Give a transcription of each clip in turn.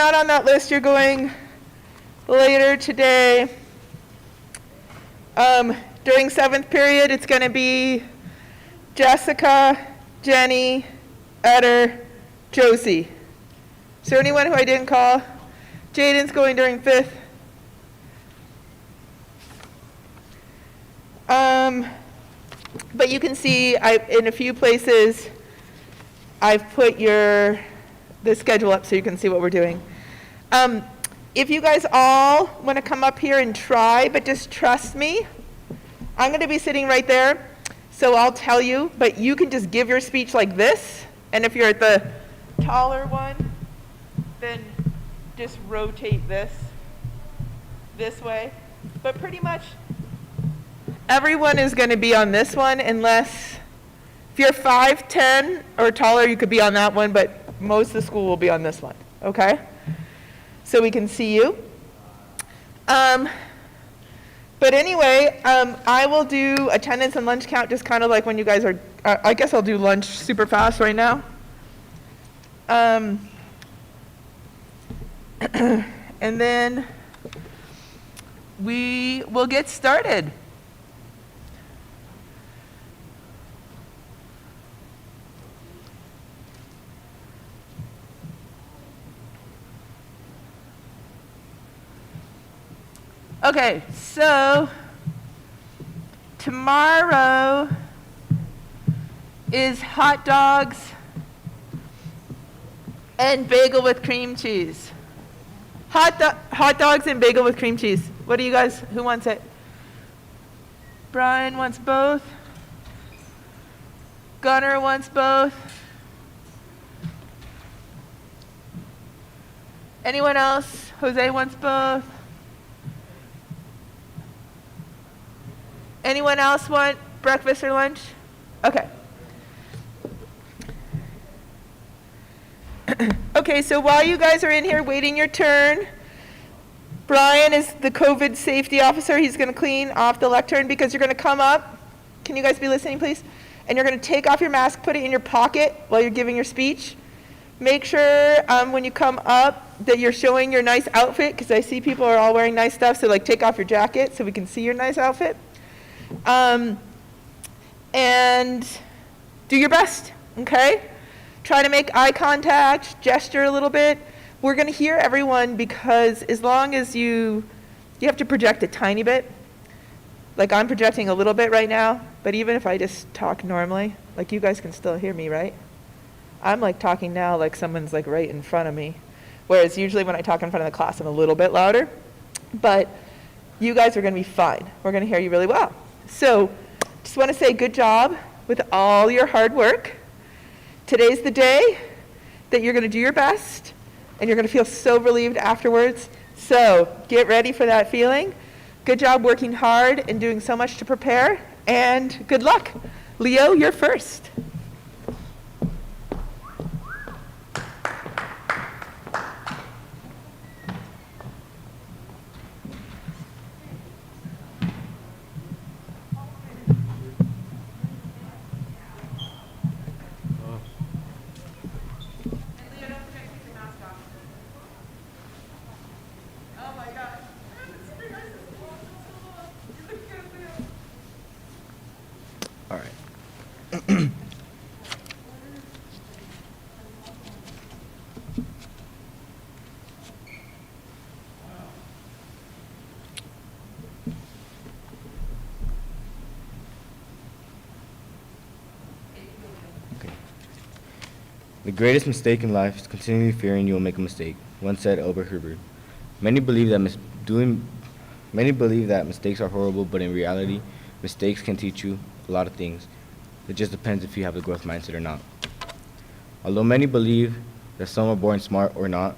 not on that list, you're going later today. During 7th period, it's going to be Jessica, Jenny, Edder, Josie. Is there anyone who I didn't call? Jaden's going during 5th. But you can see in a few places I've put the schedule up so you can see what we're doing. If you guys all want to come up here and try, but just trust me, I'm going to be sitting right there, so I'll tell you, but you can just give your speech like this, and if you're at the taller one, then just rotate this way. But pretty much everyone is going to be on this one, unless if you're 5'10" or taller, you could be on that one, but most of the school will be on this one, okay? So we can see you. But anyway, I will do attendance and lunch count just kind of like when you guys are, I guess I'll do lunch super fast right now. And then we will get started. Okay, so tomorrow is hot dogs and bagel with cream cheese. Hot dogs and bagel with cream cheese. What do you guys, who wants it? Brian wants both. Gunnar wants both. Anyone else? Jose wants both. Anyone else want breakfast or lunch? Okay. Okay, so while you guys are in here waiting your turn, Brian is the COVID safety officer. He's going to clean off the lectern because you're going to come up. Can you guys be listening, please? And you're going to take off your mask, put it in your pocket while you're giving your speech. Make sure when you come up that you're showing your nice outfit, because I see people are all wearing nice stuff, so like take off your jacket so we can see your nice outfit. And do your best, okay? Try to make eye contact, gesture a little bit. We're going to hear everyone because as long as you have to project a tiny bit. Like I'm projecting a little bit right now, but even if I just talk normally, like you guys can still hear me, right? I'm like talking now like someone's like right in front of me. Whereas usually when I talk in front of the class, I'm a little bit louder. But you guys are going to be fine. We're going to hear you really well. So just want to say good job with all your hard work. Today's the day that you're going to do your best, and you're going to feel so relieved afterwards. So get ready for that feeling. Good job working hard and doing so much to prepare, and good luck. Leo, you're first. The greatest mistake in life is continually fearing you will make a mistake, once said Albert Herbert. Many believe that mistakes are horrible, but in reality, mistakes can teach you a lot of things. It just depends if you have the growth mindset or not. Although many believe that some are born smart or not,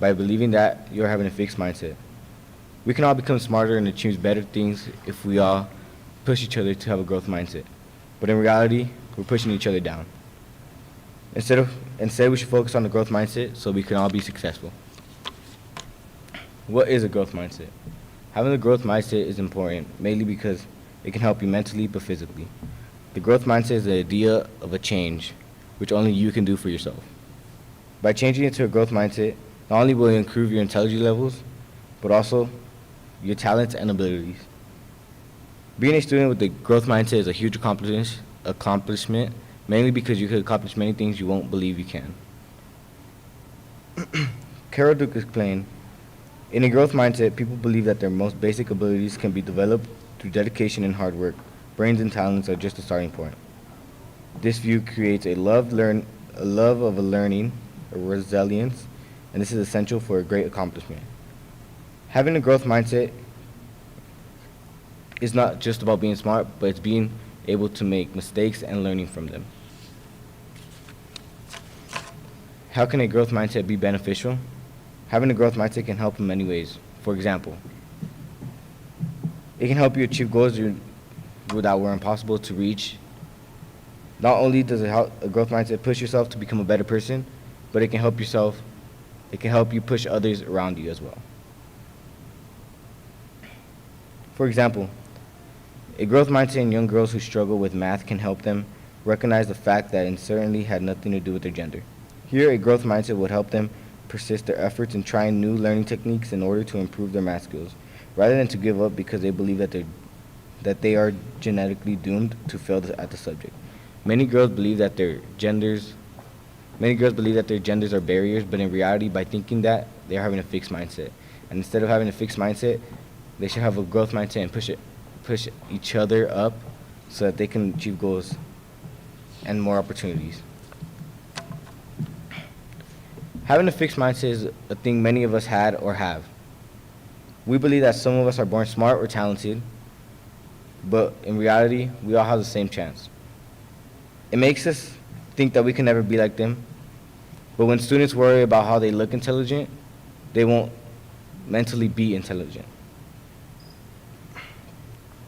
by believing that, you're having a fixed mindset. We can all become smarter and achieve better things if we all push each other to have a growth mindset. But in reality, we're pushing each other down. Instead, we should focus on the growth mindset so we can all be successful. What is a growth mindset? Having a growth mindset is important, mainly because it can help you mentally but physically. The growth mindset is the idea of a change, which only you can do for yourself. By changing into a growth mindset, Not only will it improve your intelligence levels, but also your talents and abilities. Being a student with a growth mindset is a huge accomplishment, mainly because you could accomplish many things you won't believe you can. Carol Duke explained, in a growth mindset, people believe that their most basic abilities can be developed through dedication and hard work. Brains and talents are just a starting point. This view creates a love of learning, a resilience, and this is essential for a great accomplishment. Having a growth mindset is not just about being smart, but it's being able to make mistakes and learning from them. How can a growth mindset be beneficial? Having a growth mindset can help in many ways. For example, it can help you achieve goals that were impossible to reach. Not only does a growth mindset push yourself to become a better person, but it can help you push others around you as well. For example, a growth mindset in young girls who struggle with math can help them recognize the fact that it certainly had nothing to do with their gender. Here, a growth mindset would help them persist their efforts in trying new learning techniques in order to improve their math skills, rather than to give up because they believe that they are genetically doomed to fail at the subject. Many girls believe that their genders are barriers, but in reality, by thinking that, they are having a fixed mindset. And instead of having a fixed mindset, they should have a growth mindset and push each other up so that they can achieve goals and more opportunities. Having a fixed mindset is a thing many of us had or have. We believe that some of us are born smart or talented, but in reality, we all have the same chance. It makes us think that we can never be like them, but when students worry about how they look intelligent, they won't mentally be intelligent.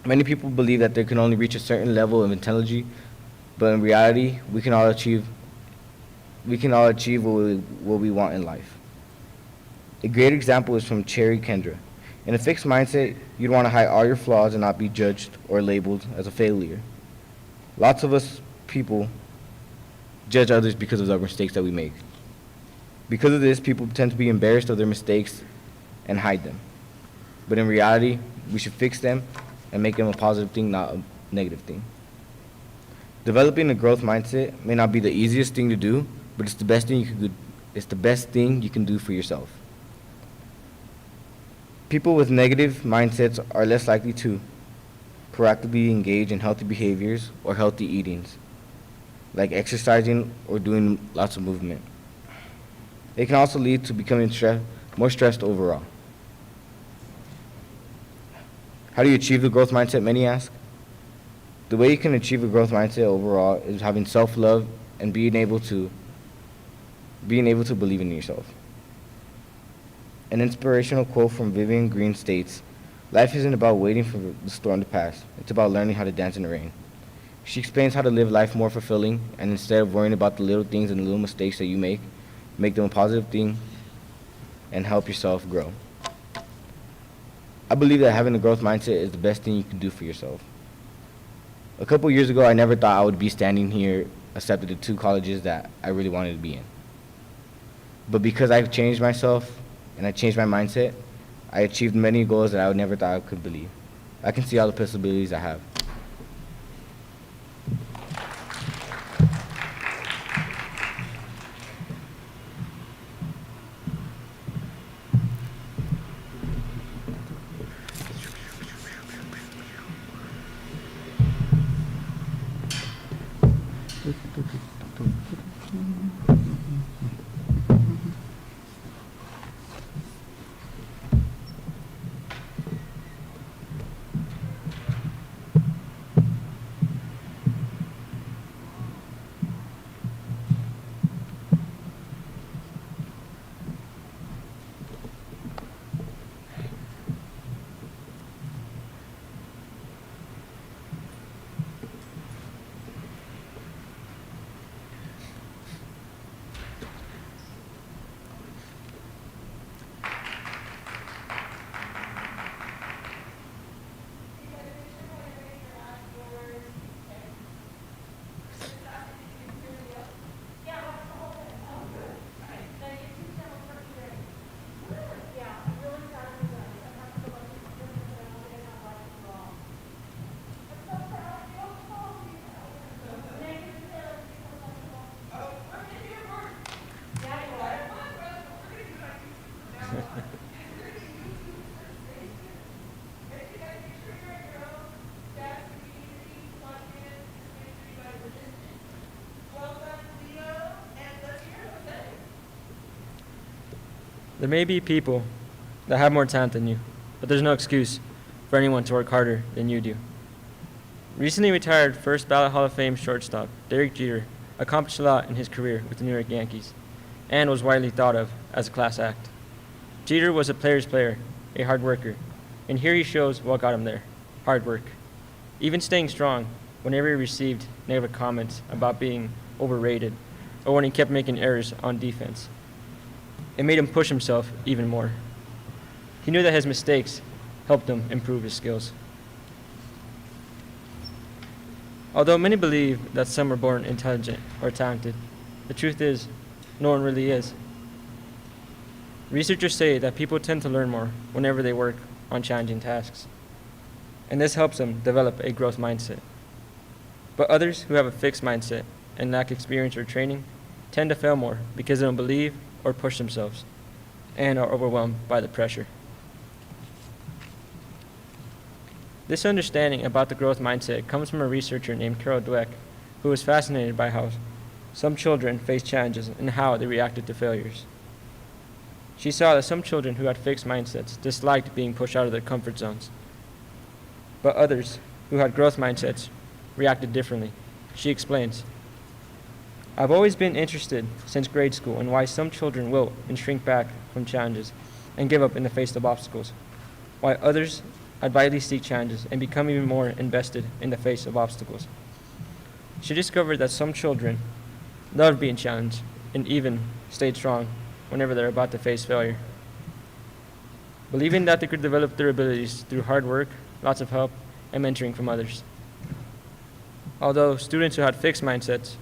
Many people believe that they can only reach a certain level of intelligence, but in reality, we can all achieve what we want in life. A great example is from Cherry Kendra. In a fixed mindset, you'd want to hide all your flaws and not be judged or labeled as a failure. Lots of us people judge others because of the mistakes that we make. Because of this, people tend to be embarrassed of their mistakes and hide them. But in reality, we should fix them and make them a positive thing, not a negative thing. Developing a growth mindset may not be the easiest thing to do, but it's the best thing you can do for yourself. People with negative mindsets are less likely to proactively engage in healthy behaviors or healthy eatings, like exercising or doing lots of movement. It can also lead to becoming more stressed overall. How do you achieve the growth mindset, many ask? The way you can achieve a growth mindset overall is having self-love and being able to believe in yourself. An inspirational quote from Vivian Green states, "Life isn't about waiting for the storm to pass. It's about learning how to dance in the rain." She explains how to live life more fulfilling, and instead of worrying about the little things and the little mistakes that you make them a positive thing and help yourself grow. I believe that having a growth mindset is the best thing you can do for yourself. A couple years ago, I never thought I would be standing here accepted to 2 colleges that I really wanted to be in. But because I've changed myself and I changed my mindset, I achieved many goals that I would never thought I could believe. I can see all the possibilities I have. There may be people that have more talent than you, but there's no excuse for anyone to work harder than you do. Recently retired first ballot Hall of Fame shortstop Derek Jeter accomplished a lot in his career with the New York Yankees and was widely thought of as a class act. Jeter was a player's player, a hard worker, and here he shows what got him there: hard work. Even staying strong whenever he received negative comments about being overrated or when he kept making errors on defense. It made him push himself even more. He knew that his mistakes helped him improve his skills. Although many believe that some are born intelligent or talented, the truth is, no one really is. Researchers say that people tend to learn more whenever they work on challenging tasks, and this helps them develop a growth mindset. But others who have a fixed mindset and lack experience or training tend to fail more because they don't believe or push themselves and are overwhelmed by the pressure. This understanding about the growth mindset comes from a researcher named Carol Dweck, who was fascinated by how some children face challenges and how they reacted to failures. She saw that some children who had fixed mindsets disliked being pushed out of their comfort zones, but others who had growth mindsets reacted differently. She explains, "I've always been interested since grade school in why some children wilt and shrink back from challenges and give up in the face of obstacles, while others advisedly seek challenges and become even more invested in the face of obstacles." She discovered that some children loved being challenged and even stayed strong whenever they're about to face failure. Believing that they could develop their abilities through hard work, lots of help, and mentoring from others. Although students who had fixed mindsets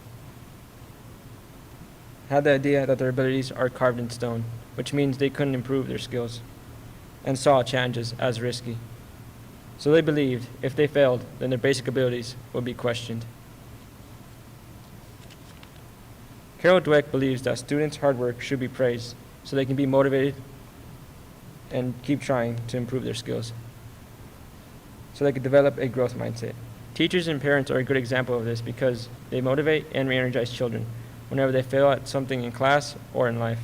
had the idea that their abilities are carved in stone, which means they couldn't improve their skills, and saw challenges as risky. So they believed if they failed, then their basic abilities would be questioned. Carol Dweck believes that students' hard work should be praised so they can be motivated and keep trying to improve their skills, so they could develop a growth mindset. Teachers and parents are a good example of this because they motivate and re-energize children whenever they fail at something in class or in life.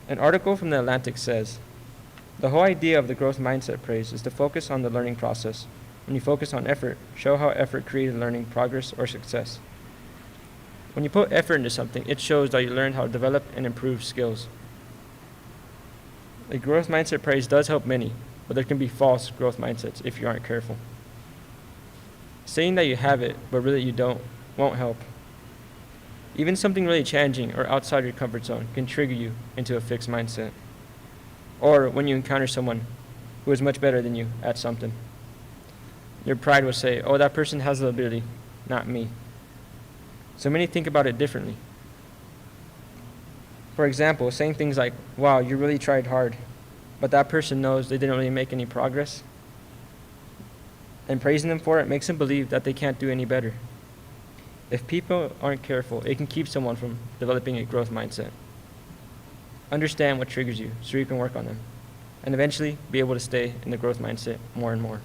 An article from The Atlantic says, "The whole idea of the growth mindset praise is to focus on the learning process. When you focus on effort, show how effort created learning, progress, or success. When you put effort into something, it shows that you learned how to develop and improve skills." A growth mindset praise does help many, but there can be false growth mindsets if you aren't careful. Saying that you have it, but really you don't, won't help. Even something really challenging or outside your comfort zone can trigger you into a fixed mindset. Or when you encounter someone who is much better than you at something, your pride will say, "Oh, that person has the ability, not me." So many think about it differently. For example, saying things like, "Wow, you really tried hard," but that person knows they didn't really make any progress, and praising them for it makes them believe that they can't do any better. If people aren't careful, it can keep someone from developing a growth mindset. Understand what triggers you so you can work on them, and eventually be able to stay in the growth mindset more and more.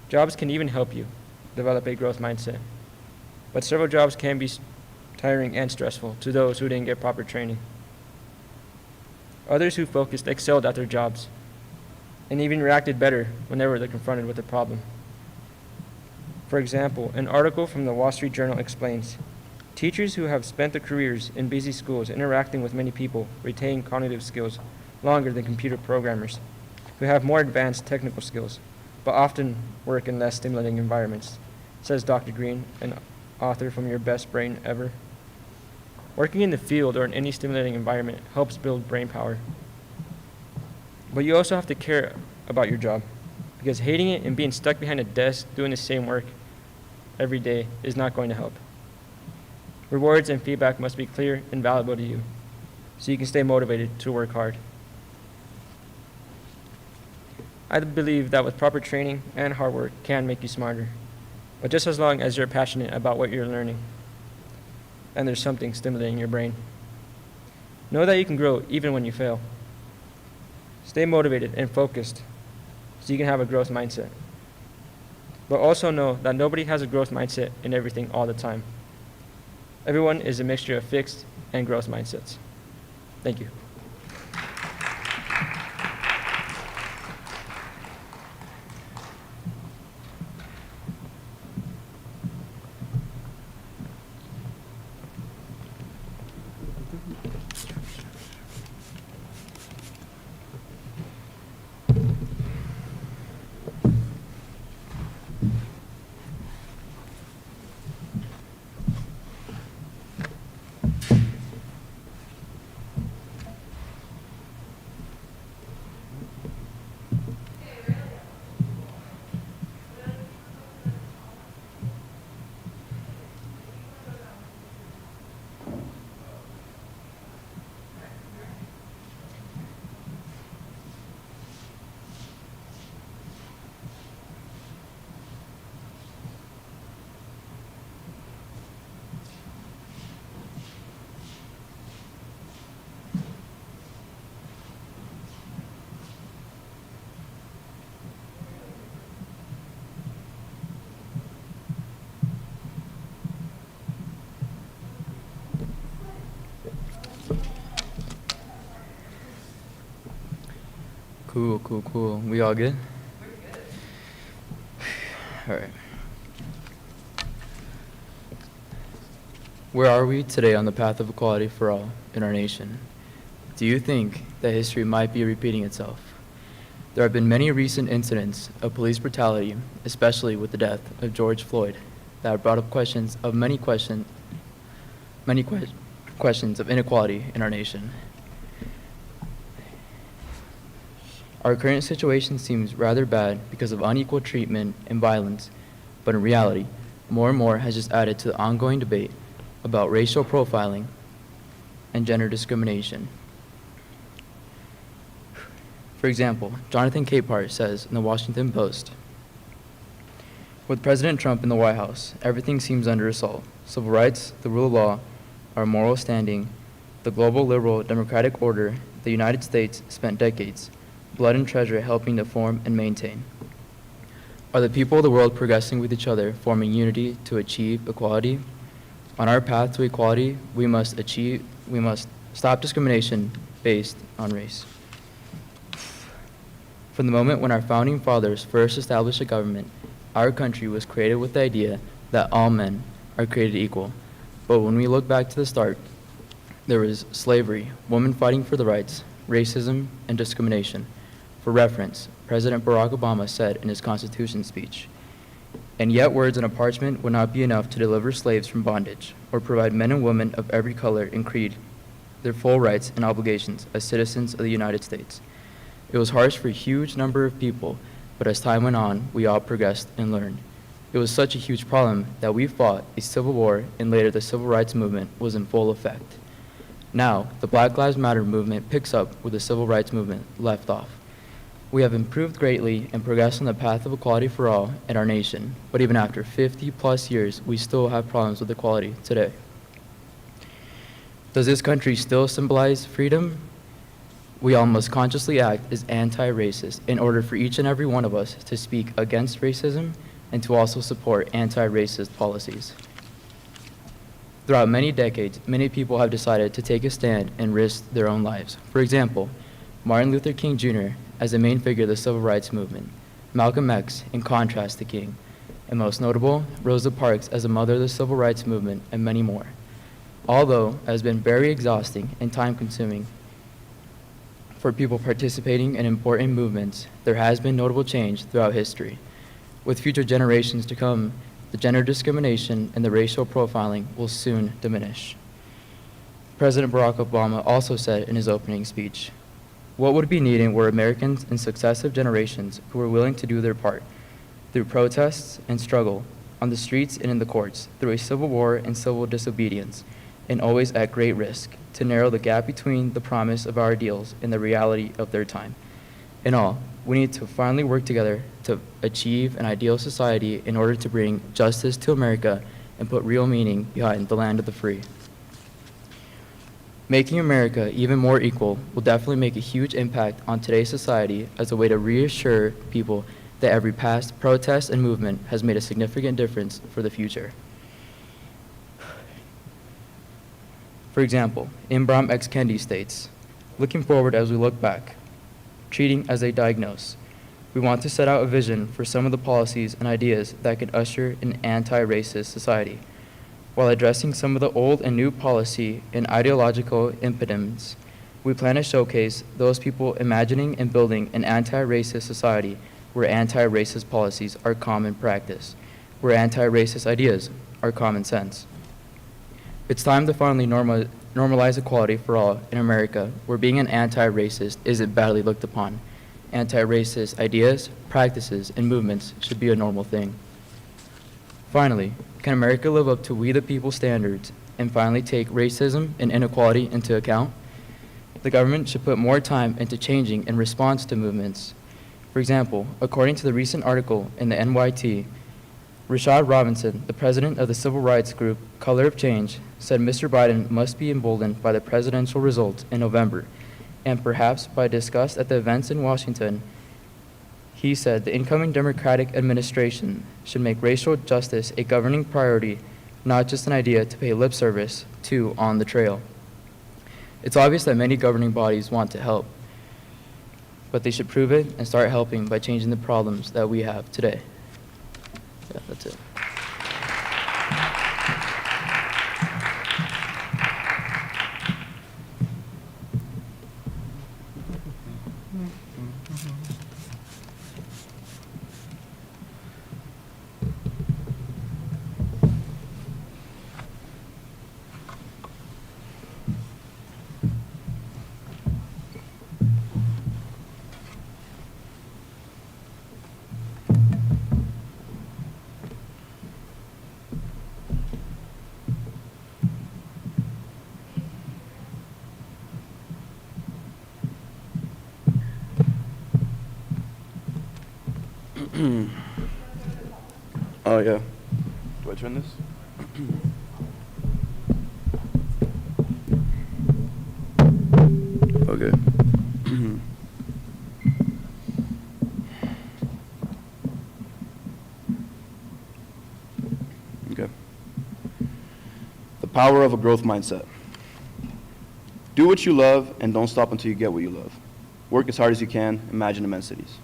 Jobs can even help you develop a growth mindset, but several jobs can be tiring and stressful to those who didn't get proper training. Others who focused excelled at their jobs and even reacted better whenever they're confronted with a problem. For example, an article from the Wall Street Journal explains, "Teachers who have spent their careers in busy schools interacting with many people retain cognitive skills longer than computer programmers, who have more advanced technical skills, but often work in less stimulating environments," says Dr. Green, an author from Your Best Brain Ever. Working in the field or in any stimulating environment helps build brain power. But you also have to care about your job, because hating it and being stuck behind a desk doing the same work every day is not going to help. Rewards and feedback must be clear and valuable to you, so you can stay motivated to work hard. I believe that with proper training and hard work can make you smarter, but just as long as you're passionate about what you're learning and there's something stimulating your brain. Know that you can grow even when you fail. Stay motivated and focused so you can have a growth mindset. But also know that nobody has a growth mindset in everything all the time. Everyone is a mixture of fixed and growth mindsets. Thank you. Cool. We all good? All right. Where are we today on the path of equality for all in our nation? Do you think that history might be repeating itself? There have been many recent incidents of police brutality, especially with the death of George Floyd, that have brought up questions of questions of inequality in our nation. Our current situation seems rather bad because of unequal treatment and violence, but in reality, more and more has just added to the ongoing debate about racial profiling and gender discrimination. For example, Jonathan Capehart says in the Washington Post, "With President Trump in the White House, everything seems under assault. Civil rights, the rule of law, our moral standing, the global liberal democratic order the United States spent decades, blood and treasure helping to form and maintain. Are the people of the world progressing with each other, forming unity to achieve equality? On our path to equality, we must stop discrimination based on race." From the moment when our founding fathers first established a government, our country was created with the idea that all men are created equal. But when we look back to the start, there was slavery, women fighting for the rights, racism, and discrimination. For reference, President Barack Obama said in his Constitution speech, "And yet words on a parchment would not be enough to deliver slaves from bondage, or provide men and women of every color and creed their full rights and obligations as citizens of the United States. It was harsh for a huge number of people, but as time went on, we all progressed and learned. It was such a huge problem that we fought a civil war, and later the civil rights movement was in full effect. Now, the Black Lives Matter movement picks up where the civil rights movement left off. We have improved greatly and progressed on the path of equality for all in our nation, but even after 50 plus years, we still have problems with equality today. Does this country still symbolize freedom? We all must consciously act as anti-racist in order for each and every one of us to speak against racism and to also support anti-racist policies. Throughout many decades, many people have decided to take a stand and risk their own lives. For example, Martin Luther King Jr. as the main figure of the civil rights movement, Malcolm X in contrast to King, and most notable, Rosa Parks as a mother of the civil rights movement, and many more. Although it has been very exhausting and time-consuming for people participating in important movements, there has been notable change throughout history. With future generations to come, the gender discrimination and the racial profiling will soon diminish. President Barack Obama also said in his opening speech, "What would be needed were Americans in successive generations who were willing to do their part, through protests and struggle, on the streets and in the courts, through a civil war and civil disobedience, and always at great risk, to narrow the gap between the promise of our ideals and the reality of their time. In all, we need to finally work together to achieve an ideal society in order to bring justice to America and put real meaning behind the land of the free." Making America even more equal will definitely make a huge impact on today's society as a way to reassure people that every past protest and movement has made a significant difference for the future. For example, Imbram X. Kendi states, "Looking forward as we look back, treating as they diagnose. We want to set out a vision for some of the policies and ideas that could usher an anti-racist society, while addressing some of the old and new policy and ideological impediments. We plan to showcase those people imagining and building an anti-racist society where anti-racist policies are common practice, where anti-racist ideas are common sense. It's time to finally normalize equality for all in America, where being an anti-racist isn't badly looked upon. Anti-racist ideas, practices, and movements should be a normal thing. Finally, can America live up to we the people standards and finally take racism and inequality into account? The government should put more time into changing in response to movements. For example, according to the recent article in the NYT, Rashad Robinson, the president of the civil rights group Color of Change, said Mr. Biden must be emboldened by the presidential results in November, and perhaps by disgust at the events in Washington. He said the incoming Democratic administration should make racial justice a governing priority, not just an idea to pay lip service to on the trail. It's obvious that many governing bodies want to help, but they should prove it and start helping by changing the problems that we have today." Yeah, that's it. Oh yeah. Do I turn this? Okay. Okay. The power of a growth mindset. Do what you love and don't stop until you get what you love. Work as hard as you can, imagine immensities.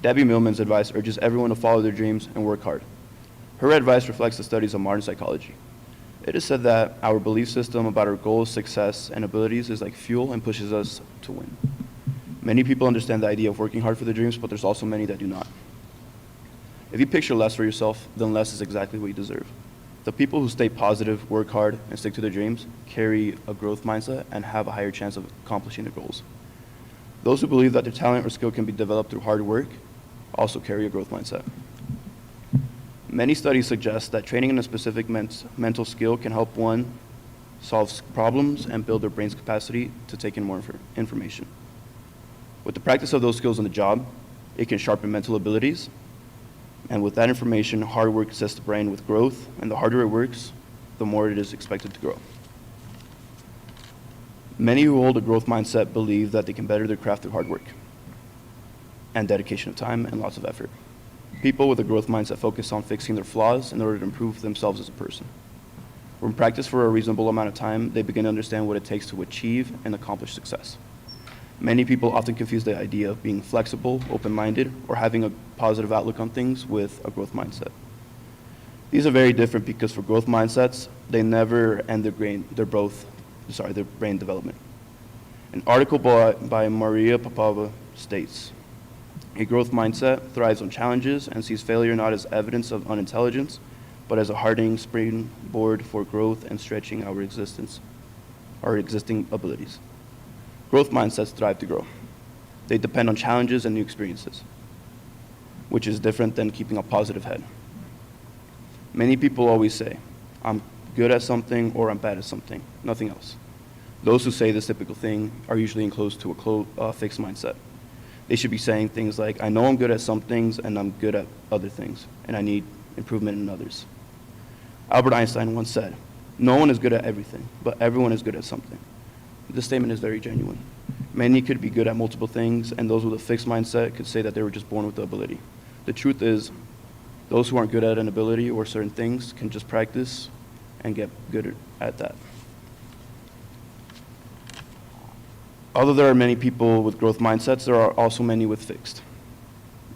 Debbie Millman's advice urges everyone to follow their dreams and work hard. Her advice reflects the studies of modern psychology. It is said that our belief system about our goals, success, and abilities is like fuel and pushes us to win. Many people understand the idea of working hard for their dreams, but there's also many that do not. If you picture less for yourself, then less is exactly what you deserve. The people who stay positive, work hard, and stick to their dreams carry a growth mindset and have a higher chance of accomplishing their goals. Those who believe that their talent or skill can be developed through hard work also carry a growth mindset. Many studies suggest that training in a specific mental skill can help one solve problems and build their brain's capacity to take in more information. With the practice of those skills on the job, it can sharpen mental abilities, and with that information, hard work assists the brain with growth, and the harder it works, the more it is expected to grow. Many who hold a growth mindset believe that they can better their craft through hard work and dedication of time and lots of effort. People with a growth mindset focus on fixing their flaws in order to improve themselves as a person. When practiced for a reasonable amount of time, they begin to understand what it takes to achieve and accomplish success. Many people often confuse the idea of being flexible, open-minded, or having a positive outlook on things with a growth mindset. These are very different because for growth mindsets, they never end their brain development. An article by Maria Popova states, "A growth mindset thrives on challenges and sees failure not as evidence of unintelligence, but as a hardening springboard for growth and stretching our existing abilities." Growth mindsets thrive to grow. They depend on challenges and new experiences, which is different than keeping a positive head. Many people always say, "I'm good at something" or "I'm bad at something," nothing else. Those who say this typical thing are usually enclosed to a fixed mindset. They should be saying things like, "I know I'm good at some things and I'm good at other things, and I need improvement in others." Albert Einstein once said, "No one is good at everything, but everyone is good at something." This statement is very genuine. Many could be good at multiple things, and those with a fixed mindset could say that they were just born with the ability. The truth is, those who aren't good at an ability or certain things can just practice and get good at that. Although there are many people with growth mindsets, there are also many with fixed.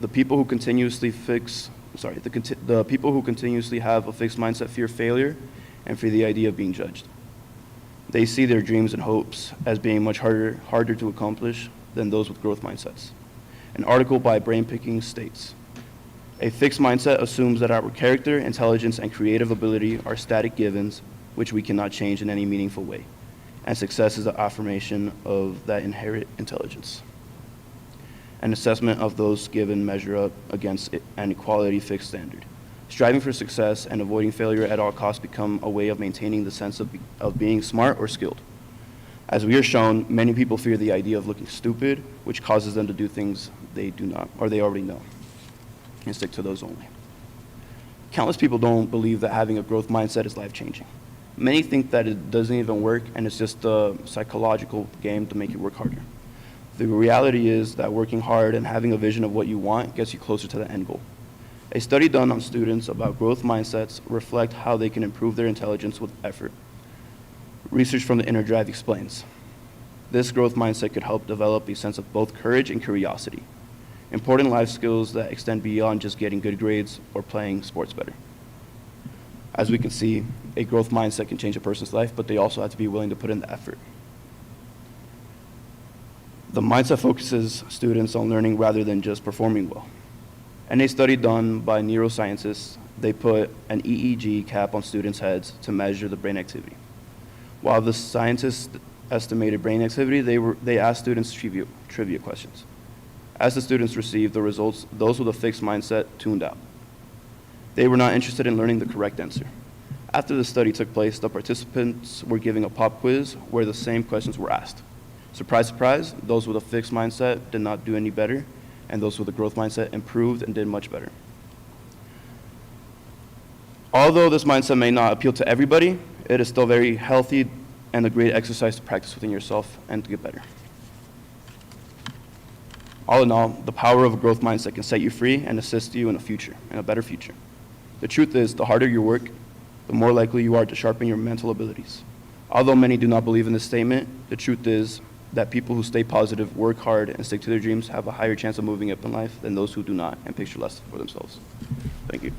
The people who continuously the people who continuously have a fixed mindset fear failure and fear the idea of being judged. They see their dreams and hopes as being much harder to accomplish than those with growth mindsets. An article by Brain Picking states, a fixed mindset assumes that our character, intelligence, and creative ability are static givens which we cannot change in any meaningful way, and success is the affirmation of that inherent intelligence. An assessment of those given measure up against an equality fixed standard. Striving for success and avoiding failure at all costs become a way of maintaining the sense of being smart or skilled. As we are shown, many people fear the idea of looking stupid, which causes them to do things they do not, or they already know, and stick to those only. Countless people don't believe that having a growth mindset is life-changing. Many think that it doesn't even work, and it's just a psychological game to make you work harder. The reality is that working hard and having a vision of what you want gets you closer to the end goal. A study done on students about growth mindsets reflect how they can improve their intelligence with effort. Research from the Inner Drive explains, this growth mindset could help develop a sense of both courage and curiosity, important life skills that extend beyond just getting good grades or playing sports better. As we can see, a growth mindset can change a person's life, but they also have to be willing to put in the effort. The mindset focuses students on learning rather than just performing well. In a study done by neuroscientists, they put an EEG cap on students' heads to measure the brain activity. While the scientists estimated brain activity, they asked students trivia questions. As the students received the results, those with a fixed mindset tuned out. They were not interested in learning the correct answer. After the study took place, the participants were given a pop quiz where the same questions were asked. Surprise, surprise, those with a fixed mindset did not do any better, and those with a growth mindset improved and did much better. Although this mindset may not appeal to everybody, it is still very healthy and a great exercise to practice within yourself and to get better. All in all, the power of a growth mindset can set you free and assist you in a better future. The truth is, the harder you work, the more likely you are to sharpen your mental abilities. Although many do not believe in this statement, the truth is that people who stay positive, work hard, and stick to their dreams have a higher chance of moving up in life than those who do not and picture less for themselves. Thank you.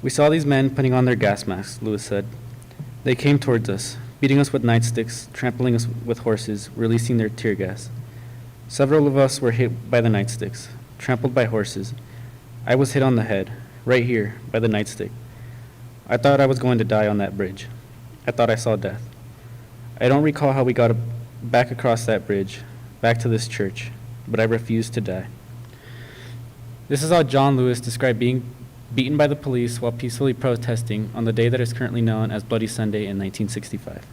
We saw these men putting on their gas masks, Lewis said. They came towards us, beating us with nightsticks, trampling us with horses, releasing their tear gas. Several of us were hit by the nightsticks, trampled by horses. I was hit on the head, right here, by the nightstick. I thought I was going to die on that bridge. I thought I saw death. I don't recall how we got back across that bridge, back to this church, but I refused to die. This is how John Lewis described being beaten by the police while peacefully protesting on the day that is currently known as Bloody Sunday in 1965.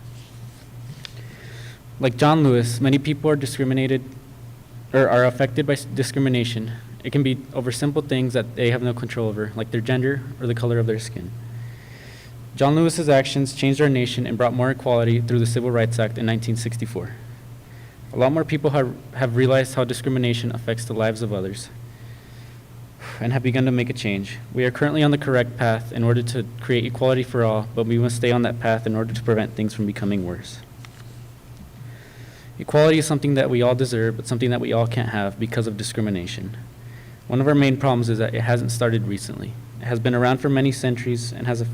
Like John Lewis, many people are discriminated or are affected by discrimination It can be over simple things that they have no control over, like their gender or the color of their skin. John Lewis's actions changed our nation and brought more equality through the Civil Rights Act in 1964. A lot more people have realized how discrimination affects the lives of others and have begun to make a change. We are currently on the correct path in order to create equality for all, but we must stay on that path in order to prevent things from becoming worse. Equality is something that we all deserve, but something that we all can't have because of discrimination. One of our main problems is that it hasn't started recently. It has been around for many centuries and has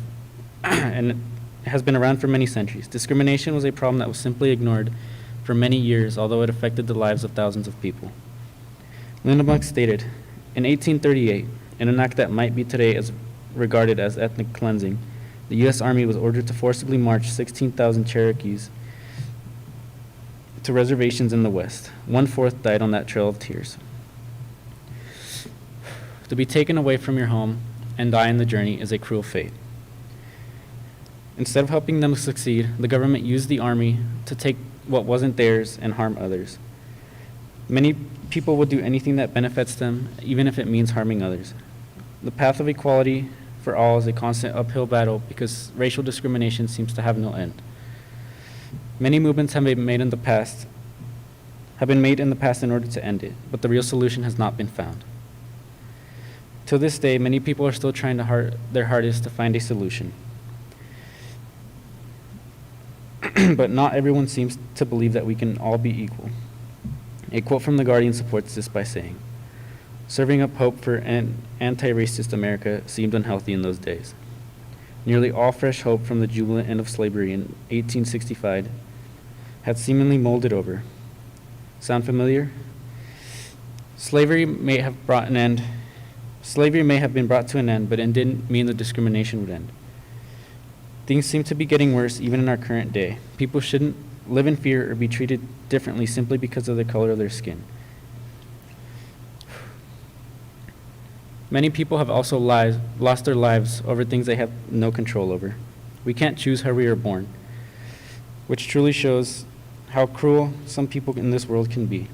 been around for many centuries. Discrimination was a problem that was simply ignored for many years, although it affected the lives of thousands of people. Lindbergh stated, in 1838, in an act that might be today as regarded as ethnic cleansing, the U.S. Army was ordered to forcibly march 16,000 Cherokees to reservations in the West. 1/4 died on that trail of tears. To be taken away from your home and die in the journey is a cruel fate. Instead of helping them succeed, the government used the army to take what wasn't theirs and harm others. Many people will do anything that benefits them, even if it means harming others. The path of equality for all is a constant uphill battle because racial discrimination seems to have no end. Many movements have been made in the past in order to end it, but the real solution has not been found. To this day, many people are still trying their hardest to find a solution. But not everyone seems to believe that we can all be equal. A quote from The Guardian supports this by saying, "Serving up hope for an anti-racist America seemed unhealthy in those days. Nearly all fresh hope from the jubilant end of slavery in 1865 had seemingly molded over." Sound familiar? Slavery may have been brought to an end, but it didn't mean the discrimination would end. Things seem to be getting worse even in our current day. People shouldn't live in fear or be treated differently simply because of the color of their skin. Many people have also lost their lives over things they have no control over. We can't choose how we are born, which truly shows how cruel some people in this world can be.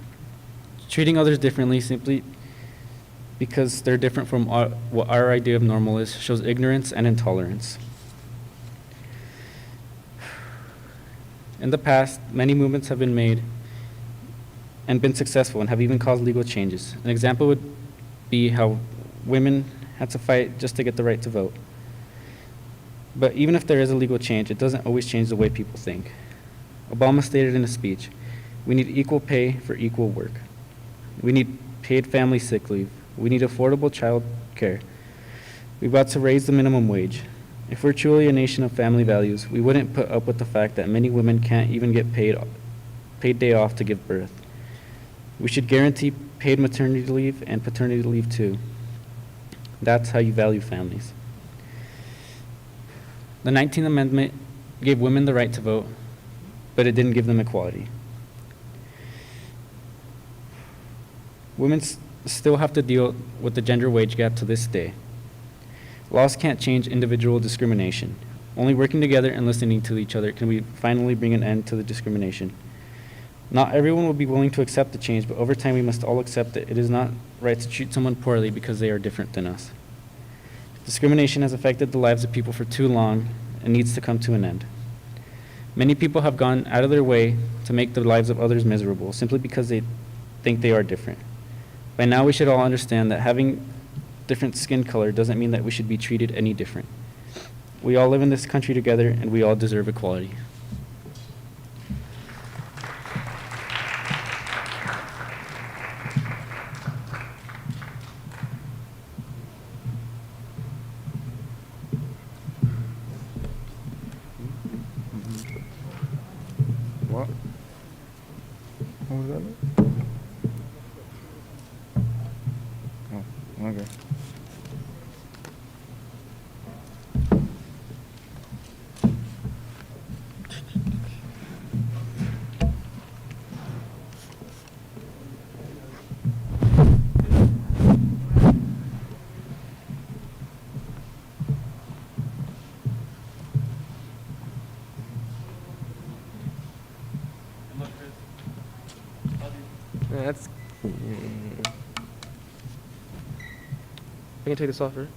Treating others differently simply because they're different from what our idea of normal is shows ignorance and intolerance. In the past, many movements have been made and been successful and have even caused legal changes. An example would be how women had to fight just to get the right to vote. But even if there is a legal change, it doesn't always change the way people think. Obama stated in a speech, "We need equal pay for equal work. We need paid family sick leave. We need affordable child care. We've got to raise the minimum wage. If we're truly a nation of family values, we wouldn't put up with the fact that many women can't even get paid day off to give birth. We should guarantee paid maternity leave and paternity leave too. That's how you value families." The 19th Amendment gave women the right to vote, but it didn't give them equality. Women still have to deal with the gender wage gap to this day. Laws can't change individual discrimination. Only working together and listening to each other can we finally bring an end to the discrimination. Not everyone will be willing to accept the change, but over time we must all accept that it is not right to treat someone poorly because they are different than us. Discrimination has affected the lives of people for too long and needs to come to an end. Many people have gone out of their way to make the lives of others miserable simply because they think they are different. By now we should all understand that having different skin color doesn't mean that we should be treated any different. We all live in this country together and we all deserve equality. What? What was that? Oh, okay. That's I can take this off, right?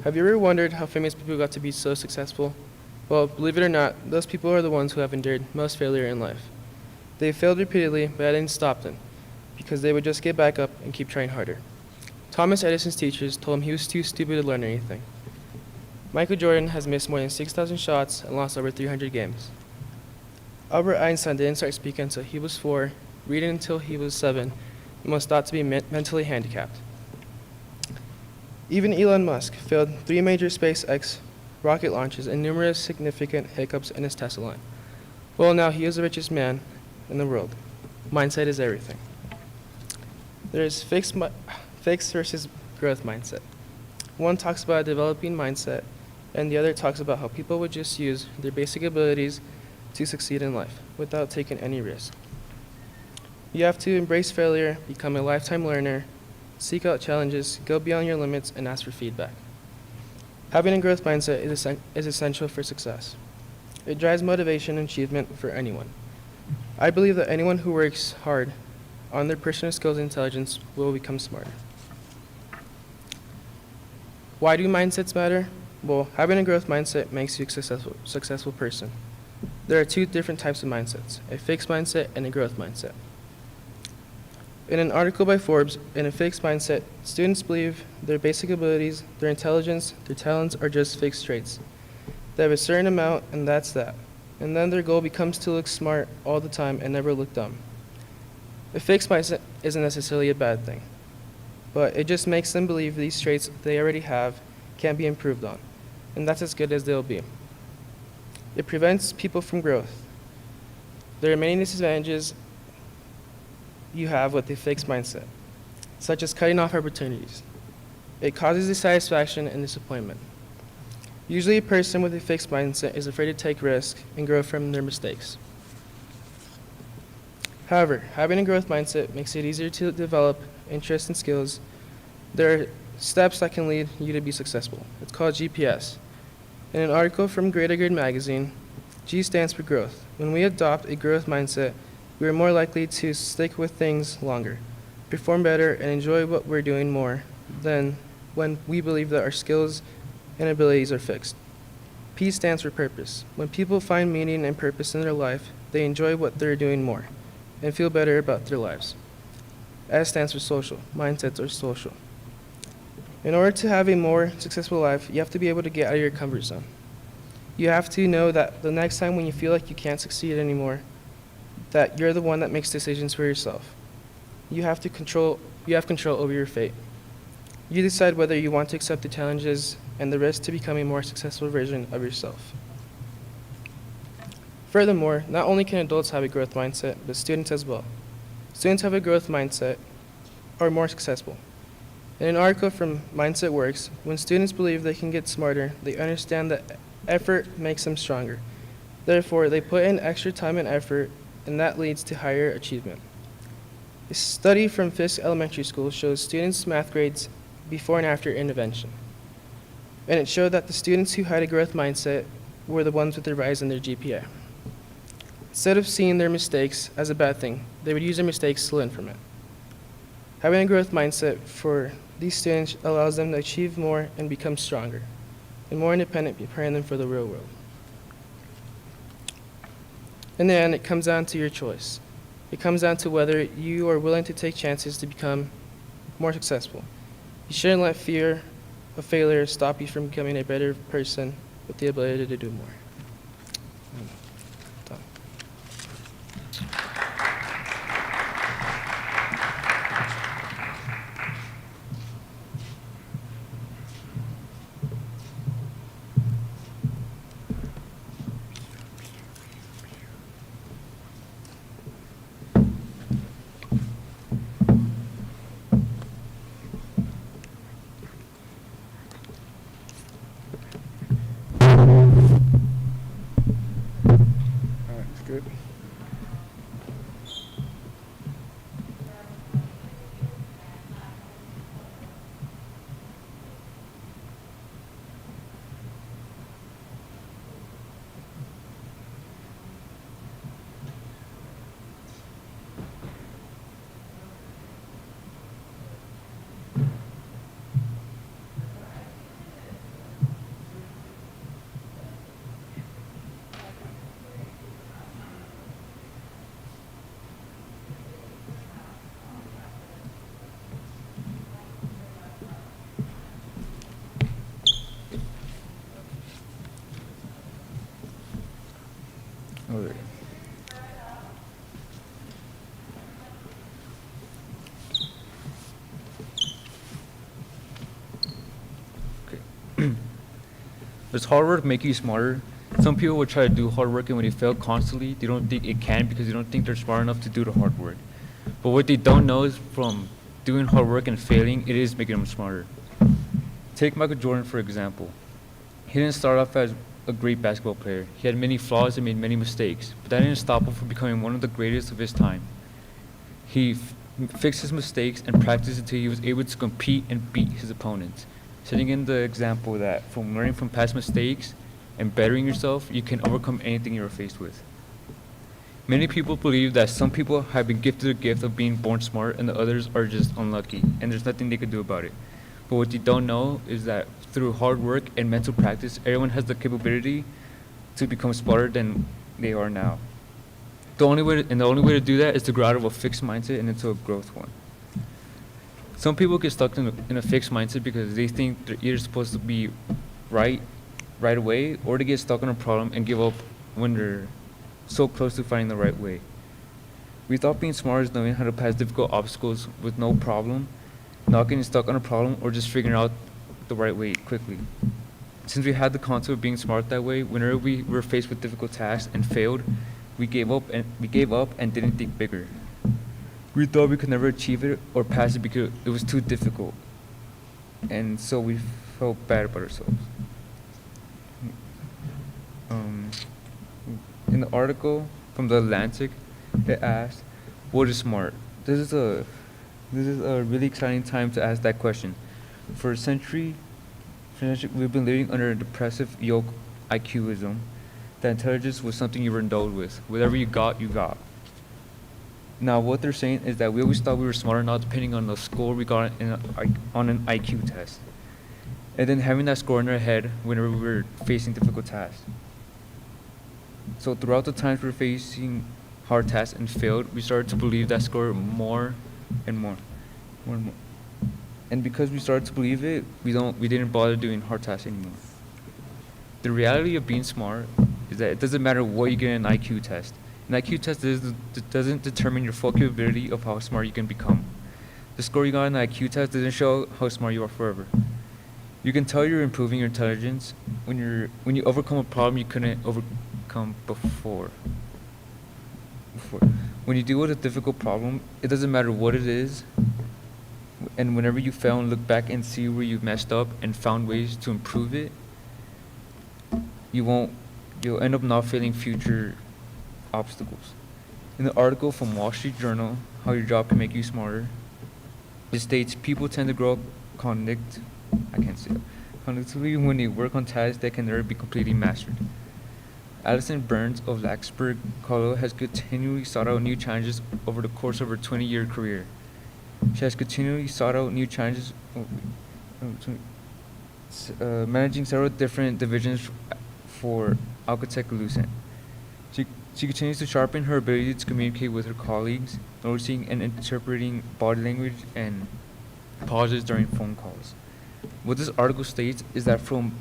Have you ever wondered how famous people got to be so successful? Well, believe it or not, those people are the ones who have endured most failure in life. They failed repeatedly, but that didn't stop them, because they would just get back up and keep trying harder. Thomas Edison's teachers told him he was too stupid to learn anything. Michael Jordan has missed more than 6,000 shots and lost over 300 games. Albert Einstein didn't start speaking until he was 4, reading until he was 7, and was thought to be mentally handicapped. Even Elon Musk failed 3 major SpaceX rocket launches and numerous significant hiccups in his Tesla line. Well, now he is the richest man in the world. Mindset is everything. There is fixed versus growth mindset. One talks about a developing mindset, and the other talks about how people would just use their basic abilities to succeed in life without taking any risk. You have to embrace failure, become a lifetime learner, seek out challenges, go beyond your limits, and ask for feedback. Having a growth mindset is essential for success. It drives motivation and achievement for anyone. I believe that anyone who works hard on their personal skills and intelligence will become smarter. Why do mindsets matter? Well, having a growth mindset makes you a successful person. There are 2 different types of mindsets, a fixed mindset and a growth mindset. In an article by Forbes, in a fixed mindset, students believe their basic abilities, their intelligence, their talents are just fixed traits. They have a certain amount, and that's that. And then their goal becomes to look smart all the time and never look dumb. A fixed mindset isn't necessarily a bad thing, but it just makes them believe these traits they already have can't be improved on, and that's as good as they'll be. It prevents people from growth. There are many disadvantages you have with a fixed mindset, such as cutting off opportunities. It causes dissatisfaction and disappointment. Usually a person with a fixed mindset is afraid to take risks and grow from their mistakes. However, having a growth mindset makes it easier to develop interests and skills. There are steps that can lead you to be successful. It's called GPS. In an article from Greater Good magazine, G stands for growth. When we adopt a growth mindset, we are more likely to stick with things longer, perform better, and enjoy what we're doing more than when we believe that our skills and abilities are fixed. P stands for purpose. When people find meaning and purpose in their life, they enjoy what they're doing more and feel better about their lives. S stands for social. Mindsets are social. In order to have a more successful life, you have to be able to get out of your comfort zone. You have to know that the next time when you feel like you can't succeed anymore, that you're the one that makes decisions for yourself. You have control over your fate. You decide whether you want to accept the challenges and the risk to become a more successful version of yourself. Furthermore, not only can adults have a growth mindset, but students as well. Students have a growth mindset are more successful. In an article from Mindset Works, when students believe they can get smarter, they understand that effort makes them stronger. Therefore, they put in extra time and effort, and that leads to higher achievement. A study from Fisk Elementary School shows students' math grades before and after intervention. And it showed that the students who had a growth mindset were the ones with the rise in their GPA. Instead of seeing their mistakes as a bad thing, they would use their mistakes to learn from it. Having a growth mindset for these students allows them to achieve more and become stronger and more independent, preparing them for the real world. In the end, it comes down to your choice. It comes down to whether you are willing to take chances to become more successful. You shouldn't let fear of failure stop you from becoming a better person with the ability to do more. Done. Oh, there. Okay. Does hard work make you smarter? Some people will try to do hard work, and when they fail constantly, they don't think it can because they don't think they're smart enough to do the hard work. But what they don't know is from doing hard work and failing, it is making them smarter. Take Michael Jordan, for example. He didn't start off as a great basketball player. He had many flaws and made many mistakes, but that didn't stop him from becoming one of the greatest of his time. He fixed his mistakes and practiced until he was able to compete and beat his opponents, setting in the example that from learning from past mistakes and bettering yourself, you can overcome anything you're faced with. Many people believe that some people have been gifted the gift of being born smart and the others are just unlucky, and there's nothing they could do about it. But what you don't know is that through hard work and mental practice, everyone has the capability to become smarter than they are now. The only way to do that is to grow out of a fixed mindset and into a growth one. Some people get stuck in a fixed mindset because they think they're either supposed to be right away, or they get stuck on a problem and give up when they're so close to finding the right way. We thought being smart is knowing how to pass difficult obstacles with no problem, not getting stuck on a problem, or just figuring out the right way quickly. Since we had the concept of being smart that way, whenever we were faced with difficult tasks and failed, we gave up and didn't think bigger. We thought we could never achieve it or pass it because it was too difficult, and so we felt bad about ourselves. In the article from The Atlantic, it asked, "What is smart?" This is a really exciting time to ask that question. For a century, we've been living under a depressive yoke IQism, that intelligence was something you were endowed with. Whatever you got, you got. Now, what they're saying is that we always thought we were smart or not depending on the score we got on an IQ test. And then having that score in our head whenever we were facing difficult tasks. So throughout the times we were facing hard tasks and failed, we started to believe that score more and more. And because we started to believe it, we didn't bother doing hard tasks anymore. The reality of being smart is that it doesn't matter what you get in an IQ test. An IQ test doesn't determine your full capability of how smart you can become. The score you got in the IQ test doesn't show how smart you are forever. You can tell you're improving your intelligence when you overcome a problem you couldn't overcome before. When you deal with a difficult problem, it doesn't matter what it is, and whenever you fail and look back and see where you messed up and found ways to improve it, you'll end up not failing future obstacles. In the article from Wall Street Journal, How Your Job Can Make You Smarter, it states people tend to grow cognitively when they work on tasks that can never be completely mastered. Alison Burns of Blacksburg, Colorado has continually sought out new challenges over the course of her 20-year career. She has continually sought out new challenges, managing several different divisions for Alcatel-Lucent. She continues to sharpen her ability to communicate with her colleagues, noticing and interpreting body language and pauses during phone calls. What this article states is that from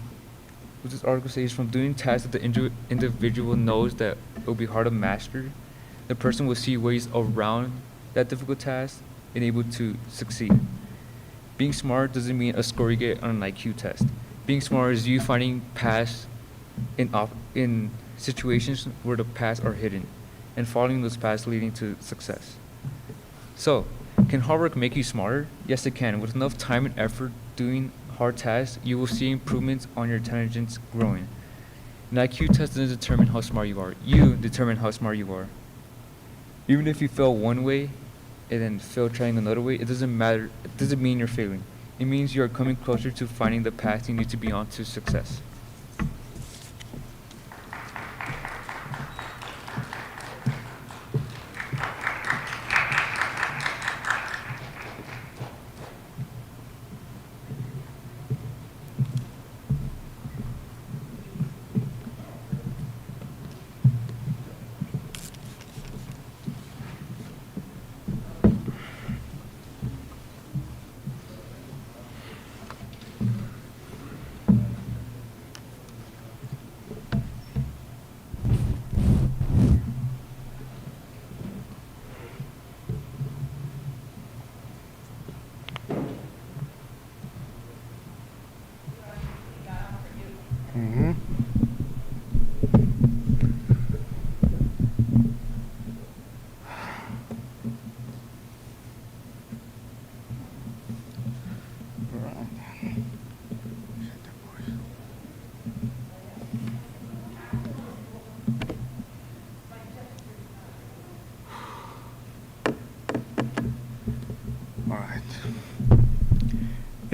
doing tasks that the individual knows that it will be hard to master, the person will see ways around that difficult task and able to succeed. Being smart doesn't mean a score you get on an IQ test. Being smart is you finding paths in situations where the paths are hidden and following those paths leading to success. So, can hard work make you smarter? Yes, it can. With enough time and effort doing hard tasks, you will see improvements on your intelligence growing. An IQ test doesn't determine how smart you are. You determine how smart you are. Even if you fail one way and then fail trying another way, it doesn't matter. It doesn't mean you're failing. It means you are coming closer to finding the path you need to be on to success.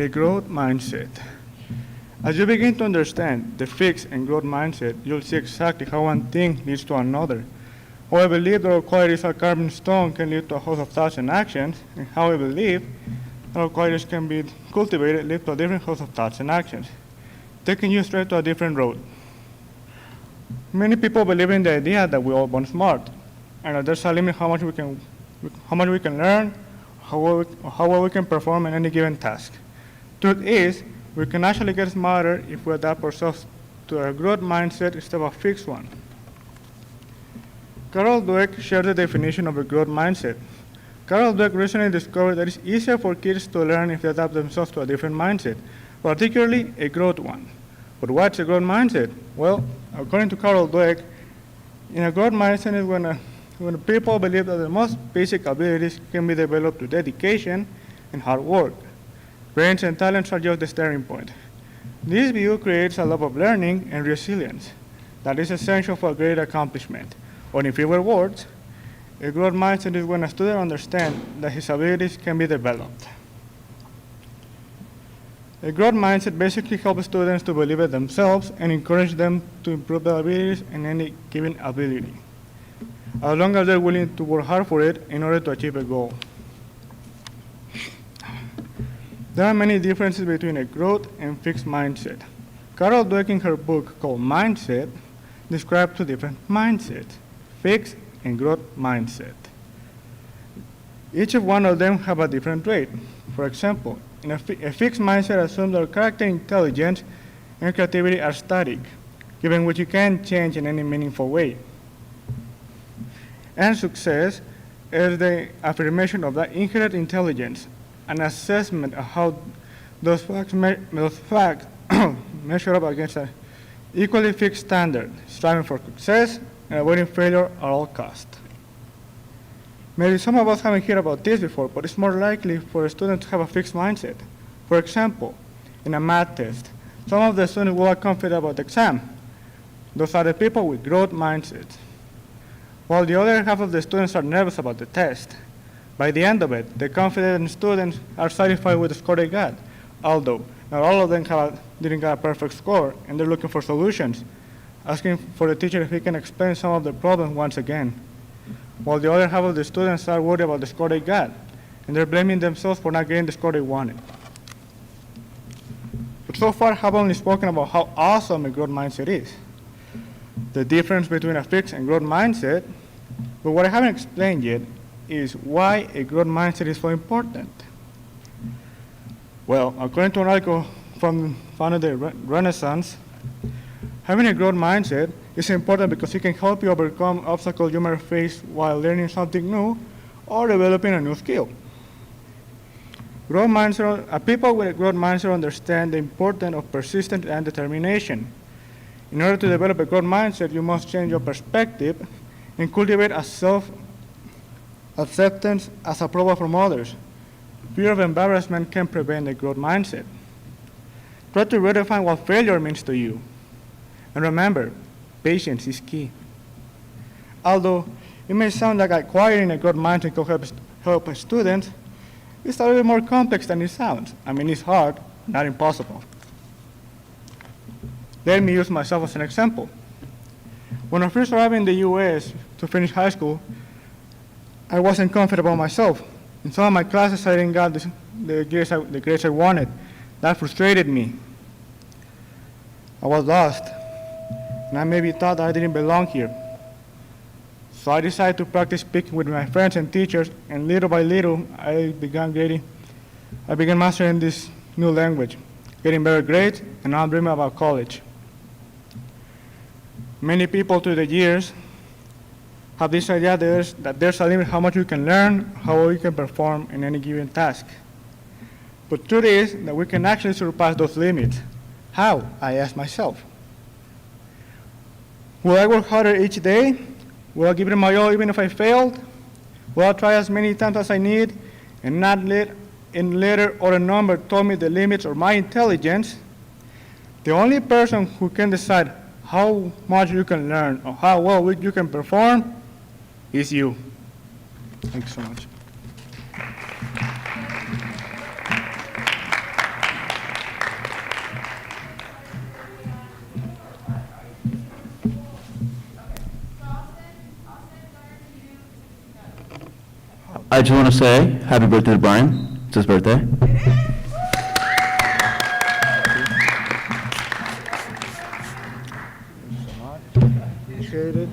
a growth mindset. As you begin to understand the fixed and growth mindset, you'll see exactly how one thing leads to another. How I believe that our qualities are carved in stone can lead to a host of thoughts and actions, and how I believe that our qualities can be cultivated lead to a different host of thoughts and actions, taking you straight to a different road. Many people believe in the idea that we're all born smart, and that there's a limit how much we can learn, how well we can perform in any given task. Truth is, we can actually get smarter if we adapt ourselves to a growth mindset instead of a fixed one. Carol Dweck shared the definition of a growth mindset. Carol Dweck recently discovered that it's easier for kids to learn if they adapt themselves to a different mindset, particularly a growth one. But what's a growth mindset? Well, according to Carol Dweck, in a growth mindset is when people believe that the most basic abilities can be developed through dedication and hard work. Brains and talents are just the starting point. This view creates a love of learning and resilience that is essential for a great accomplishment. Or in fewer words, a growth mindset is when a student understands that his abilities can be developed. A growth mindset basically helps students to believe in themselves and encourage them to improve their abilities in any given ability, as long as they're willing to work hard for it in order to achieve a goal. There are many differences between a growth and fixed mindset. Carol Dweck, in her book called Mindset, described two different mindsets, fixed and growth mindset. Each of one of them have a different trait. For example, a fixed mindset assumes that character, intelligence, and creativity are static, given which you can't change in any meaningful way. And success is the affirmation of that inherent intelligence, an assessment of how those facts measure up against an equally fixed standard, striving for success and avoiding failure at all costs. Maybe some of us haven't heard about this before, but it's more likely for a student to have a fixed mindset. For example, in a math test, some of the students will be confident about the exam. Those are the people with growth mindsets. While the other half of the students are nervous about the test. By the end of it, the confident students are satisfied with the score they got, although not all of them didn't get a perfect score, and they're looking for solutions, asking for the teacher if he can explain some of the problems once again. While the other half of the students are worried about the score they got, and they're blaming themselves for not getting the score they wanted. But so far, I've only spoken about how awesome a growth mindset is, the difference between a fixed and growth mindset, but what I haven't explained yet is why a growth mindset is so important. Well, according to an article found in the Renaissance, having a growth mindset is important because it can help you overcome obstacles you may face while learning something new or developing a new skill. People with a growth mindset understand the importance of persistence and determination. In order to develop a growth mindset, you must change your perspective and cultivate a self-acceptance as approval from others. Fear of embarrassment can prevent a growth mindset. Try to redefine what failure means to you. And remember, patience is key. Although it may sound like acquiring a growth mindset could help a student, it's a little more complex than it sounds. I mean, it's hard, not impossible. Let me use myself as an example. When I first arrived in the U.S. to finish high school, I wasn't confident about myself. In some of my classes, I didn't get the grades I wanted. That frustrated me. I was lost, and I maybe thought that I didn't belong here. So I decided to practice speaking with my friends and teachers, and little by little, I began mastering this new language, getting better grades, and now I'm dreaming about college. Many people through the years have this idea that there's a limit how much you can learn, how well you can perform in any given task. But truth is that we can actually surpass those limits. How? I ask myself. Will I work harder each day? Will I give it my all even if I failed? Will I try as many times as I need and not let a letter or a number tell me the limits of my intelligence? The only person who can decide how much you can learn or how well you can perform is you. Thanks so much. I just want to say happy birthday to Brian. It's his birthday. Appreciate it.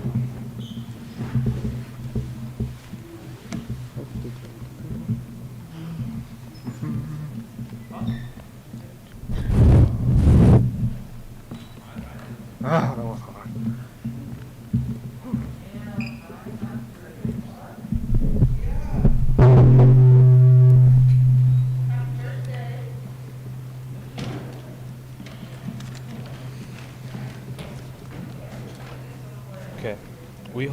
Ah, that was hard. Okay. We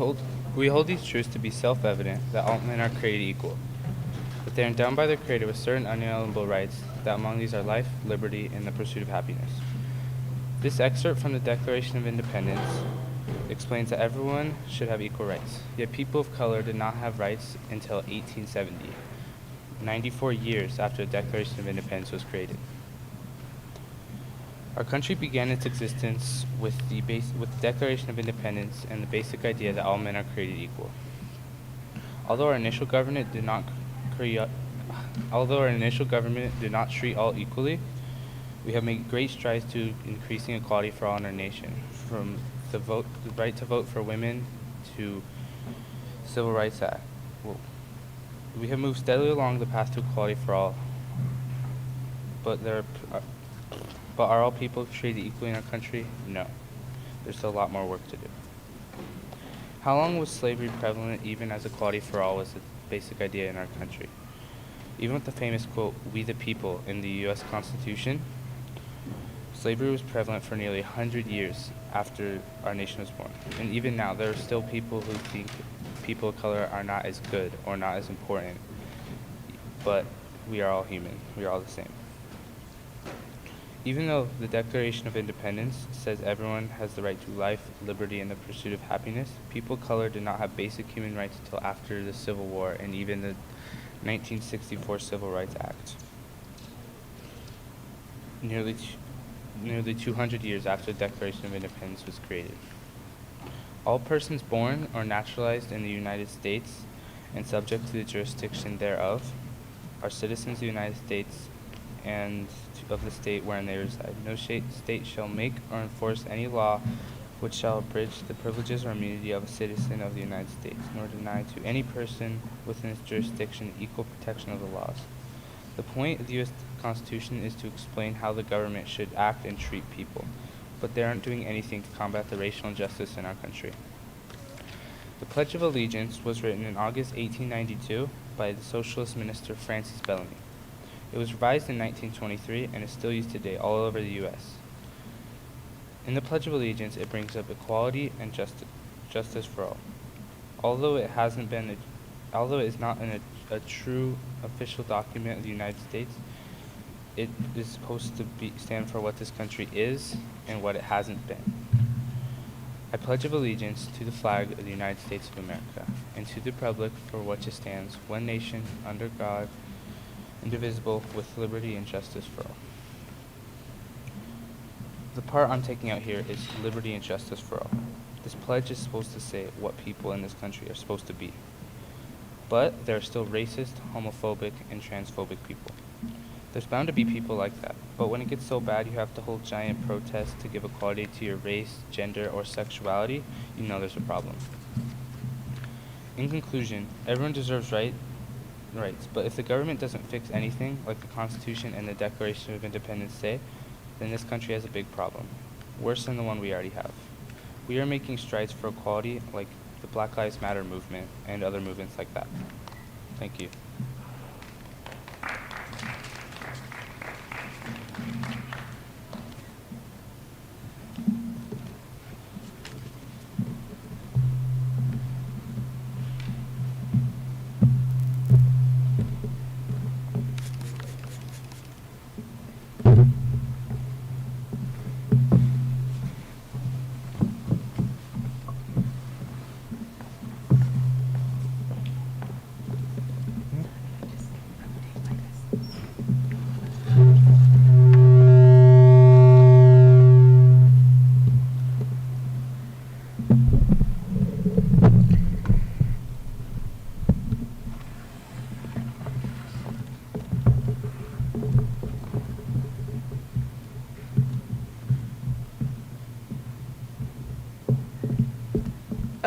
hold these truths to be self-evident that all men are created equal, that they are endowed by their Creator with certain unalienable rights, that among these are life, liberty, and the pursuit of happiness. This excerpt from the Declaration of Independence explains that everyone should have equal rights, yet people of color did not have rights until 1870, 94 years after the Declaration of Independence was created. Our country began its existence with the Declaration of Independence and the basic idea that all men are created equal. Although our initial government did not treat all equally, we have made great strides to increasing equality for all in our nation, from the right to vote for women to Civil Rights Act. We have moved steadily along the path to equality for all, but are all people treated equally in our country? No. There's still a lot more work to do. How long was slavery prevalent even as equality for all was the basic idea in our country? Even with the famous quote, "We the people," in the U.S. Constitution, slavery was prevalent for nearly 100 years after our nation was born. And even now, there are still people who think people of color are not as good or not as important. But we are all human. We are all the same. Even though the Declaration of Independence says everyone has the right to life, liberty, and the pursuit of happiness, people of color did not have basic human rights until after the Civil War and even the 1964 Civil Rights Act. Nearly 200 years after the Declaration of Independence was created. All persons born or naturalized in the United States and subject to the jurisdiction thereof are citizens of the United States and of the state wherein they reside. No state shall make or enforce any law which shall abridge the privileges or immunity of a citizen of the United States, nor deny to any person within its jurisdiction equal protection of the laws. The point of the U.S. Constitution is to explain how the government should act and treat people, but they aren't doing anything to combat the racial injustice in our country. The Pledge of Allegiance was written in August 1892 by the socialist minister Francis Bellamy. It was revised in 1923 and is still used today all over the U.S. In the Pledge of Allegiance, it brings up equality and justice for all. Although it is not a true official document of the United States, it is supposed to stand for what this country is and what it hasn't been. I pledge of allegiance to the flag of the United States of America and to the republic for which it stands, one nation, under God, indivisible, with liberty and justice for all. The part I'm taking out here is liberty and justice for all. This pledge is supposed to say what people in this country are supposed to be. But there are still racist, homophobic, and transphobic people. There's bound to be people like that, but when it gets so bad you have to hold giant protests to give equality to your race, gender, or sexuality, you know there's a problem. In conclusion, everyone deserves rights, but if the government doesn't fix anything, like the Constitution and the Declaration of Independence say, then this country has a big problem, worse than the one we already have. We are making strides for equality, like the Black Lives Matter movement and other movements like that. Thank you.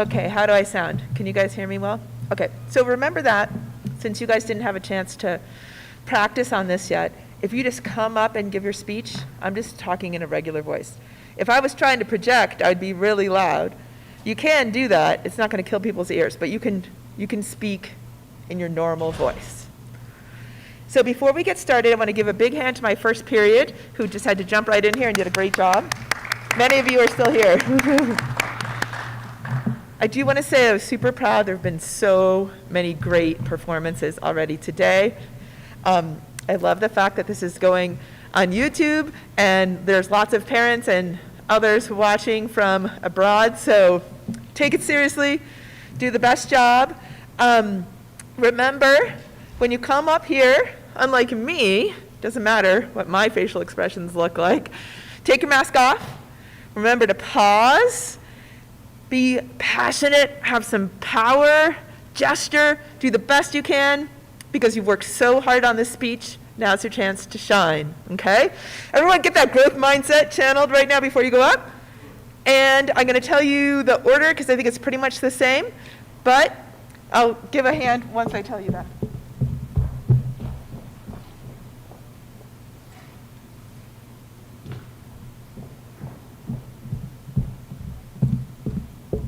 Okay, how do I sound? Can you guys hear me well? Okay, so remember that, since you guys didn't have a chance to practice on this yet, if you just come up and give your speech, I'm just talking in a regular voice. If I was trying to project, I'd be really loud. You can do that. It's not going to kill people's ears, but you can speak in your normal voice. So before we get started, I want to give a big hand to my first period, who just had to jump right in here and did a great job. Many of you are still here. I do want to say I was super proud. There have been so many great performances already today. I love the fact that this is going on YouTube, and there's lots of parents and others watching from abroad, so take it seriously, do the best job. Remember, when you come up here, unlike me, doesn't matter what my facial expressions look like, take your mask off, remember to pause, be passionate, have some power, gesture, do the best you can, because you've worked so hard on this speech. Now's your chance to shine, okay? Everyone get that growth mindset channeled right now before you go up. And I'm going to tell you the order because I think it's pretty much the same, but I'll give a hand once I tell you that.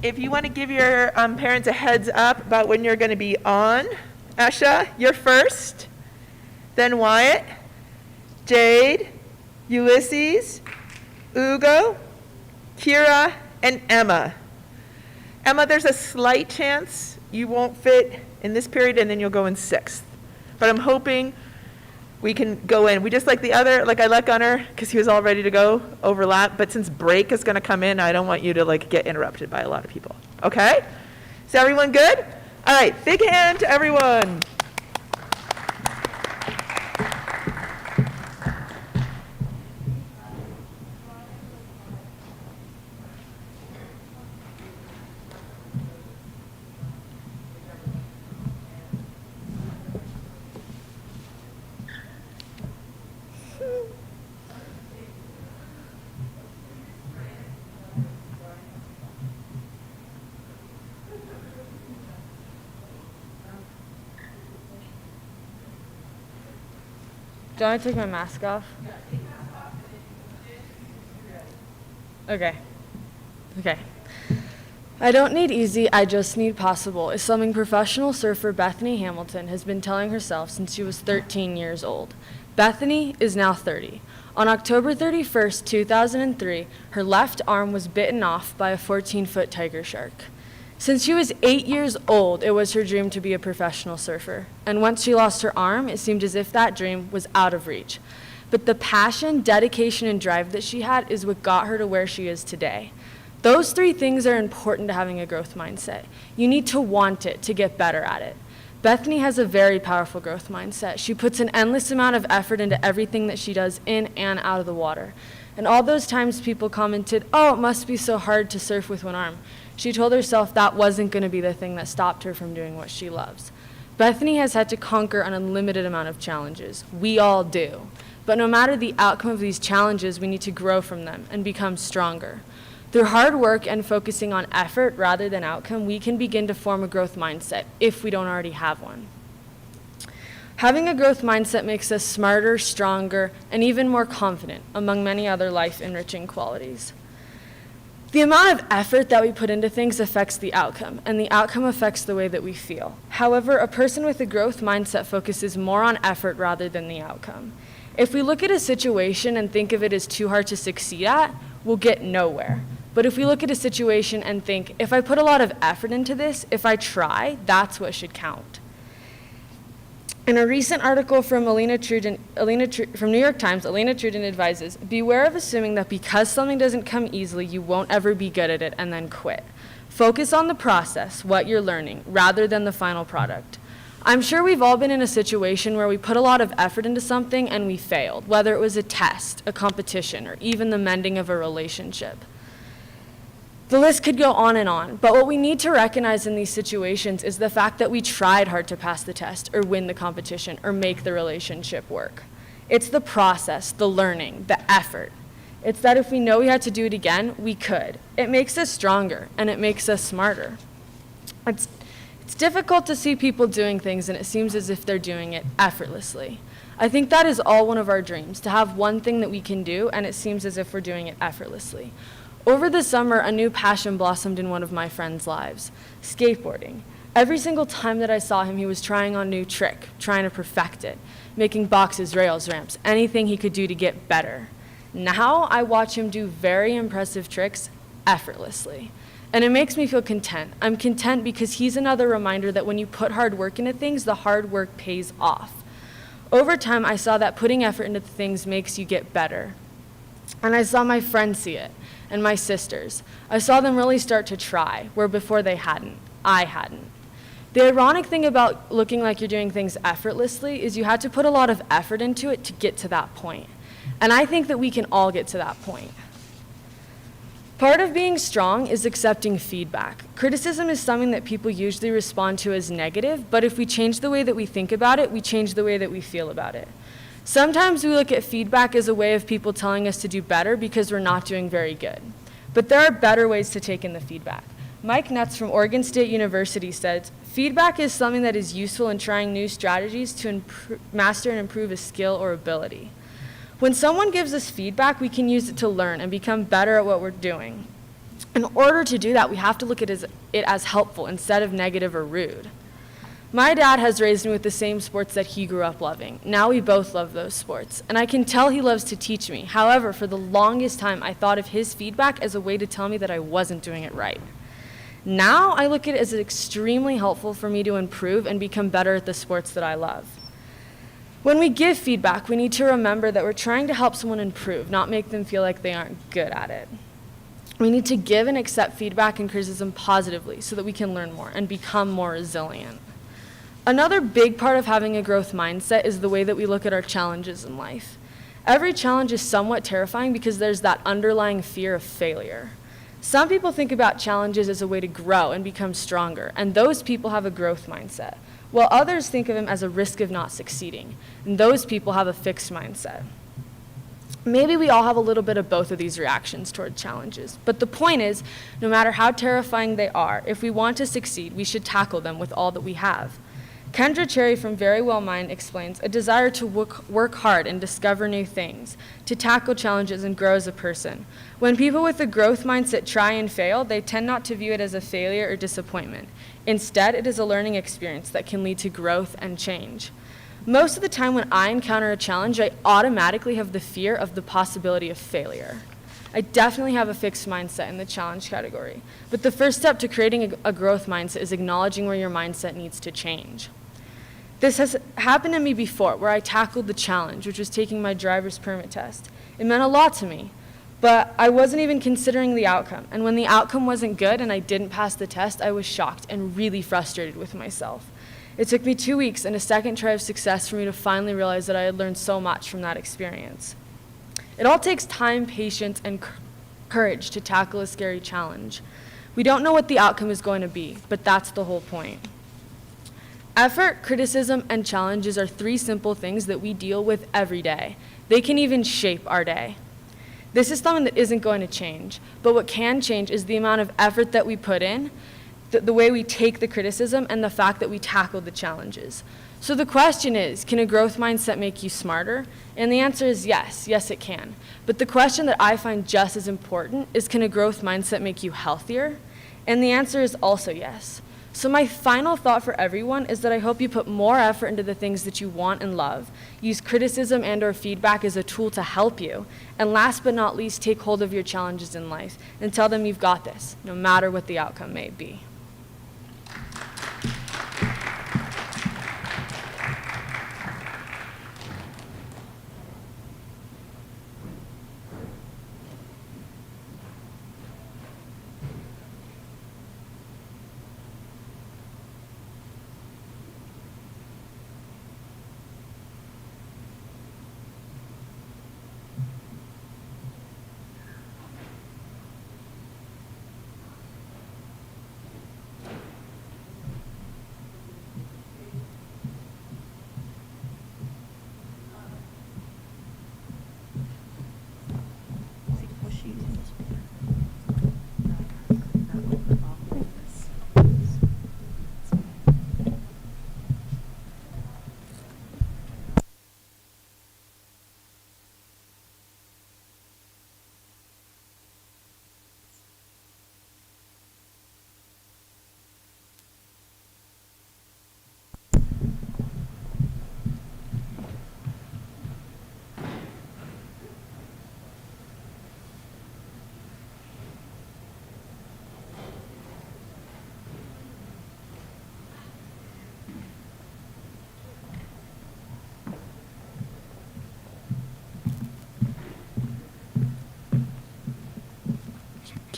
If you want to give your parents a heads up about when you're going to be on, Esha, you're first. Then Wyatt, Jade, Ulyses, Hugo, Kira, and Emma. Emma, there's a slight chance you won't fit in this period and then you'll go in 6th. But I'm hoping we can go in. We just like the other, like I let Gunnar, because he was all ready to go, overlap. But since break is going to come in, I don't want you to get interrupted by a lot of people. Okay? Is everyone good? All right, big hand to everyone. Do I take my mask off? Okay. I don't need easy, I just need possible, is something professional surfer Bethany Hamilton has been telling herself since she was 13 years old. Bethany is now 30. On October 31st, 2003, her left arm was bitten off by a 14-foot tiger shark. Since she was 8 years old, it was her dream to be a professional surfer. And once she lost her arm, it seemed as if that dream was out of reach. But the passion, dedication, and drive that she had is what got her to where she is today. Those 3 things are important to having a growth mindset. You need to want it to get better at it. Bethany has a very powerful growth mindset. She puts an endless amount of effort into everything that she does in and out of the water. And all those times people commented, "Oh, it must be so hard to surf with one arm." She told herself that wasn't going to be the thing that stopped her from doing what she loves. Bethany has had to conquer an unlimited amount of challenges. We all do. But no matter the outcome of these challenges, we need to grow from them and become stronger. Through hard work and focusing on effort rather than outcome, we can begin to form a growth mindset if we don't already have one. Having a growth mindset makes us smarter, stronger, and even more confident, among many other life-enriching qualities. The amount of effort that we put into things affects the outcome, and the outcome affects the way that we feel. However, a person with a growth mindset focuses more on effort rather than the outcome. If we look at a situation and think of it as too hard to succeed at, we'll get nowhere. But if we look at a situation and think, if I put a lot of effort into this, if I try, that's what should count. In a recent article from from New York Times, Elena Trudin advises, beware of assuming that because something doesn't come easily, you won't ever be good at it and then quit. Focus on the process, what you're learning, rather than the final product. I'm sure we've all been in a situation where we put a lot of effort into something and we failed, whether it was a test, a competition, or even the mending of a relationship. The list could go on, but what we need to recognize in these situations is the fact that we tried hard to pass the test or win the competition or make the relationship work. It's the process, the learning, the effort. It's that if we know we had to do it again, we could. It makes us stronger, and it makes us smarter. It's difficult to see people doing things, and it seems as if they're doing it effortlessly. I think that is all one of our dreams, to have one thing that we can do, and it seems as if we're doing it effortlessly. Over the summer, a new passion blossomed in one of my friends' lives, skateboarding. Every single time that I saw him, he was trying on a new trick, trying to perfect it, making boxes, rails, ramps, anything he could do to get better. Now I watch him do very impressive tricks effortlessly, and it makes me feel content. I'm content because he's another reminder that when you put hard work into things, the hard work pays off. Over time, I saw that putting effort into things makes you get better. And I saw my friends see it, and my sisters. I saw them really start to try, where before they hadn't. I hadn't. The ironic thing about looking like you're doing things effortlessly is you had to put a lot of effort into it to get to that point. And I think that we can all get to that point. Part of being strong is accepting feedback. Criticism is something that people usually respond to as negative, but if we change the way that we think about it, we change the way that we feel about it. Sometimes we look at feedback as a way of people telling us to do better because we're not doing very good. But there are better ways to take in the feedback. Mike Nuts from Oregon State University says, feedback is something that is useful in trying new strategies to master and improve a skill or ability. When someone gives us feedback, we can use it to learn and become better at what we're doing. In order to do that, we have to look at it as helpful instead of negative or rude. My dad has raised me with the same sports that he grew up loving. Now we both love those sports, and I can tell he loves to teach me. However, for the longest time, I thought of his feedback as a way to tell me that I wasn't doing it right. Now I look at it as extremely helpful for me to improve and become better at the sports that I love. When we give feedback, we need to remember that we're trying to help someone improve, not make them feel like they aren't good at it. We need to give and accept feedback and criticism positively so that we can learn more and become more resilient. Another big part of having a growth mindset is the way that we look at our challenges in life. Every challenge is somewhat terrifying because there's that underlying fear of failure. Some people think about challenges as a way to grow and become stronger, and those people have a growth mindset, while others think of them as a risk of not succeeding, and those people have a fixed mindset. Maybe we all have a little bit of both of these reactions toward challenges, but the point is, no matter how terrifying they are, if we want to succeed, we should tackle them with all that we have. Kendra Cherry from Very Well Mind explains a desire to work hard and discover new things, to tackle challenges and grow as a person. When people with a growth mindset try and fail, they tend not to view it as a failure or disappointment. Instead, it is a learning experience that can lead to growth and change. Most of the time when I encounter a challenge, I automatically have the fear of the possibility of failure. I definitely have a fixed mindset in the challenge category, but the first step to creating a growth mindset is acknowledging where your mindset needs to change. This has happened to me before, where I tackled the challenge, which was taking my driver's permit test. It meant a lot to me, but I wasn't even considering the outcome. And when the outcome wasn't good and I didn't pass the test, I was shocked and really frustrated with myself. It took me 2 weeks and a second try of success for me to finally realize that I had learned so much from that experience. It all takes time, patience, and courage to tackle a scary challenge. We don't know what the outcome is going to be, but that's the whole point. Effort, criticism, and challenges are 3 simple things that we deal with every day. They can even shape our day. This is something that isn't going to change, but what can change is the amount of effort that we put in, the way we take the criticism, and the fact that we tackle the challenges. So the question is, can a growth mindset make you smarter? And the answer is yes, yes it can. But the question that I find just as important is, can a growth mindset make you healthier? And the answer is also yes. So my final thought for everyone is that I hope you put more effort into the things that you want and love, use criticism and or feedback as a tool to help you, and last but not least, take hold of your challenges in life and tell them you've got this, no matter what the outcome may be.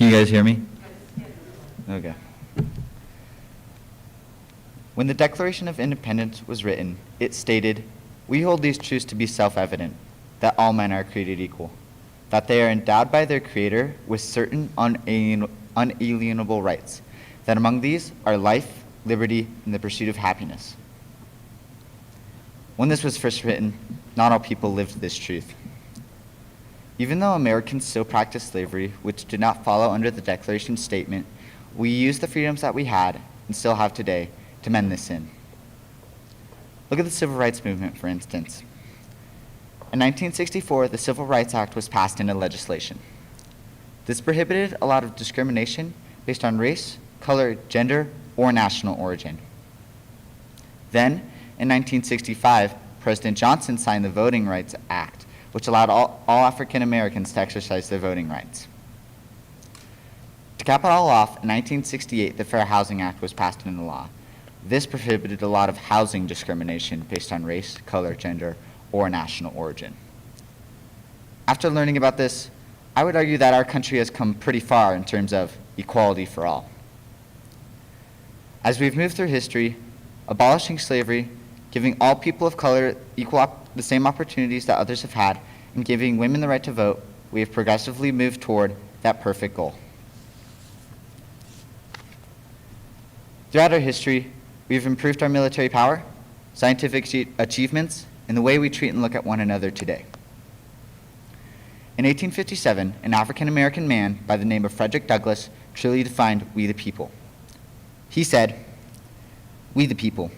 Can you guys hear me? Okay. When the Declaration of Independence was written, it stated, "We hold these truths to be self-evident, that all men are created equal, that they are endowed by their Creator with certain unalienable rights, that among these are life, liberty, and the pursuit of happiness." When this was first written, not all people lived this truth. Even though Americans still practiced slavery, which did not follow under the Declaration statement, we used the freedoms that we had, and still have today, to mend this sin. Look at the Civil Rights Movement, for instance. In 1964, the Civil Rights Act was passed into legislation. This prohibited a lot of discrimination based on race, color, gender, or national origin. Then, in 1965, President Johnson signed the Voting Rights Act, which allowed all African Americans to exercise their voting rights. To cap it all off, in 1968, the Fair Housing Act was passed into law. This prohibited a lot of housing discrimination based on race, color, gender, or national origin. After learning about this, I would argue that our country has come pretty far in terms of equality for all. As we've moved through history, abolishing slavery, giving all people of color the same opportunities that others have had, and giving women the right to vote, we have progressively moved toward that perfect goal. Throughout our history, we've improved our military power, scientific achievements, and the way we treat and look at one another today. In 1857, an African-American man by the name of Frederick Douglass truly defined "we the people." He said, "We the people,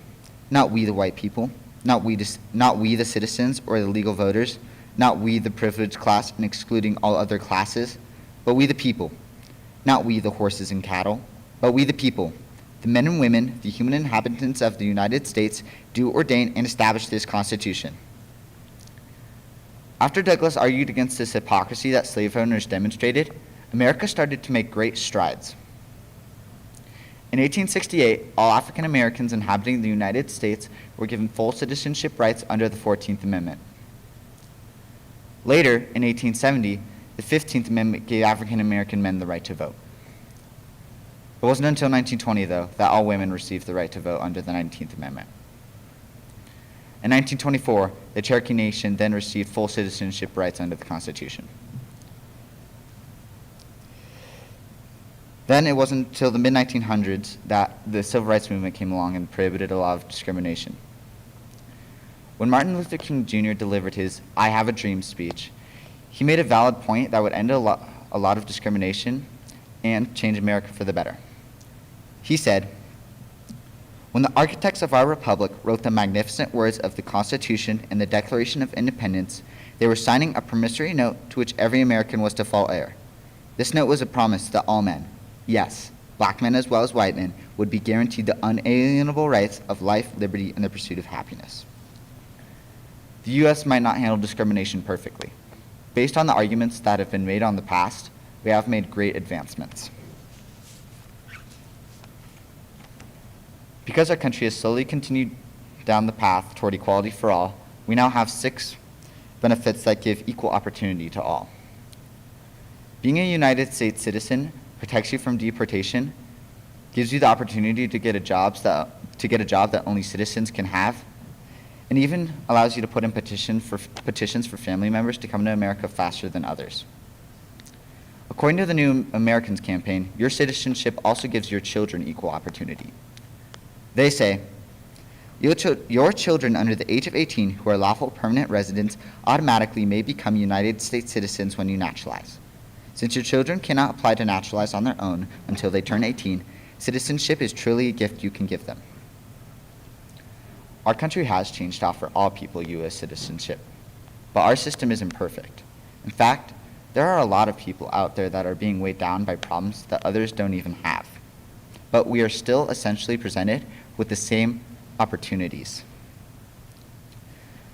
not we the white people, not we the citizens or the legal voters, not we the privileged class and excluding all other classes, but we the people, not we the horses and cattle, but we the people, the men and women, the human inhabitants of the United States, do ordain and establish this Constitution." After Douglass argued against this hypocrisy that slave owners demonstrated, America started to make great strides. In 1868, all African Americans inhabiting the United States were given full citizenship rights under the 14th Amendment. Later, in 1870, the 15th Amendment gave African American men the right to vote. It wasn't until 1920, though, that all women received the right to vote under the 19th Amendment. In 1924, the Cherokee Nation then received full citizenship rights under the Constitution. Then it wasn't until the mid-1900s that the Civil Rights Movement came along and prohibited a lot of discrimination. When Martin Luther King Jr. delivered his "I Have a Dream" speech, he made a valid point that would end a lot of discrimination and change America for the better. He said, "When the architects of our republic wrote the magnificent words of the Constitution and the Declaration of Independence, they were signing a promissory note to which every American was to fall heir. This note was a promise that all men, yes, black men as well as white men, would be guaranteed the unalienable rights of life, liberty, and the pursuit of happiness." The U.S. might not handle discrimination perfectly. Based on the arguments that have been made on the past, we have made great advancements. Because our country has slowly continued down the path toward equality for all, we now have 6 benefits that give equal opportunity to all. Being a United States citizen protects you from deportation, gives you the opportunity to get a job that only citizens can have, and even allows you to put in petitions for family members to come to America faster than others. According to the New Americans campaign, your citizenship also gives your children equal opportunity. They say, your children under the age of 18 who are lawful permanent residents automatically may become United States citizens when you naturalize. Since your children cannot apply to naturalize on their own until they turn 18, citizenship is truly a gift you can give them. Our country has changed to offer all people U.S. citizenship, but our system isn't perfect. In fact, there are a lot of people out there that are being weighed down by problems that others don't even have. But we are still essentially presented with the same opportunities.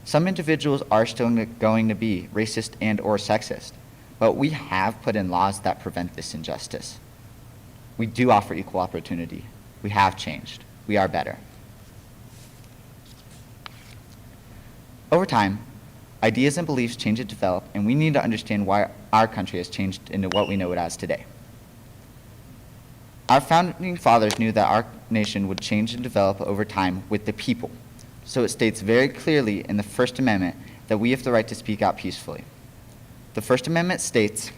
Some individuals are still going to be racist and or sexist, but we have put in laws that prevent this injustice. We do offer equal opportunity. We have changed. We are better. Over time, ideas and beliefs change and develop, and we need to understand why our country has changed into what we know it as today. Our founding fathers knew that our nation would change and develop over time with the people. So it states very clearly in the First Amendment that we have the right to speak out peacefully. The First Amendment states,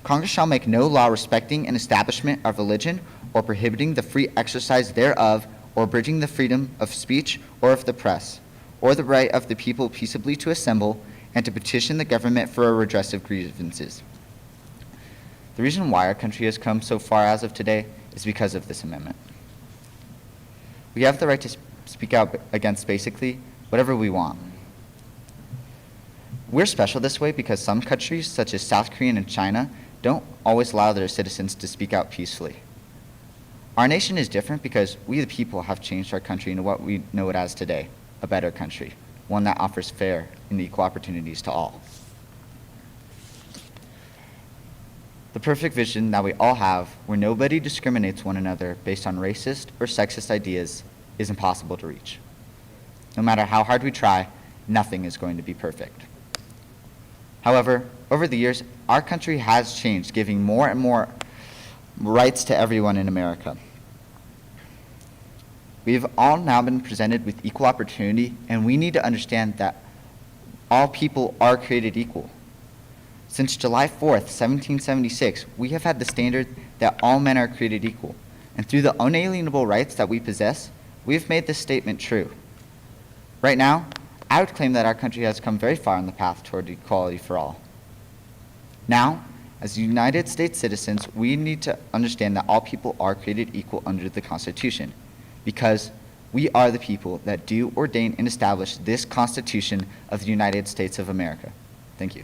Congress shall make no law respecting an establishment of religion or prohibiting the free exercise thereof or abridging the freedom of speech or of the press, or the right of the people peaceably to assemble and to petition the government for a redress of grievances. The reason why our country has come so far as of today is because of this amendment. We have the right to speak out against basically whatever we want. We're special this way because some countries, such as South Korea and China, don't always allow their citizens to speak out peacefully. Our nation is different because we the people have changed our country into what we know it as today, a better country, one that offers fair and equal opportunities to all. The perfect vision that we all have, where nobody discriminates one another based on racist or sexist ideas, is impossible to reach. No matter how hard we try, nothing is going to be perfect. However, over the years, our country has changed, giving more and more rights to everyone in America. We've all now been presented with equal opportunity, and we need to understand that all people are created equal. Since July 4th, 1776, we have had the standard that all men are created equal, and through the unalienable rights that we possess, we have made this statement true. Right now, I would claim that our country has come very far on the path toward equality for all. Now, as United States citizens, we need to understand that all people are created equal under the Constitution, because we are the people that do ordain and establish this Constitution of the United States of America. Thank you.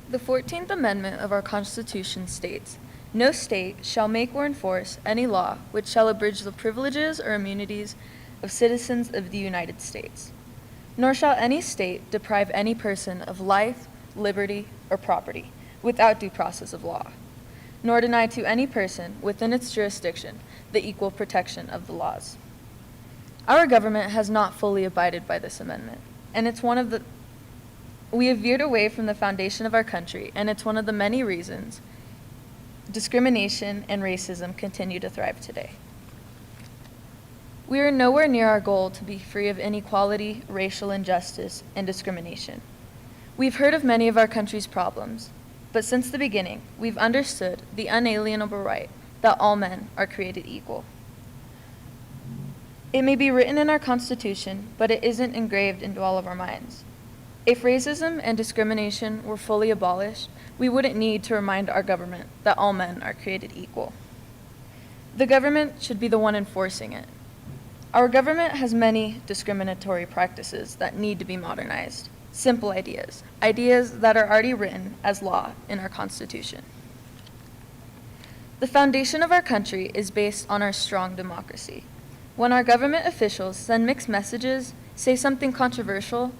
The 14th Amendment of our Constitution states, "No state shall make or enforce any law which shall abridge the privileges or immunities of citizens of the United States. Nor shall any state deprive any person of life, liberty, or property without due process of law, nor deny to any person within its jurisdiction the equal protection of the laws." Our government has not fully abided by this amendment, and we have veered away from the foundation of our country, and it's one of the many reasons discrimination and racism continue to thrive today. We are nowhere near our goal to be free of inequality, racial injustice, and discrimination. We've heard of many of our country's problems, but since the beginning, we've understood the unalienable right that all men are created equal. It may be written in our Constitution, but it isn't engraved into all of our minds. If racism and discrimination were fully abolished, we wouldn't need to remind our government that all men are created equal. The government should be the one enforcing it. Our government has many discriminatory practices that need to be modernized. Simple ideas that are already written as law in our Constitution. The foundation of our country is based on our strong democracy. When our government officials send mixed messages, say something controversial,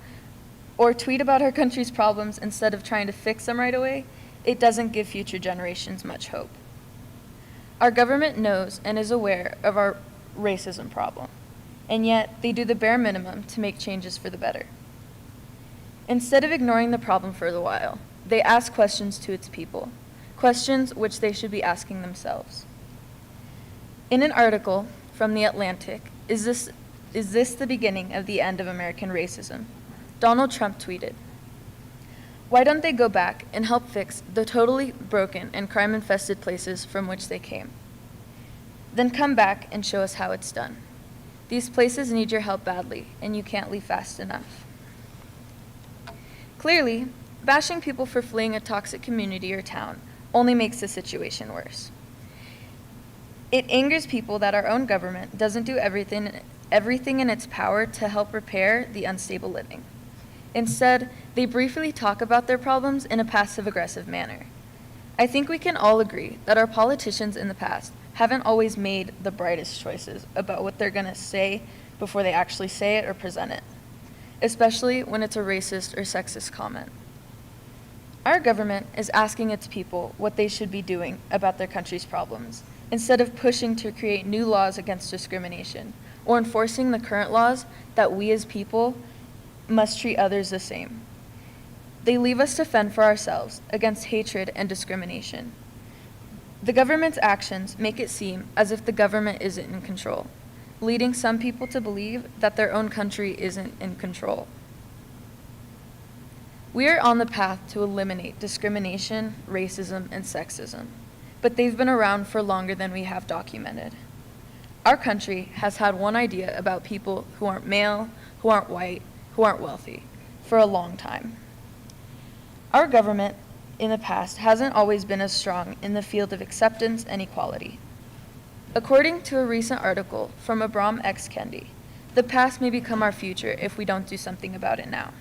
or tweet about our country's problems instead of trying to fix them right away, it doesn't give future generations much hope. Our government knows and is aware of our racism problem, and yet they do the bare minimum to make changes for the better. Instead of ignoring the problem for a while, they ask questions to its people, questions which they should be asking themselves. In an article from The Atlantic, is this the beginning of the end of American racism? Donald Trump tweeted, Why don't they go back and help fix the totally broken and crime-infested places from which they came? Then come back and show us how it's done. These places need your help badly, and you can't leave fast enough. Clearly, bashing people for fleeing a toxic community or town only makes the situation worse. It angers people that our own government doesn't do everything in its power to help repair the unstable living. Instead, they briefly talk about their problems in a passive-aggressive manner. I think we can all agree that our politicians in the past haven't always made the brightest choices about what they're going to say before they actually say it or present it, especially when it's a racist or sexist comment. Our government is asking its people what they should be doing about their country's problems, instead of pushing to create new laws against discrimination or enforcing the current laws that we as people must treat others the same. They leave us to fend for ourselves against hatred and discrimination. The government's actions make it seem as if the government isn't in control, leading some people to believe that their own country isn't in control. We are on the path to eliminate discrimination, racism, and sexism, but they've been around for longer than we have documented. Our country has had one idea about people who aren't male, who aren't white, who aren't wealthy, for a long time. Our government in the past hasn't always been as strong in the field of acceptance and equality. According to a recent article from Abram X. Kendi, the past may become our future if we don't do something about it now.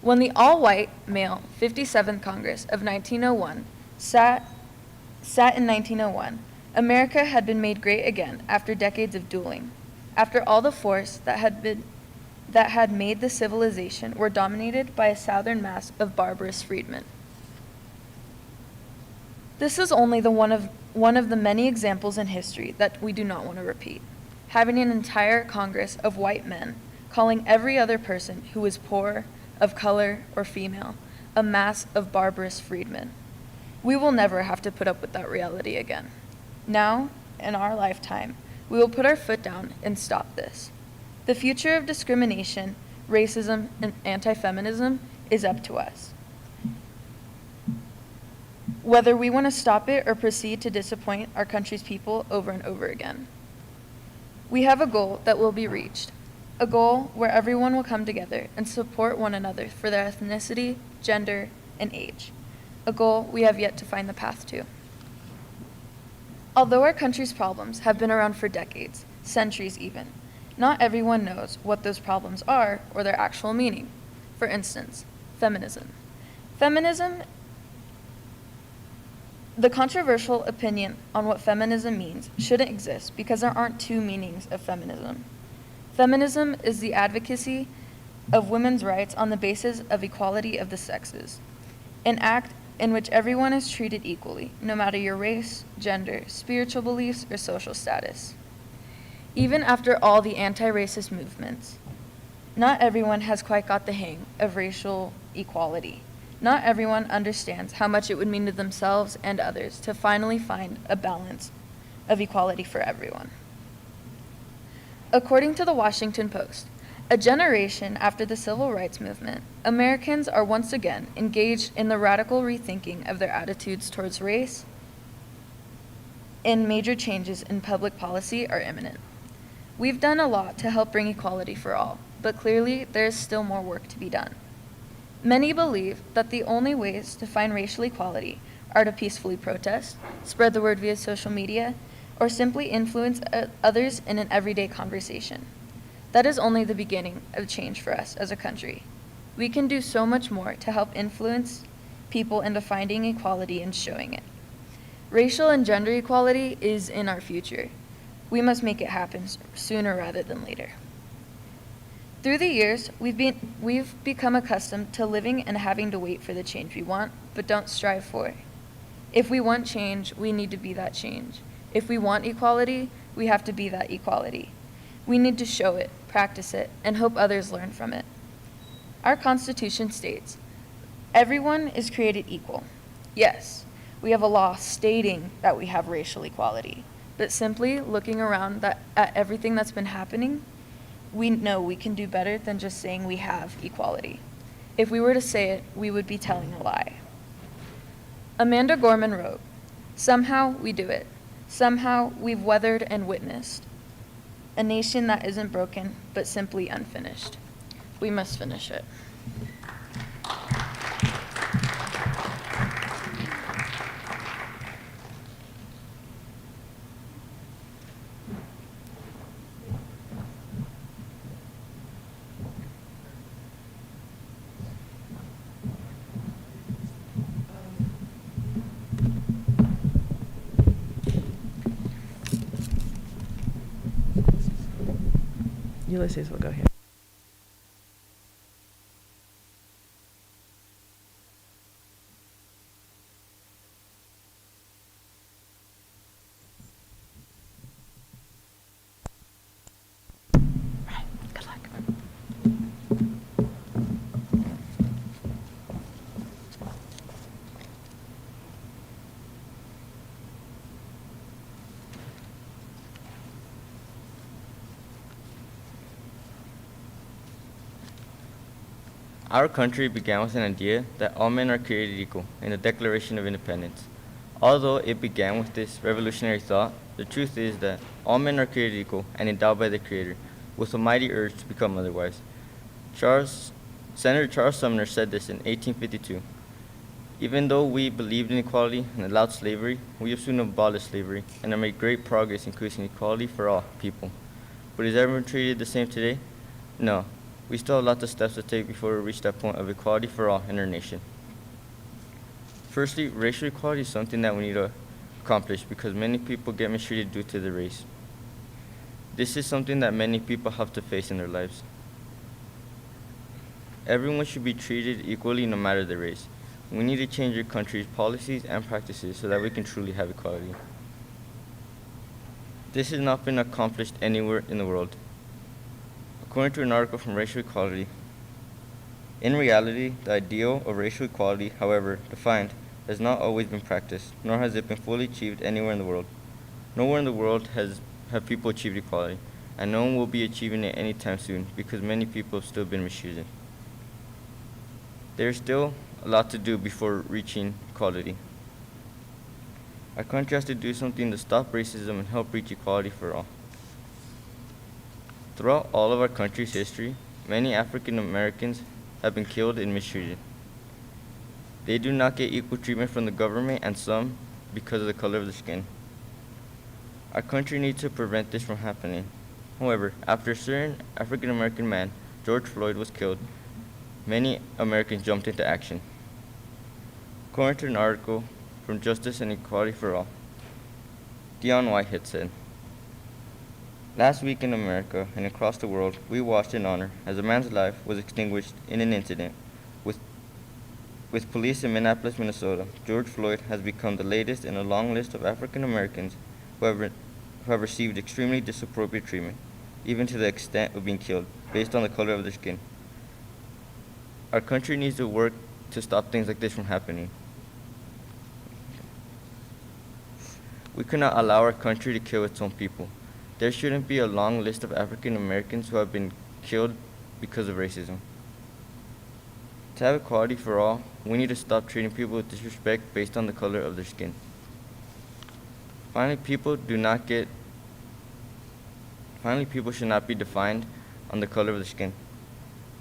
When the all-white, male 57th Congress of 1901 sat in 1901, America had been made great again after decades of dueling, after all the force that had made the civilization were dominated by a southern mass of barbarous freedmen. This is only one of the many examples in history that we do not want to repeat. Having an entire Congress of white men calling every other person who is poor, of color, or female a mass of barbarous freedmen. We will never have to put up with that reality again. Now, in our lifetime, we will put our foot down and stop this. The future of discrimination, racism, and anti-feminism is up to us. Whether we want to stop it or proceed to disappoint our country's people over and over again. We have a goal that will be reached, a goal where everyone will come together and support one another for their ethnicity, gender, and age, a goal we have yet to find the path to. Although our country's problems have been around for decades, centuries even, not everyone knows what those problems are or their actual meaning. For instance, feminism. The controversial opinion on what feminism means shouldn't exist because there aren't two meanings of feminism. Feminism is the advocacy of women's rights on the basis of equality of the sexes, an act in which everyone is treated equally, no matter your race, gender, spiritual beliefs, or social status. Even after all the anti-racist movements, not everyone has quite got the hang of racial equality. Not everyone understands how much it would mean to themselves and others to finally find a balance of equality for everyone. According to the Washington Post, a generation after the Civil Rights Movement, Americans are once again engaged in the radical rethinking of their attitudes towards race, and major changes in public policy are imminent. We've done a lot to help bring equality for all, but clearly there is still more work to be done. Many believe that the only ways to find racial equality are to peacefully protest, spread the word via social media, or simply influence others in an everyday conversation. That is only the beginning of change for us as a country. We can do so much more to help influence people into finding equality and showing it. Racial and gender equality is in our future. We must make it happen sooner rather than later. Through the years, we've become accustomed to living and having to wait for the change we want, but don't strive for. If we want change, we need to be that change. If we want equality, we have to be that equality. We need to show it, practice it, and hope others learn from it. Our Constitution states, everyone is created equal. Yes, we have a law stating that we have racial equality, but simply looking around at everything that's been happening, we know we can do better than just saying we have equality. If we were to say it, we would be telling a lie. Amanda Gorman wrote, "Somehow we do it. Somehow we've weathered and witnessed. A nation that isn't broken, but simply unfinished. We must finish it." Ulysses will go here. Right, good luck. Our country began with an idea that all men are created equal in the Declaration of Independence. Although it began with this revolutionary thought, the truth is that all men are created equal and endowed by the Creator, with a mighty urge to become otherwise. Senator Charles Sumner said this in 1852. Even though we believed in equality and allowed slavery, we have soon abolished slavery and have made great progress increasing equality for all people. But is everyone treated the same today? No. We still have lots of steps to take before we reach that point of equality for all in our nation. Firstly, racial equality is something that we need to accomplish because many people get mistreated due to their race. This is something that many people have to face in their lives. Everyone should be treated equally no matter their race. We need to change our country's policies and practices so that we can truly have equality. This has not been accomplished anywhere in the world. According to an article from Racial Equality, in reality, the ideal of racial equality, however defined, has not always been practiced, nor has it been fully achieved anywhere in the world. Nowhere in the world have people achieved equality, and no one will be achieving it anytime soon because many people have still been mistreated. There is still a lot to do before reaching equality. Our country has to do something to stop racism and help reach equality for all. Throughout all of our country's history, many African Americans have been killed and mistreated. They do not get equal treatment from the government and some because of the color of their skin. Our country needs to prevent this from happening. However, after a certain African American man, George Floyd, was killed, many Americans jumped into action. According to an article from Justice and Equality for All, Wyatt said, "Last week in America and across the world, we watched in honor as a man's life was extinguished in an incident with police in Minneapolis, Minnesota. George Floyd has become the latest in a long list of African Americans who have received extremely disappropriate treatment, even to the extent of being killed, based on the color of their skin. Our country needs to work to stop things like this from happening. We cannot allow our country to kill its own people. There shouldn't be a long list of African Americans who have been killed because of racism. To have equality for all, we need to stop treating people with disrespect based on the color of their skin. Finally, people should not be defined on the color of their skin.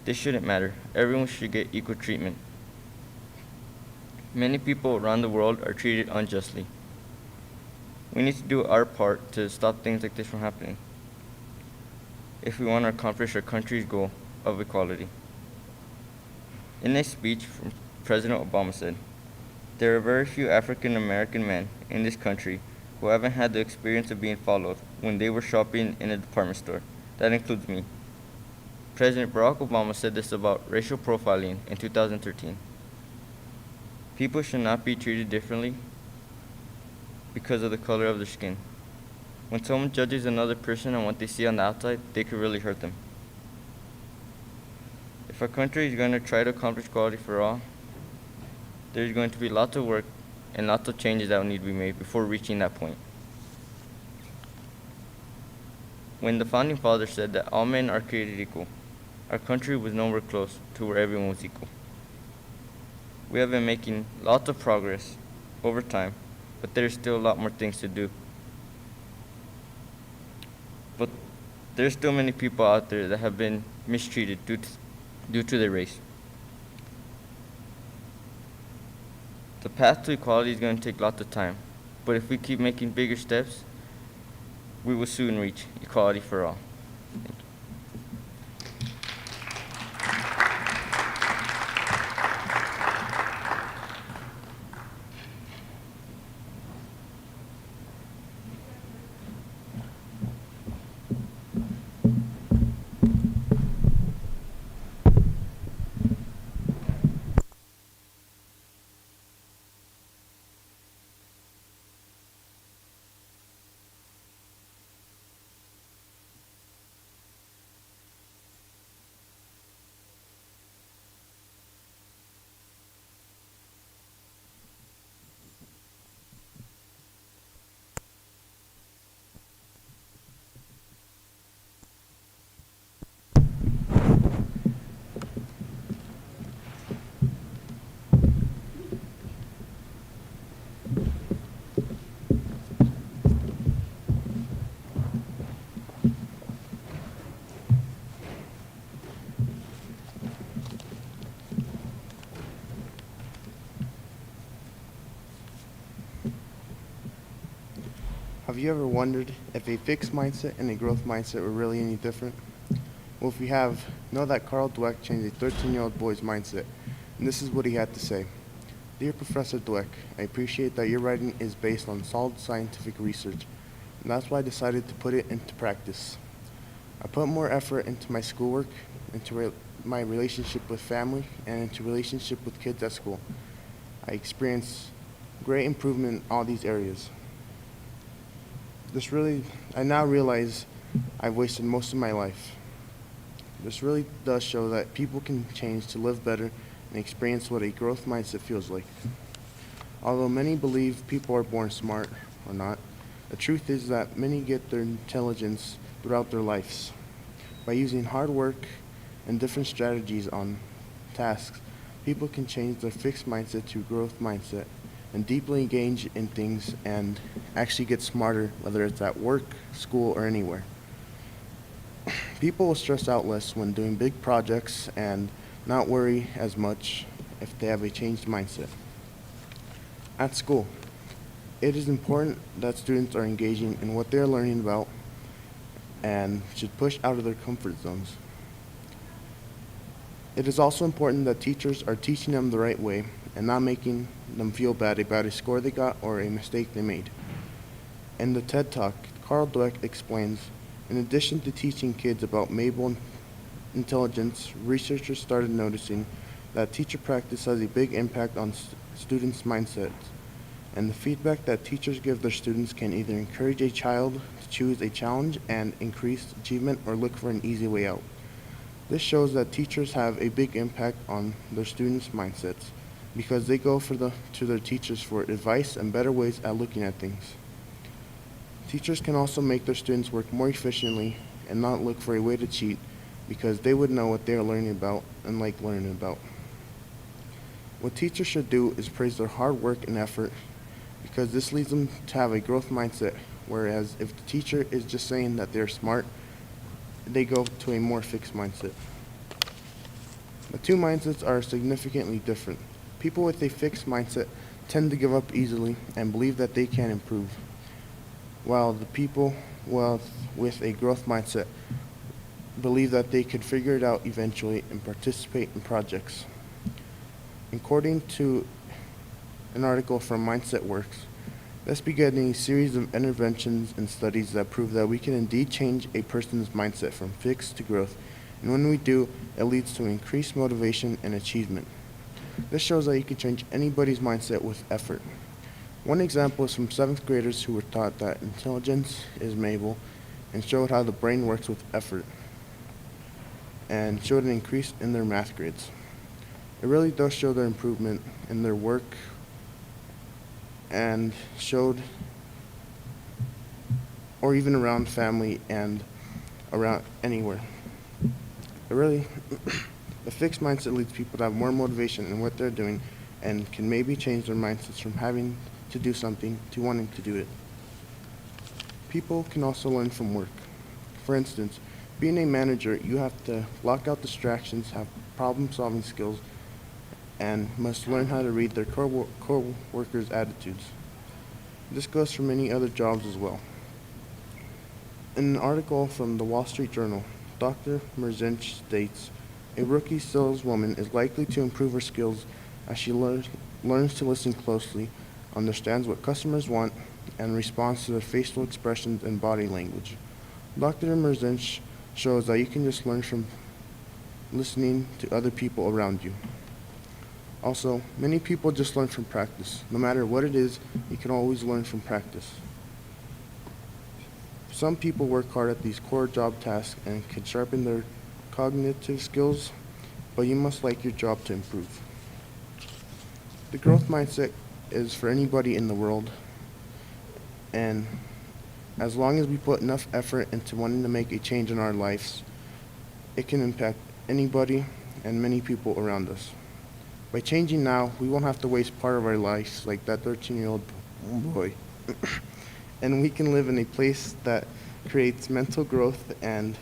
This shouldn't matter. Everyone should get equal treatment. Many people around the world are treated unjustly. We need to do our part to stop things like this from happening if we want to accomplish our country's goal of equality." In a speech, President Obama said, "There are very few African American men in this country who haven't had the experience of being followed when they were shopping in a department store. That includes me." President Barack Obama said this about racial profiling in 2013. People should not be treated differently because of the color of their skin. When someone judges another person on what they see on the outside, they could really hurt them. If our country is going to try to accomplish equality for all, there's going to be lots of work and lots of changes that will need to be made before reaching that point. When the Founding Fathers said that all men are created equal, our country was nowhere close to where everyone was equal. We have been making lots of progress over time, but there's still a lot more things to do. But there's still many people out there that have been mistreated due to their race. The path to equality is going to take lots of time, but if we keep making bigger steps, we will soon reach equality for all. Thank you. Have you ever wondered if a fixed mindset and a growth mindset were really any different? Well, if you have, know that Carl Dweck changed a 13-year-old boy's mindset, and this is what he had to say. Dear Professor Dweck, I appreciate that your writing is based on solid scientific research, and that's why I decided to put it into practice. I put more effort into my schoolwork, into my relationship with family, and into relationship with kids at school. I experienced great improvement in all these areas. I now realize I've wasted most of my life. This really does show that people can change to live better and experience what a growth mindset feels like. Although many believe people are born smart or not, the truth is that many get their intelligence throughout their lives. By using hard work and different strategies on tasks, people can change their fixed mindset to growth mindset and deeply engage in things and actually get smarter, whether it's at work, school, or anywhere. People will stress out less when doing big projects and not worry as much if they have a changed mindset. At school, it is important that students are engaging in what they're learning about and should push out of their comfort zones. It is also important that teachers are teaching them the right way and not making them feel bad about a score they got or a mistake they made. In the TED Talk, Carl Dweck explains, in addition to teaching kids about Mabel intelligence, researchers started noticing that teacher practice has a big impact on students' mindsets, and the feedback that teachers give their students can either encourage a child to choose a challenge and increase achievement or look for an easy way out. This shows that teachers have a big impact on their students' mindsets because they go to their teachers for advice and better ways at looking at things. Teachers can also make their students work more efficiently and not look for a way to cheat because they would know what they are learning about and like learning about. What teachers should do is praise their hard work and effort because this leads them to have a growth mindset, whereas if the teacher is just saying that they're smart, they go to a more fixed mindset. The two mindsets are significantly different. People with a fixed mindset tend to give up easily and believe that they can improve, while the people with a growth mindset believe that they could figure it out eventually and participate in projects. According to an article from Mindset Works, this began a series of interventions and studies that prove that we can indeed change a person's mindset from fixed to growth, and when we do, it leads to increased motivation and achievement. This shows that you can change anybody's mindset with effort. One example is from 7th graders who were taught that intelligence is Mabel and showed how the brain works with effort and showed an increase in their math grades. It really does show their improvement in their work and showed, or even around family and around anywhere. It really, the fixed mindset leads people to have more motivation in what they're doing and can maybe change their mindsets from having to do something to wanting to do it. People can also learn from work. For instance, being a manager, you have to block out distractions, have problem-solving skills, and must learn how to read their co-workers' attitudes. This goes for many other jobs as well. In an article from the Wall Street Journal, Dr. Merzinch states, a rookie saleswoman is likely to improve her skills as she learns to listen closely, understands what customers want, and responds to their facial expressions and body language. Dr. Merzinch shows that you can just learn from listening to other people around you. Also, many people just learn from practice. No matter what it is, you can always learn from practice. Some people work hard at these core job tasks and can sharpen their cognitive skills, but you must like your job to improve. The growth mindset is for anybody in the world, and as long as we put enough effort into wanting to make a change in our lives, it can impact anybody and many people around us. By changing now, we won't have to waste part of our lives like that 13-year-old boy. And we can live in a place that creates mental growth and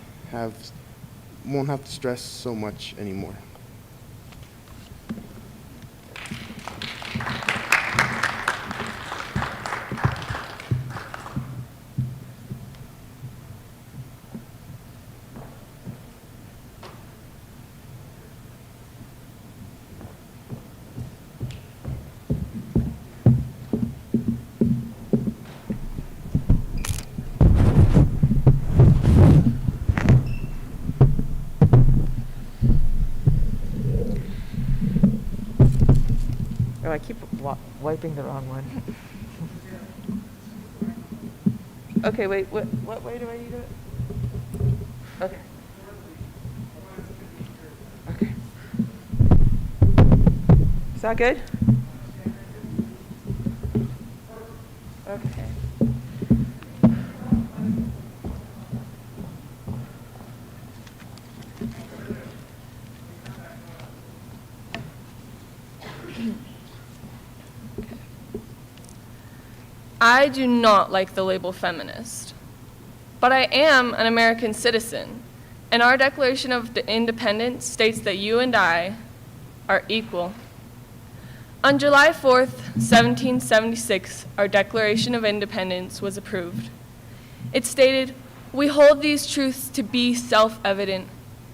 won't have to stress so much anymore. Oh, I keep wiping the wrong one. Okay, wait, what way do I need it? Okay. Okay. Is that good? Okay. I do not like the label feminist, but I am an American citizen, and our Declaration of Independence states that you and I are equal. On July 4th, 1776, our Declaration of Independence was approved. It stated, "We hold these truths to be self-evident,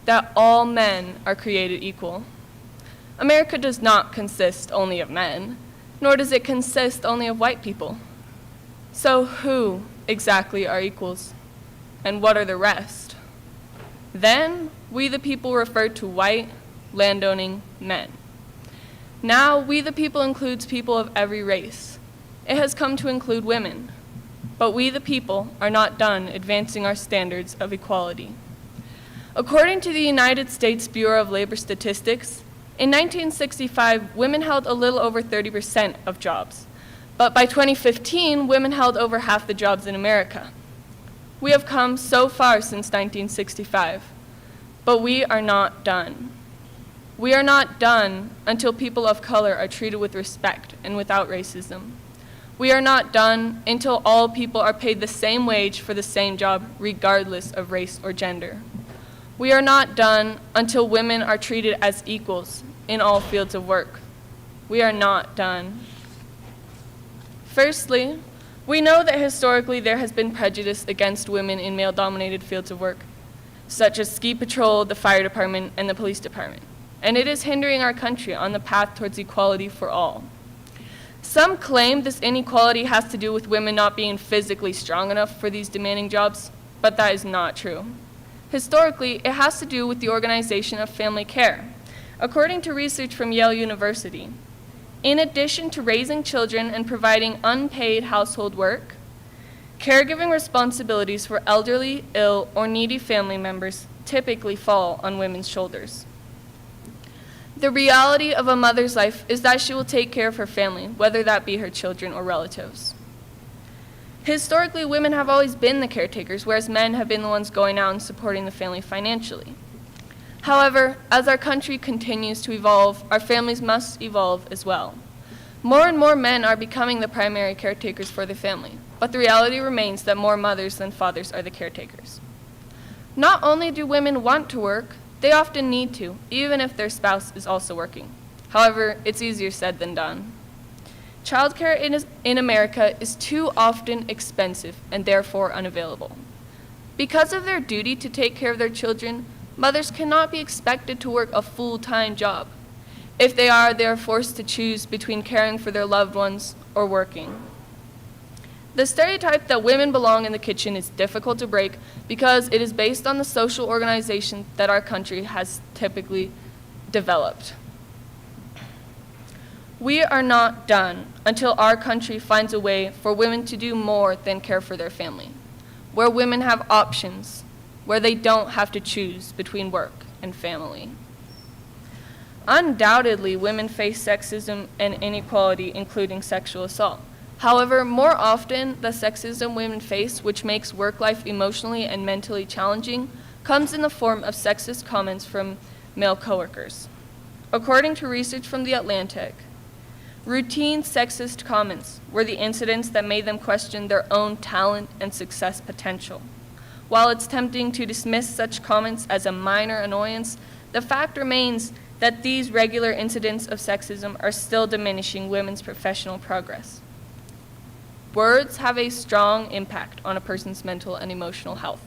that all men are created equal." America does not consist only of men, nor does it consist only of white people. So who exactly are equals, and what are the rest? Then, we the people refer to white, landowning men. Now, we the people includes people of every race. It has come to include women. But we the people are not done advancing our standards of equality. According to the United States Bureau of Labor Statistics, in 1965, women held a little over 30% of jobs. But by 2015, women held over half the jobs in America. We have come so far since 1965, but we are not done. We are not done until people of color are treated with respect and without racism. We are not done until all people are paid the same wage for the same job, regardless of race or gender. We are not done until women are treated as equals in all fields of work. We are not done. Firstly, we know that historically there has been prejudice against women in male-dominated fields of work, such as ski patrol, the fire department, and the police department, and it is hindering our country on the path towards equality for all. Some claim this inequality has to do with women not being physically strong enough for these demanding jobs, but that is not true. Historically, it has to do with the organization of family care. According to research from Yale University, in addition to raising children and providing unpaid household work, caregiving responsibilities for elderly, ill, or needy family members typically fall on women's shoulders. The reality of a mother's life is that she will take care of her family, whether that be her children or relatives. Historically, women have always been the caretakers, whereas men have been the ones going out and supporting the family financially. However, as our country continues to evolve, our families must evolve as well. More and more men are becoming the primary caretakers for the family, but the reality remains that more mothers than fathers are the caretakers. Not only do women want to work, they often need to, even if their spouse is also working. However, it's easier said than done. Childcare in America is too often expensive and therefore unavailable. Because of their duty to take care of their children, mothers cannot be expected to work a full-time job. If they are forced to choose between caring for their loved ones or working. The stereotype that women belong in the kitchen is difficult to break because it is based on the social organization that our country has typically developed. We are not done until our country finds a way for women to do more than care for their family, where women have options, where they don't have to choose between work and family. Undoubtedly, women face sexism and inequality, including sexual assault. However, more often, the sexism women face, which makes work life emotionally and mentally challenging, comes in the form of sexist comments from male coworkers. According to research from The Atlantic, routine sexist comments were the incidents that made them question their own talent and success potential. While it's tempting to dismiss such comments as a minor annoyance, the fact remains that these regular incidents of sexism are still diminishing women's professional progress. Words have a strong impact on a person's mental and emotional health.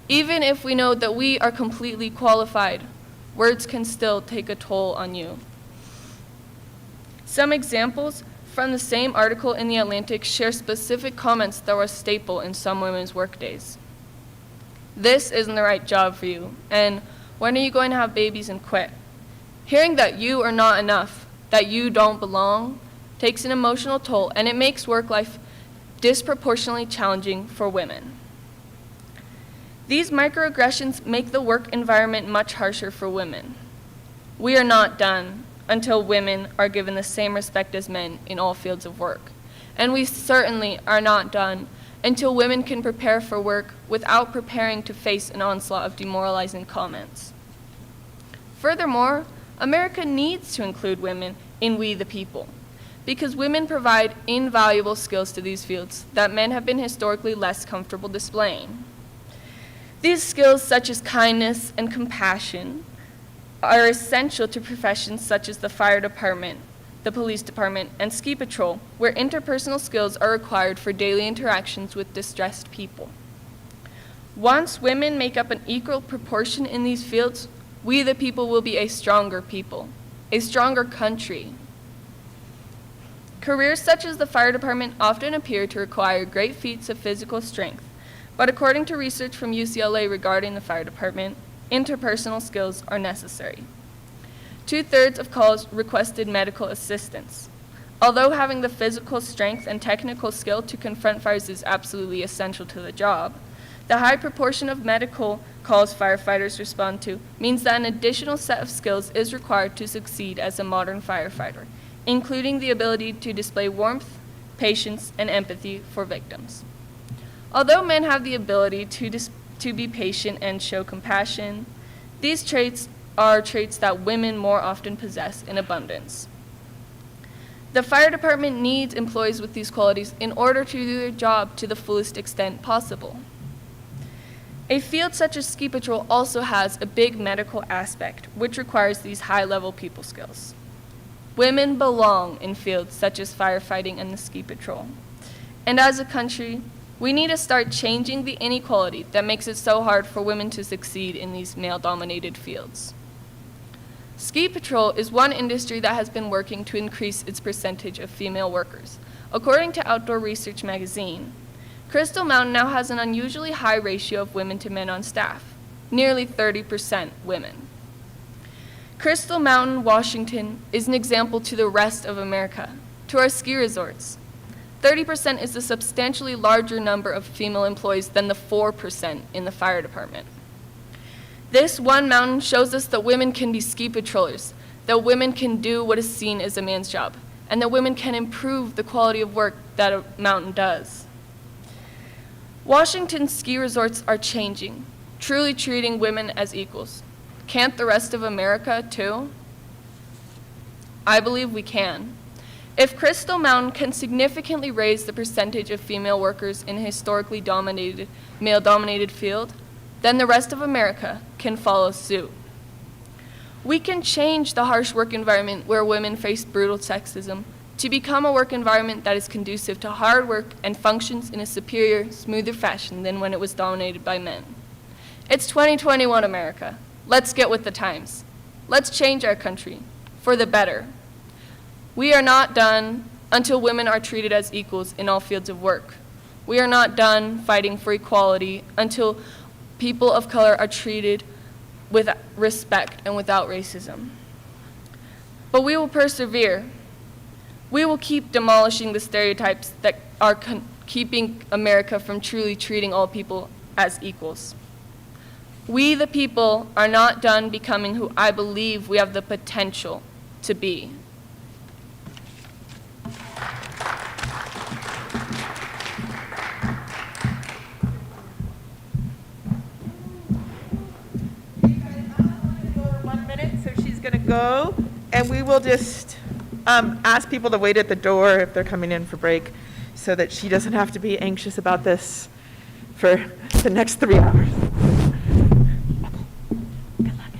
Even if we know that we are completely qualified, words can still take a toll on you. Some examples from the same article in The Atlantic share specific comments that were a staple in some women's workdays. This isn't the right job for you, and when are you going to have babies and quit? Hearing that you are not enough, that you don't belong, takes an emotional toll, and it makes work life disproportionately challenging for women. These microaggressions make the work environment much harsher for women. We are not done until women are given the same respect as men in all fields of work. And we certainly are not done until women can prepare for work without preparing to face an onslaught of demoralizing comments. Furthermore, America needs to include women in We the People, because women provide invaluable skills to these fields that men have been historically less comfortable displaying. These skills, such as kindness and compassion, are essential to professions such as the fire department, the police department, and ski patrol, where interpersonal skills are required for daily interactions with distressed people. Once women make up an equal proportion in these fields, we the people will be a stronger people, a stronger country. Careers such as the fire department often appear to require great feats of physical strength, but according to research from UCLA regarding the fire department, interpersonal skills are necessary. 2/3 of calls requested medical assistance. Although having the physical strength and technical skill to confront fires is absolutely essential to the job, the high proportion of medical calls firefighters respond to means that an additional set of skills is required to succeed as a modern firefighter, including the ability to display warmth, patience, and empathy for victims. Although men have the ability to be patient and show compassion, these traits are traits that women more often possess in abundance. The fire department needs employees with these qualities in order to do their job to the fullest extent possible. A field such as ski patrol also has a big medical aspect, which requires these high-level people skills. Women belong in fields such as firefighting and the ski patrol. And as a country, we need to start changing the inequality that makes it so hard for women to succeed in these male-dominated fields. Ski patrol is one industry that has been working to increase its percentage of female workers. According to Outdoor Research magazine, Crystal Mountain now has an unusually high ratio of women to men on staff, nearly 30% women. Crystal Mountain, Washington is an example to the rest of America, to our ski resorts. 30% is a substantially larger number of female employees than the 4% in the fire department. This one mountain shows us that women can be ski patrollers, that women can do what is seen as a man's job, and that women can improve the quality of work that a mountain does. Washington's ski resorts are changing, truly treating women as equals. can't the rest of America too? I believe we can. If Crystal Mountain can significantly raise the percentage of female workers in a historically male-dominated field, then the rest of America can follow suit. We can change the harsh work environment where women face brutal sexism to become a work environment that is conducive to hard work and functions in a superior, smoother fashion than when it was dominated by men. It's 2021 America. Let's get with the times. Let's change our country for the better. We are not done until women are treated as equals in all fields of work. We are not done fighting for equality until people of color are treated with respect and without racism. But we will persevere. We will keep demolishing the stereotypes that are keeping America from truly treating all people as equals. We, the people, are not done becoming who I believe we have the potential to be. Going to go, and we will just ask people to wait at the door if they're coming in for break so that she doesn't have to be anxious about this for the next 3 hours. Good luck.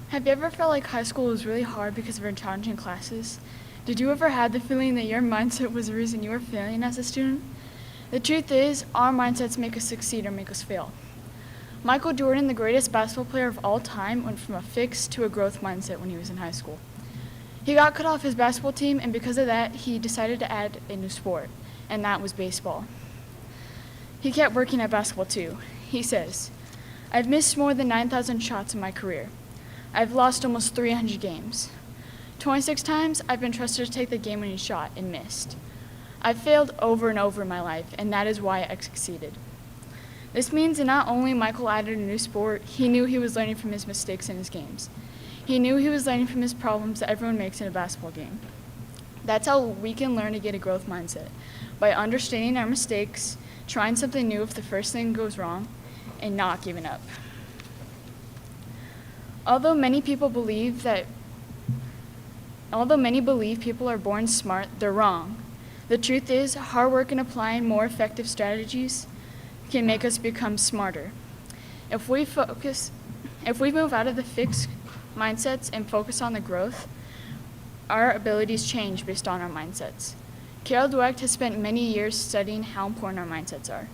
Have you ever felt like high school was really hard because of your challenging classes? Did you ever have the feeling that your mindset was the reason you were failing as a student? The truth is, our mindsets make us succeed or make us fail. Michael Jordan, the greatest basketball player of all time, went from a fixed to a growth mindset when he was in high school. He got cut off his basketball team, and because of that, he decided to add a new sport, and that was baseball. He kept working at basketball too. He says, "I've missed more than 9,000 shots in my career. I've lost almost 300 games. 26 times, I've been trusted to take the game-winning shot and missed. I've failed over and over in my life, and that is why I succeeded." This means that not only Michael added a new sport, he knew he was learning from his mistakes in his games. He knew he was learning from his problems that everyone makes in a basketball game. That's how we can learn to get a growth mindset, by understanding our mistakes, trying something new if the first thing goes wrong, and not giving up. Although many believe people are born smart, they're wrong. The truth is, hard work and applying more effective strategies can make us become smarter. If we move out of the fixed mindsets and focus on the growth, our abilities change based on our mindsets. Carol Dweck has spent many years studying how important our mindsets are.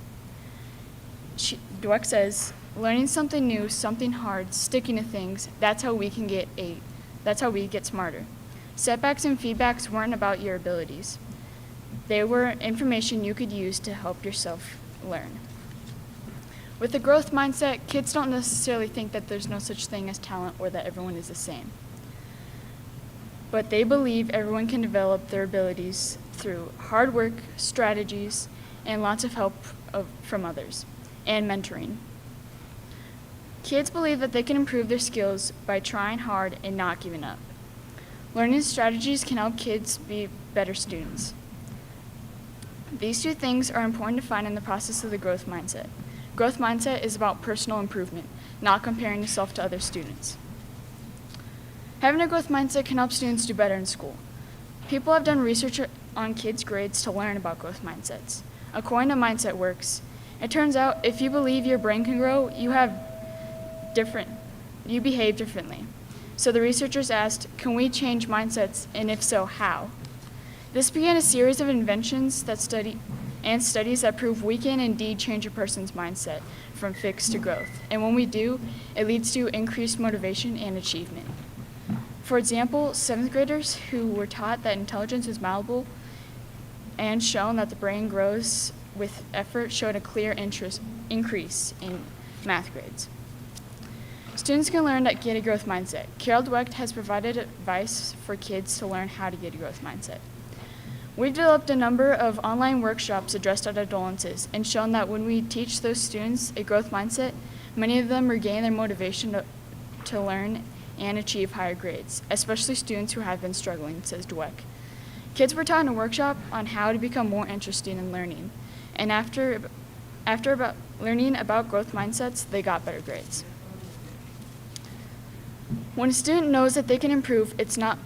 Dweck says, "Learning something new, something hard, sticking to things, that's how we get smarter. Setbacks and feedbacks weren't about your abilities. They were information you could use to help yourself learn." With a growth mindset, kids don't necessarily think that there's no such thing as talent or that everyone is the same. But they believe everyone can develop their abilities through hard work, strategies, and lots of help from others, and mentoring. Kids believe that they can improve their skills by trying hard and not giving up. Learning strategies can help kids be better students. These two things are important to find in the process of the growth mindset. Growth mindset is about personal improvement, not comparing yourself to other students. Having a growth mindset can help students do better in school. People have done research on kids' grades to learn about growth mindsets. According to Mindset Works, it turns out if you believe your brain can grow, you behave differently. So the researchers asked, can we change mindsets, and if so, how? This began a series of inventions and studies that prove we can indeed change a person's mindset from fixed to growth. And when we do, it leads to increased motivation and achievement. For example, 7th graders who were taught that intelligence is malleable and shown that the brain grows with effort showed a clear increase in math grades. Students can learn to get a growth mindset. Carol Dweck has provided advice for kids to learn how to get a growth mindset. We've developed a number of online workshops addressed at adolescents and shown that when we teach those students a growth mindset, many of them regain their motivation to learn and achieve higher grades, especially students who have been struggling, says Dweck. Kids were taught in a workshop on how to become more interested in learning, and after about learning about growth mindsets, they got better grades. When a student knows that they can improve, it's not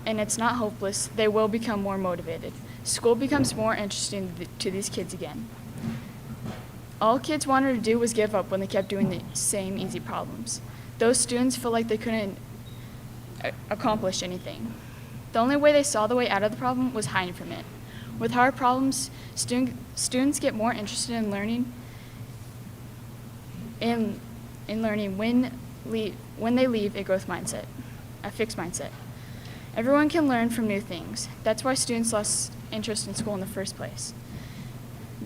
hopeless, they will become more motivated. School becomes more interesting to these kids again. All kids wanted to do was give up when they kept doing the same easy problems. Those students felt like they couldn't accomplish anything. The only way they saw the way out of the problem was hiding from it. With hard problems, students get more interested in learning when they leave a growth mindset, a fixed mindset. Everyone can learn from new things. That's why students lost interest in school in the first place.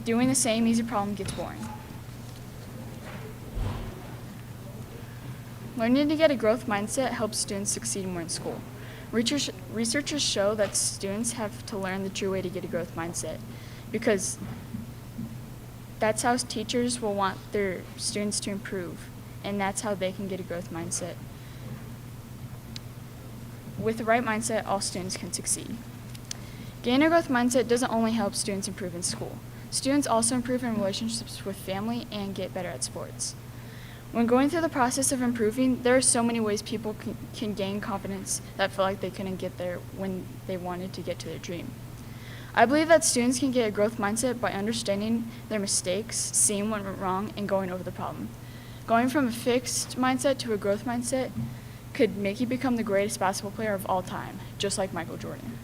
Doing the same easy problem gets boring. Learning to get a growth mindset helps students succeed more in school. Researchers show that students have to learn the true way to get a growth mindset because that's how teachers will want their students to improve, and that's how they can get a growth mindset. With the right mindset, all students can succeed. Gaining a growth mindset doesn't only help students improve in school. Students also improve in relationships with family and get better at sports. When going through the process of improving, there are so many ways people can gain confidence that feel like they couldn't get there when they wanted to get to their dream. I believe that students can get a growth mindset by understanding their mistakes, seeing what went wrong, and going over the problem. Going from a fixed mindset to a growth mindset could make you become the greatest basketball player of all time, just like Michael Jordan.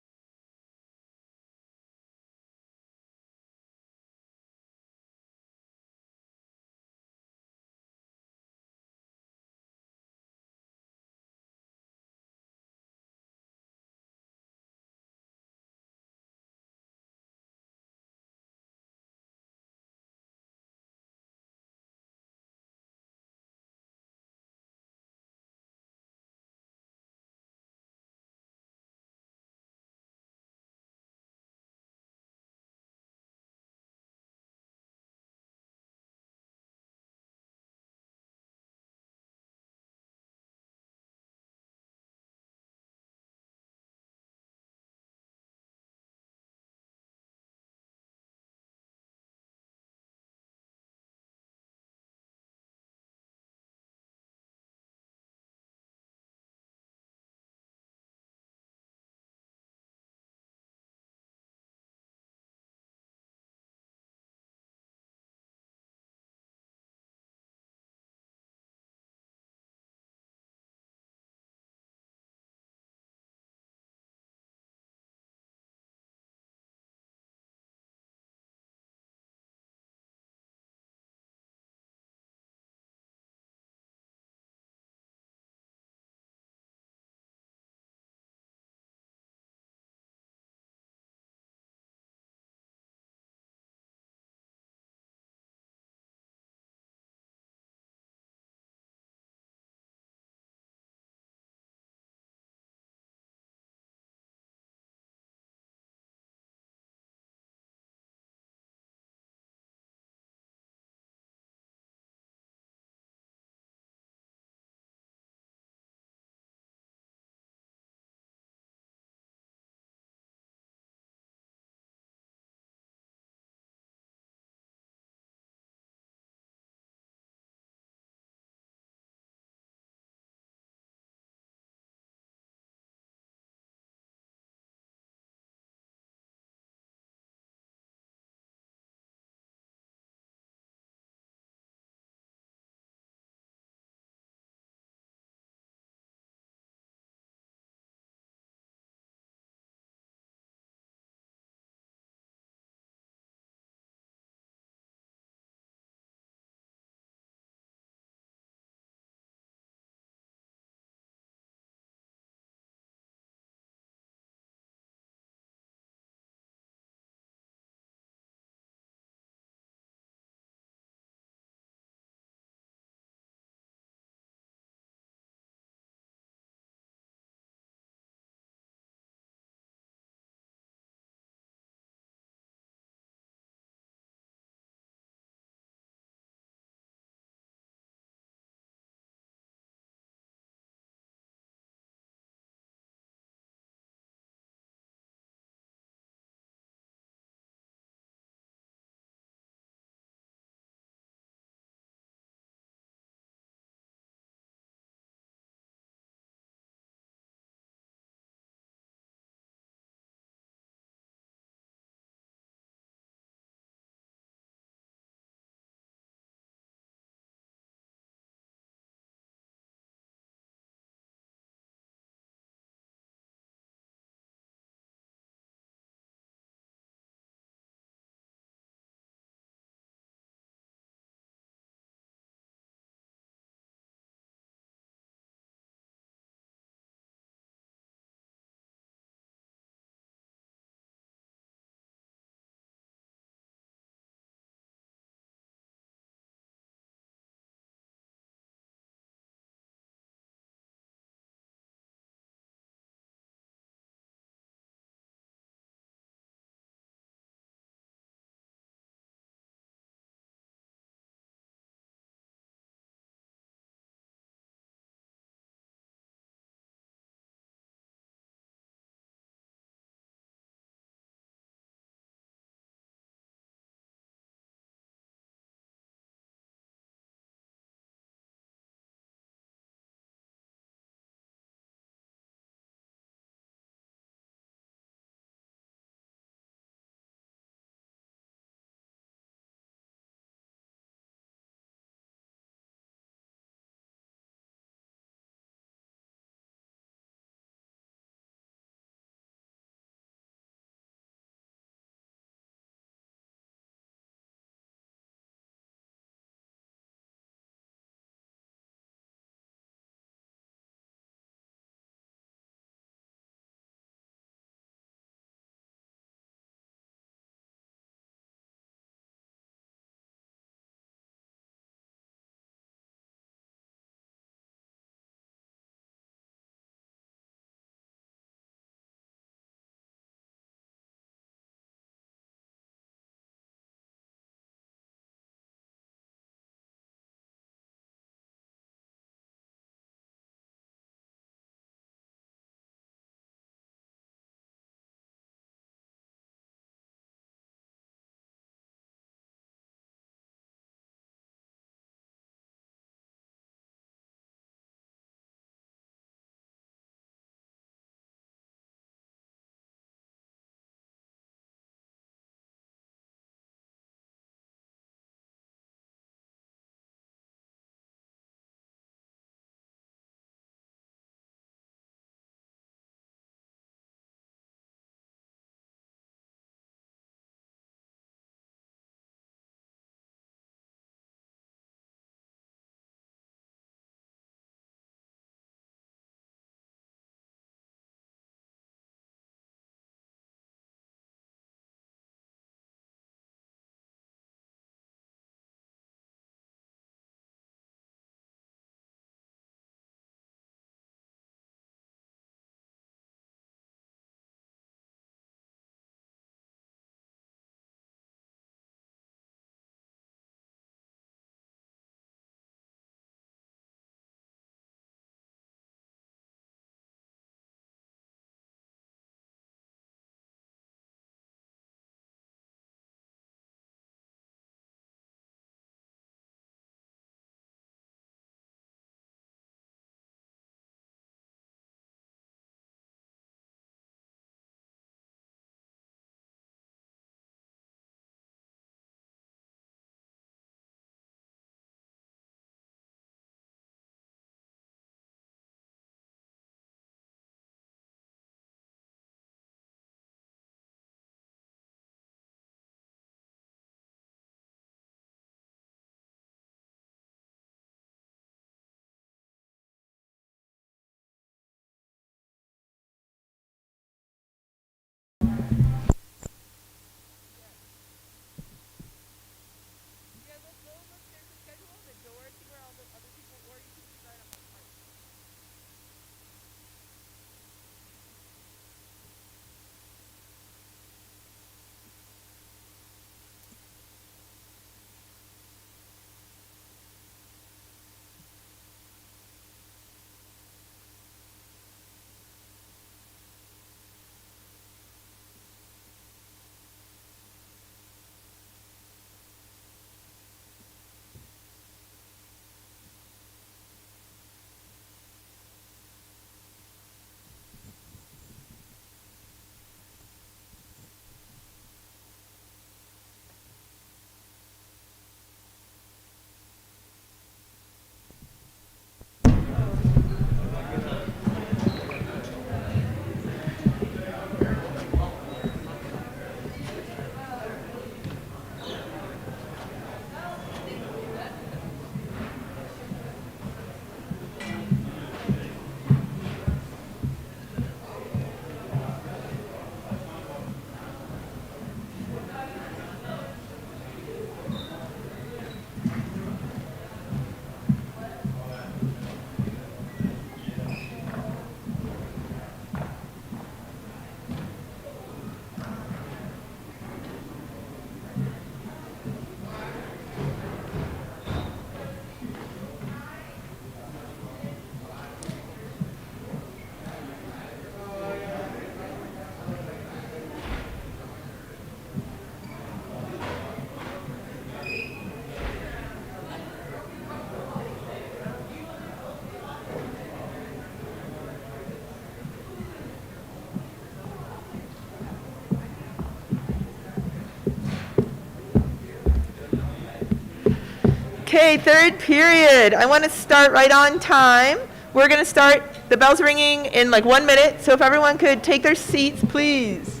Okay, third period. I want to start right on time. We're going to start, the bell's ringing in like 1 minute, so if everyone could take their seats, please.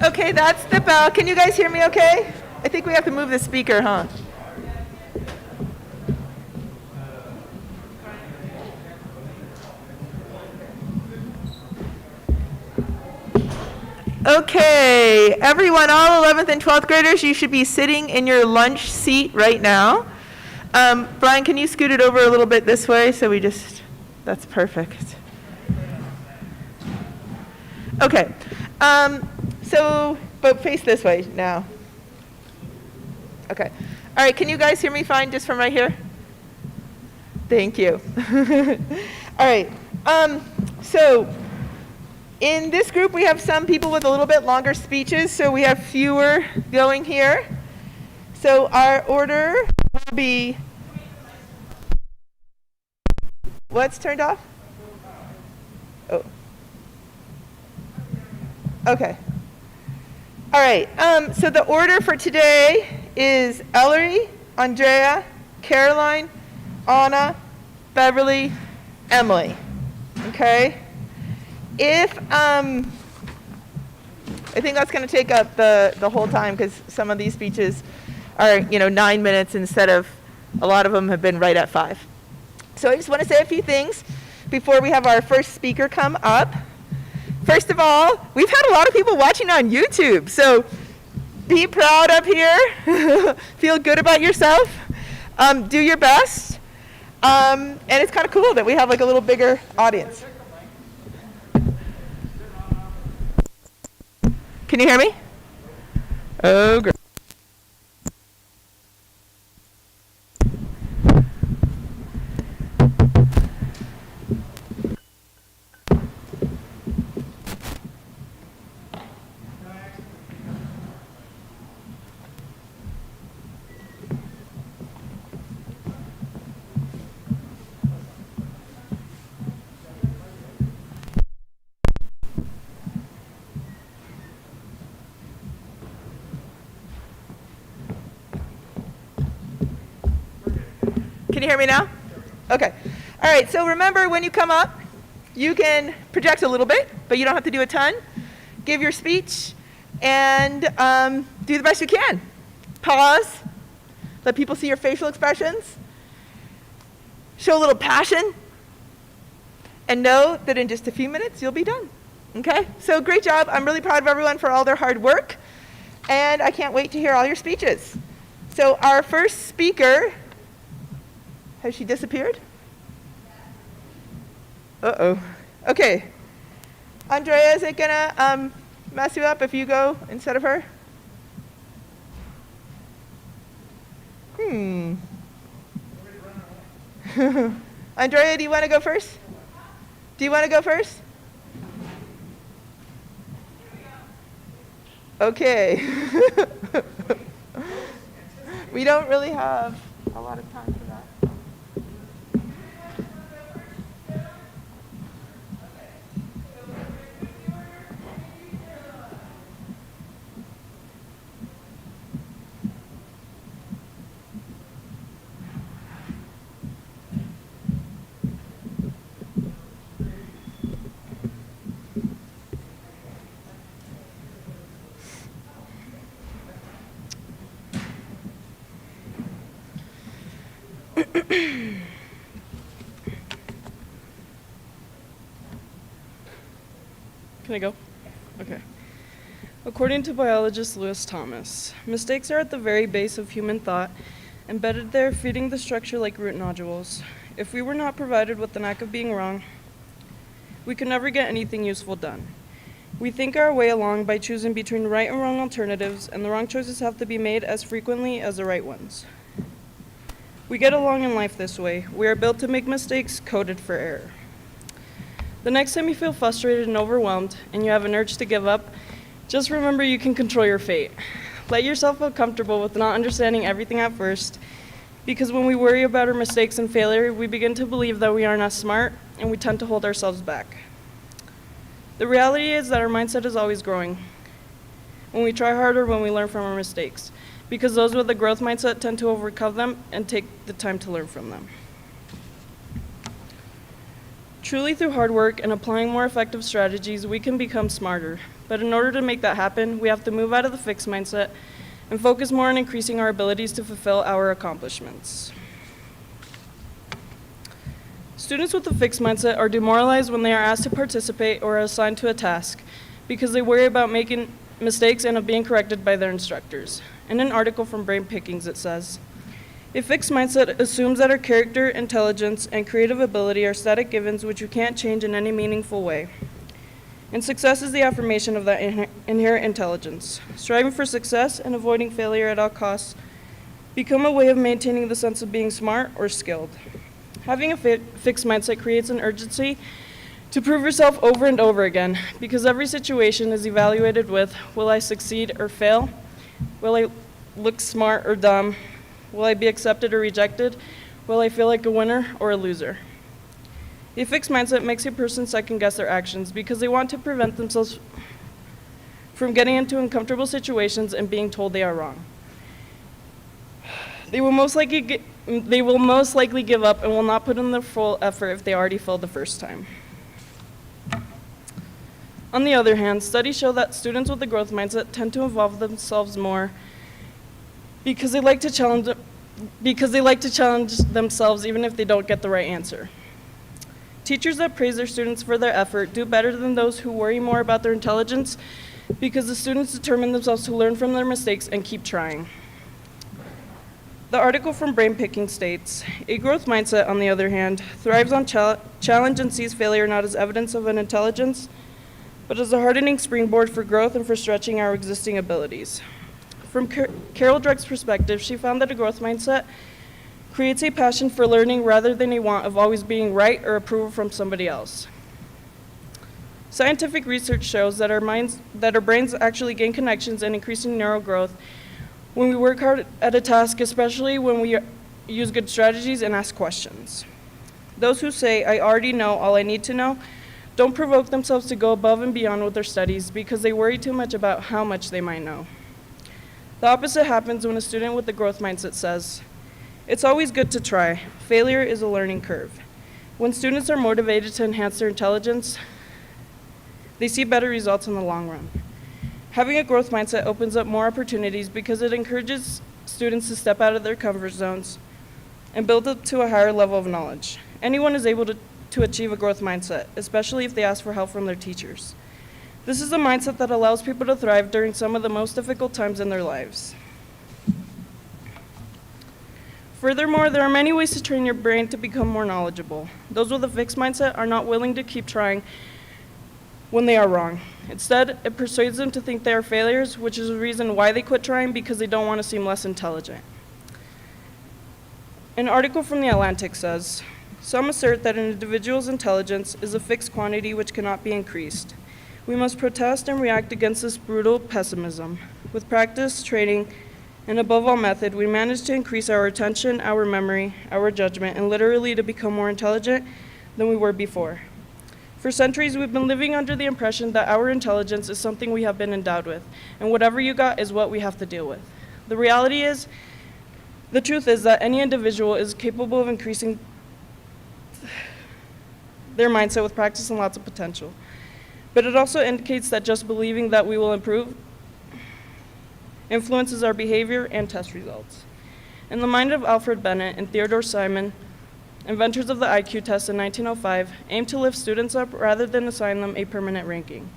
Okay, that's the bell. Can you guys hear me okay? I think we have to move the speaker, huh? Okay, everyone, all 11th and 12th graders, you should be sitting in your lunch seat right now. Brian, can you scoot it over a little bit this way so we just, that's perfect. Okay, but face this way now. Okay, all right, can you guys hear me fine just from right here? Thank you. All right, so in this group, we have some people with a little bit longer speeches, so we have fewer going here. So our order will be, what's turned off? Oh. Okay. All right, so the order for today is Ellery, Andrea, Caroline, Anna, Beverly, Emely. Okay? If, I think that's going to take up the whole time because some of these speeches are, 9 minutes instead of, a lot of them have been right at 5. So I just want to say a few things before we have our first speaker come up. First of all, we've had a lot of people watching on YouTube, so be proud up here. Feel good about yourself. Do your best. And it's kind of cool that we have like a little bigger audience. Can you hear me? Oh, great. Can you hear me now? Okay. All right, so remember when you come up, you can project a little bit, but you don't have to do a ton. Give your speech and do the best you can. Pause. Let people see your facial expressions. Show a little passion. And know that in just a few minutes, you'll be done. Okay? So great job. I'm really proud of everyone for all their hard work. And I can't wait to hear all your speeches. So our first speaker, has she disappeared? Uh-oh. Okay. Andrea, is it gonna mess you up if you go instead of her? Andrea, do you want to go first? Do you want to go first? Okay. We don't really have a lot of time for that. Can I go? Okay. According to biologist Lewis Thomas, mistakes are at the very base of human thought, embedded there, feeding the structure like root nodules. If we were not provided with the knack of being wrong, we could never get anything useful done. We think our way along by choosing between right and wrong alternatives, and the wrong choices have to be made as frequently as the right ones. We get along in life this way. We are built to make mistakes, coded for error. The next time you feel frustrated and overwhelmed, and you have an urge to give up, just remember you can control your fate. Let yourself feel comfortable with not understanding everything at first. Because when we worry about our mistakes and failure, we begin to believe that we aren't as smart, and we tend to hold ourselves back. The reality is that our mindset is always growing. When we try harder, when we learn from our mistakes, because those with a growth mindset tend to overcome them and take the time to learn from them. Truly, through hard work and applying more effective strategies, we can become smarter. But in order to make that happen, we have to move out of the fixed mindset and focus more on increasing our abilities to fulfill our accomplishments. Students with a fixed mindset are demoralized when they are asked to participate or are assigned to a task because they worry about making mistakes and of being corrected by their instructors. In an article from Brain Pickings, it says, "A fixed mindset assumes that our character, intelligence, and creative ability are static givens which you can't change in any meaningful way. And success is the affirmation of that inherent intelligence. Striving for success and avoiding failure at all costs become a way of maintaining the sense of being smart or skilled. Having a fixed mindset creates an urgency to prove yourself over and over again, because every situation is evaluated with, will I succeed or fail? Will I look smart or dumb? Will I be accepted or rejected? Will I feel like a winner or a loser?" A fixed mindset makes a person second guess their actions because they want to prevent themselves from getting into uncomfortable situations and being told they are wrong. They will most likely give up and will not put in their full effort if they already failed the first time. On the other hand, studies show that students with a growth mindset tend to involve themselves more because they like to challenge themselves even if they don't get the right answer. Teachers that praise their students for their effort do better than those who worry more about their intelligence because the students determine themselves to learn from their mistakes and keep trying. The article from Brain Picking states, "A growth mindset, on the other hand, thrives on challenge and sees failure not as evidence of an intelligence, but as a hardening springboard for growth and for stretching our existing abilities." From Carol Dweck's perspective, she found that a growth mindset creates a passion for learning rather than a want of always being right or approval from somebody else. Scientific research shows that our brains actually gain connections and increasing neural growth when we work hard at a task, especially when we use good strategies and ask questions. Those who say, "I already know all I need to know," don't provoke themselves to go above and beyond with their studies because they worry too much about how much they might know. The opposite happens when a student with a growth mindset says, "It's always good to try. Failure is a learning curve." When students are motivated to enhance their intelligence, they see better results in the long run. Having a growth mindset opens up more opportunities because it encourages students to step out of their comfort zones and build up to a higher level of knowledge. Anyone is able to achieve a growth mindset, especially if they ask for help from their teachers. This is a mindset that allows people to thrive during some of the most difficult times in their lives. Furthermore, there are many ways to train your brain to become more knowledgeable. Those with a fixed mindset are not willing to keep trying when they are wrong. Instead, it persuades them to think they are failures, which is the reason why they quit trying, because they don't want to seem less intelligent. An article from The Atlantic says, "Some assert that an individual's intelligence is a fixed quantity which cannot be increased. We must protest and react against this brutal pessimism. With practice, training, and above all method, we manage to increase our attention, our memory, our judgment, and literally to become more intelligent than we were before. For centuries, we've been living under the impression that our intelligence is something we have been endowed with, and whatever you got is what we have to deal with. The truth is that any individual is capable of increasing their mindset with practice and lots of potential. But it also indicates that just believing that we will improve influences our behavior and test results." In the mind of Alfred Bennett and Theodore Simon, inventors of the IQ test in 1905, aimed to lift students up rather than assign them a permanent ranking.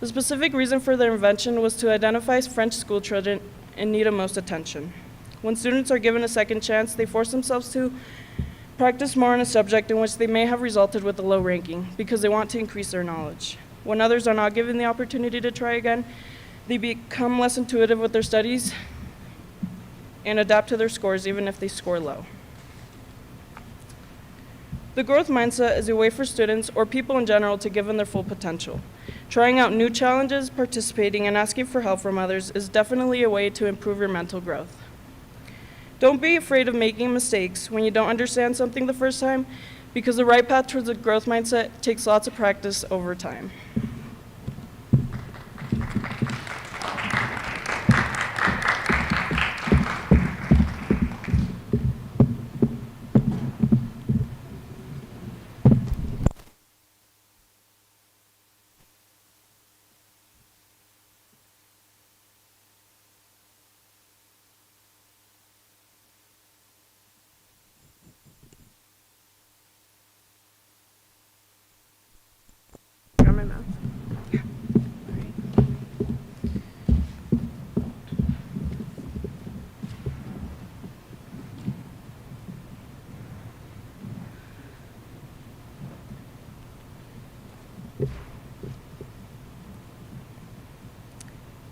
The specific reason for their invention was to identify French school children in need of most attention. When students are given a second chance, they force themselves to practice more on a subject in which they may have resulted with a low ranking because they want to increase their knowledge. When others are not given the opportunity to try again, they become less intuitive with their studies and adapt to their scores even if they score low. The growth mindset is a way for students or people in general to give in their full potential. Trying out new challenges, participating, and asking for help from others is definitely a way to improve your mental growth. Don't be afraid of making mistakes when you don't understand something the first time, because the right path towards a growth mindset takes lots of practice over time. Grab my mouth.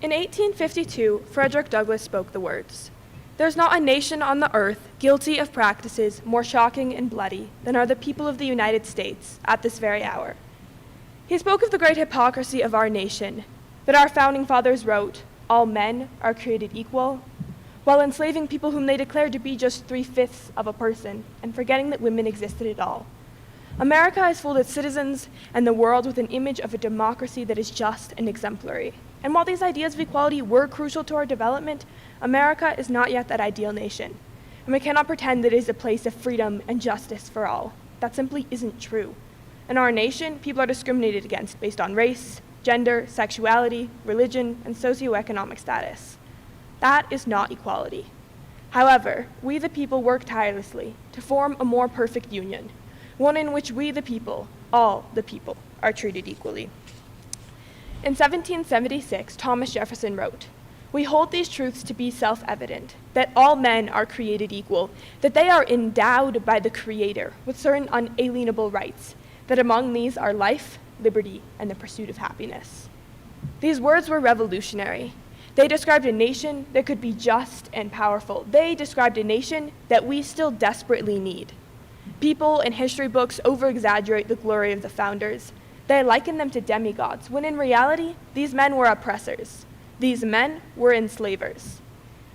In 1852, Frederick Douglass spoke the words, "There's not a nation on the earth guilty of practices more shocking and bloody than are the people of the United States at this very hour." He spoke of the great hypocrisy of our nation, that our founding fathers wrote, "All men are created equal," while enslaving people whom they declared to be just 3/5 of a person, and forgetting that women existed at all. America has fooled its citizens and the world with an image of a democracy that is just and exemplary. And while these ideas of equality were crucial to our development, America is not yet that ideal nation. And we cannot pretend that it is a place of freedom and justice for all. That simply isn't true. In our nation, people are discriminated against based on race, gender, sexuality, religion, and socioeconomic status. That is not equality. However, we the people work tirelessly to form a more perfect union, one in which we the people, all the people, are treated equally. In 1776, Thomas Jefferson wrote, "We hold these truths to be self-evident, that all men are created equal, that they are endowed by the Creator with certain unalienable rights, that among these are life, liberty, and the pursuit of happiness." These words were revolutionary. They described a nation that could be just and powerful. They described a nation that we still desperately need. People in history books over-exaggerate the glory of the founders. They liken them to demigods, when in reality, these men were oppressors. These men were enslavers.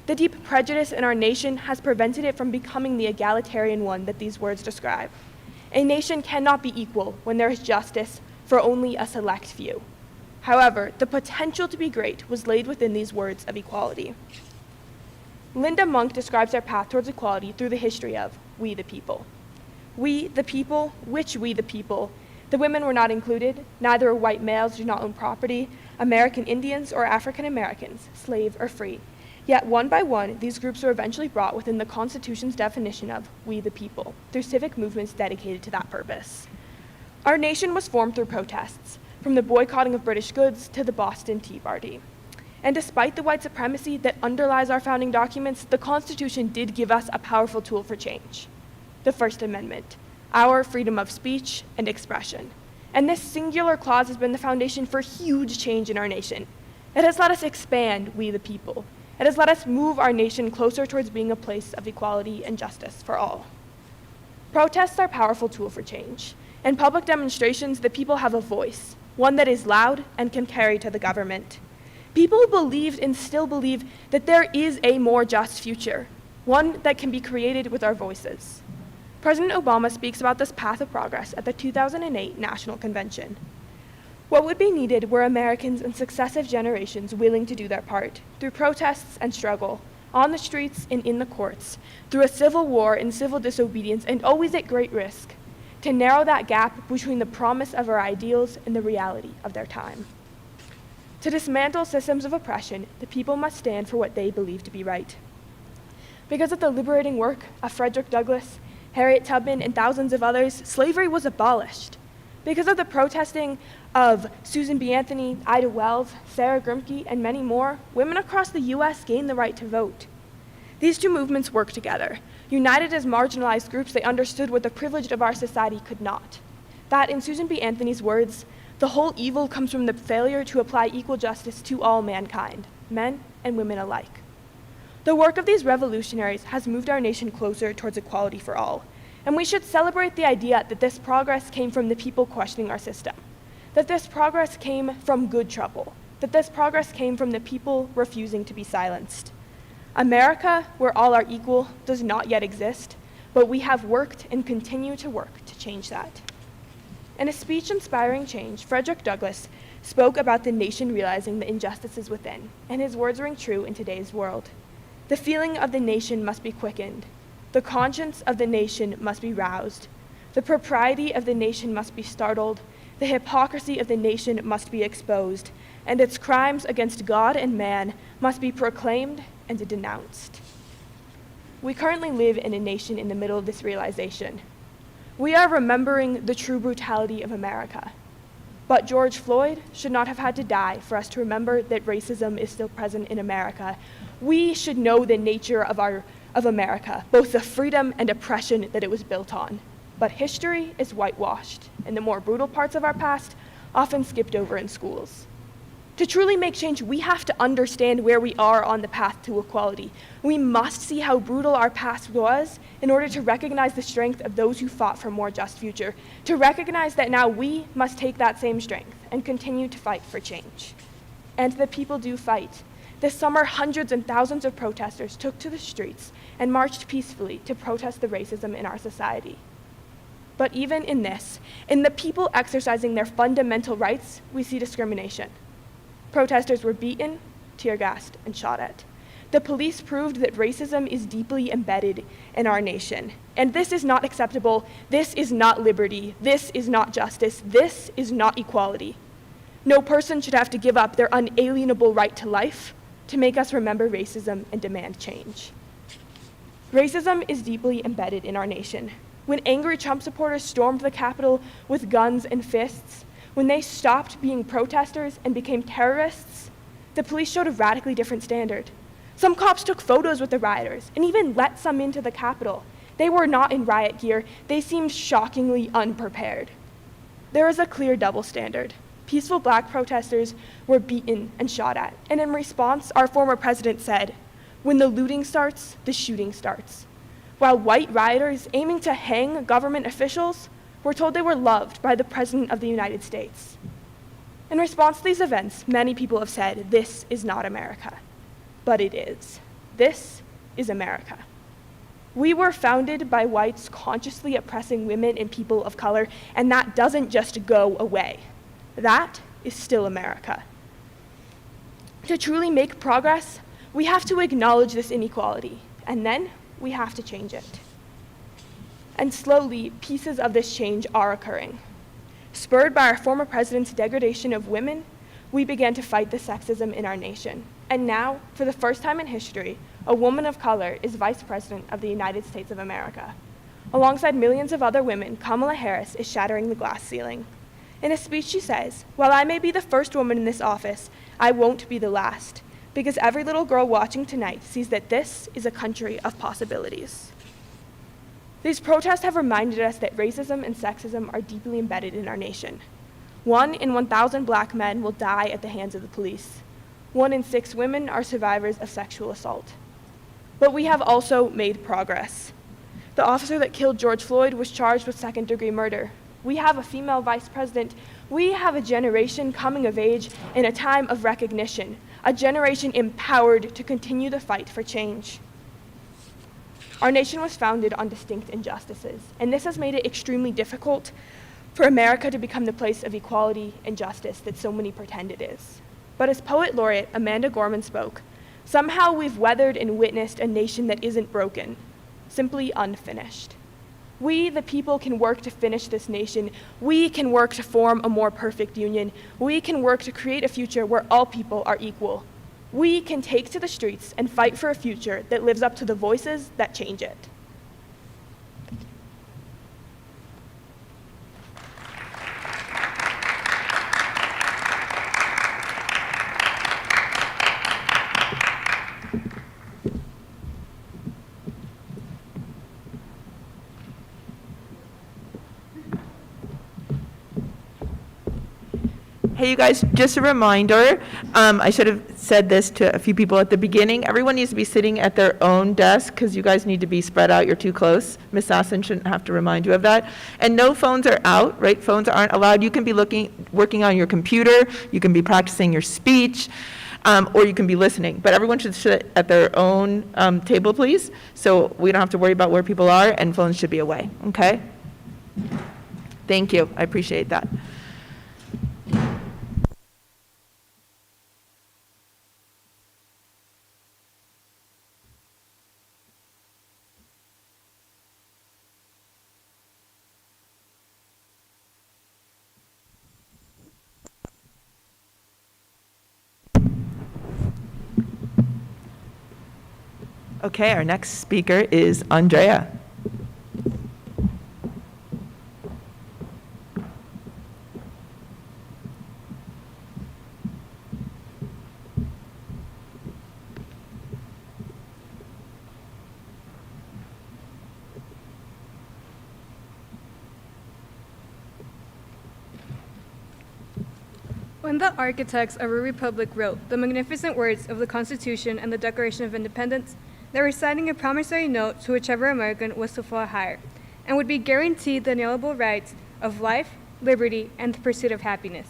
The deep prejudice in our nation has prevented it from becoming the egalitarian one that these words describe. A nation cannot be equal when there is justice for only a select few. However, the potential to be great was laid within these words of equality. Linda Monk describes our path towards equality through the history of we the people. We the people, which we the people? The women were not included, neither were white males who do not own property, American Indians or African Americans, slave or free. Yet one by one, these groups were eventually brought within the Constitution's definition of we the people, through civic movements dedicated to that purpose. Our nation was formed through protests, from the boycotting of British goods to the Boston Tea Party. And despite the white supremacy that underlies our founding documents, the Constitution did give us a powerful tool for change, the First Amendment, our freedom of speech and expression. And this singular clause has been the foundation for huge change in our nation. It has let us expand we the people. It has let us move our nation closer towards being a place of equality and justice for all. Protests are a powerful tool for change. In public demonstrations, the people have a voice, one that is loud and can carry to the government. People believed and still believe that there is a more just future, one that can be created with our voices. President Obama speaks about this path of progress at the 2008 National Convention. What would be needed were Americans in successive generations willing to do their part, through protests and struggle, on the streets and in the courts, through a civil war and civil disobedience, and always at great risk, to narrow that gap between the promise of our ideals and the reality of their time. To dismantle systems of oppression, the people must stand for what they believe to be right. Because of the liberating work of Frederick Douglass, Harriet Tubman, and thousands of others, slavery was abolished. Because of the protesting of Susan B. Anthony, Ida Wells, Sarah Grimke, and many more, women across the U.S. gained the right to vote. These two movements worked together. United as marginalized groups, they understood what the privileged of our society could not. That, in Susan B. Anthony's words, the whole evil comes from the failure to apply equal justice to all mankind, men and women alike. The work of these revolutionaries has moved our nation closer towards equality for all, and we should celebrate the idea that this progress came from the people questioning our system, that this progress came from good trouble, that this progress came from the people refusing to be silenced. America, where all are equal, does not yet exist, but we have worked and continue to work to change that. In a speech inspiring change, Frederick Douglass spoke about the nation realizing the injustices within, and his words ring true in today's world. The feeling of the nation must be quickened. The conscience of the nation must be roused. The propriety of the nation must be startled. The hypocrisy of the nation must be exposed, and its crimes against God and man must be proclaimed and denounced. We currently live in a nation in the middle of this realization. We are remembering the true brutality of America. But George Floyd should not have had to die for us to remember that racism is still present in America. We should know the nature of America, both the freedom and oppression that it was built on. But history is whitewashed, and the more brutal parts of our past often skipped over in schools. To truly make change, we have to understand where we are on the path to equality. We must see how brutal our past was in order to recognize the strength of those who fought for a more just future, to recognize that now we must take that same strength and continue to fight for change. And the people do fight. This summer, hundreds and thousands of protesters took to the streets and marched peacefully to protest the racism in our society. But even in this, in the people exercising their fundamental rights, we see discrimination. Protesters were beaten, tear-gassed, and shot at. The police proved that racism is deeply embedded in our nation. And this is not acceptable. This is not liberty. This is not justice. This is not equality. No person should have to give up their unalienable right to life to make us remember racism and demand change. Racism is deeply embedded in our nation. When angry Trump supporters stormed the Capitol with guns and fists, when they stopped being protesters and became terrorists, the police showed a radically different standard. Some cops took photos with the rioters and even let some into the Capitol. They were not in riot gear. They seemed shockingly unprepared. There is a clear double standard. Peaceful black protesters were beaten and shot at. And in response, our former president said, "When the looting starts, the shooting starts." While white rioters aiming to hang government officials were told they were loved by the President of the United States. In response to these events, many people have said, this is not America. But it is. This is America. We were founded by whites consciously oppressing women and people of color, and that doesn't just go away. That is still America. To truly make progress, we have to acknowledge this inequality, and then we have to change it. And slowly, pieces of this change are occurring. Spurred by our former president's degradation of women, we began to fight the sexism in our nation. And now, for the first time in history, a woman of color is Vice President of the United States of America. Alongside millions of other women, Kamala Harris is shattering the glass ceiling. In a speech, she says, "While I may be the first woman in this office, I won't be the last, because every little girl watching tonight sees that this is a country of possibilities." These protests have reminded us that racism and sexism are deeply embedded in our nation. 1 in 1,000 black men will die at the hands of the police. 1 in 6 women are survivors of sexual assault. But we have also made progress. The officer that killed George Floyd was charged with second-degree murder. We have a female vice president. We have a generation coming of age in a time of recognition, a generation empowered to continue the fight for change. Our nation was founded on distinct injustices, and this has made it extremely difficult for America to become the place of equality and justice that so many pretend it is. But as Poet Laureate Amanda Gorman spoke, somehow we've weathered and witnessed a nation that isn't broken, simply unfinished. We, the people, can work to finish this nation. We can work to form a more perfect union. We can work to create a future where all people are equal. We can take to the streets and fight for a future that lives up to the voices that change it. Hey Hey, you guys, just a reminder, I should have said this to a few people at the beginning. Everyone needs to be sitting at their own desk because you guys need to be spread out. You're too close. Miss Sasson shouldn't have to remind you of that. And no phones are out, right? Phones aren't allowed. You can be working on your computer. You can be practicing your speech, or you can be listening. But everyone should sit at their own table, please, so we don't have to worry about where people are, and phones should be away, okay? Thank you. I appreciate that. Okay, our next speaker is Andrea. When the architects of a republic wrote the magnificent words of the Constitution and the Declaration of Independence, they were signing a promissory note to whichever American was to fly higher, and would be guaranteed the inalienable rights of life, liberty, and the pursuit of happiness.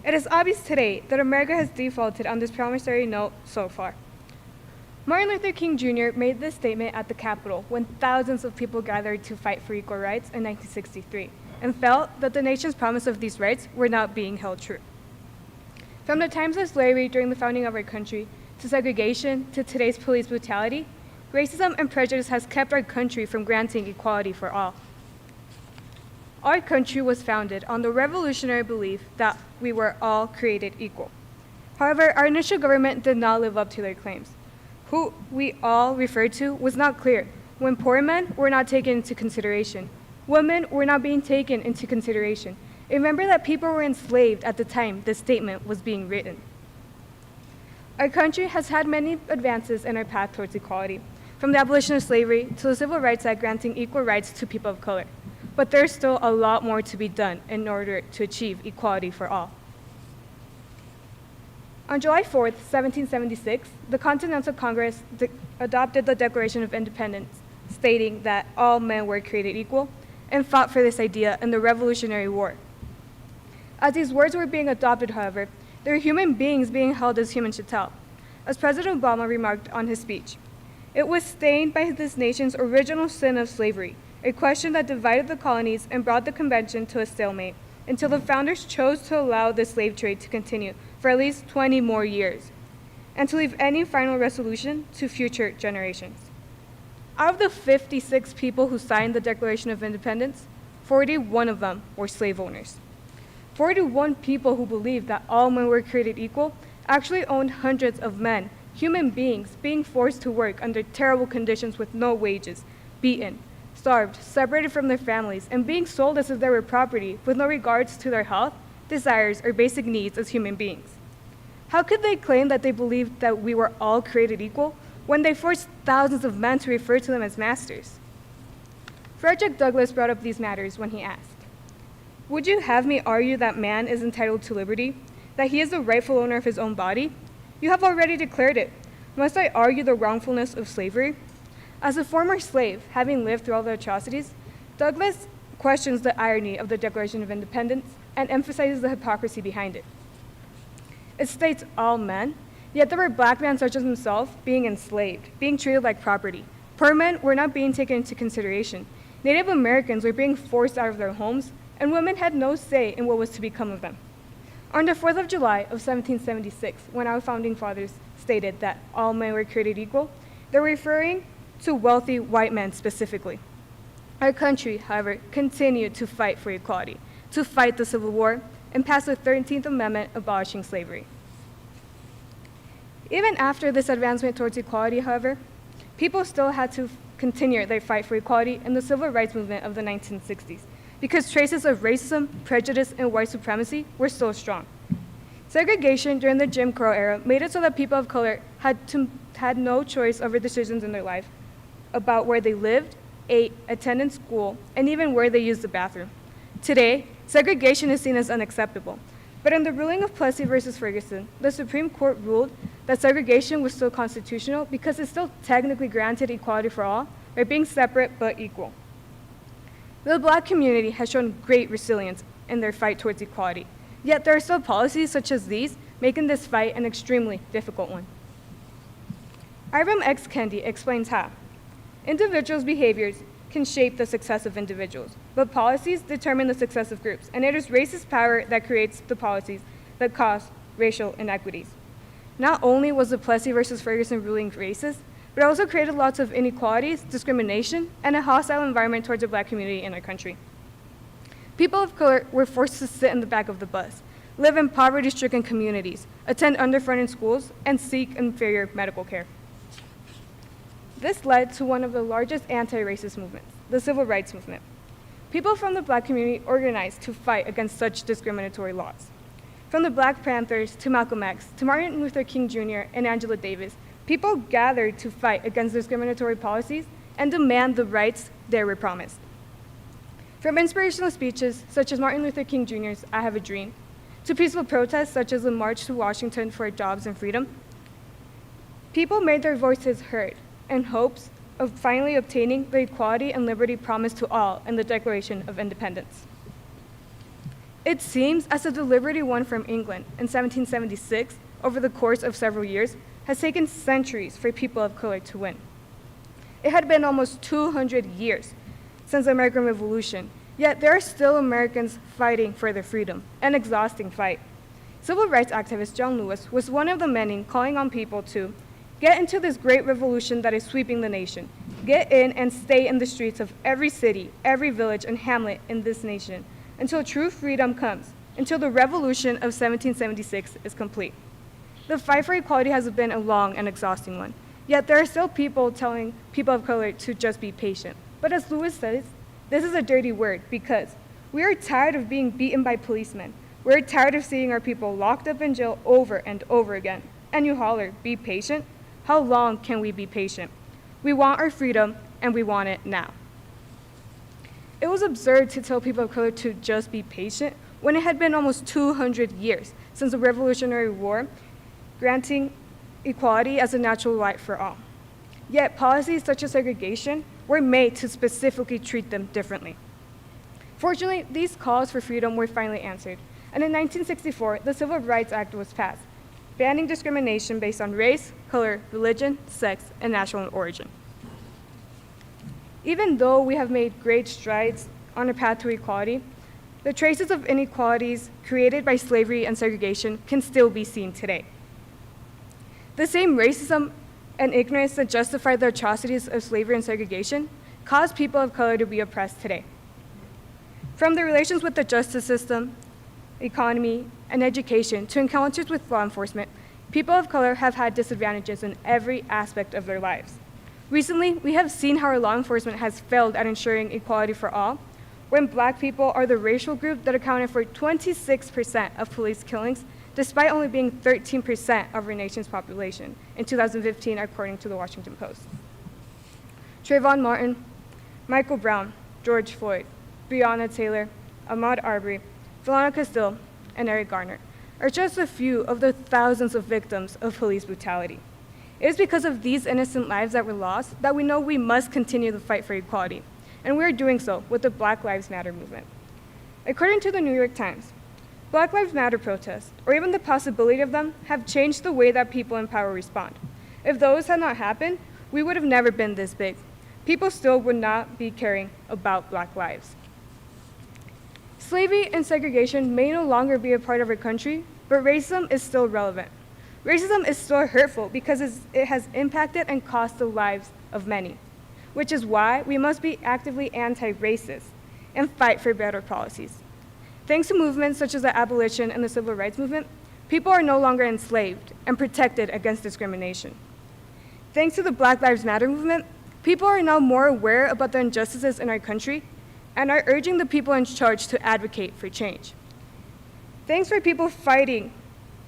It is obvious today that America has defaulted on this promissory note so far. Martin Luther King Jr. made this statement at the Capitol when thousands of people gathered to fight for equal rights in 1963, and felt that the nation's promise of these rights were not being held true. From the times of slavery during the founding of our country, to segregation, to today's police brutality, racism and prejudice has kept our country from granting equality for all. Our country was founded on the revolutionary belief that we were all created equal. However, our initial government did not live up to their claims. Who we all referred to was not clear. When poor men were not taken into consideration, women were not being taken into consideration. Remember that people were enslaved at the time this statement was being written. Our country has had many advances in our path towards equality, from the abolition of slavery to the Civil Rights Act granting equal rights to people of color. But there's still a lot more to be done in order to achieve equality for all. On July 4th, 1776, the Continental Congress adopted the Declaration of Independence, stating that all men were created equal, and fought for this idea in the Revolutionary War. As these words were being adopted, however, they were human beings being held as humans should tell. As President Obama remarked on his speech, it was stained by this nation's original sin of slavery, a question that divided the colonies and brought the convention to a stalemate until the founders chose to allow the slave trade to continue for at least 20 more years, and to leave any final resolution to future generations. Out of the 56 people who signed the Declaration of Independence, 41 of them were slave owners. 41 people who believed that all men were created equal actually owned hundreds of men, human beings, being forced to work under terrible conditions with no wages, beaten, starved, separated from their families, and being sold as if they were property with no regards to their health, desires, or basic needs as human beings. How could they claim that they believed that we were all created equal when they forced thousands of men to refer to them as masters? Frederick Douglass brought up these matters when he asked, "Would you have me argue that man is entitled to liberty, that he is the rightful owner of his own body? You have already declared it. Must I argue the wrongfulness of slavery?" As a former slave, having lived through all the atrocities, Douglass questions the irony of the Declaration of Independence and emphasizes the hypocrisy behind it. It states all men, yet there were black men such as himself being enslaved, being treated like property. Poor men were not being taken into consideration. Native Americans were being forced out of their homes, and women had no say in what was to become of them. On the 4th of July of 1776, when our founding fathers stated that all men were created equal, they were referring to wealthy white men specifically. Our country, however, continued to fight for equality, to fight the Civil War, and pass the 13th Amendment abolishing slavery. Even after this advancement towards equality, however, people still had to continue their fight for equality in the civil rights movement of the 1960s, because traces of racism, prejudice, and white supremacy were so strong. Segregation during the Jim Crow era made it so that people of color had no choice over decisions in their life about where they lived, ate, attended school, and even where they used the bathroom. Today, segregation is seen as unacceptable, But in the ruling of Plessy versus Ferguson, the Supreme Court ruled that segregation was still constitutional because it still technically granted equality for all by being separate but equal. The Black community has shown great resilience in their fight towards equality, yet there are still policies such as these making this fight an extremely difficult one. Iram X. Kendi explains how individuals' behaviors can shape the success of individuals, but policies determine the success of groups, and it is racist power that creates the policies that cause racial inequities. Not only was the Plessy versus Ferguson ruling racist, but it also created lots of inequalities, discrimination, and a hostile environment towards the Black community in our country. People of color were forced to sit in the back of the bus, live in poverty-stricken communities, attend underfunded schools, and seek inferior medical care. This led to one of the largest anti-racist movements, the Civil Rights Movement. People from the Black community organized to fight against such discriminatory laws. From the Black Panthers to Malcolm X to Martin Luther King Jr. and Angela Davis, people gathered to fight against discriminatory policies and demand the rights they were promised. From inspirational speeches such as Martin Luther King Jr.'s I Have a Dream, to peaceful protests such as the March to Washington for Jobs and Freedom, people made their voices heard in hopes of finally obtaining the equality and liberty promised to all in the Declaration of Independence. It seems as if the liberty won from England in 1776 over the course of several years has taken centuries for people of color to win. It had been almost 200 years since the American Revolution, yet there are still Americans fighting for their freedom, an exhausting fight. Civil rights activist John Lewis was one of the many calling on people to get into this great revolution that is sweeping the nation. Get in and stay in the streets of every city, every village, and hamlet in this nation until true freedom comes, until the revolution of 1776 is complete. The fight for equality has been a long and exhausting one, yet there are still people telling people of color to just be patient. But as Lewis says, this is a dirty word because we are tired of being beaten by policemen. We're tired of seeing our people locked up in jail over and over again. And you holler, be patient? How long can we be patient? We want our freedom, and we want it now. It was absurd to tell people of color to just be patient when it had been almost 200 years since the Revolutionary War, granting equality as a natural right for all. Yet policies such as segregation were made to specifically treat them differently. Fortunately, these calls for freedom were finally answered, and in 1964, the Civil Rights Act was passed, banning discrimination based on race, color, religion, sex, and national origin. Even though we have made great strides on a path to equality, the traces of inequalities created by slavery and segregation can still be seen today. The same racism and ignorance that justified the atrocities of slavery and segregation caused people of color to be oppressed today. From the relations with the justice system, economy, and education to encounters with law enforcement, people of color have had disadvantages in every aspect of their lives. Recently, we have seen how our law enforcement has failed at ensuring equality for all, when Black people are the racial group that accounted for 26% of police killings, despite only being 13% of our nation's population in 2015, according to the Washington Post. Trayvon Martin, Michael Brown, George Floyd, Breonna Taylor, Ahmaud Arbery, Philando Castile, and Eric Garner are just a few of the thousands of victims of police brutality. It is because of these innocent lives that were lost that we know we must continue the fight for equality, and we are doing so with the Black Lives Matter movement. According to the New York Times, Black Lives Matter protests, or even the possibility of them, have changed the way that people in power respond. If those had not happened, we would have never been this big. People still would not be caring about Black lives. Slavery and segregation may no longer be a part of our country, but racism is still relevant. Racism is still hurtful because it has impacted and cost the lives of many, which is why we must be actively anti-racist and fight for better policies. Thanks to movements such as the abolition and the civil rights movement, people are no longer enslaved and protected against discrimination. Thanks to the Black Lives Matter movement, people are now more aware about the injustices in our country and are urging the people in charge to advocate for change. Thanks for people fighting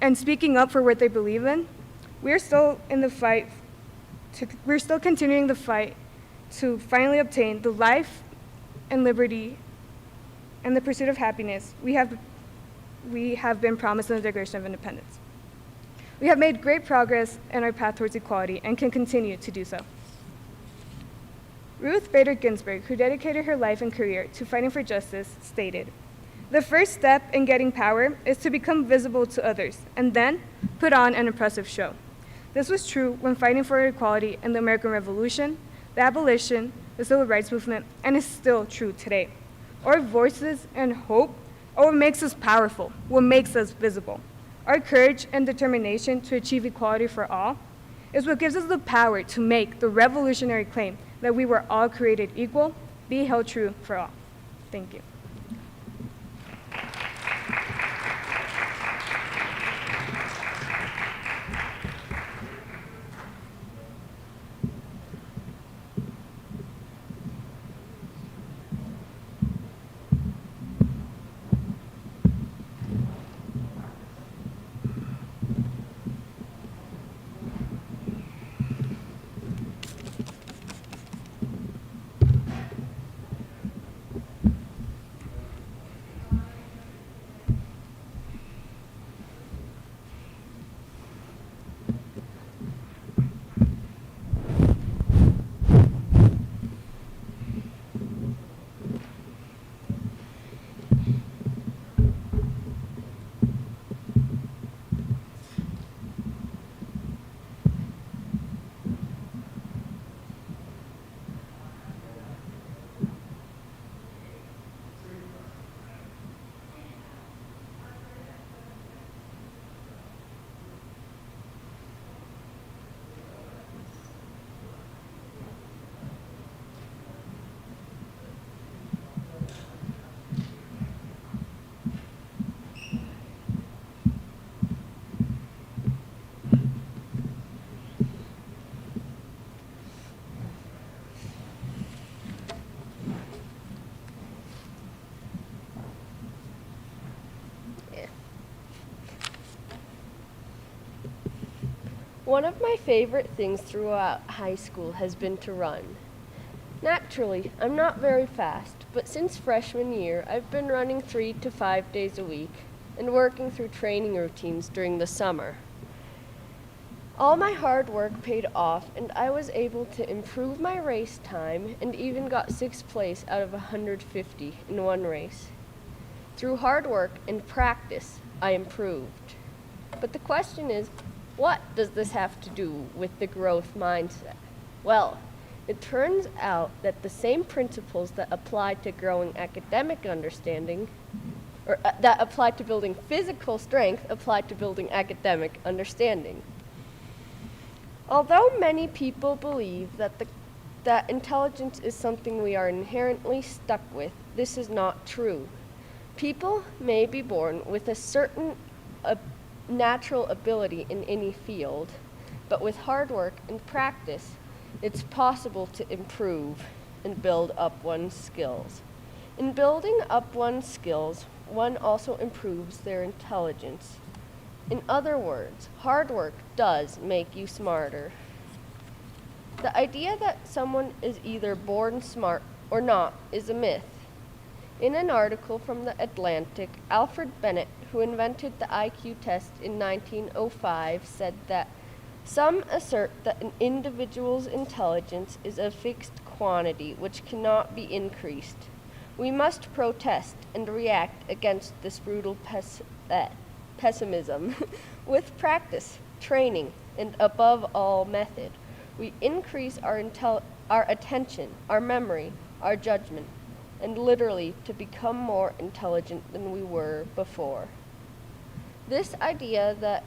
and speaking up for what they believe in. We're still continuing the fight to finally obtain the life and liberty and the pursuit of happiness we have we have been promised in the Declaration of Independence. We have made great progress in our path towards equality and can continue to do so. Ruth Bader Ginsburg, who dedicated her life and career to fighting for justice, stated, "The first step in getting power is to become visible to others and then put on an impressive show." This was true when fighting for equality in the American Revolution, the abolition, the Civil Rights Movement, and is still true today. Our voices and hope are what makes us powerful, what makes us visible. Our courage and determination to achieve equality for all is what gives us the power to make the revolutionary claim that we were all created equal be held true for all. Thank you. One of my favorite things throughout high school has been to run. Naturally, I'm not very fast, but since freshman year, I've been running 3 to 5 days a week and working through training routines during the summer. All my hard work paid off, and I was able to improve my race time and even got 6th place out of 150 in one race. Through hard work and practice, I improved. But the question is, what does this have to do with the growth mindset? Well, it turns out that the same principles that apply to growing academic understanding, or that apply to building physical strength, apply to building academic understanding. Although many people believe that intelligence is something we are inherently stuck with, this is not true. People may be born with a certain natural ability in any field, but with hard work and practice, it's possible to improve and build up one's skills. In building up one's skills, one also improves their intelligence. In other words, hard work does make you smarter. The idea that someone is either born smart or not is a myth. In an article from The Atlantic, Alfred Bennett, who invented the IQ test in 1905, said that some assert that an individual's intelligence is a fixed quantity which cannot be increased. We must protest and react against this brutal pessimism. With practice, training, and above all method, we increase our attention, our memory, our judgment, and literally to become more intelligent than we were before. This idea that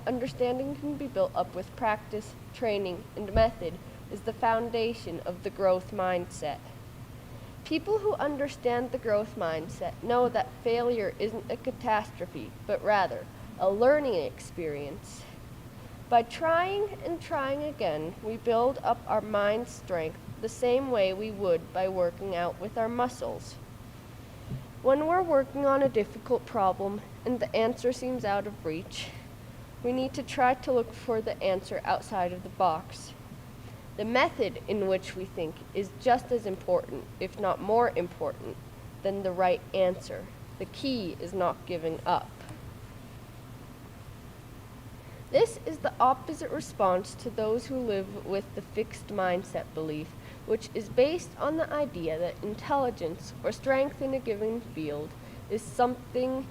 understanding can be built up with practice, training, and method is the foundation of the growth mindset. People who understand the growth mindset know that failure isn't a catastrophe, but rather a learning experience. By trying and trying again, we build up our mind strength the same way we would by working out with our muscles. When we're working on a difficult problem and the answer seems out of reach, we need to try to look for the answer outside of the box. The method in which we think is just as important, if not more important, than the right answer. The key is not giving up. This is the opposite response to those who live with the fixed mindset belief, which is based on the idea that intelligence or strength in a given field is something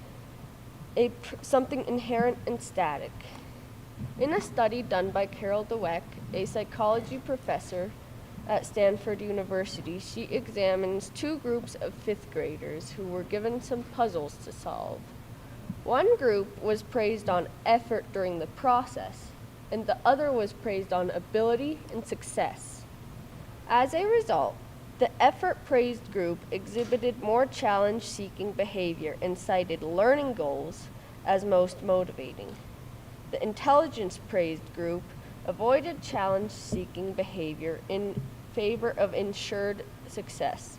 inherent and static. In a study done by Carol Dweck, a psychology professor at Stanford University, she examines two groups of fifth graders who were given some puzzles to solve. One group was praised on effort during the process, and the other was praised on ability and success. As a result, the effort-praised group exhibited more challenge-seeking behavior and cited learning goals as most motivating. The intelligence-praised group avoided challenge-seeking behavior in favor of ensured success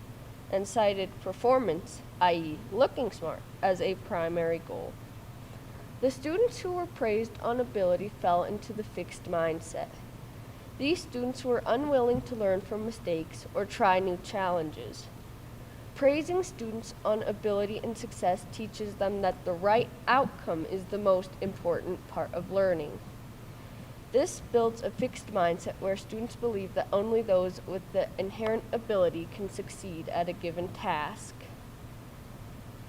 and cited performance, i.e. looking smart, as a primary goal. The students who were praised on ability fell into the fixed mindset. These students were unwilling to learn from mistakes or try new challenges. Praising students on ability and success teaches them that the right outcome is the most important part of learning. This builds a fixed mindset where students believe that only those with the inherent ability can succeed at a given task.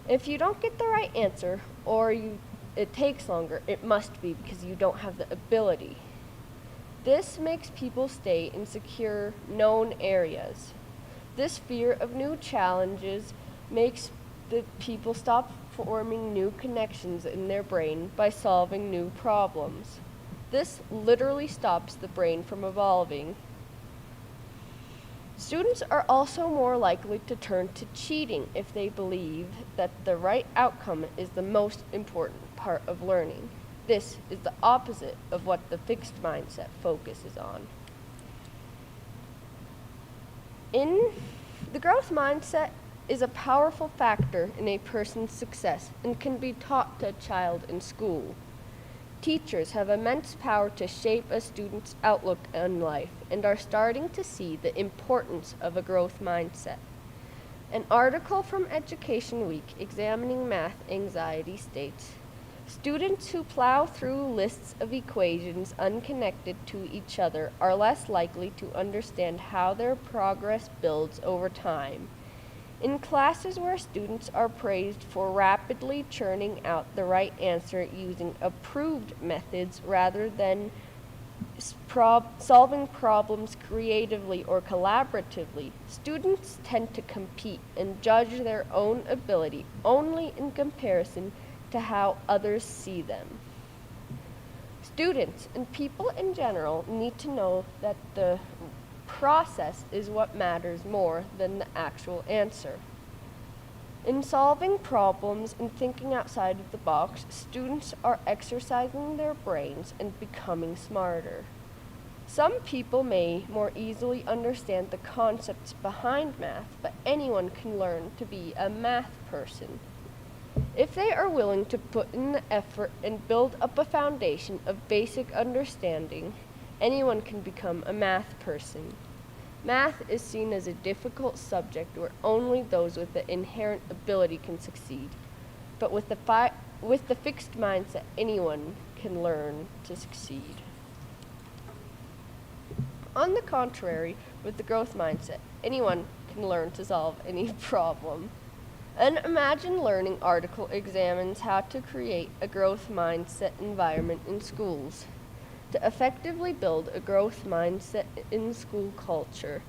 If you don't get the right answer or it takes longer, it must be because you don't have the ability. This makes people stay in secure, known areas. This fear of new challenges makes the people stop forming new connections in their brain by solving new problems. This literally stops the brain from evolving. Students are also more likely to turn to cheating if they believe that the right outcome is the most important part of learning. This is the opposite of what the fixed mindset focuses on. The growth mindset is a powerful factor in a person's success and can be taught to a child in school. Teachers have immense power to shape a student's outlook on life and are starting to see the importance of a growth mindset. An article from Education Week examining math anxiety states, students who plow through lists of equations unconnected to each other are less likely to understand how their progress builds over time. In classes where students are praised for rapidly churning out the right answer using approved methods rather than solving problems creatively or collaboratively, students tend to compete and judge their own ability only in comparison to how others see them. Students and people in general need to know that the process is what matters more than the actual answer. In solving problems and thinking outside of the box, students are exercising their brains and becoming smarter. Some people may more easily understand the concepts behind math, but anyone can learn to be a math person. If they are willing to put in the effort and build up a foundation of basic understanding, anyone can become a math person. Math is seen as a difficult subject where only those with the inherent ability can succeed. But with the fixed mindset, anyone can learn to succeed. On the contrary, with the growth mindset, anyone can learn to solve any problem. An Imagine Learning article examines how to create a growth mindset environment in schools. To effectively build a growth mindset in school culture,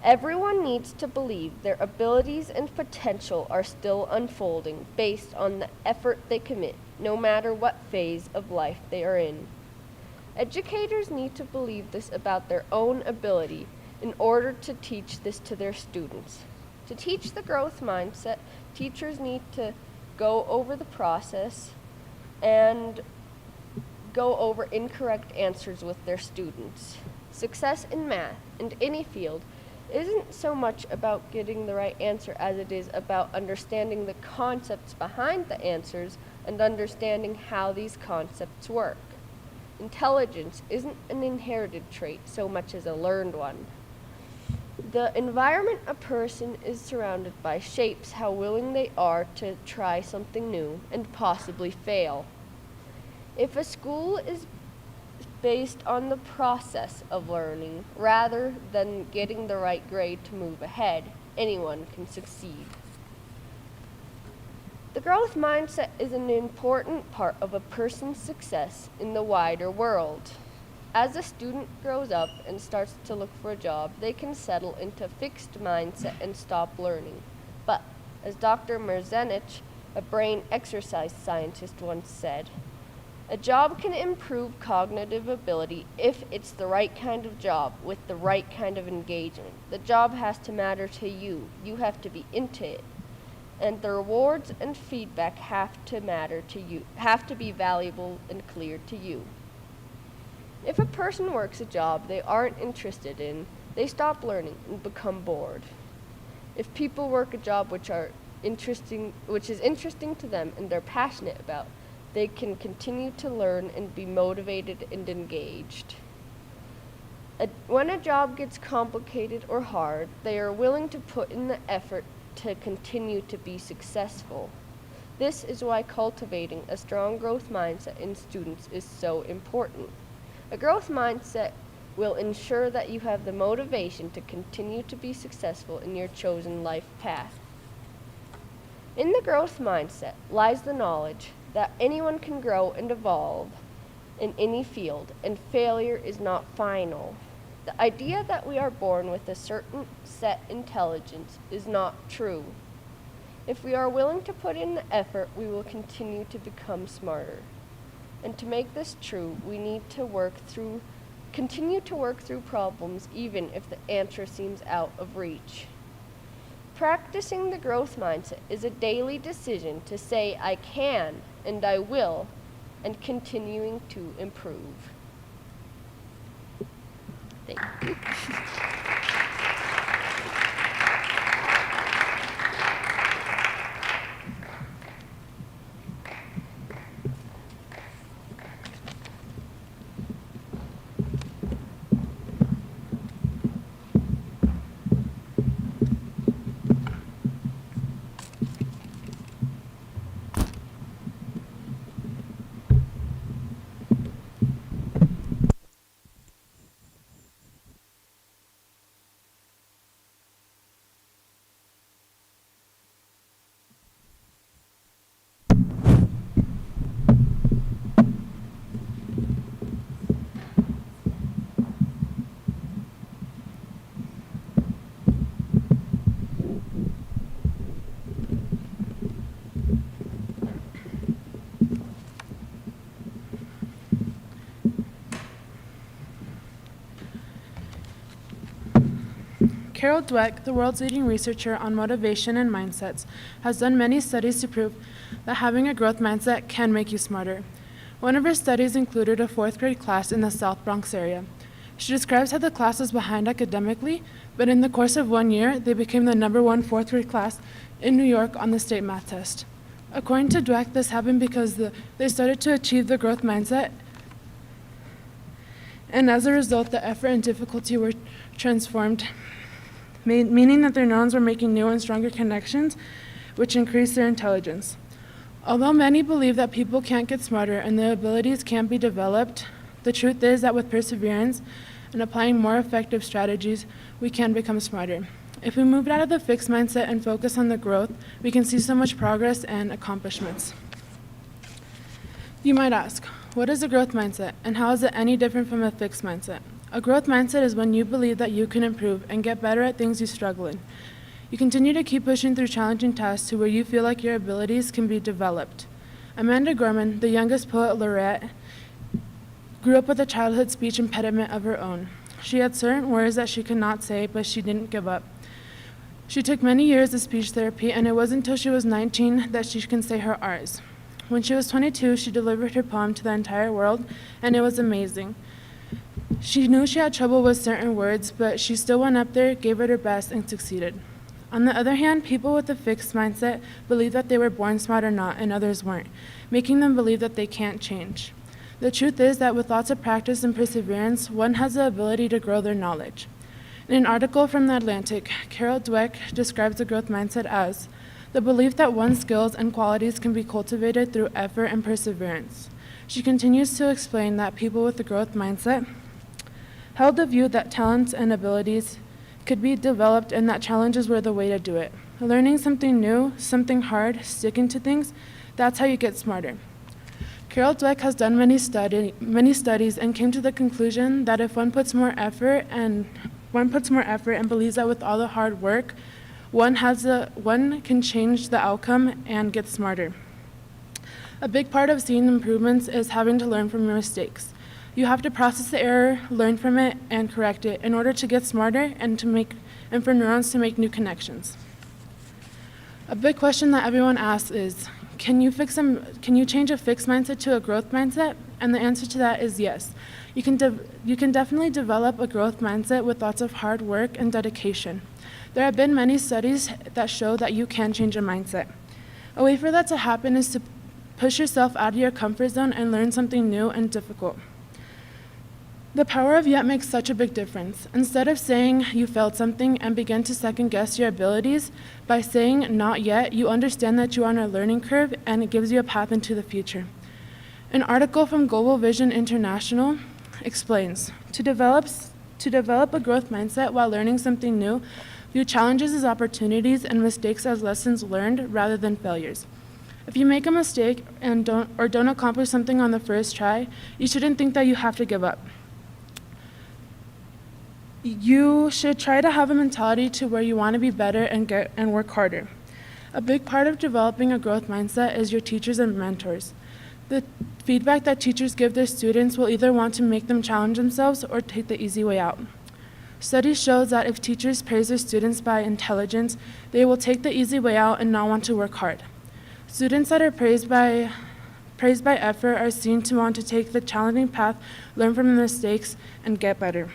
everyone needs to believe their abilities and potential are still unfolding based on the effort they commit, no matter what phase of life they are in. Educators need to believe this about their own ability in order to teach this to their students. To teach the growth mindset, teachers need to go over the process and go over incorrect answers with their students. Success in math and any field isn't so much about getting the right answer as it is about understanding the concepts behind the answers and understanding how these concepts work. Intelligence isn't an inherited trait so much as a learned one. The environment a person is surrounded by shapes how willing they are to try something new and possibly fail. If a school is based on the process of learning rather than getting the right grade to move ahead, anyone can succeed. The growth mindset is an important part of a person's success in the wider world. As a student grows up and starts to look for a job, they can settle into a fixed mindset and stop learning. But, as Dr. Merzenich, a brain exercise scientist, once said, a job can improve cognitive ability if it's the right kind of job with the right kind of engagement. The job has to matter to you. You have to be into it. And the rewards and feedback have to matter to you, have to be valuable and clear to you. If a person works a job they aren't interested in, they stop learning and become bored. If people work a job which is interesting to them and they're passionate about, they can continue to learn and be motivated and engaged. When a job gets complicated or hard, they are willing to put in the effort to continue to be successful. This is why cultivating a strong growth mindset in students is so important. A growth mindset will ensure that you have the motivation to continue to be successful in your chosen life path. In the growth mindset lies the knowledge that anyone can grow and evolve in any field, and failure is not final. The idea that we are born with a certain set intelligence is not true. If we are willing to put in the effort, we will continue to become smarter. And to make this true, we need to continue to work through problems even if the answer seems out of reach. Practicing the growth mindset is a daily decision to say I can and I will, and continuing to improve. Thank you. Carol Dweck, the world's leading researcher on motivation and mindsets, has done many studies to prove that having a growth mindset can make you smarter. One of her studies included a fourth grade class in the South Bronx area. She describes how the class was behind academically, but in the course of 1 year, they became the #1 fourth grade class in New York on the state math test. According to Dweck, this happened because they started to achieve the growth mindset, and as a result, the effort and difficulty were transformed, meaning that their neurons were making new and stronger connections, which increased their intelligence. Although many believe that people can't get smarter and their abilities can't be developed, the truth is that with perseverance and applying more effective strategies, we can become smarter. If we moved out of the fixed mindset and focus on the growth, we can see so much progress and accomplishments. You might ask, what is a growth mindset, and how is it any different from a fixed mindset? A growth mindset is when you believe that you can improve and get better at things you struggle in. You continue to keep pushing through challenging tasks to where you feel like your abilities can be developed. Amanda Gorman, the youngest poet laureate, grew up with a childhood speech impediment of her own. She had certain words that she could not say, but she didn't give up. She took many years of speech therapy, and it wasn't until she was 19 that she can say her R's. When she was 22, she delivered her poem to the entire world, and it was amazing. She knew she had trouble with certain words, but she still went up there, gave it her best, and succeeded. On the other hand, people with a fixed mindset believe that they were born smart or not, and others weren't, making them believe that they can't change. The truth is that with lots of practice and perseverance, one has the ability to grow their knowledge. In an article from The Atlantic, Carol Dweck describes the growth mindset as the belief that one's skills and qualities can be cultivated through effort and perseverance. She continues to explain that people with the growth mindset held the view that talents and abilities could be developed and that challenges were the way to do it. Learning something new, something hard, sticking to things, that's how you get smarter. Carol Dweck has done many studies and came to the conclusion that if one puts more effort and believes that with all the hard work, one can change the outcome and get smarter. A big part of seeing improvements is having to learn from your mistakes. You have to process the error, learn from it, and correct it in order to get smarter and for neurons to make new connections. A big question that everyone asks is, can you change a fixed mindset to a growth mindset? And the answer to that is yes. You can definitely develop a growth mindset with lots of hard work and dedication. There have been many studies that show that you can change a mindset. A way for that to happen is to push yourself out of your comfort zone and learn something new and difficult. The power of yet makes such a big difference. Instead of saying you failed something and begin to second guess your abilities, by saying not yet, you understand that you are on a learning curve and it gives you a path into the future. An article from Global Vision International explains, to develop a growth mindset while learning something new, view challenges as opportunities and mistakes as lessons learned rather than failures. If you make a mistake and don't accomplish something on the first try, you shouldn't think that you have to give up. You should try to have a mentality to where you want to be better and work harder. A big part of developing a growth mindset is your teachers and mentors. The feedback that teachers give their students will either want to make them challenge themselves or take the easy way out. Studies show that if teachers praise their students by intelligence, they will take the easy way out and not want to work hard. Students that are praised by effort are seen to want to take the challenging path, learn from their mistakes, and get better.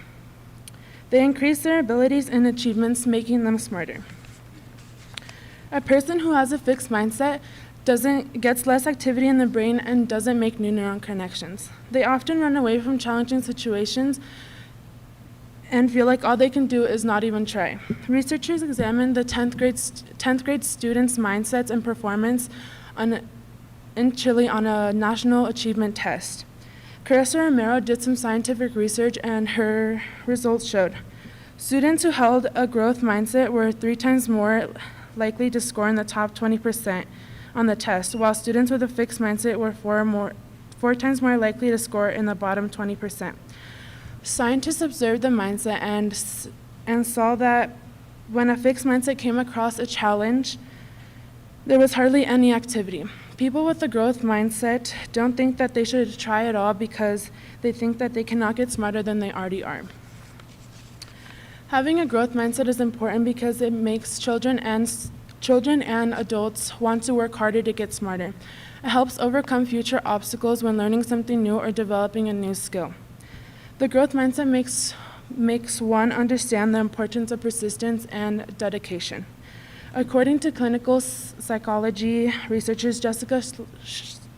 They increase their abilities and achievements, making them smarter. A person who has a fixed mindset gets less activity in the brain and doesn't make new neuron connections. They often run away from challenging situations and feel like all they can do is not even try. Researchers examined the 10th grade students' mindsets and performance in Chile on a national achievement test. Carissa Romero did some scientific research and her results showed students who held a growth mindset were 3 times more likely to score in the top 20% on the test, while students with a fixed mindset were 4 times more likely to score in the bottom 20%. Scientists observed the mindset and saw that when a fixed mindset came across a challenge, there was hardly any activity. People with a growth mindset don't think that they should try at all because they think that they cannot get smarter than they already are. Having a growth mindset is important because it makes children and adults want to work harder to get smarter. It helps overcome future obstacles when learning something new or developing a new skill. The growth mindset makes one understand the importance of persistence and dedication. According to clinical psychology researchers Jessica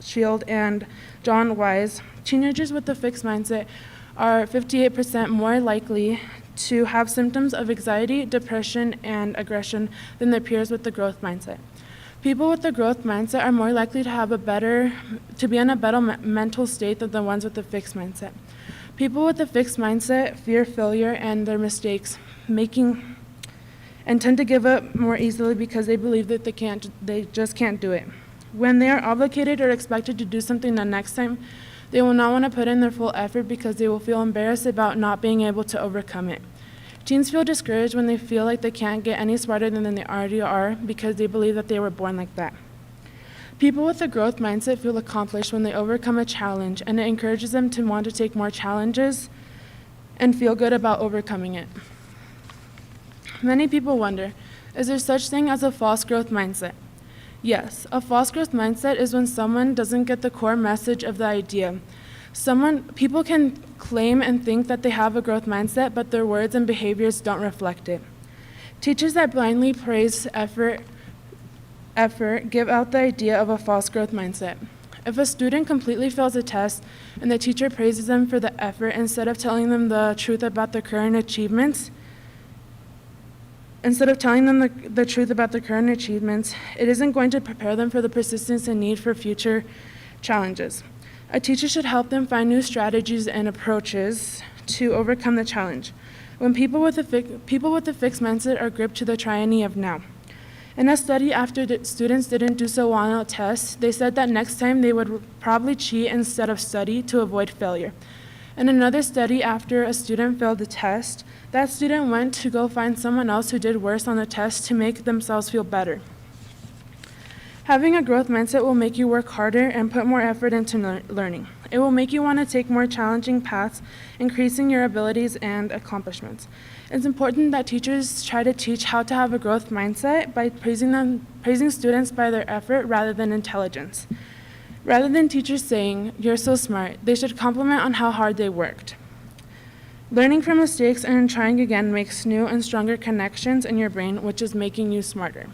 Shield and John Wise, teenagers with a fixed mindset are 58% more likely to have symptoms of anxiety, depression, and aggression than their peers with the growth mindset. People with the growth mindset are more likely to be in a better mental state than the ones with the fixed mindset. People with a fixed mindset fear failure and their mistakes, and tend to give up more easily because they believe that they just can't do it. When they are obligated or expected to do something the next time, they will not want to put in their full effort because they will feel embarrassed about not being able to overcome it. Teens feel discouraged when they feel like they can't get any smarter than they already are because they believe that they were born like that. People with a growth mindset feel accomplished when they overcome a challenge, and it encourages them to want to take more challenges and feel good about overcoming it. Many people wonder, is there such thing as a false growth mindset? Yes, a false growth mindset is when someone doesn't get the core message of the idea. People can claim and think that they have a growth mindset, but their words and behaviors don't reflect it. Teachers that blindly praise effort give out the idea of a false growth mindset. If a student completely fails a test and the teacher praises them for the effort instead of telling them the truth about their current achievements, Instead of telling them the truth about their current achievements, it isn't going to prepare them for the persistence and need for future challenges. A teacher should help them find new strategies and approaches to overcome the challenge. When people with a fixed mindset are gripped to the tyranny of now. In a study after the students didn't do so well on a test, they said that next time they would probably cheat instead of study to avoid failure. In another study, after a student failed the test, that student went to go find someone else who did worse on the test to make themselves feel better. Having a growth mindset will make you work harder and put more effort into learning. It will make you want to take more challenging paths, increasing your abilities and accomplishments. It's important that teachers try to teach how to have a growth mindset by praising students by their effort rather than intelligence. Rather than teachers saying, "You're so smart," they should compliment on how hard they worked. Learning from mistakes and trying again makes new and stronger connections in your brain, which is making you smarter.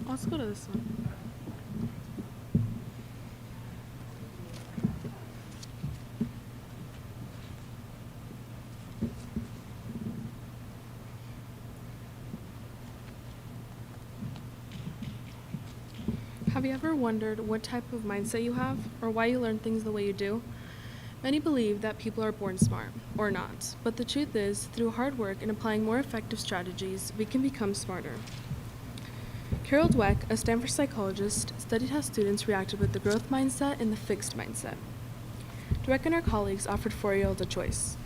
Let's go to this one. Have you ever wondered what type of mindset you have, or why you learn things the way you do? Many believe that people are born smart, or not, but the truth is, through hard work and applying more effective strategies, we can become smarter. Carol Dweck, a Stanford psychologist, studied how students reacted with the growth mindset and the fixed mindset. Dweck and her colleagues offered 4-year-olds a choice.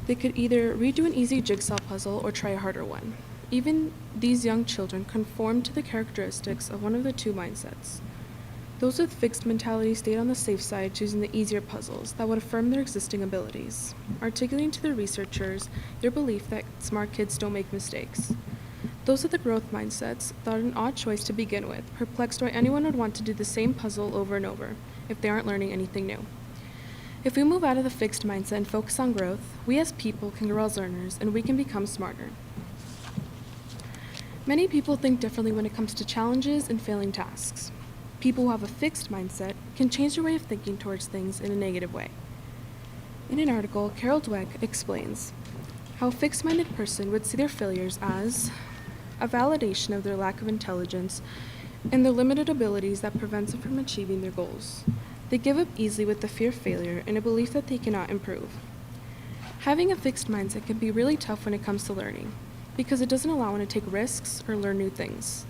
They could either redo an easy jigsaw puzzle or try a harder one. Even these young children conformed to the characteristics of one of the two mindsets. Those with fixed mentality stayed on the safe side, choosing the easier puzzles that would affirm their existing abilities, articulating to the researchers their belief that smart kids don't make mistakes. Those with the growth mindsets thought an odd choice to begin with, perplexed why anyone would want to do the same puzzle over and over if they aren't learning anything new. If we move out of the fixed mindset and focus on growth, we as people can grow as learners and we can become smarter. Many people think differently when it comes to challenges and failing tasks. People who have a fixed mindset can change their way of thinking towards things in a negative way. In an article, Carol Dweck explains how a fixed-minded person would see their failures as a validation of their lack of intelligence and their limited abilities that prevents them from achieving their goals. They give up easily with the fear of failure and a belief that they cannot improve. Having a fixed mindset can be really tough when it comes to learning, because it doesn't allow one to take risks or learn new things.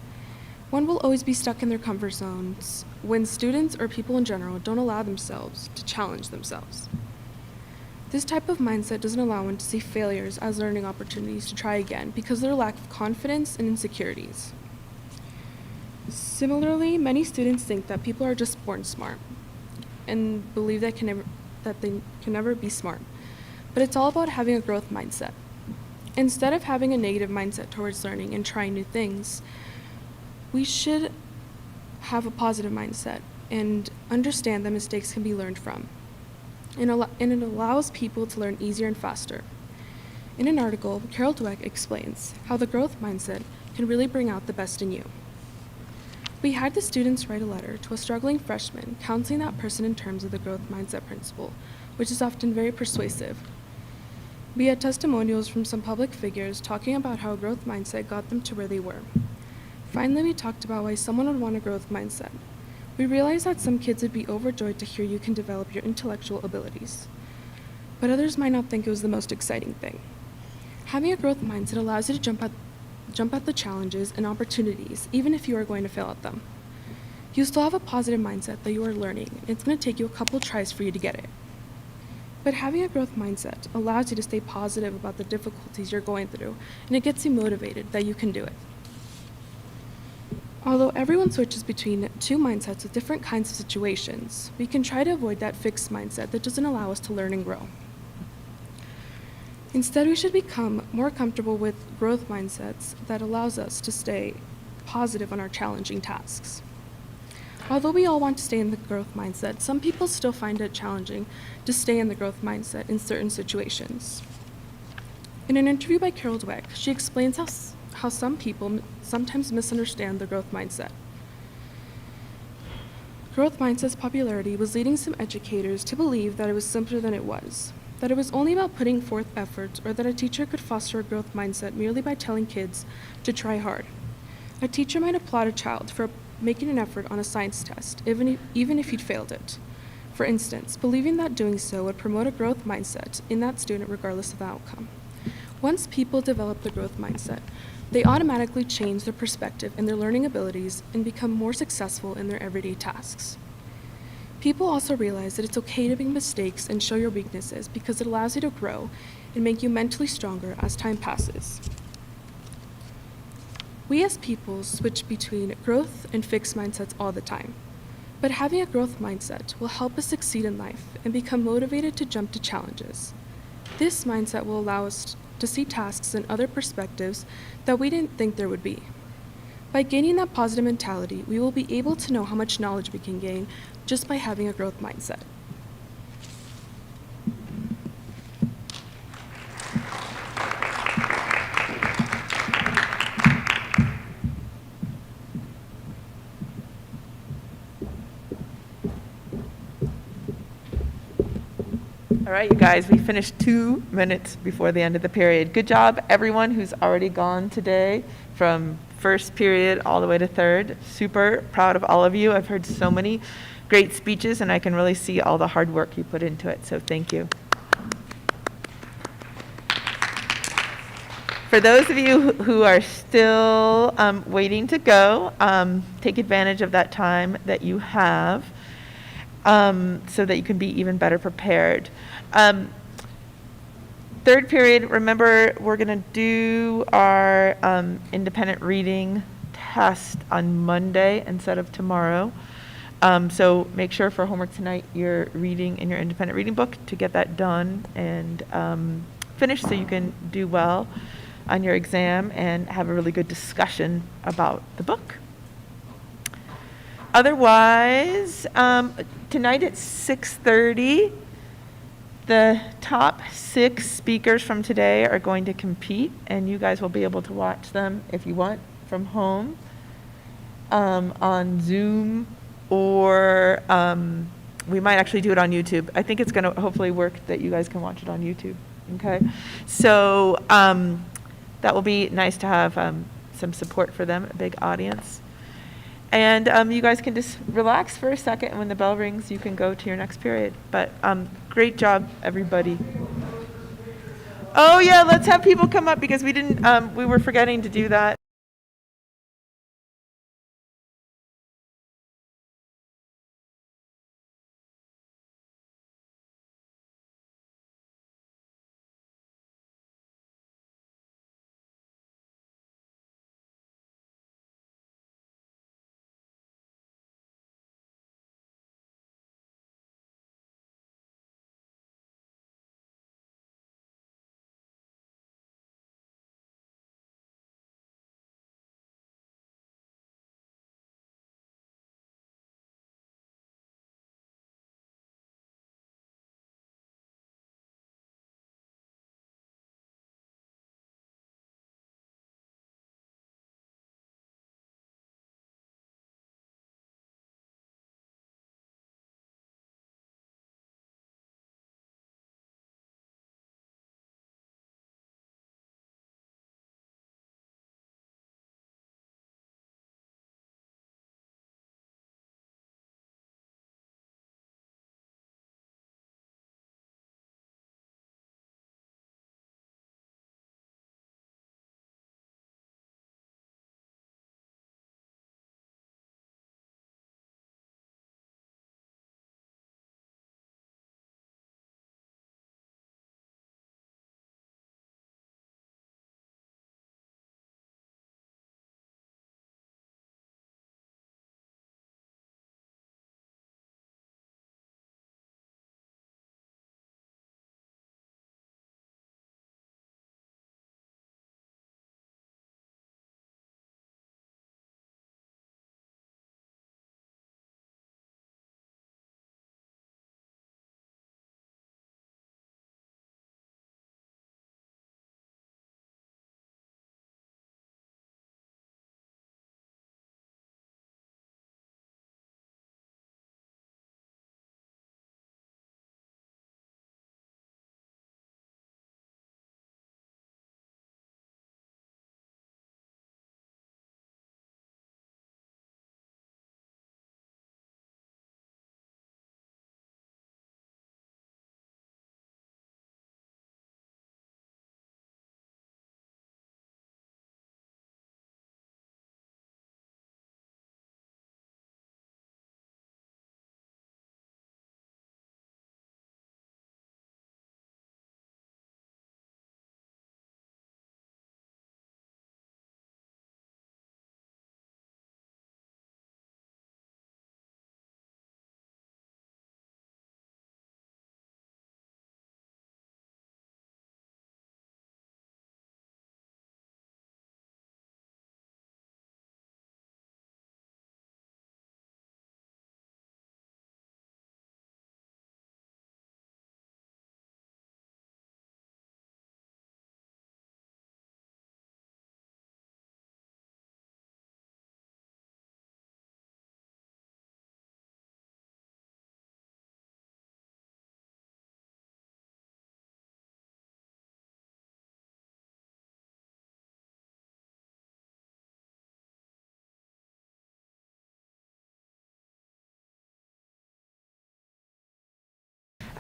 One will always be stuck in their comfort zones when students or people in general don't allow themselves to challenge themselves. This type of mindset doesn't allow one to see failures as learning opportunities to try again because of their lack of confidence and insecurities. Similarly, many students think that people are just born smart and believe that they can never be smart. But it's all about having a growth mindset. Instead of having a negative mindset towards learning and trying new things, we should have a positive mindset and understand that mistakes can be learned from. And it allows people to learn easier and faster. In an article, Carol Dweck explains how the growth mindset can really bring out the best in you. We had the students write a letter to a struggling freshman, counseling that person in terms of the growth mindset principle, which is often very persuasive. We had testimonials from some public figures talking about how a growth mindset got them to where they were. Finally, we talked about why someone would want a growth mindset. We realized that some kids would be overjoyed to hear you can develop your intellectual abilities, but others might not think it was the most exciting thing. Having a growth mindset allows you to jump at the challenges and opportunities, even if you are going to fail at them. You still have a positive mindset that you are learning, and it's going to take you a couple tries for you to get it. But having a growth mindset allows you to stay positive about the difficulties you're going through, and it gets you motivated that you can do it. Although everyone switches between two mindsets with different kinds of situations, we can try to avoid that fixed mindset that doesn't allow us to learn and grow. Instead, we should become more comfortable with growth mindsets that allows us to stay positive on our challenging tasks. Although we all want to stay in the growth mindset, some people still find it challenging to stay in the growth mindset in certain situations. In an interview by Carol Dweck, she explains how some people sometimes misunderstand the growth mindset. Growth mindset's popularity was leading some educators to believe that it was simpler than it was, that it was only about putting forth efforts, or that a teacher could foster a growth mindset merely by telling kids to try hard. A teacher might applaud a child for making an effort on a science test, even if he'd failed it. For instance, believing that doing so would promote a growth mindset in that student regardless of the outcome. Once people develop the growth mindset, they automatically change their perspective and their learning abilities and become more successful in their everyday tasks. People also realize that it's okay to make mistakes and show your weaknesses because it allows you to grow and make you mentally stronger as time passes. We as people switch between growth and fixed mindsets all the time, but having a growth mindset will help us succeed in life and become motivated to jump to challenges. This mindset will allow us to see tasks and other perspectives that we didn't think there would be. By gaining that positive mentality, we will be able to know how much knowledge we can gain just by having a growth mindset. All right, you guys, we finished 2 minutes before the end of the period. Good job, everyone who's already gone today from first period all the way to third. Super proud of all of you. I've heard so many great speeches, and I can really see all the hard work you put into it, so thank you. For those of you who are still waiting to go, take advantage of that time that you have so that you can be even better prepared. Third period, remember, we're going to do our independent reading test on Monday instead of tomorrow. So make sure for homework tonight you're reading in your independent reading book to get that done and finished so you can do well on your exam and have a really good discussion about the book. Otherwise, tonight at 6:30, the top 6 speakers from today are going to compete, and you guys will be able to watch them if you want from home on Zoom, or we might actually do it on YouTube. I think it's going to hopefully work that you guys can watch it on YouTube. Okay, so that will be nice to have some support for them, a big audience. And you guys can just relax for a second, and when the bell rings, you can go to your next period. But great job, everybody. Oh yeah, let's have people come up because we were forgetting to do that.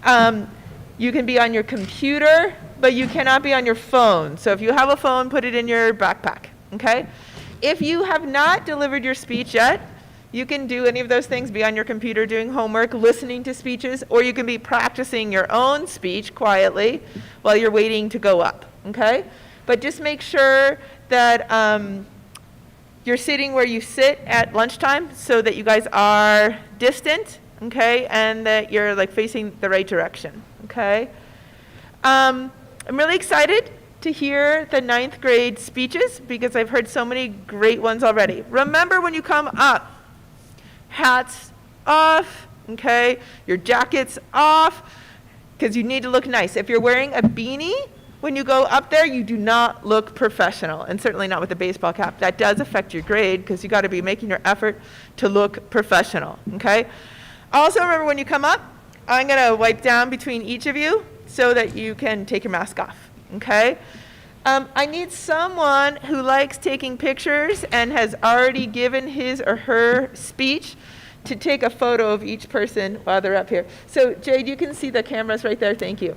You can be on your computer, but you cannot be on your phone. So if you have a phone, put it in your backpack, okay? If you have not delivered your speech yet, you can do any of those things, be on your computer doing homework, listening to speeches, or you can be practicing your own speech quietly while you're waiting to go up, okay? But just make sure that you're sitting where you sit at lunchtime so that you guys are distant, okay, and that you're like facing the right direction, okay? I'm really excited to hear the 9th grade speeches because I've heard so many great ones already. Remember when you come up, hats off, okay, your jackets off, because you need to look nice. If you're wearing a beanie, when you go up there, you do not look professional, and certainly not with a baseball cap. That does affect your grade because you got to be making your effort to look professional, okay? Also remember when you come up, I'm going to wipe down between each of you so that you can take your mask off, okay? I need someone who likes taking pictures and has already given his or her speech to take a photo of each person while they're up here. So Jade, you can see the cameras right there, thank you.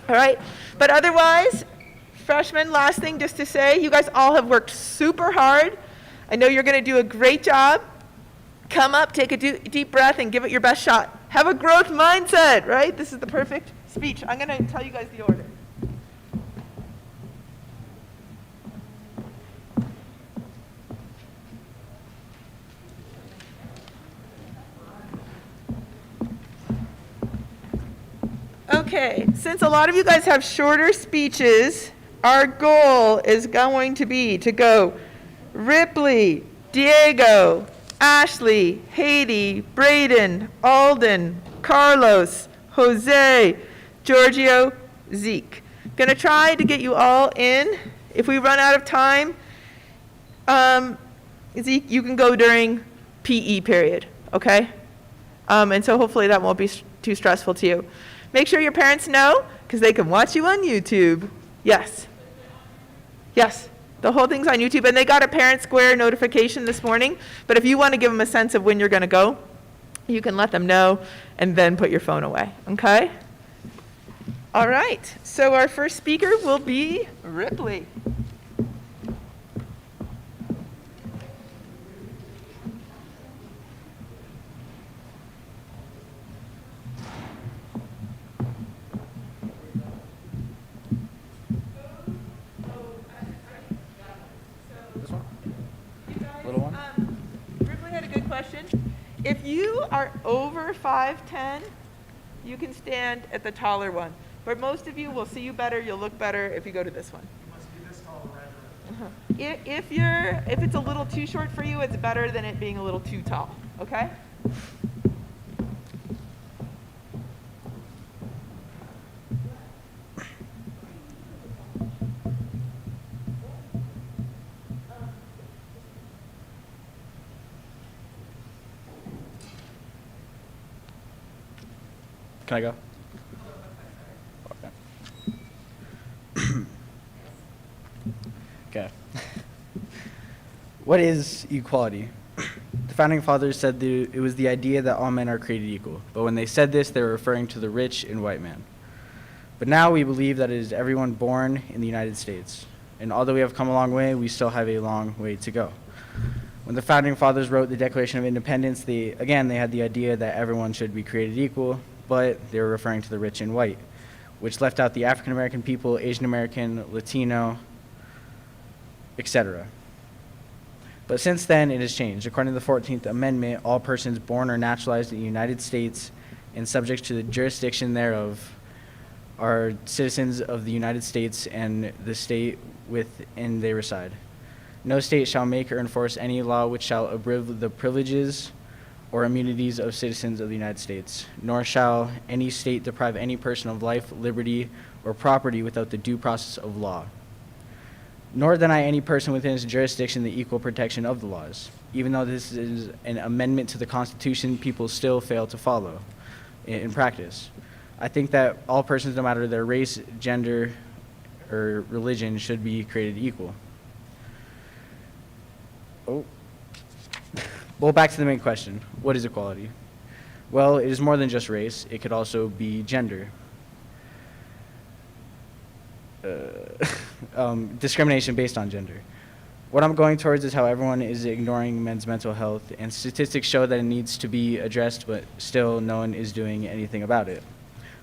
All right, but otherwise, freshmen, last thing just to say, you guys all have worked super hard. I know you're going to do a great job. Come up, take a deep breath, and give it your best shot. Have a growth mindset, right? This is the perfect speech. I'm going to tell you guys the order. Okay, since a lot of you guys have shorter speeches, our goal is going to be to go Ripley, Diego, Ashley, Heidi, Brayden, Alden, Carlos, Jose, Giorgio, Zeke. Gonna try to get you all in. If we run out of time, Zeke, you can go during PE period, okay? And so hopefully that won't be too stressful to you. Make sure your parents know, because they can watch you on YouTube. Yes. Yes. The whole thing's on YouTube, and they got a Parent Square notification this morning. But if you want to give them a sense of when you're going to go, you can let them know and then put your phone away, okay? All right. So our first speaker will be Ripley. Ripley had a good question. If you are over 5'10", you can stand at the taller one. But most of you will see you better, you'll look better if you go to this one. You must be this tall, right? If it's a little too short for you, it's better than it being a little too tall, okay? Can I go? Okay. What is equality? The founding fathers said it was the idea that all men are created equal. But when they said this, they were referring to the rich and white man. But now we believe that it is everyone born in the United States. And although we have come a long way, we still have a long way to go. When the founding fathers wrote the Declaration of Independence, they had the idea that everyone should be created equal, but they were referring to the rich and white, which left out the African American people, Asian American, Latino, etc. But since then, it has changed. According to the 14th Amendment, all persons born or naturalized in the United States and subject to the jurisdiction thereof are citizens of the United States and the state within they reside. No state shall make or enforce any law which shall abridge the privileges or immunities of citizens of the United States, nor shall any state deprive any person of life, liberty, or property without the due process of law, nor deny any person within its jurisdiction the equal protection of the laws. Even though this is an amendment to the Constitution, people still fail to follow in practice. I think that all persons, no matter their race, gender, or religion, should be created equal. Well, back to the main question. What is equality? Well, it is more than just race. It could also be gender. Discrimination based on gender. What I'm going towards is how everyone is ignoring men's mental health, and statistics show that it needs to be addressed, but still no one is doing anything about it.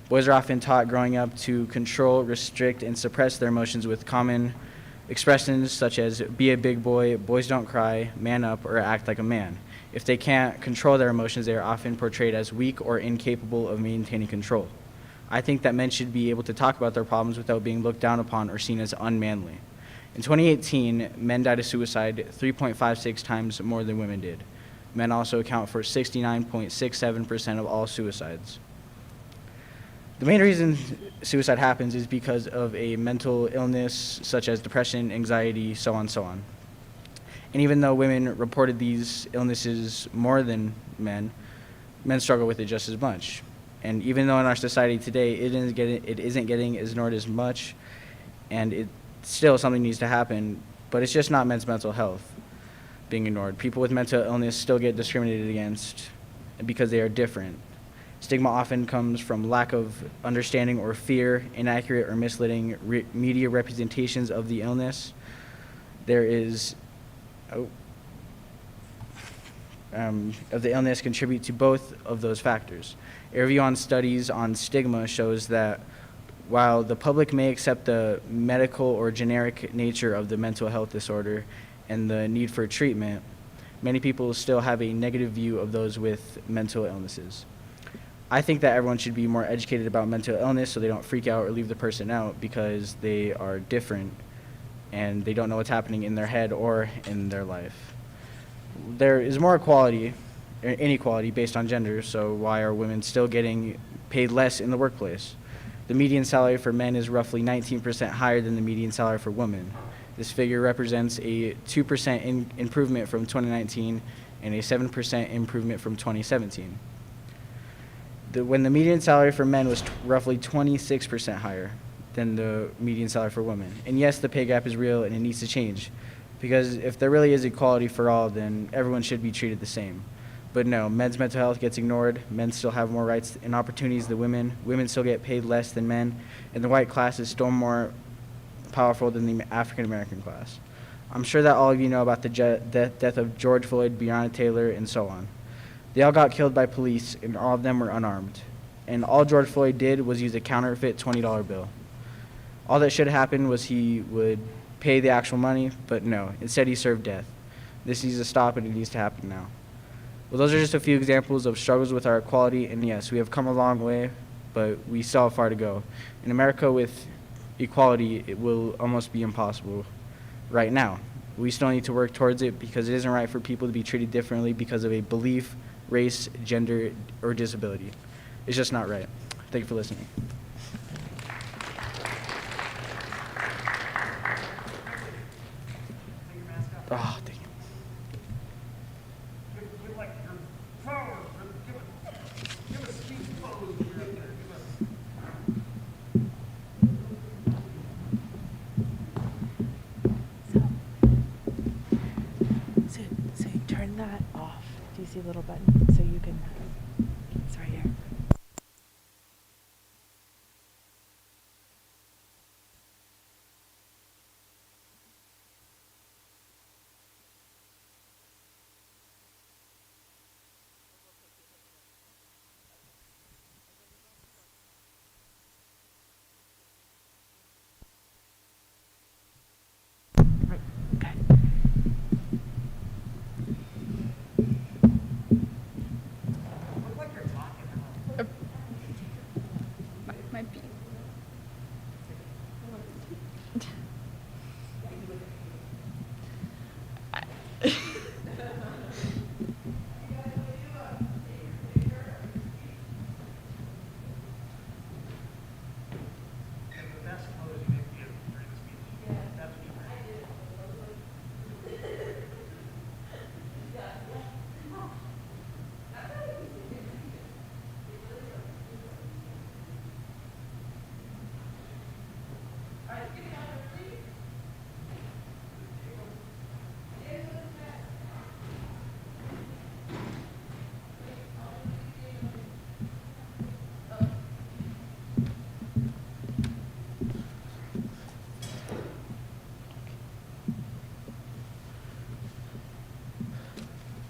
Boys are often taught growing up to control, restrict, and suppress their emotions with common expressions such as be a big boy, boys don't cry, man up, or act like a man. If they can't control their emotions, they are often portrayed as weak or incapable of maintaining control. I think that men should be able to talk about their problems without being looked down upon or seen as unmanly. In 2018, men died of suicide 3.56 times more than women did. Men also account for 69.67% of all suicides. The main reason suicide happens is because of a mental illness such as depression, anxiety, so on, so on. And even though women reported these illnesses more than men, men struggle with it just as much. And even though in our society today it isn't getting ignored as much, and it still something needs to happen, but it's just not men's mental health being ignored. People with mental illness still get discriminated against because they are different. Stigma often comes from lack of understanding or fear, inaccurate or misleading media representations of the illness. There is of the illness contribute to both of those factors. A review on studies on stigma shows that while the public may accept the medical or generic nature of the mental health disorder and the need for treatment, many people still have a negative view of those with mental illnesses. I think that everyone should be more educated about mental illness so they don't freak out or leave the person out because they are different and they don't know what's happening in their head or in their life. There is more inequality based on gender, so why are women still getting paid less in the workplace? The median salary for men is roughly 19% higher than the median salary for women. This figure represents a 2% improvement from 2019 and a 7% improvement from 2017. When the median salary for men was roughly 26% higher than the median salary for women. And yes, the pay gap is real and it needs to change, because if there really is equality for all, then everyone should be treated the same. But no, men's mental health gets ignored. Men still have more rights and opportunities than women. Women still get paid less than men. And the white class is still more powerful than the African American class. I'm sure that all of you know about the death of George Floyd, Breonna Taylor, and so on. They all got killed by police, and all of them were unarmed. And all George Floyd did was use a counterfeit $20 bill. All that should happen was he would pay the actual money, but no. Instead, he served death. This needs to stop, and it needs to happen now. Well, those are just a few examples of struggles with our equality, and yes, we have come a long way, but we still have far to go. In America, with equality, it will almost be impossible right now. We still need to work towards it because it isn't right for people to be treated differently because of a belief, race, gender, or disability. It's just not right. Thank you for listening. Oh, thank you. So you turn that off. Do you see a little button? So you can, it's right here.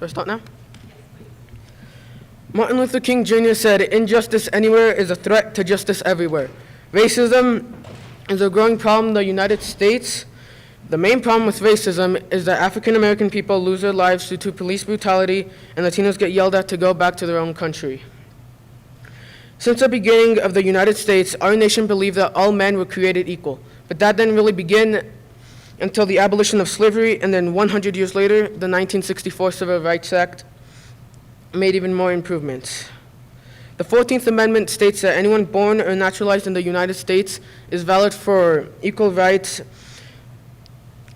Do I start now? Martin Luther King Jr. said, "Injustice anywhere is a threat to justice everywhere." Racism is a growing problem in the United States. The main problem with racism is that African American people lose their lives due to police brutality, and Latinos get yelled at to go back to their own country. Since the beginning of the United States, our nation believed that all men were created equal. But that didn't really begin until the abolition of slavery, and then 100 years later, the 1964 Civil Rights Act made even more improvements. The 14th Amendment states that anyone born or naturalized in the United States is valid for equal rights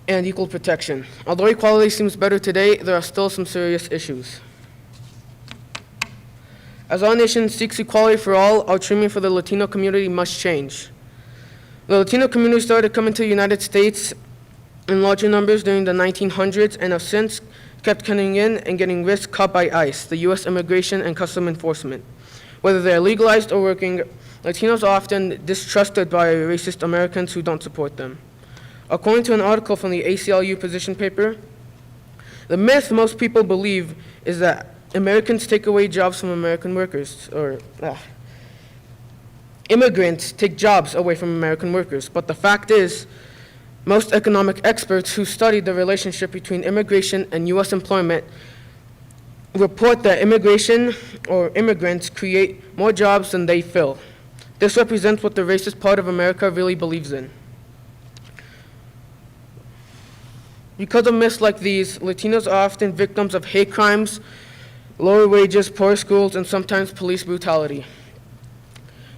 and equal protection. Although equality seems better today, there are still some serious issues. As our nation seeks equality for all, our treatment for the Latino community must change. The Latino community started coming to the United States in larger numbers during the 1900s and have since kept coming in and getting risk caught by ICE, the U.S. Immigration and Custom Enforcement. Whether they're legalized or working, Latinos are often distrusted by racist Americans who don't support them. According to an article from the ACLU position paper, the myth most people believe is that Americans take away jobs from American workers, or immigrants take jobs away from American workers. But the fact is, most economic experts who studied the relationship between immigration and U.S. employment report that immigration or immigrants create more jobs than they fill. This represents what the racist part of America really believes in. Because of myths like these, Latinos are often victims of hate crimes, lower wages, poor schools, and sometimes police brutality.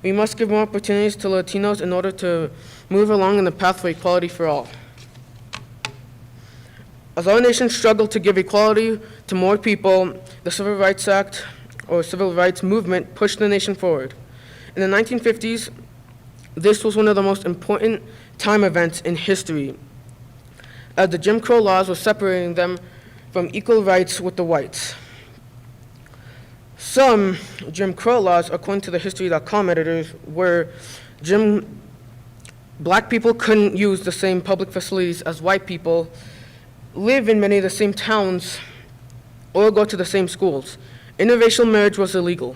We must give more opportunities to Latinos in order to move along in the path for equality for all. As our nation struggled to give equality to more people, the Civil Rights Act, or Civil Rights Movement, pushed the nation forward. In the 1950s, this was one of the most important time events in history, as the Jim Crow laws were separating them from equal rights with the whites. Some Jim Crow laws, according to the History.com editors, were black people couldn't use the same public facilities as white people, live in many of the same towns, or go to the same schools. Interracial marriage was illegal.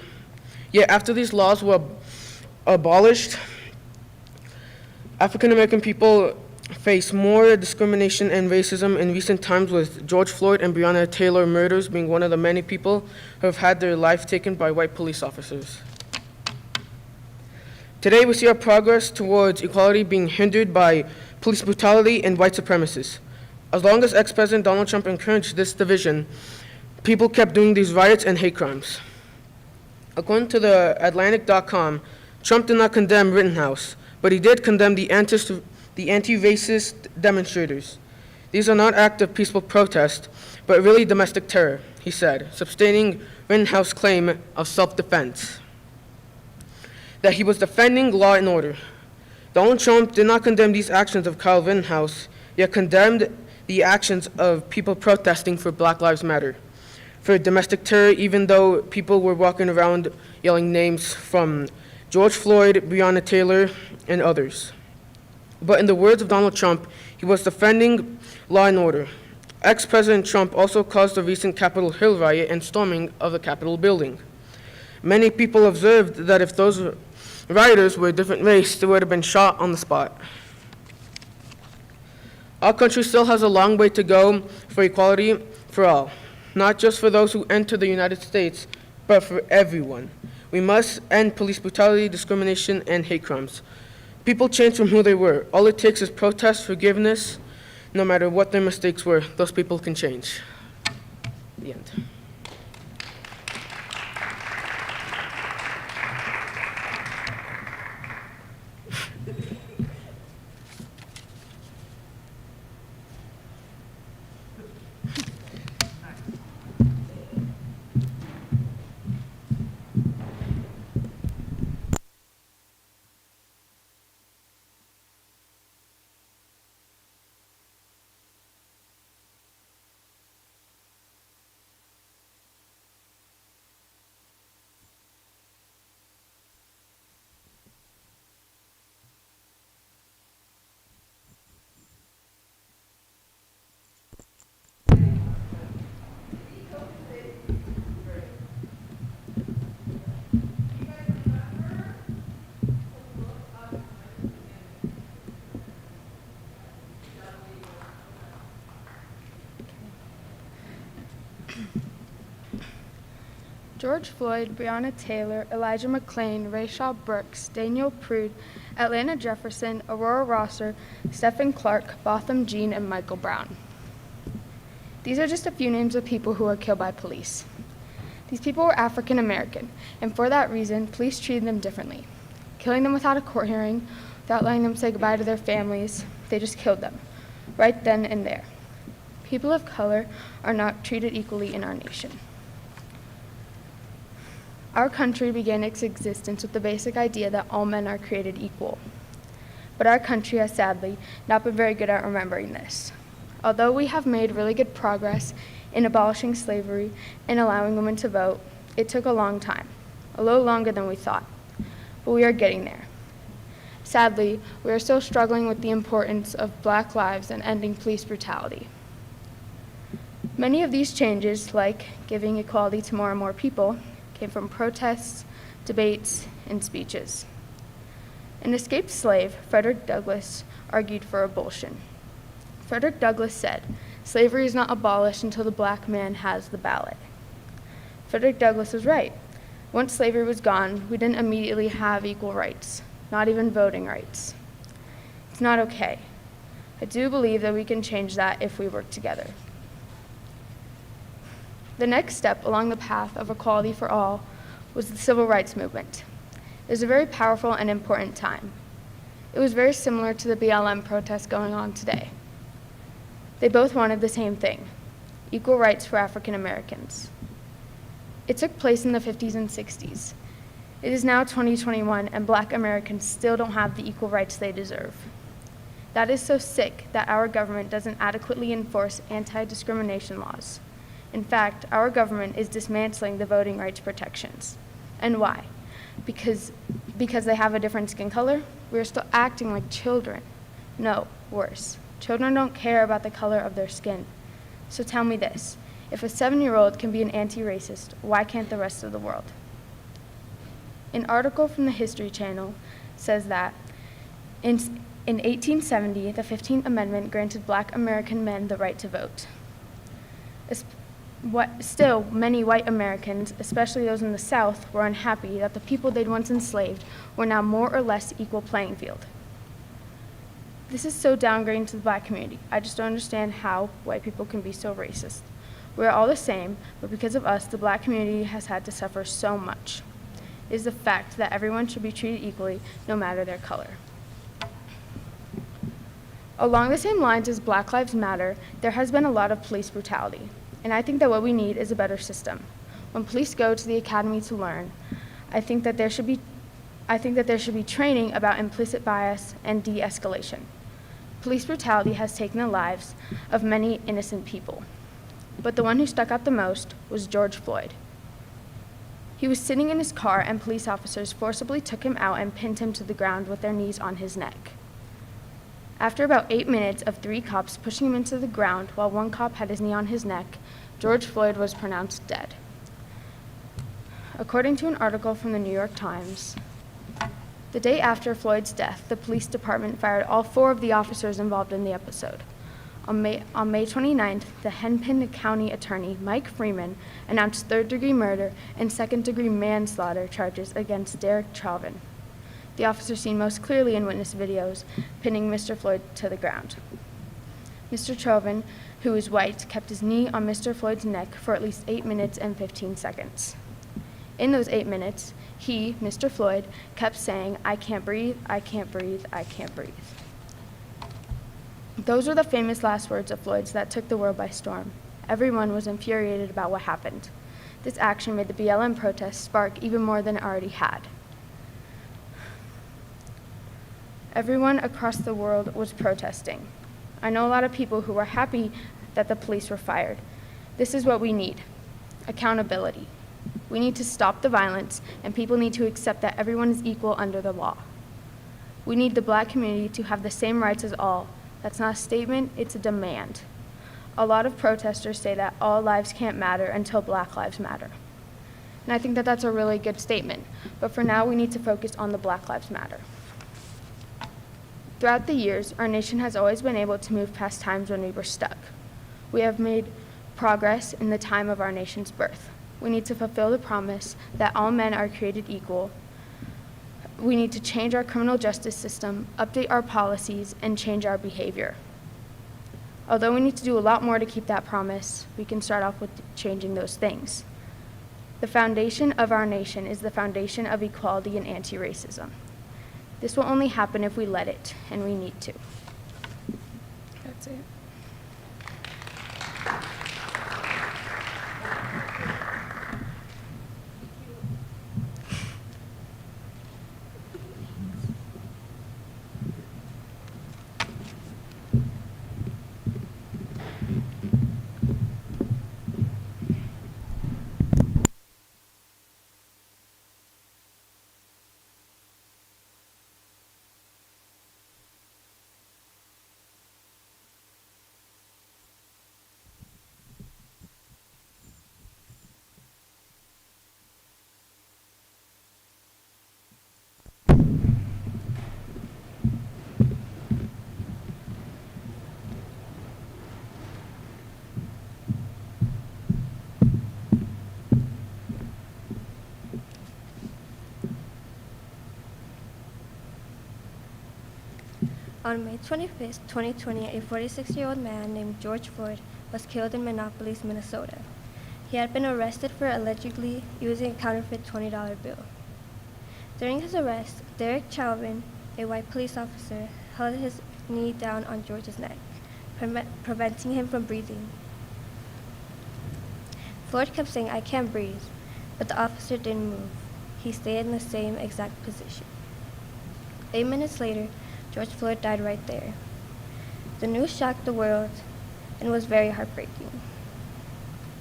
Yet after these laws were abolished, African American people face more discrimination and racism in recent times, with George Floyd and Breonna Taylor murders being one of the many people who have had their life taken by white police officers. Today we see our progress towards equality being hindered by police brutality and white supremacists. As long as ex-President Donald Trump encouraged this division, people kept doing these riots and hate crimes. According to the Atlantic.com, Trump did not condemn Rittenhouse, but he did condemn the anti-racist demonstrators. These are not acts of peaceful protest, but really domestic terror, he said, sustaining Rittenhouse's claim of self-defense, that he was defending law and order. Donald Trump did not condemn these actions of Kyle Rittenhouse, yet condemned the actions of people protesting for Black Lives Matter, for domestic terror, even though people were walking around yelling names from George Floyd, Breonna Taylor, and others. But in the words of Donald Trump, he was defending law and order. Ex-President Trump also caused the recent Capitol Hill riot and storming of the Capitol building. Many people observed that if those rioters were a different race, they would have been shot on the spot. Our country still has a long way to go for equality for all, not just for those who enter the United States, but for everyone. We must end police brutality, discrimination, and hate crimes. People change from who they were. All it takes is protest, forgiveness. No matter what their mistakes were, those people can change. The end. George Floyd, Breonna Taylor, Elijah McClain, Rayshard Brooks, Daniel Prude, Atlanta Jefferson, Aurora Rosser, Stephen Clark, Botham Jean, and Michael Brown. These are just a few names of people who were killed by police. These people were African American, and for that reason, police treated them differently. Killing them without a court hearing, without letting them say goodbye to their families, they just killed them, right then and there. People of color are not treated equally in our nation. Our country began its existence with the basic idea that all men are created equal. But our country has sadly not been very good at remembering this. Although we have made really good progress in abolishing slavery and allowing women to vote, it took a long time, a little longer than we thought. But we are getting there. Sadly, we are still struggling with the importance of Black lives and ending police brutality. Many of these changes, like giving equality to more and more people, came from protests, debates, and speeches. An escaped slave, Frederick Douglass, argued for abolition. Frederick Douglass said, "Slavery is not abolished until the black man has the ballot." Frederick Douglass was right. Once slavery was gone, we didn't immediately have equal rights, not even voting rights. It's not okay. I do believe that we can change that if we work together. The next step along the path of equality for all was the civil rights movement. It was a very powerful and important time. It was very similar to the BLM protests going on today. They both wanted the same thing, equal rights for African Americans. It took place in the 50s and 60s. It is now 2021 and Black Americans still don't have the equal rights they deserve. That is so sick that our government doesn't adequately enforce anti-discrimination laws. In fact, our government is dismantling the voting rights protections. And why? Because they have a different skin color? We are still acting like children. No, worse. Children don't care about the color of their skin. So tell me this, if a 7-year-old can be an anti-racist, why can't the rest of the world? An article from the History Channel says that in 1870, the 15th Amendment granted Black American men the right to vote. Still, many white Americans, especially those in the South, were unhappy that the people they'd once enslaved were now more or less equal playing field. This is so downgrading to the Black community. I just don't understand how white people can be so racist. We're all the same, but because of us, the Black community has had to suffer so much. It is the fact that everyone should be treated equally, no matter their color. Along the same lines as Black Lives Matter, there has been a lot of police brutality. And I think that what we need is a better system. When police go to the academy to learn, I think that there should be training about implicit bias and de-escalation. Police brutality has taken the lives of many innocent people. But the one who stuck out the most was George Floyd. He was sitting in his car and police officers forcibly took him out and pinned him to the ground with their knees on his neck. After about 8 minutes of 3 cops pushing him into the ground while 1 cop had his knee on his neck, George Floyd was pronounced dead. According to an article from the New York Times, the day after Floyd's death, the police department fired all 4 of the officers involved in the episode. On May 29th, the Hennepin County Attorney, Mike Freeman, announced third-degree murder and second-degree manslaughter charges against Derek Chauvin, the officer seen most clearly in witness videos, pinning Mr. Floyd to the ground. Mr. Chauvin, who is white, kept his knee on Mr. Floyd's neck for at least 8 minutes and 15 seconds. In those 8 minutes, he, Mr. Floyd, kept saying, "I can't breathe, I can't breathe, I can't breathe." Those were the famous last words of Floyd's that took the world by storm. Everyone was infuriated about what happened. This action made the BLM protests spark even more than it already had. Everyone across the world was protesting. I know a lot of people who were happy that the police were fired. This is what we need: accountability. We need to stop the violence, and people need to accept that everyone is equal under the law. We need the Black community to have the same rights as all. That's not a statement, it's a demand. A lot of protesters say that all lives can't matter until Black lives matter. And I think that that's a really good statement, but for now we need to focus on the Black Lives Matter. Throughout the years, our nation has always been able to move past times when we were stuck. We have made progress in the time of our nation's birth. We need to fulfill the promise that all men are created equal. We need to change our criminal justice system, update our policies, and change our behavior. Although we need to do a lot more to keep that promise, we can start off with changing those things. The foundation of our nation is the foundation of equality and anti-racism. This will only happen if we let it, and we need to. That's it. On May 25, 2020, a 46-year-old man named George Floyd was killed in Minneapolis, Minnesota. He had been arrested for allegedly using a counterfeit $20 bill. During his arrest, Derek Chauvin, a white police officer, held his knee down on George's neck, preventing him from breathing. Floyd kept saying, "I can't breathe," but the officer didn't move. He stayed in the same exact position. 8 minutes later, George Floyd died right there. The news shocked the world and was very heartbreaking.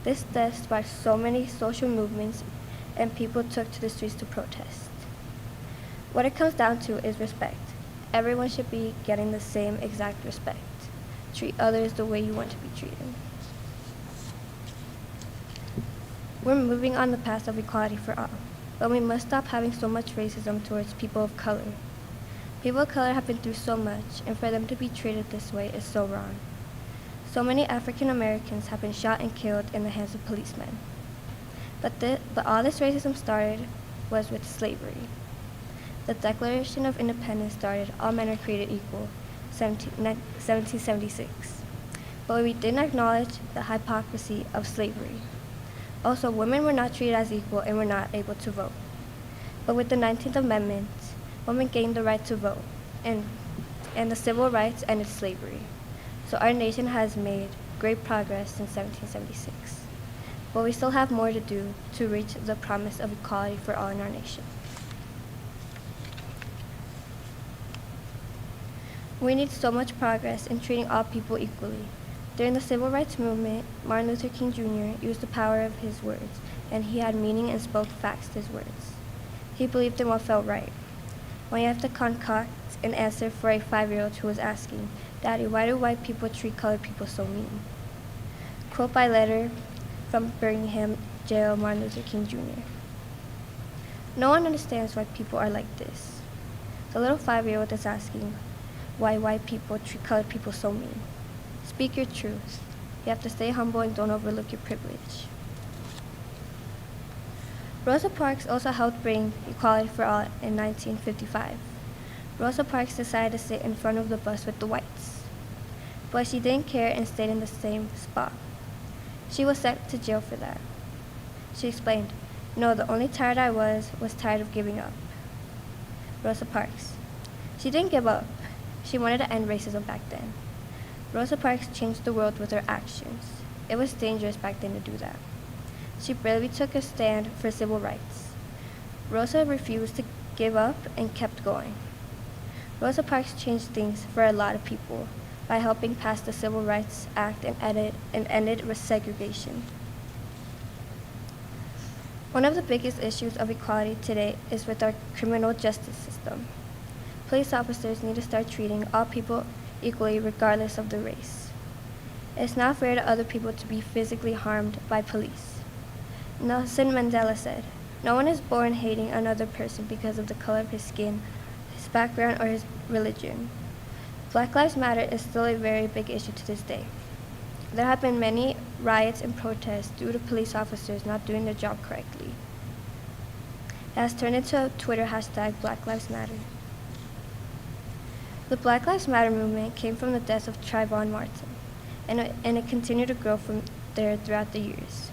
This death sparked so many social movements, and people took to the streets to protest. What it comes down to is respect. Everyone should be getting the same exact respect. Treat others the way you want to be treated. We're moving on the path of equality for all, but we must stop having so much racism towards people of color. People of color have been through so much, and for them to be treated this way is so wrong. So many African Americans have been shot and killed in the hands of policemen. But all this racism started was with slavery. The Declaration of Independence started, all men are created equal, 1776. But we didn't acknowledge the hypocrisy of slavery. Also, women were not treated as equal and were not able to vote. But with the 19th Amendment, women gained the right to vote, and the civil rights ended slavery. So our nation has made great progress since 1776. But we still have more to do to reach the promise of equality for all in our nation. We need so much progress in treating all people equally. During the civil rights movement, Martin Luther King Jr. used the power of his words, and he had meaning and spoke facts to his words. He believed in what felt right. When you have to concoct an answer for a 5-year-old who was asking, "Daddy, why do white people treat colored people so mean?" Quote by letter from Birmingham jail, Martin Luther King Jr. No one understands why people are like this. The little 5-year-old is asking why white people treat colored people so mean. Speak your truth. You have to stay humble and don't overlook your privilege. Rosa Parks also helped bring equality for all in 1955. Rosa Parks decided to sit in front of the bus with the whites, but she didn't care and stayed in the same spot. She was sent to jail for that. She explained, "No, the only tired I was tired of giving up." Rosa Parks. She didn't give up. She wanted to end racism back then. Rosa Parks changed the world with her actions. It was dangerous back then to do that. She bravely took a stand for civil rights. Rosa refused to give up and kept going. Rosa Parks changed things for a lot of people by helping pass the Civil Rights Act and ended segregation. One of the biggest issues of equality today is with our criminal justice system. Police officers need to start treating all people equally regardless of the race. It's not fair to other people to be physically harmed by police. Nelson Mandela said, "No one is born hating another person because of the color of his skin, his background, or his religion." Black Lives Matter is still a very big issue to this day. There have been many riots and protests due to police officers not doing their job correctly. It has turned into a Twitter hashtag Black Lives Matter. The Black Lives Matter movement came from the death of Trayvon Martin, and it continued to grow from there throughout the years.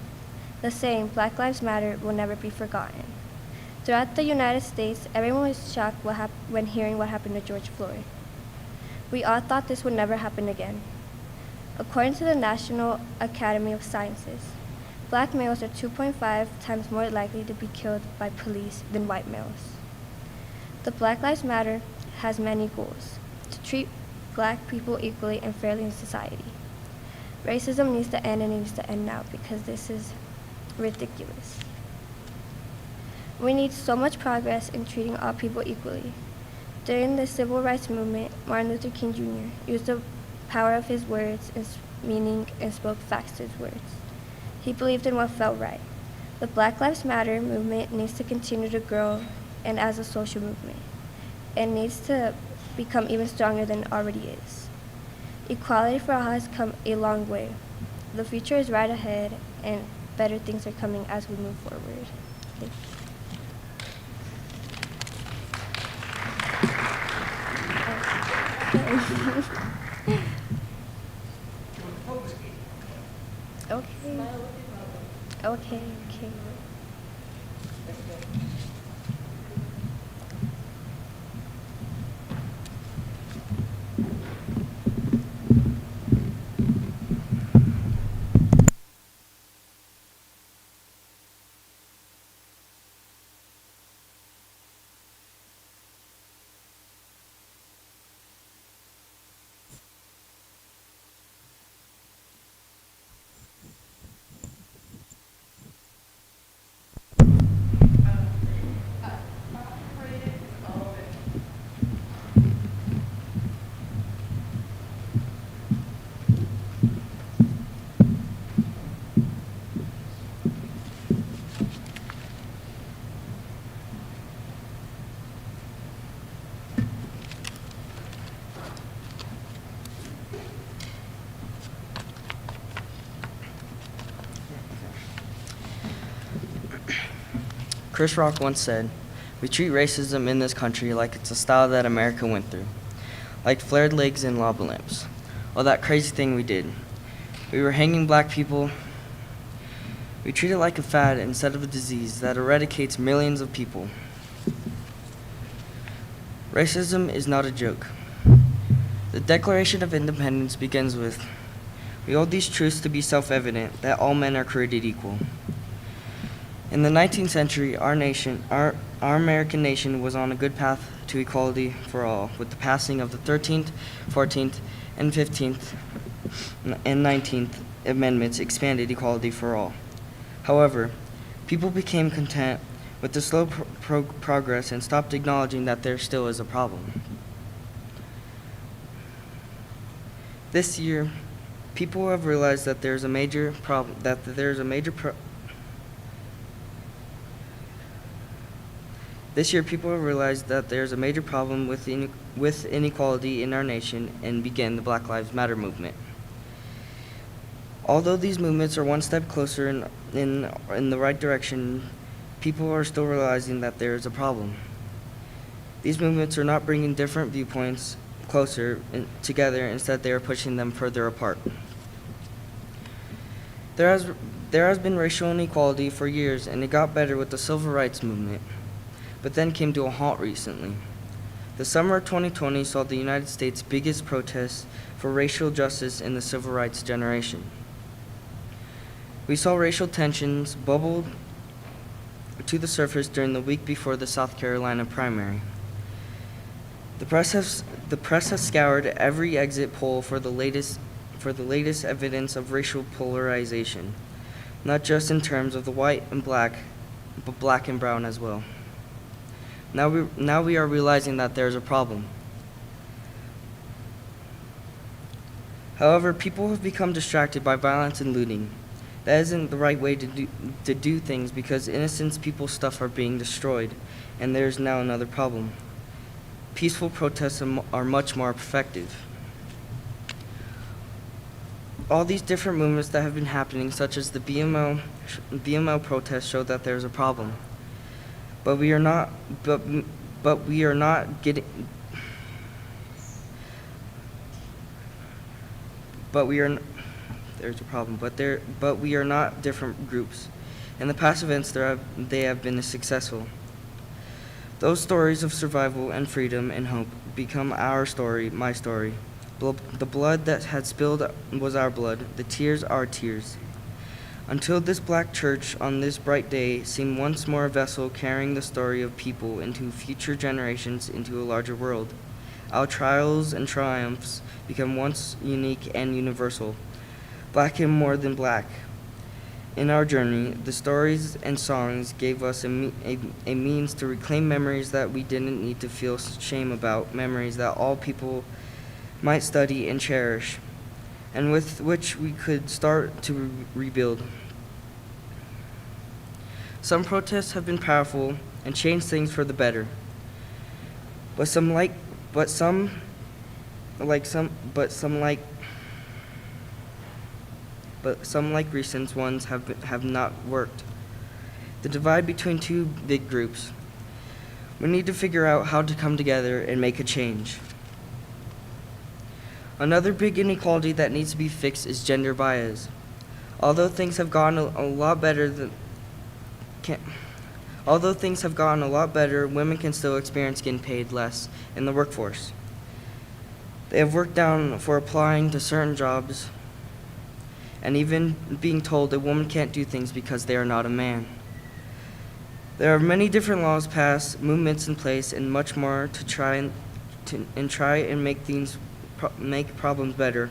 The saying, Black Lives Matter, will never be forgotten. Throughout the United States, everyone was shocked when hearing what happened to George Floyd. We all thought this would never happen again. According to the National Academy of Sciences, black males are 2.5 times more likely to be killed by police than white males. The Black Lives Matter has many goals: to treat black people equally and fairly in society. Racism needs to end, and it needs to end now, because this is ridiculous. We need so much progress in treating all people equally. During the civil rights movement, Martin Luther King Jr. used the power of his words and meaning and spoke facts to his words. He believed in what felt right. The Black Lives Matter movement needs to continue to grow, and as a social movement, it needs to become even stronger than it already is. Equality for all has come a long way. The future is right ahead, and better things are coming as we move forward. Thank you. Okay. Chris Rock once said, "We treat racism in this country like it's a style that America went through, like flared legs and lava lamps. All that crazy thing we did. We were hanging black people. We treat it like a fad instead of a disease that eradicates millions of people. Racism is not a joke. The Declaration of Independence begins with, "We hold these truths to be self-evident, that all men are created equal." In the 19th century, our American nation was on a good path to equality for all, with the passing of the 13th, 14th, and 15th, and 19th Amendments expanded equality for all. However, people became content with the slow progress and stopped acknowledging that there still is a problem. This year, people have realized that there's a major problem, This year, people have realized that there's a major problem with inequality in our nation and began the Black Lives Matter movement. Although these movements are one step closer in the right direction, people are still realizing that there is a problem. These movements are not bringing different viewpoints closer together, instead they are pushing them further apart. There has been racial inequality for years, and it got better with the civil rights movement, but then came to a halt recently. The summer of 2020 saw the United States' biggest protests for racial justice in the civil rights generation. We saw racial tensions bubble to the surface during the week before the South Carolina primary. The press has scoured every exit poll for the latest evidence of racial polarization, not just in terms of the white and black, but black and brown as well. Now we are realizing that there is a problem. However, people have become distracted by violence and looting. That isn't the right way to do things, because innocent people's stuff are being destroyed, and there is now another problem. Peaceful protests are much more effective. all these different movements that have been happening, such as the BMO protests, show that there's a problem. But we are not getting. But we are. There's a problem. But we are not different groups. In the past events, they have been successful. Those stories of survival and freedom and hope become our story, my story. The blood that had spilled was our blood, the tears our tears. Until this black church on this bright day seemed once more a vessel carrying the story of people into future generations into a larger world. Our trials and triumphs become once unique and universal, black and more than black. In our journey, the stories and songs gave us a means to reclaim memories that we didn't need to feel shame about, memories that all people might study and cherish, and with which we could start to rebuild. Some protests have been powerful and changed things for the better, but some recent ones have not worked. The divide between two big groups. We need to figure out how to come together and make a change. Another big inequality that needs to be fixed is gender bias. Although things have gotten a lot better, women can still experience getting paid less in the workforce. They have worked down for applying to certain jobs and even being told a woman can't do things because they are not a man. There are many different laws passed, movements in place, and much more to try and make problems better.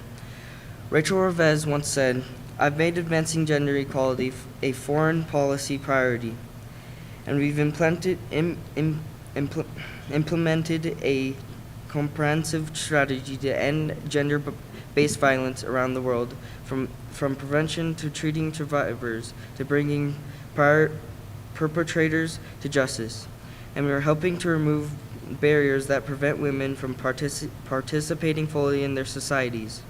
Rachel Revesz once said, "I've made advancing gender equality a foreign policy priority, and we've implemented a comprehensive strategy to end gender-based violence around the world, from prevention to treating survivors to bringing perpetrators to justice. And we are helping to remove barriers that prevent women from participating fully in their societies."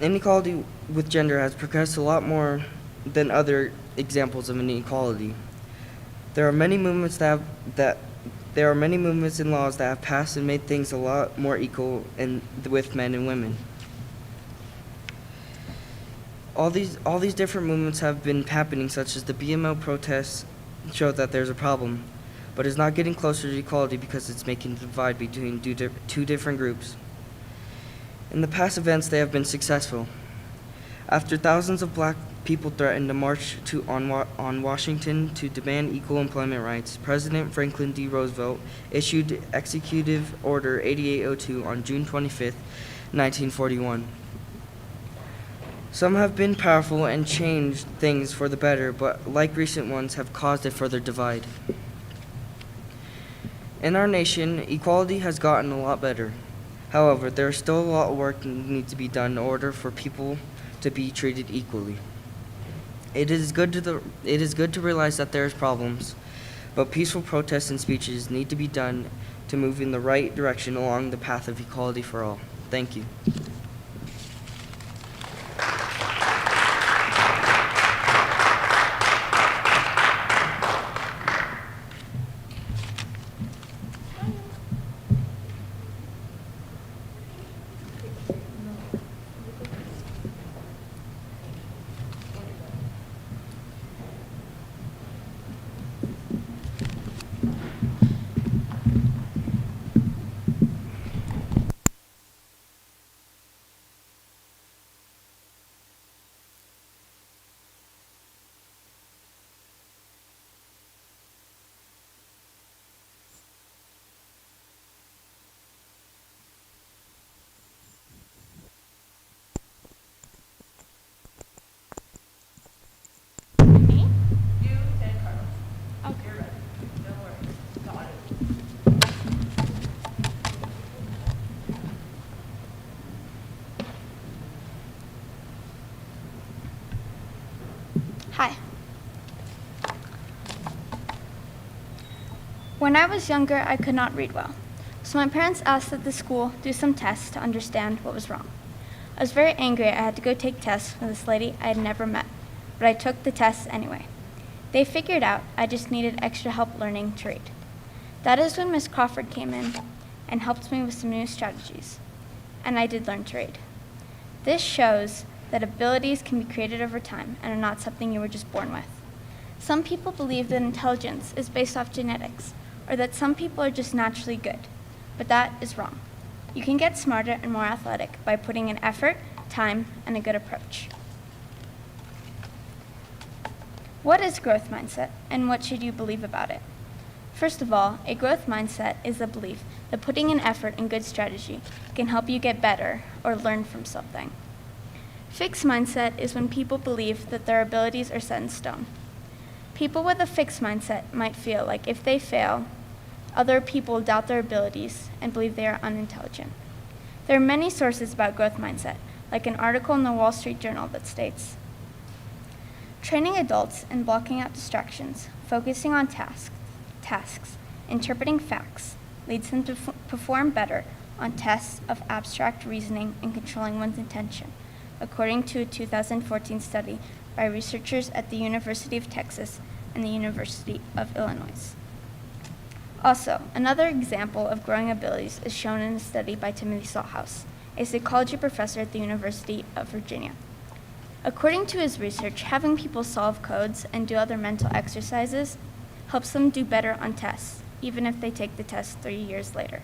Inequality with gender has progressed a lot more than other examples of inequality. There are many movements and laws that have passed and made things a lot more equal with men and women. All these different movements have been happening, such as the BMO protests show that there's a problem, but it's not getting closer to equality because it's making a divide between two different groups. In the past events, they have been successful. After thousands of black people threatened to march on Washington to demand equal employment rights, President Franklin D. Roosevelt issued Executive Order 8802 on June 25, 1941. Some have been powerful and changed things for the better, but like recent ones, have caused a further divide. In our nation, equality has gotten a lot better. However, there is still a lot of work that needs to be done in order for people to be treated equally. It is good to realize that there is problems, but peaceful protests and speeches need to be done to move in the right direction along the path of equality for all. Thank you. Hi. When I was younger, I could not read well, so my parents asked that the school do some tests to understand what was wrong. I was very angry I had to go take tests with this lady I had never met, but I took the tests anyway. They figured out I just needed extra help learning to read. That is when Miss Crawford came in and helped me with some new strategies, and I did learn to read. This shows that abilities can be created over time and are not something you were just born with. Some people believe that intelligence is based off genetics, or that some people are just naturally good, but that is wrong. You can get smarter and more athletic by putting in effort, time, and a good approach. What is growth mindset, and what should you believe about it? First of all, a growth mindset is the belief that putting in effort and good strategy can help you get better or learn from something. Fixed mindset is when people believe that their abilities are set in stone. People with a fixed mindset might feel like if they fail, other people doubt their abilities and believe they are unintelligent. There are many sources about growth mindset, like an article in the Wall Street Journal that states, training adults in blocking out distractions, focusing on tasks, interpreting facts, leads them to perform better on tests of abstract reasoning and controlling one's attention, according to a 2014 study by researchers at the University of Texas and the University of Illinois. Also, another example of growing abilities is shown in a study by Timothy Salthouse, a psychology professor at the University of Virginia. According to his research, having people solve codes and do other mental exercises helps them do better on tests, even if they take the test 3 years later.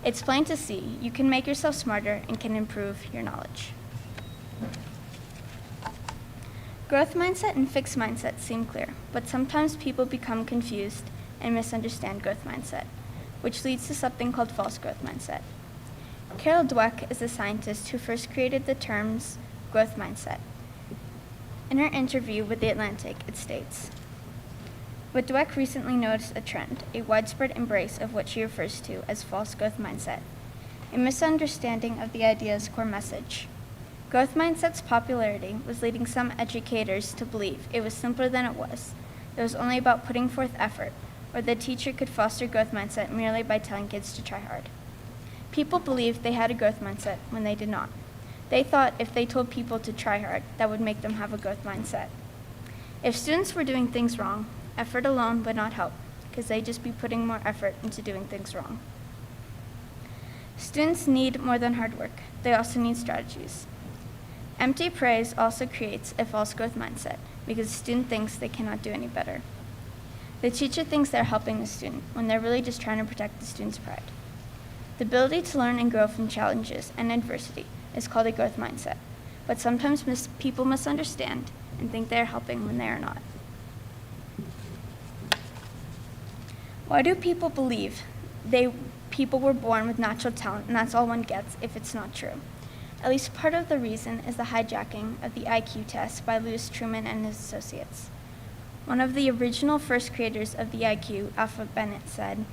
It's plain to see you can make yourself smarter and can improve your knowledge. Growth mindset and fixed mindset seem clear, but sometimes people become confused and misunderstand growth mindset, which leads to something called false growth mindset. Carol Dweck is the scientist who first created the terms growth mindset. In her interview with The Atlantic, it states, but Dweck recently noticed a trend, a widespread embrace of what she refers to as false growth mindset, a misunderstanding of the idea's core message. Growth mindset's popularity was leading some educators to believe it was simpler than it was. It was only about putting forth effort, or the teacher could foster growth mindset merely by telling kids to try hard. People believed they had a growth mindset when they did not. They thought if they told people to try hard, that would make them have a growth mindset. If students were doing things wrong, effort alone would not help, because they'd just be putting more effort into doing things wrong. Students need more than hard work. They also need strategies. Empty praise also creates a false growth mindset, because the student thinks they cannot do any better. The teacher thinks they're helping the student, when they're really just trying to protect the student's pride. The ability to learn and grow from challenges and adversity is called a growth mindset, but sometimes people misunderstand and think they're helping when they are not. Why do people believe people were born with natural talent and that's all one gets if it's not true? At least part of the reason is the hijacking of the IQ test by Louis Truman and his associates. One of the original first creators of the IQ, Alfred Bennett, said,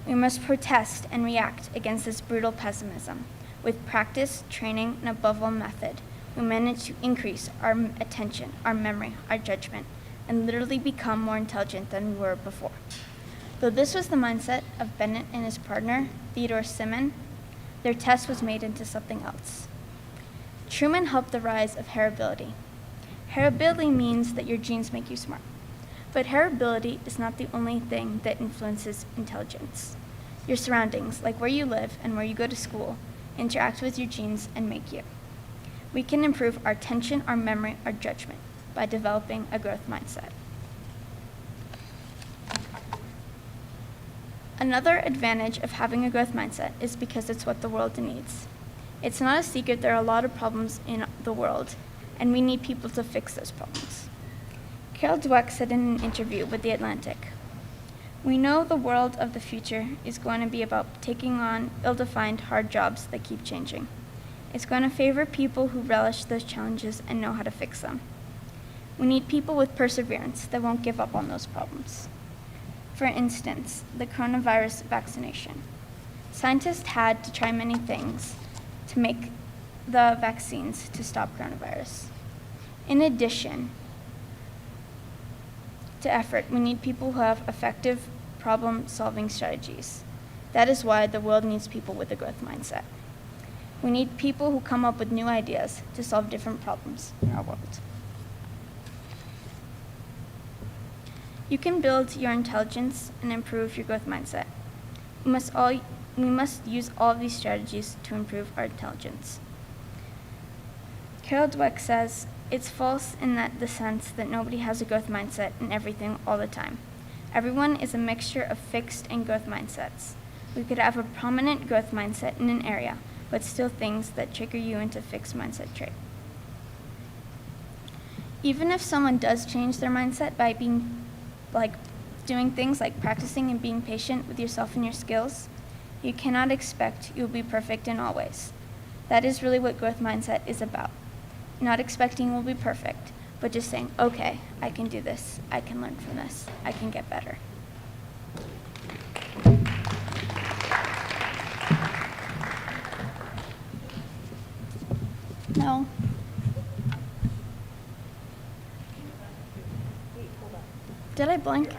"We must protest and react against this brutal pessimism. With practice, training, and above all method, we manage to increase our attention, our memory, our judgment, and literally become more intelligent than we were before." Though this was the mindset of Bennett and his partner, Theodore Simon, their test was made into something else. Truman helped the rise of heritability. Heritability means that your genes make you smart. But heritability is not the only thing that influences intelligence. Your surroundings, like where you live and where you go to school, interact with your genes and make you. We can improve our attention, our memory, our judgment by developing a growth mindset. Another advantage of having a growth mindset is because it's what the world needs. It's not a secret there are a lot of problems in the world, and we need people to fix those problems. Carol Dweck said in an interview with The Atlantic, "We know the world of the future is going to be about taking on ill-defined, hard jobs that keep changing. It's going to favor people who relish those challenges and know how to fix them. We need people with perseverance that won't give up on those problems. For instance, the coronavirus vaccination. Scientists had to try many things to make the vaccines to stop coronavirus. In addition to effort, we need people who have effective problem-solving strategies. That is why the world needs people with a growth mindset. We need people who come up with new ideas to solve different problems in our world. You can build your intelligence and improve your growth mindset. We must use all of these strategies to improve our intelligence. Carol Dweck says, it's false in the sense that nobody has a growth mindset in everything all the time. Everyone is a mixture of fixed and growth mindsets. We could have a prominent growth mindset in an area, but still things that trigger you into fixed mindset trait. Even if someone does change their mindset by doing things like practicing and being patient with yourself and your skills, you cannot expect you'll be perfect in all ways. That is really what growth mindset is about. Not expecting we'll be perfect, but just saying, okay, I can do this, I can learn from this, I can get better. No. Did I blink?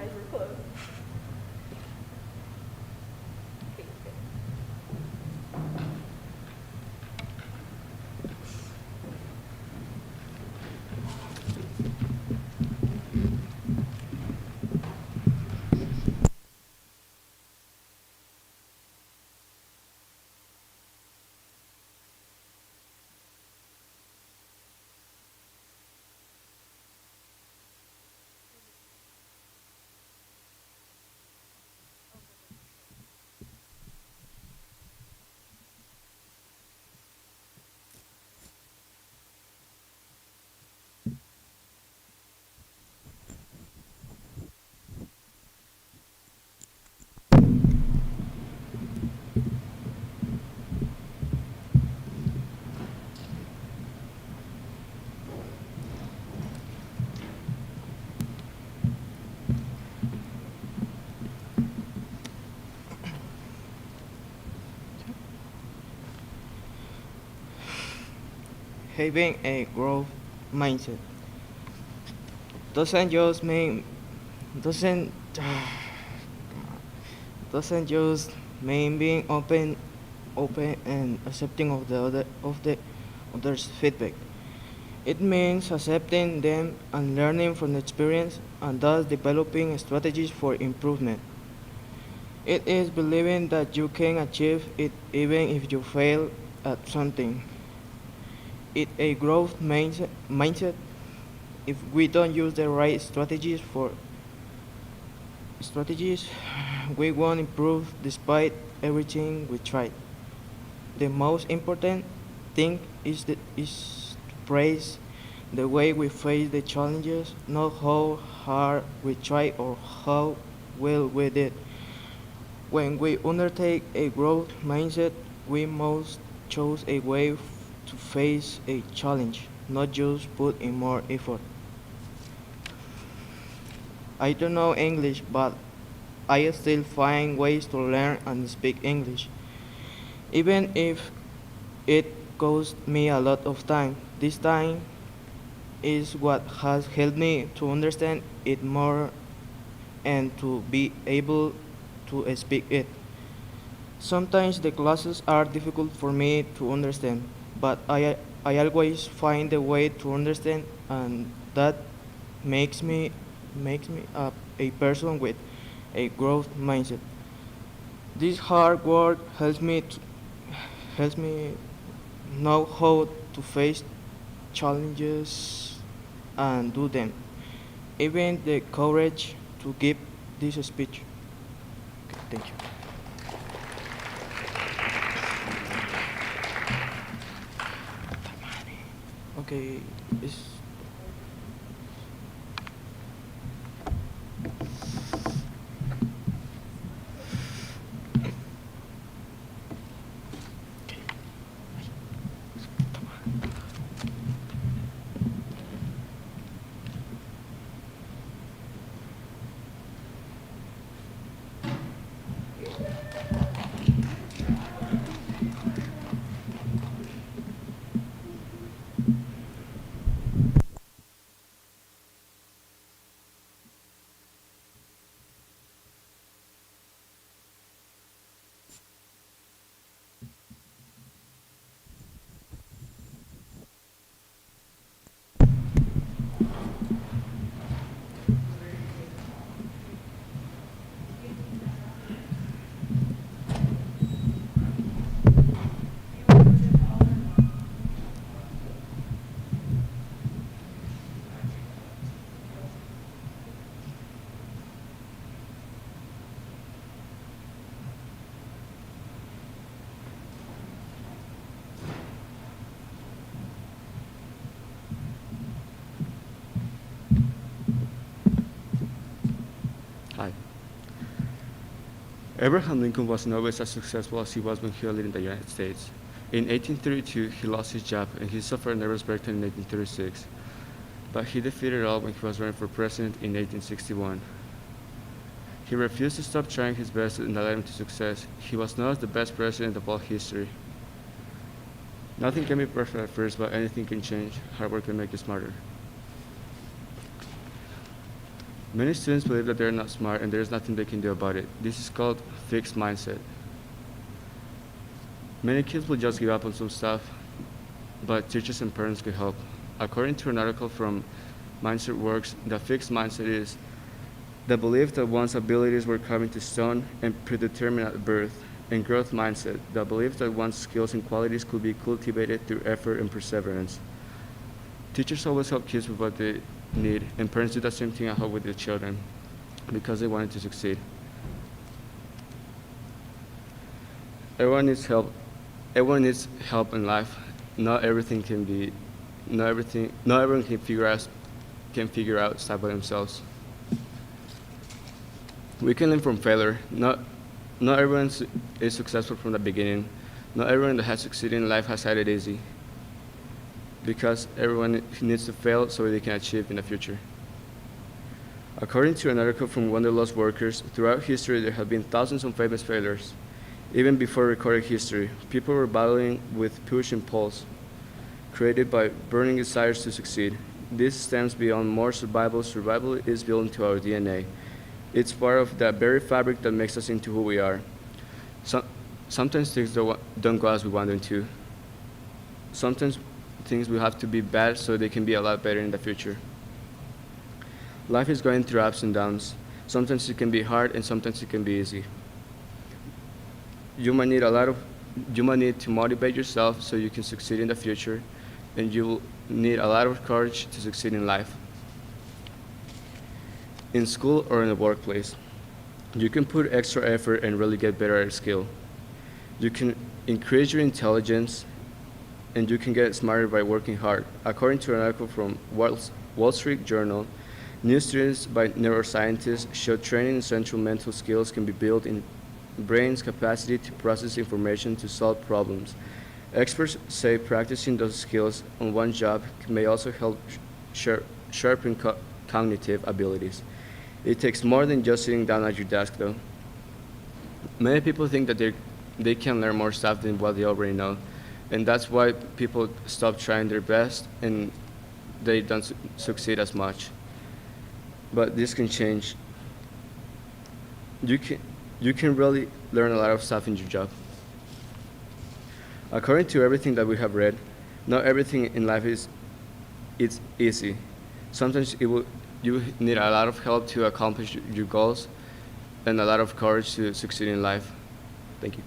Having a growth mindset doesn't just mean being open and accepting of the other's feedback. It means accepting them and learning from the experience, and thus developing strategies for improvement. It is believing that you can achieve it even if you fail at something. It's a growth mindset. If we don't use the right strategies, we won't improve despite everything we tried. The most important thing is to praise the way we face the challenges, not how hard we try or how well we did. When we undertake a growth mindset, we must choose a way to face a challenge, not just put in more effort. I don't know English, but I still find ways to learn and speak English. Even if it costs me a lot of time, this time is what has helped me to understand it more and to be able to speak it. Sometimes the classes are difficult for me to understand, but I always find a way to understand, and that makes me a person with a growth mindset. This hard work helps me know how to face challenges and do them. Even the courage to give this speech. Okay, thank you. Okay, Abraham Lincoln wasn't always as successful as he was when he lived in the United States. In 1832, he lost his job and he suffered a nervous breakdown in 1836. But he defeated it all when he was running for president in 1861. He refused to stop trying his best and that led him to success. He was known as the best president of all history. Nothing can be perfect at first, but anything can change. Hard work can make you smarter. Many students believe that they're not smart and there's nothing they can do about it. This is called fixed mindset. Many kids will just give up on some stuff, but teachers and parents can help. According to an article from Mindset Works, the fixed mindset is the belief that one's abilities were carved into stone and predetermined at birth, and growth mindset, the belief that one's skills and qualities could be cultivated through effort and perseverance. Teachers always help kids with what they need, and parents do the same thing at home with their children because they wanted to succeed. Everyone needs help. Everyone needs help in life. Not everyone can figure out stuff by themselves. We can learn from failure. Not everyone is successful from the beginning. Not everyone that has succeeded in life has had it easy. Because everyone needs to fail so they can achieve in the future. According to an article from Wanderlust Workers, throughout history there have been thousands of famous failures. Even before recorded history, people were battling with push and pulls, created by burning desires to succeed. This stems beyond more survival. Survival is built into our DNA. It's part of that very fabric that makes us into who we are. Sometimes things don't go as we want them to. Sometimes things will have to be bad so they can be a lot better in the future. Life is going through ups and downs. Sometimes it can be hard and sometimes it can be easy. You might need to motivate yourself so you can succeed in the future, and you will need a lot of courage to succeed in life. In school or in the workplace, you can put extra effort and really get better at a skill. You can increase your intelligence, and you can get smarter by working hard. According to an article from Wall Street Journal, new studies by neuroscientists show training in central mental skills can be built in brain's capacity to process information to solve problems. Experts say practicing those skills on one job may also help sharpen cognitive abilities. It takes more than just sitting down at your desk, though. Many people think that they can learn more stuff than what they already know, and that's why people stop trying their best and they don't succeed as much. But this can change. You can really learn a lot of stuff in your job. According to everything that we have read, not everything in life is easy. Sometimes you need a lot of help to accomplish your goals and a lot of courage to succeed in life. Thank you.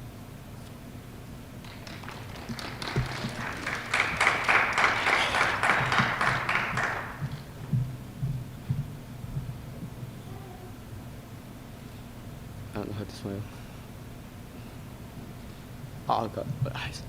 I don't know how to smile. Oh God, my eyes.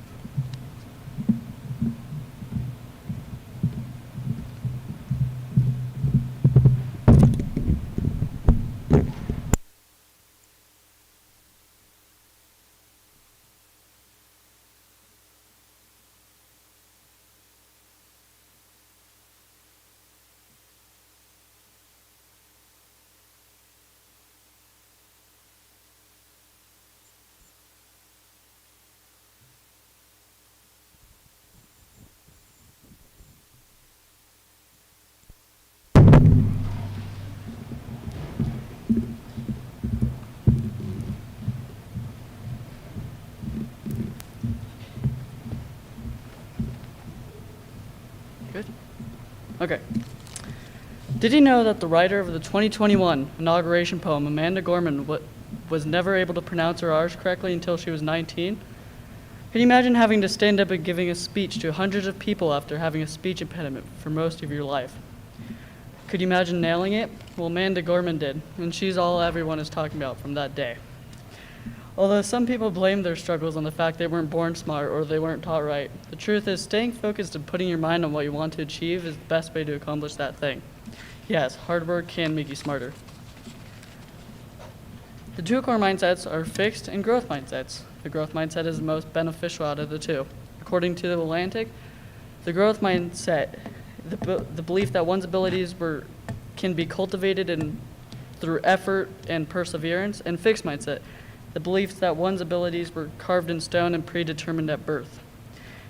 Okay. Did you know that the writer of the 2021 inauguration poem, Amanda Gorman, was never able to pronounce her R's correctly until she was 19? Can you imagine having to stand up and giving a speech to hundreds of people after having a speech impediment for most of your life? Could you imagine nailing it? Well, Amanda Gorman did, and she's all everyone is talking about from that day. Although some people blame their struggles on the fact they weren't born smart or they weren't taught right, the truth is staying focused and putting your mind on what you want to achieve is the best way to accomplish that thing. Yes, hard work can make you smarter. The two core mindsets are fixed and growth mindsets. The growth mindset is the most beneficial out of the two. According to the Atlantic, the growth mindset, the belief that one's abilities can be cultivated through effort and perseverance, and fixed mindset, the belief that one's abilities were carved in stone and predetermined at birth.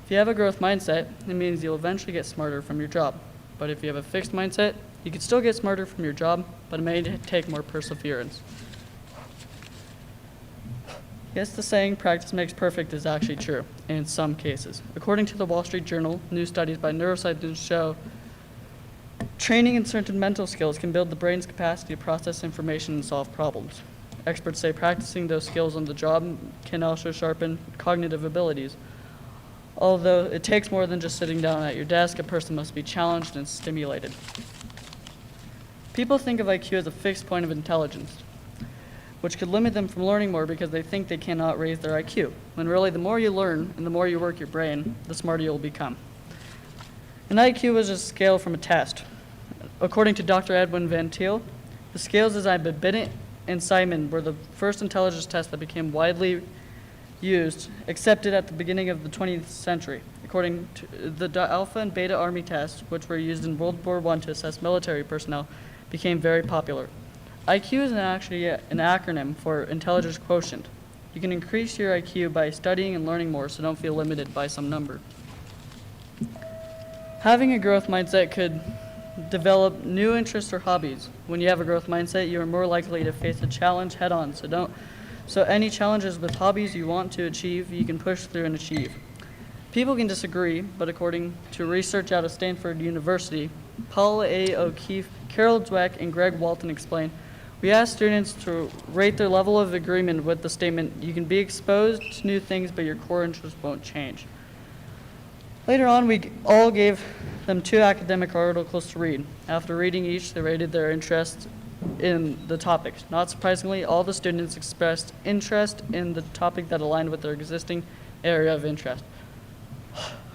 If you have a growth mindset, it means you'll eventually get smarter from your job. But if you have a fixed mindset, you can still get smarter from your job, but it may take more perseverance. Yes, the saying, practice makes perfect, is actually true, in some cases. According to the Wall Street Journal, new studies by neuroscientists show training in certain mental skills can build the brain's capacity to process information and solve problems. Experts say practicing those skills on the job can also sharpen cognitive abilities. Although it takes more than just sitting down at your desk, a person must be challenged and stimulated. People think of IQ as a fixed point of intelligence, which could limit them from learning more because they think they cannot raise their IQ, when really the more you learn and the more you work your brain, the smarter you'll become. An IQ is a scale from a test. According to Dr. Edwin Van Til, the scales designed by Binet and Simon were the first intelligence tests that became widely used, accepted at the beginning of the 20th century. According to the Alpha and Beta Army tests, which were used in World War I to assess military personnel, became very popular. IQ is actually an acronym for intelligence quotient. You can increase your IQ by studying and learning more, so don't feel limited by some number. Having a growth mindset could develop new interests or hobbies. When you have a growth mindset, you are more likely to face a challenge head-on, so any challenges with hobbies you want to achieve, you can push through and achieve. People can disagree, but according to research out of Stanford University, Paul A. O'Keefe, Carol Dweck, and Greg Walton explain, we asked students to rate their level of agreement with the statement, you can be exposed to new things, but your core interests won't change. Later on, we all gave them 2 academic articles to read. After reading each, they rated their interest in the topics. Not surprisingly, all the students expressed interest in the topic that aligned with their existing area of interest.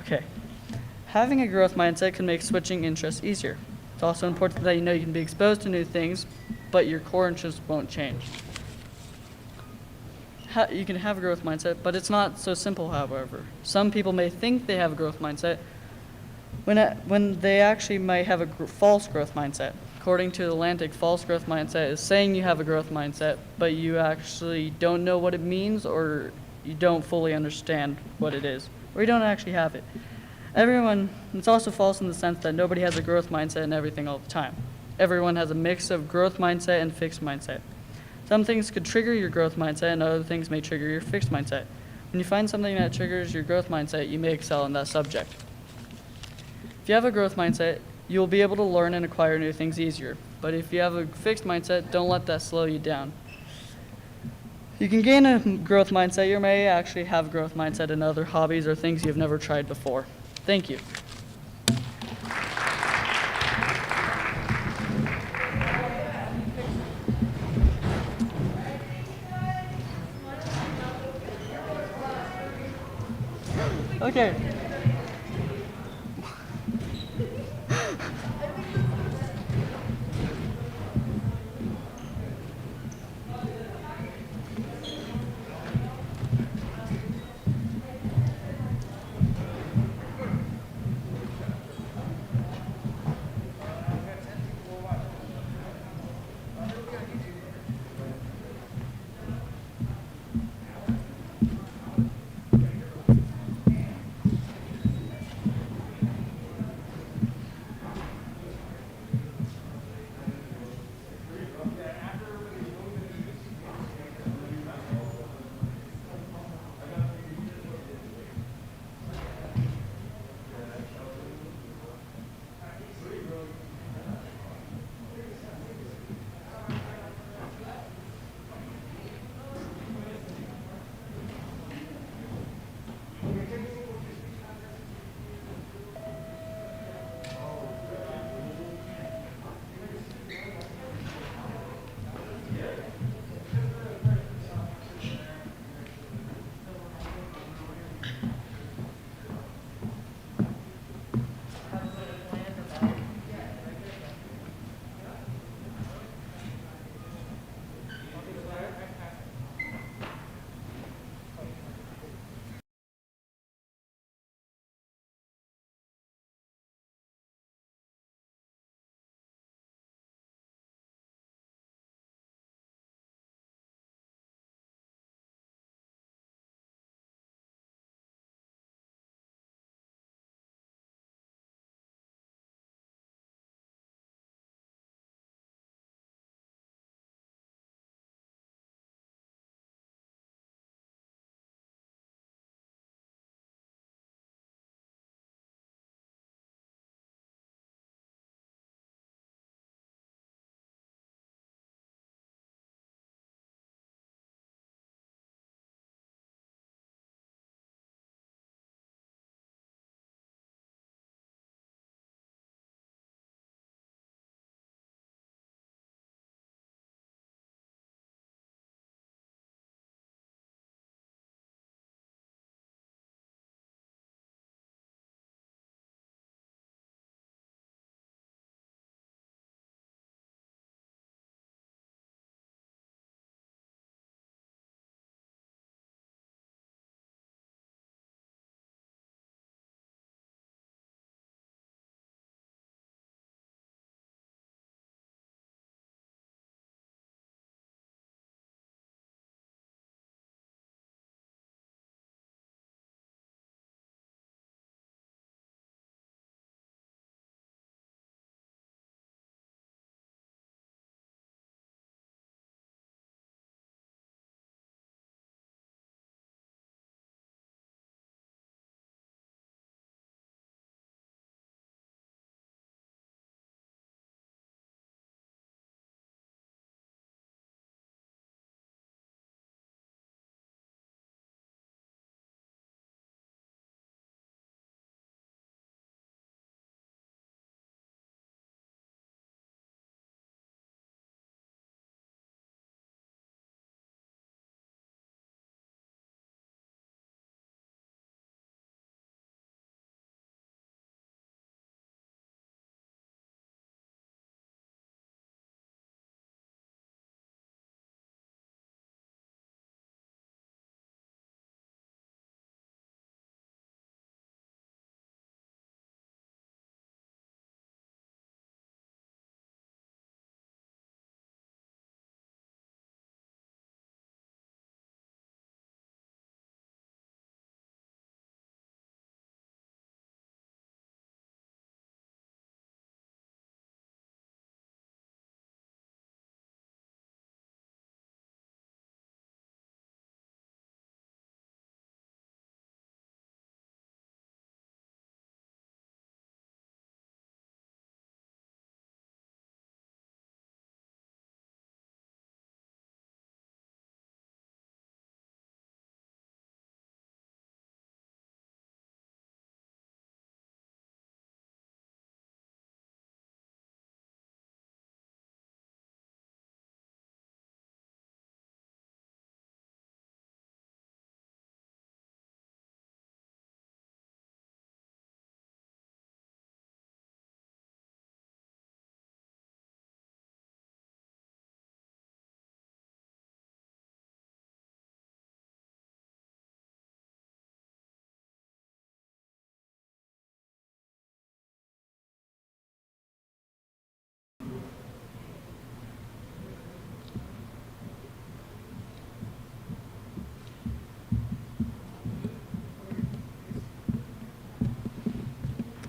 Okay. Having a growth mindset can make switching interests easier. It's also important that you know you can be exposed to new things, but your core interests won't change. You can have a growth mindset, but it's not so simple, however. Some people may think they have a growth mindset when they actually might have a false growth mindset. According to Atlantic, false growth mindset is saying you have a growth mindset, but you actually don't know what it means, or you don't fully understand what it is, or you don't actually have it. It's also false in the sense that nobody has a growth mindset in everything all the time. Everyone has a mix of growth mindset and fixed mindset. Some things could trigger your growth mindset, and other things may trigger your fixed mindset. When you find something that triggers your growth mindset, you may excel in that subject. If you have a growth mindset, you'll be able to learn and acquire new things easier. But if you have a fixed mindset, don't let that slow you down. You can gain a growth mindset. You may actually have a growth mindset in other hobbies or things you've never tried before. Thank you. Okay.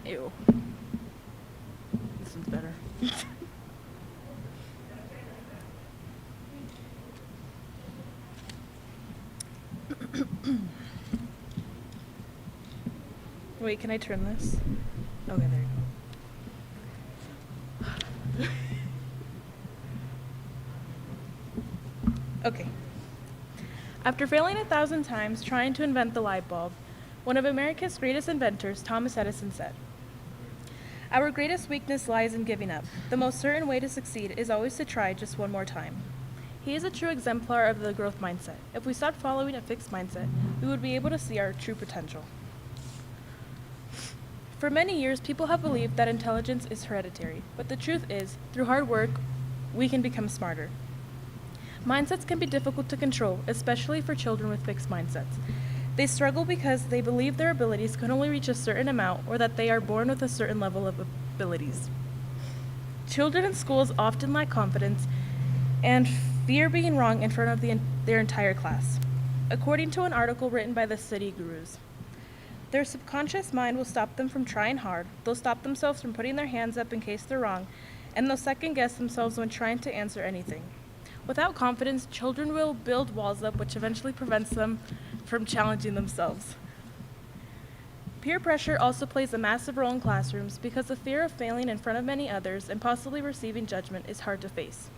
Ew. This one's better. Wait, can I turn this? Okay, there you go. Okay. After failing 1,000 times trying to invent the light bulb, one of America's greatest inventors, Thomas Edison, said, "Our greatest weakness lies in giving up. The most certain way to succeed is always to try just one more time." He is a true exemplar of the growth mindset. If we stopped following a fixed mindset, we would be able to see our true potential. For many years, people have believed that intelligence is hereditary, but the truth is, through hard work, we can become smarter. Mindsets can be difficult to control, especially for children with fixed mindsets. They struggle because they believe their abilities can only reach a certain amount or that they are born with a certain level of abilities. Children in schools often lack confidence and fear being wrong in front of their entire class. According to an article written by the Study Gurus, their subconscious mind will stop them from trying hard, they'll stop themselves from putting their hands up in case they're wrong, and they'll second guess themselves when trying to answer anything. Without confidence, children will build walls up, which eventually prevents them from challenging themselves. Peer pressure also plays a massive role in classrooms because the fear of failing in front of many others and possibly receiving judgment is hard to face.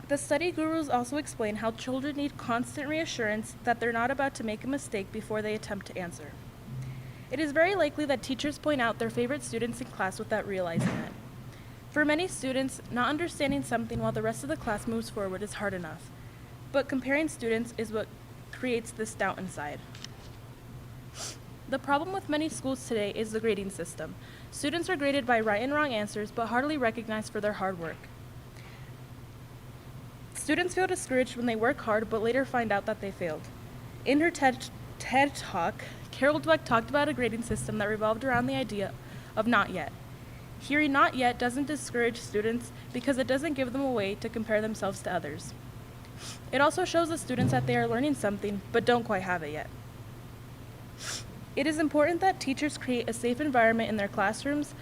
The study gurus also explain how children need constant reassurance that they're not about to make a mistake before they attempt to answer. It is very likely that teachers point out their favorite students in class without realizing it. For many students, not understanding something while the rest of the class moves forward is hard enough, but comparing students is what creates this doubt inside. The problem with many schools today is the grading system. Students are graded by right and wrong answers, but hardly recognized for their hard work. Students feel discouraged when they work hard, but later find out that they failed. In her TED Talk, Carol Dweck talked about a grading system that revolved around the idea of not yet. Hearing not yet doesn't discourage students because it doesn't give them a way to compare themselves to others. It also shows the students that they are learning something, but don't quite have it yet. It is important that teachers create a safe environment in their classrooms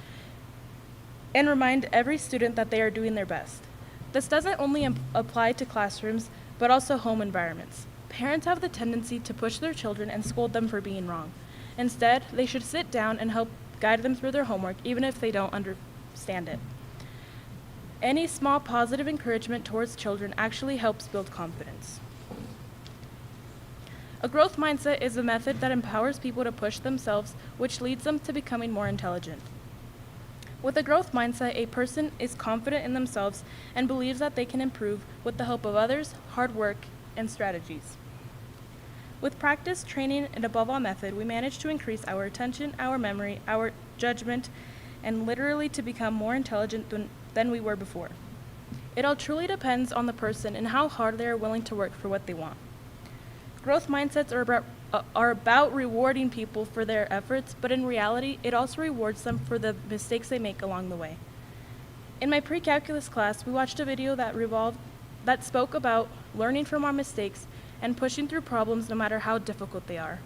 and remind every student that they are doing their best. This doesn't only apply to classrooms, but also home environments. Parents have the tendency to push their children and scold them for being wrong. Instead, they should sit down and help guide them through their homework, even if they don't understand it. Any small positive encouragement towards children actually helps build confidence. A growth mindset is a method that empowers people to push themselves, which leads them to becoming more intelligent. With a growth mindset, a person is confident in themselves and believes that they can improve with the help of others, hard work, and strategies. With practice, training, and above all method, we manage to increase our attention, our memory, our judgment, and literally to become more intelligent than we were before. It all truly depends on the person and how hard they are willing to work for what they want. Growth mindsets are about rewarding people for their efforts, but in reality, it also rewards them for the mistakes they make along the way. In my pre-calculus class, we watched a video that spoke about learning from our mistakes and pushing through problems no matter how difficult they are.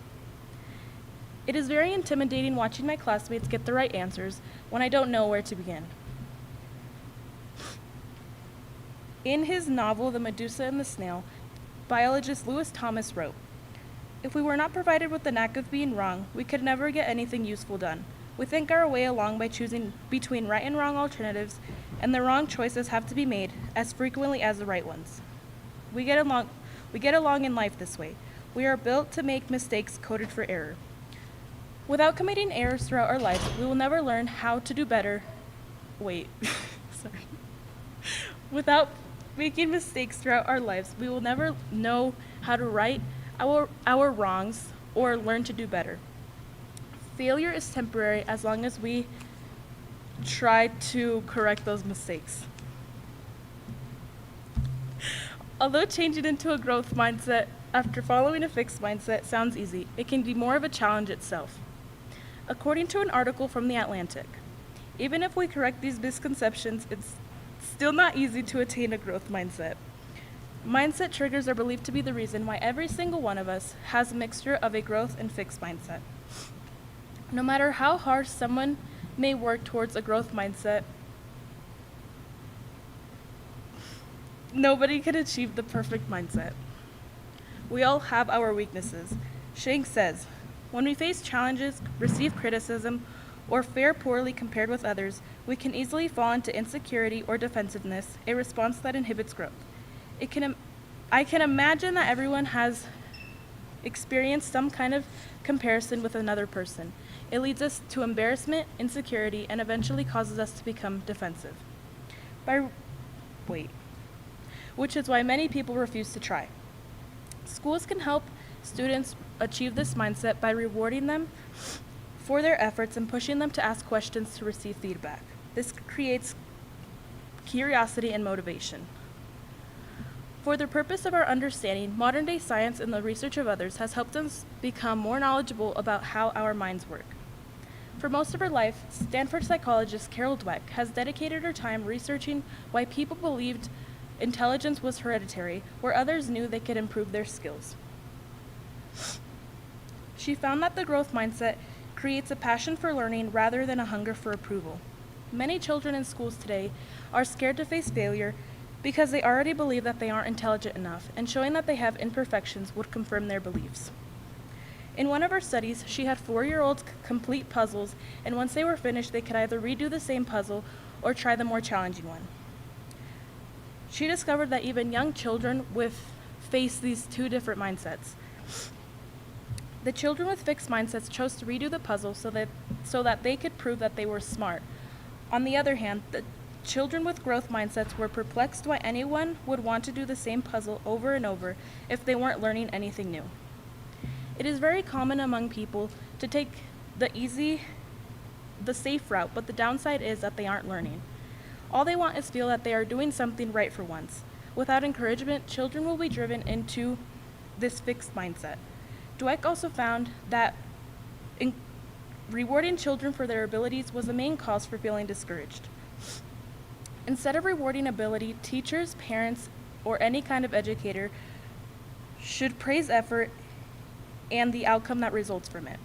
It is very intimidating watching my classmates get the right answers when I don't know where to begin. In his novel, The Medusa and the Snail, biologist Lewis Thomas wrote, "If we were not provided with the knack of being wrong, we could never get anything useful done. We think our way along by choosing between right and wrong alternatives, and the wrong choices have to be made as frequently as the right ones. We get along in life this way. We are built to make mistakes coded for error. Without committing errors throughout our lives, we will never learn how to do better. Without making mistakes throughout our lives, we will never know how to right our wrongs or learn to do better. Failure is temporary as long as we try to correct those mistakes." Although changing into a growth mindset after following a fixed mindset sounds easy, it can be more of a challenge itself. According to an article from The Atlantic, even if we correct these misconceptions, it's still not easy to attain a growth mindset. Mindset triggers are believed to be the reason why every single one of us has a mixture of a growth and fixed mindset. No matter how hard someone may work towards a growth mindset, nobody can achieve the perfect mindset. We all have our weaknesses. Shank says, when we face challenges, receive criticism, or fare poorly compared with others, we can easily fall into insecurity or defensiveness, a response that inhibits growth. I can imagine that everyone has experienced some kind of comparison with another person. It leads us to embarrassment, insecurity, and eventually causes us to become defensive. Which is why many people refuse to try. Schools can help students achieve this mindset by rewarding them for their efforts and pushing them to ask questions to receive feedback. This creates curiosity and motivation. For the purpose of our understanding, modern-day science and the research of others has helped us become more knowledgeable about how our minds work. For most of her life, Stanford psychologist Carol Dweck has dedicated her time researching why people believed intelligence was hereditary, where others knew they could improve their skills. She found that the growth mindset creates a passion for learning rather than a hunger for approval. Many children in schools today are scared to face failure because they already believe that they aren't intelligent enough, and showing that they have imperfections would confirm their beliefs. In one of her studies, she had 4-year-olds complete puzzles, and once they were finished, they could either redo the same puzzle or try the more challenging one. She discovered that even young children face these two different mindsets. The children with fixed mindsets chose to redo the puzzle so that they could prove that they were smart. On the other hand, the children with growth mindsets were perplexed why anyone would want to do the same puzzle over and over if they weren't learning anything new. It is very common among people to take the safe route, but the downside is that they aren't learning. All they want is feel that they are doing something right for once. Without encouragement, children will be driven into this fixed mindset. Dweck also found that rewarding children for their abilities was the main cause for feeling discouraged. Instead of rewarding ability, teachers, parents, or any kind of educator should praise effort and the outcome that results from it.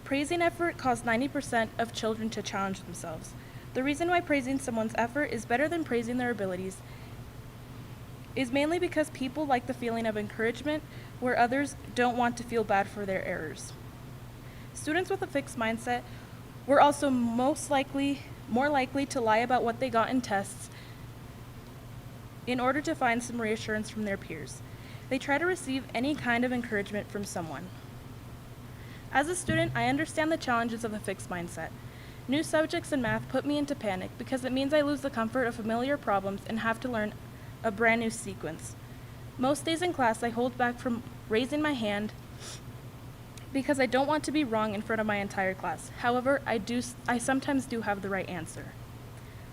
Praising effort caused 90% of children to challenge themselves. The reason why praising someone's effort is better than praising their abilities is mainly because people like the feeling of encouragement where others don't want to feel bad for their errors. Students with a fixed mindset were also more likely to lie about what they got in tests in order to find some reassurance from their peers. They try to receive any kind of encouragement from someone. As a student, I understand the challenges of a fixed mindset. New subjects in math put me into panic because it means I lose the comfort of familiar problems and have to learn a brand new sequence. Most days in class, I hold back from raising my hand because I don't want to be wrong in front of my entire class. However, I sometimes do have the right answer.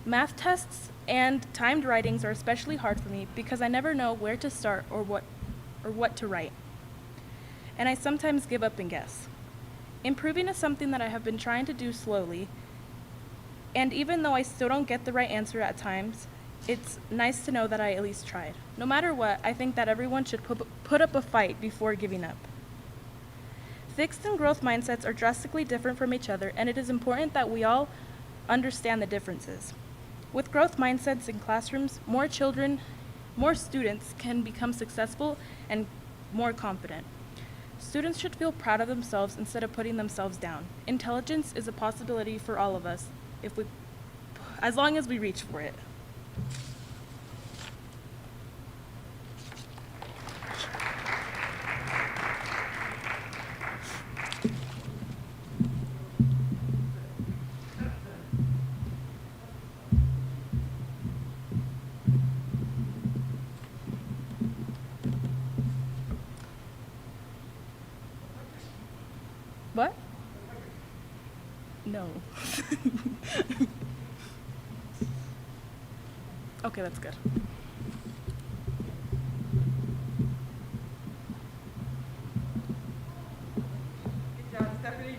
Math tests and timed writings are especially hard for me because I never know where to start or what to write. And I sometimes give up and guess. Improving is something that I have been trying to do slowly, and even though I still don't get the right answer at times, it's nice to know that I at least tried. No matter what, I think that everyone should put up a fight before giving up. Fixed and growth mindsets are drastically different from each other, and it is important that we all understand the differences. With growth mindsets in classrooms, more students can become successful and more confident. Students should feel proud of themselves instead of putting themselves down. Intelligence is a possibility for all of us as long as we reach for it. What? No. Okay, that's good. Good job, Stephanie.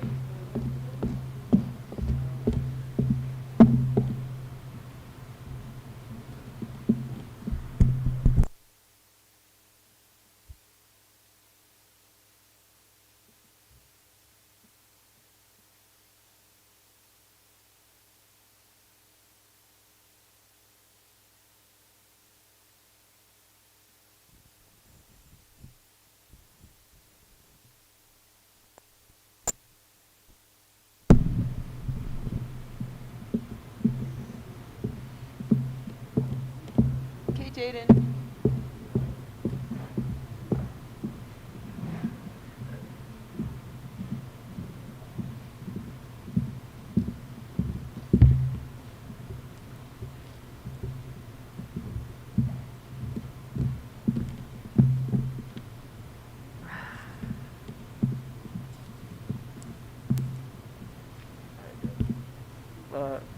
Jaden.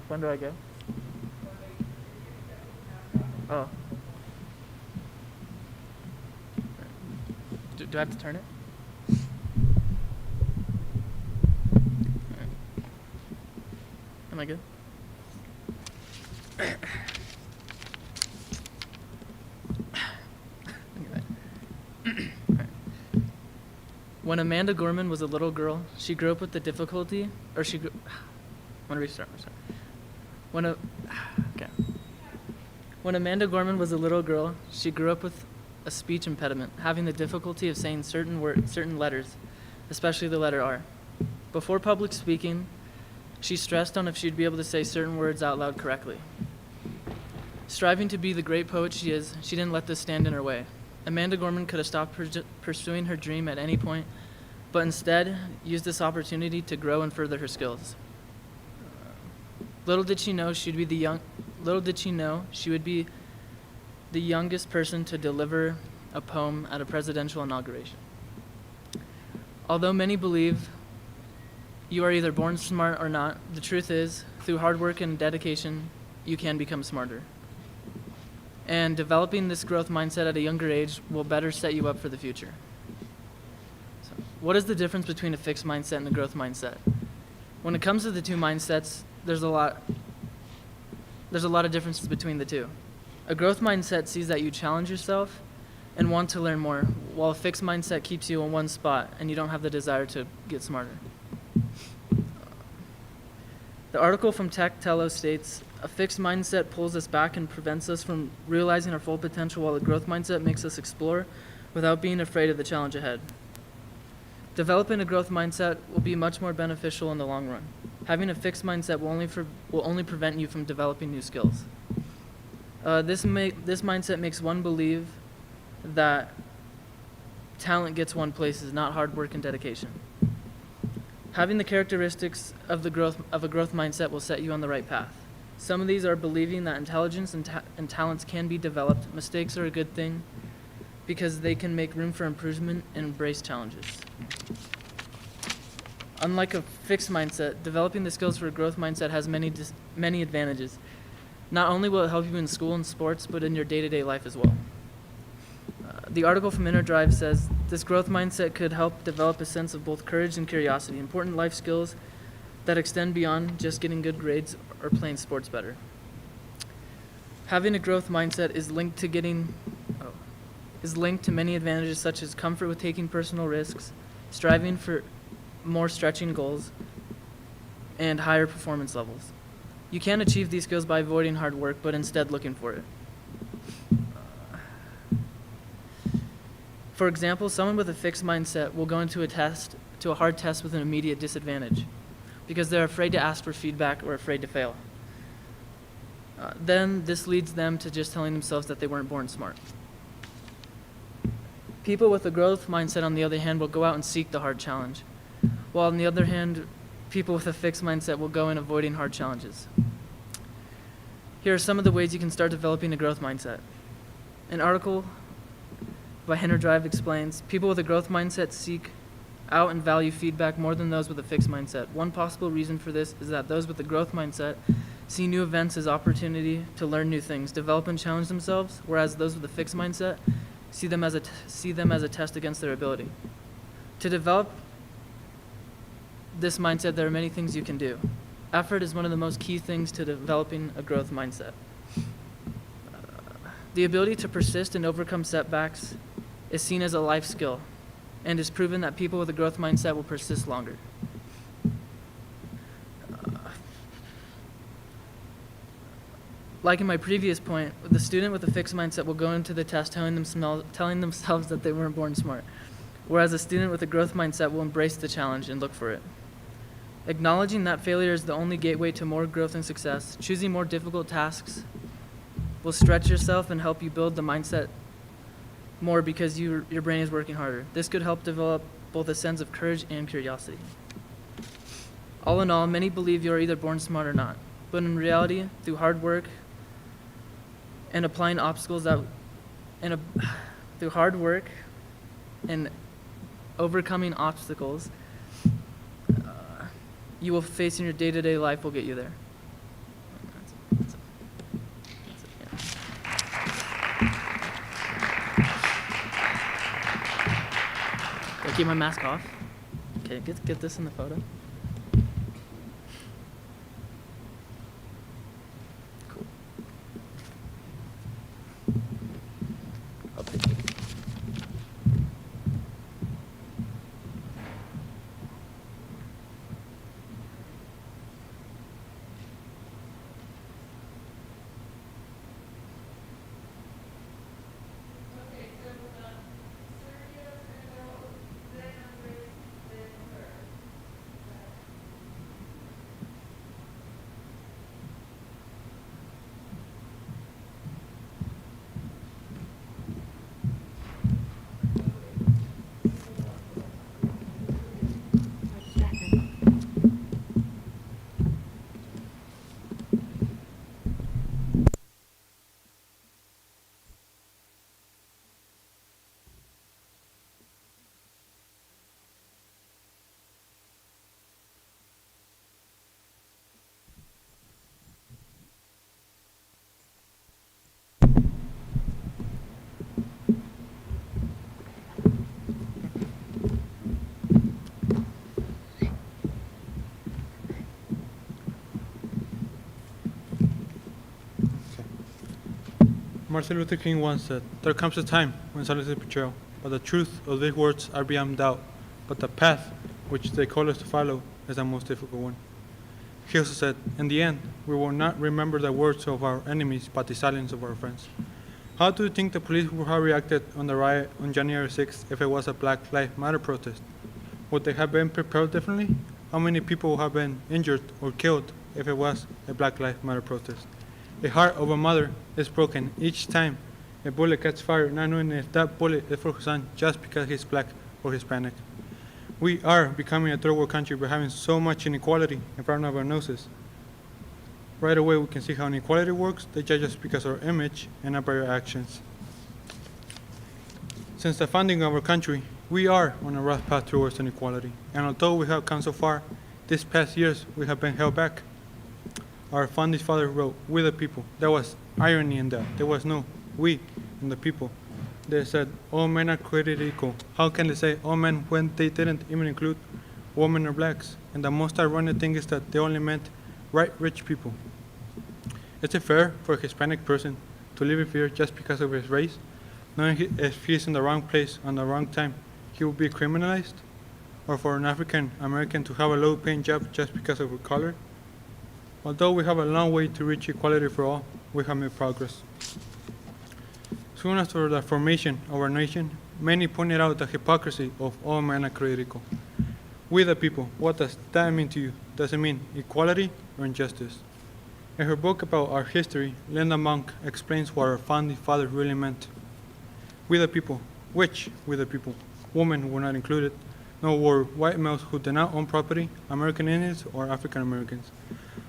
When do I go? Oh. Do I have to turn it? Alright. Am I good? Alright. When Amanda Gorman was a little girl, she grew up with the difficulty, or she grew, I'm gonna restart. When Amanda Gorman was a little girl, she grew up with a speech impediment, having the difficulty of saying certain letters, especially the letter R. Before public speaking, she stressed on if she'd be able to say certain words out loud correctly. Striving to be the great poet she is, she didn't let this stand in her way. Amanda Gorman could have stopped pursuing her dream at any point, but instead used this opportunity to grow and further her skills. Little did she know she would be the youngest person to deliver a poem at a presidential inauguration. Although many believe you are either born smart or not, the truth is, through hard work and dedication, you can become smarter. And developing this growth mindset at a younger age will better set you up for the future. So, what is the difference between a fixed mindset and a growth mindset? When it comes to the two mindsets, there's a lot of differences between the two. A growth mindset sees that you challenge yourself and want to learn more, while a fixed mindset keeps you in one spot and you don't have the desire to get smarter. The article from Tech-Tello states, a fixed mindset pulls us back and prevents us from realizing our full potential, while a growth mindset makes us explore without being afraid of the challenge ahead. Developing a growth mindset will be much more beneficial in the long run. Having a fixed mindset will only prevent you from developing new skills. This mindset makes one believe that talent gets one places, not hard work and dedication. Having the characteristics of a growth mindset will set you on the right path. Some of these are believing that intelligence and talents can be developed. Mistakes are a good thing because they can make room for improvement and embrace challenges. Unlike a fixed mindset, developing the skills for a growth mindset has many advantages. Not only will it help you in school and sports, but in your day-to-day life as well. The article from Inner Drive says, this growth mindset could help develop a sense of both courage and curiosity, important life skills that extend beyond just getting good grades or playing sports better. Having a growth mindset is linked to many advantages such as comfort with taking personal risks, striving for more stretching goals, and higher performance levels. You can achieve these skills by avoiding hard work, but instead looking for it. For example, someone with a fixed mindset will go into a hard test with an immediate disadvantage because they're afraid to ask for feedback or afraid to fail. Then this leads them to just telling themselves that they weren't born smart. People with a growth mindset, on the other hand, will go out and seek the hard challenge, while on the other hand, people with a fixed mindset will go in avoiding hard challenges. Here are some of the ways you can start developing a growth mindset. An article by Inner Drive explains, people with a growth mindset seek out and value feedback more than those with a fixed mindset. One possible reason for this is that those with a growth mindset see new events as opportunity to learn new things, develop and challenge themselves, whereas those with a fixed mindset see them as a test against their ability. To develop this mindset, there are many things you can do. Effort is one of the most key things to developing a growth mindset. The ability to persist and overcome setbacks is seen as a life skill and is proven that people with a growth mindset will persist longer. Like in my previous point, the student with a fixed mindset will go into the test telling themselves that they weren't born smart, whereas a student with a growth mindset will embrace the challenge and look for it. Acknowledging that failure is the only gateway to more growth and success, choosing more difficult tasks will stretch yourself and help you build the mindset more because your brain is working harder. This could help develop both a sense of courage and curiosity. All in all, many believe you are either born smart or not, but in reality, through hard work and applying obstacles through hard work and overcoming obstacles you will face in your day-to-day life will get you there. That's it. Yeah. Do I keep my mask off? Okay, get this in the photo. Cool. Okay. Martin Luther King once said, "There comes a time when silence is betrayal, but the truth of these words are beyond doubt. But the path which they call us to follow is the most difficult one." He also said, "In the end, we will not remember the words of our enemies, but the silence of our friends." How do you think the police would have reacted on the riot on January 6th if it was a Black Lives Matter protest? Would they have been prepared differently? How many people would have been injured or killed if it was a Black Lives Matter protest? The heart of a mother is broken each time a bullet gets fired, not knowing if that bullet is for her son just because he's Black or Hispanic. We are becoming a third world country by having so much inequality in front of our noses. Right away we can see how inequality works. They judge us because of our image and not by our actions. Since the founding of our country, we are on a rough path towards inequality, and although we have come so far, these past years we have been held back. Our founding father wrote, "We the people." There was irony in that. There was no we in the people. They said, "All men are created equal." How can they say all men when they didn't even include women or blacks? And the most ironic thing is that they only meant white rich people. Is it fair for a Hispanic person to live in fear just because of his race, knowing if he's in the wrong place on the wrong time, he will be criminalized? Or for an African American to have a low-paying job just because of her color? Although we have a long way to reach equality for all, we have made progress. Soon after the formation of our nation, many pointed out the hypocrisy of all men are created equal. We the people, what does that mean to you? Does it mean equality or injustice? In her book about our history, Linda Monk explains what our founding fathers really meant. We the people, which we the people? Women were not included, nor were white males who did not own property, American Indians, or African Americans.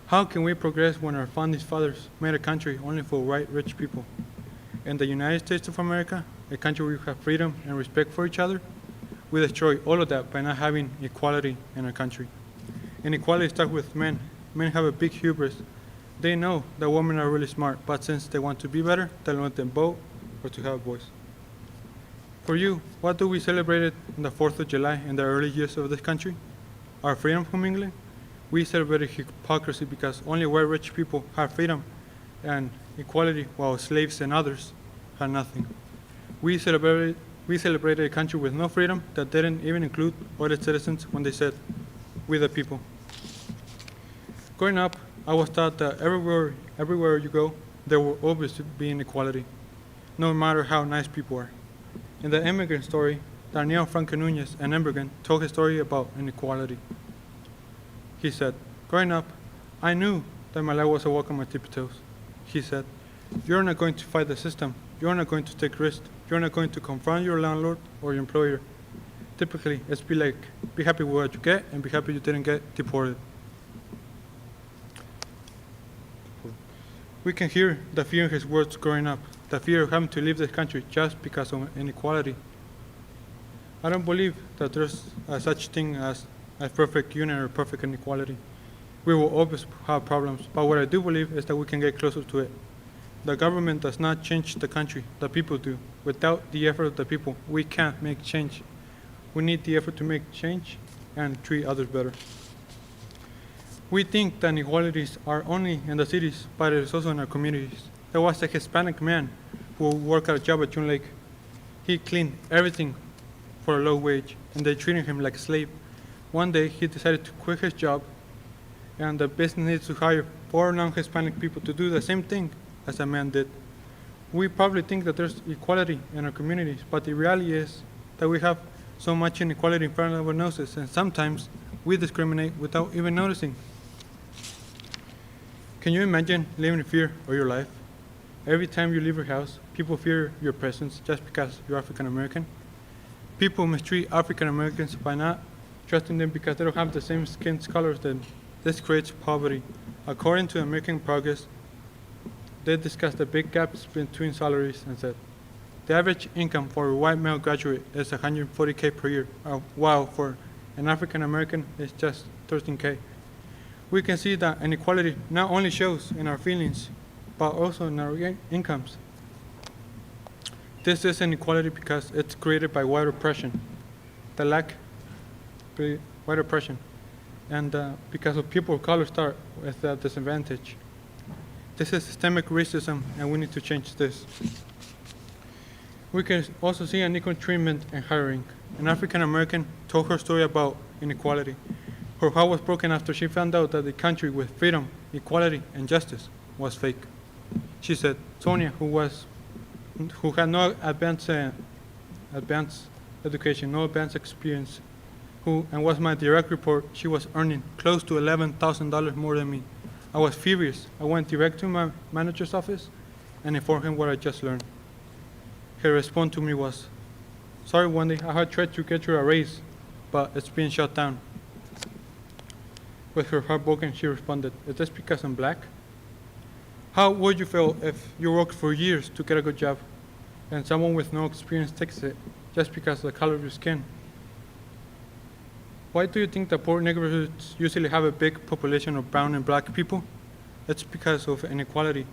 How can we progress when our founding fathers made a country only for white rich people? In the United States of America, a country where we have freedom and respect for each other, we destroy all of that by not having equality in our country. Inequality starts with men. Men have a big hubris. They know that women are really smart, but since they want to be better, they don't let them vote or to have a voice. For you, what do we celebrate on the 4th of July in the early years of this country? Our freedom from England? We celebrated hypocrisy because only white rich people have freedom and equality, while slaves and others had nothing. We celebrated a country with no freedom that didn't even include all its citizens when they said, "We the people." Growing up, I was taught that everywhere you go, there will always be inequality, no matter how nice people are. In the immigrant story, Daniel Franco Nunez, an immigrant, told his story about inequality. He said, "Growing up, I knew that my life was a walk on my tippy toes." He said, You're not going to fight the system. You're not going to take risks. You're not going to confront your landlord or your employer. Typically, it's be happy with what you get and be happy you didn't get deported. We can hear the fear in his words growing up, the fear of having to leave this country just because of inequality. I don't believe that there's a such thing as a perfect union or perfect inequality. We will always have problems, but what I do believe is that we can get closer to it. The government does not change the country, the people do. Without the effort of the people, we can't make change. We need the effort to make change and treat others better. We think that inequalities are only in the cities, but it is also in our communities. There was a Hispanic man who worked at a job at June Lake. He cleaned everything for a low wage, and they treated him like a slave. One day, he decided to quit his job, and the business needed to hire 4 non-Hispanic people to do the same thing as a man did. We probably think that there's equality in our communities, but the reality is that we have so much inequality in front of our noses, and sometimes we discriminate without even noticing. Can you imagine living in fear of your life? Every time you leave your house, people fear your presence just because you're African American. People mistreat African Americans by not trusting them because they don't have the same skin color as them. This creates poverty. According to American Progress, they discussed the big gaps between salaries and said, the average income for a white male graduate is $140K per year, while for an African American it's just $13K. We can see that inequality not only shows in our feelings, but also in our incomes. This is inequality because it's created by white oppression, white oppression, and because of people of color start with a disadvantage. This is systemic racism, and we need to change this. We can also see unequal treatment in hiring. An African American told her story about inequality. Her heart was broken after she found out that the country with freedom, equality, and justice was fake. She said, Sonia, who had no advanced education, no advanced experience, and was my direct report, she was earning close to $11,000 more than me. I was furious. I went direct to my manager's office and informed him what I just learned. Her response to me was, sorry, Wendy, I had tried to get you a raise, but it's being shut down. With her heart broken, she responded, is this because I'm black? How would you feel if you worked for years to get a good job and someone with no experience takes it just because of the color of your skin? Why do you think that poor neighborhoods usually have a big population of brown and black people? It's because of inequality,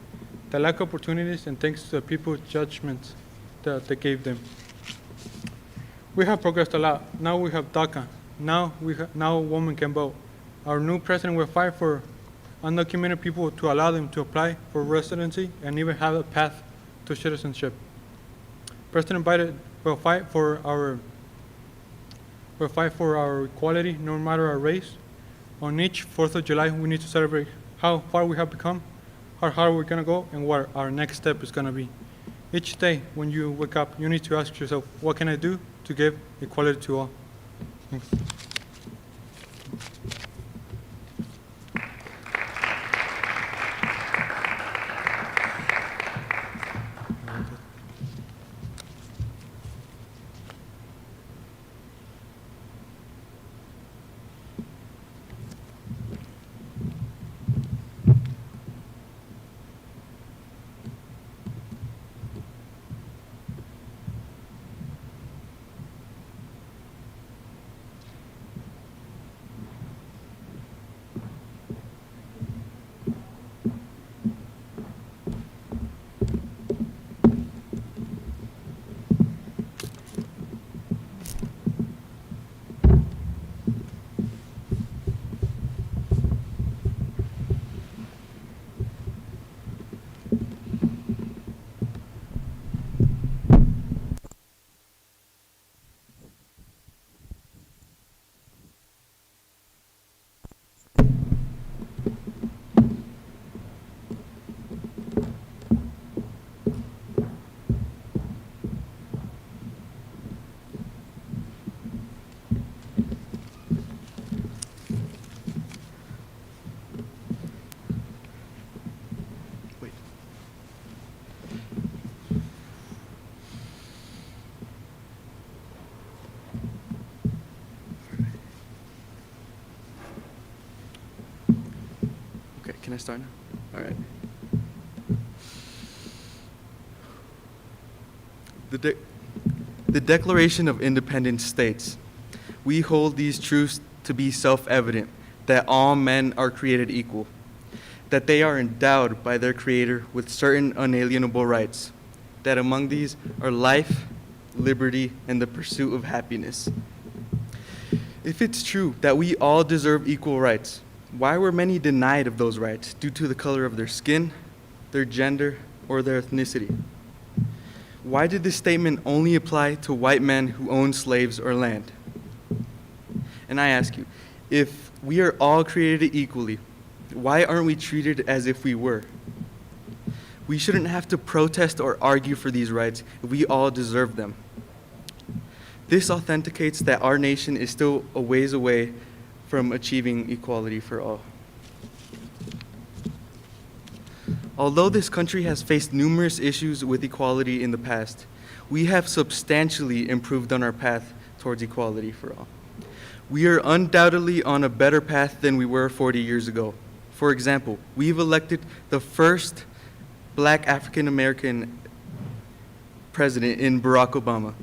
the lack of opportunities, and thanks to the people's judgments that they gave them. We have progressed a lot. Now we have DACA. Now a woman can vote. Our new president will fight for undocumented people to allow them to apply for residency and even have a path to citizenship. President Biden will fight for our equality, no matter our race. On each 4th of July, we need to celebrate how far we have become, how hard we're going to go, and what our next step is going to be. Each day, when you wake up, you need to ask yourself, what can I do to give equality to all? Thanks. Can I start now? All right. The Declaration of Independence states, "We hold these truths to be self-evident, that all men are created equal, that they are endowed by their Creator with certain unalienable rights, that among these are life, liberty, and the pursuit of happiness." If it's true that we all deserve equal rights, why were many denied of those rights due to the color of their skin, their gender, or their ethnicity? Why did this statement only apply to white men who owned slaves or land? And I ask you, if we are all created equally, why aren't we treated as if we were? We shouldn't have to protest or argue for these rights if we all deserve them. This authenticates that our nation is still a ways away from achieving equality for all. Although this country has faced numerous issues with equality in the past, we have substantially improved on our path towards equality for all. We are undoubtedly on a better path than we were 40 years ago. For example, we've elected the first Black African American president in Barack Obama,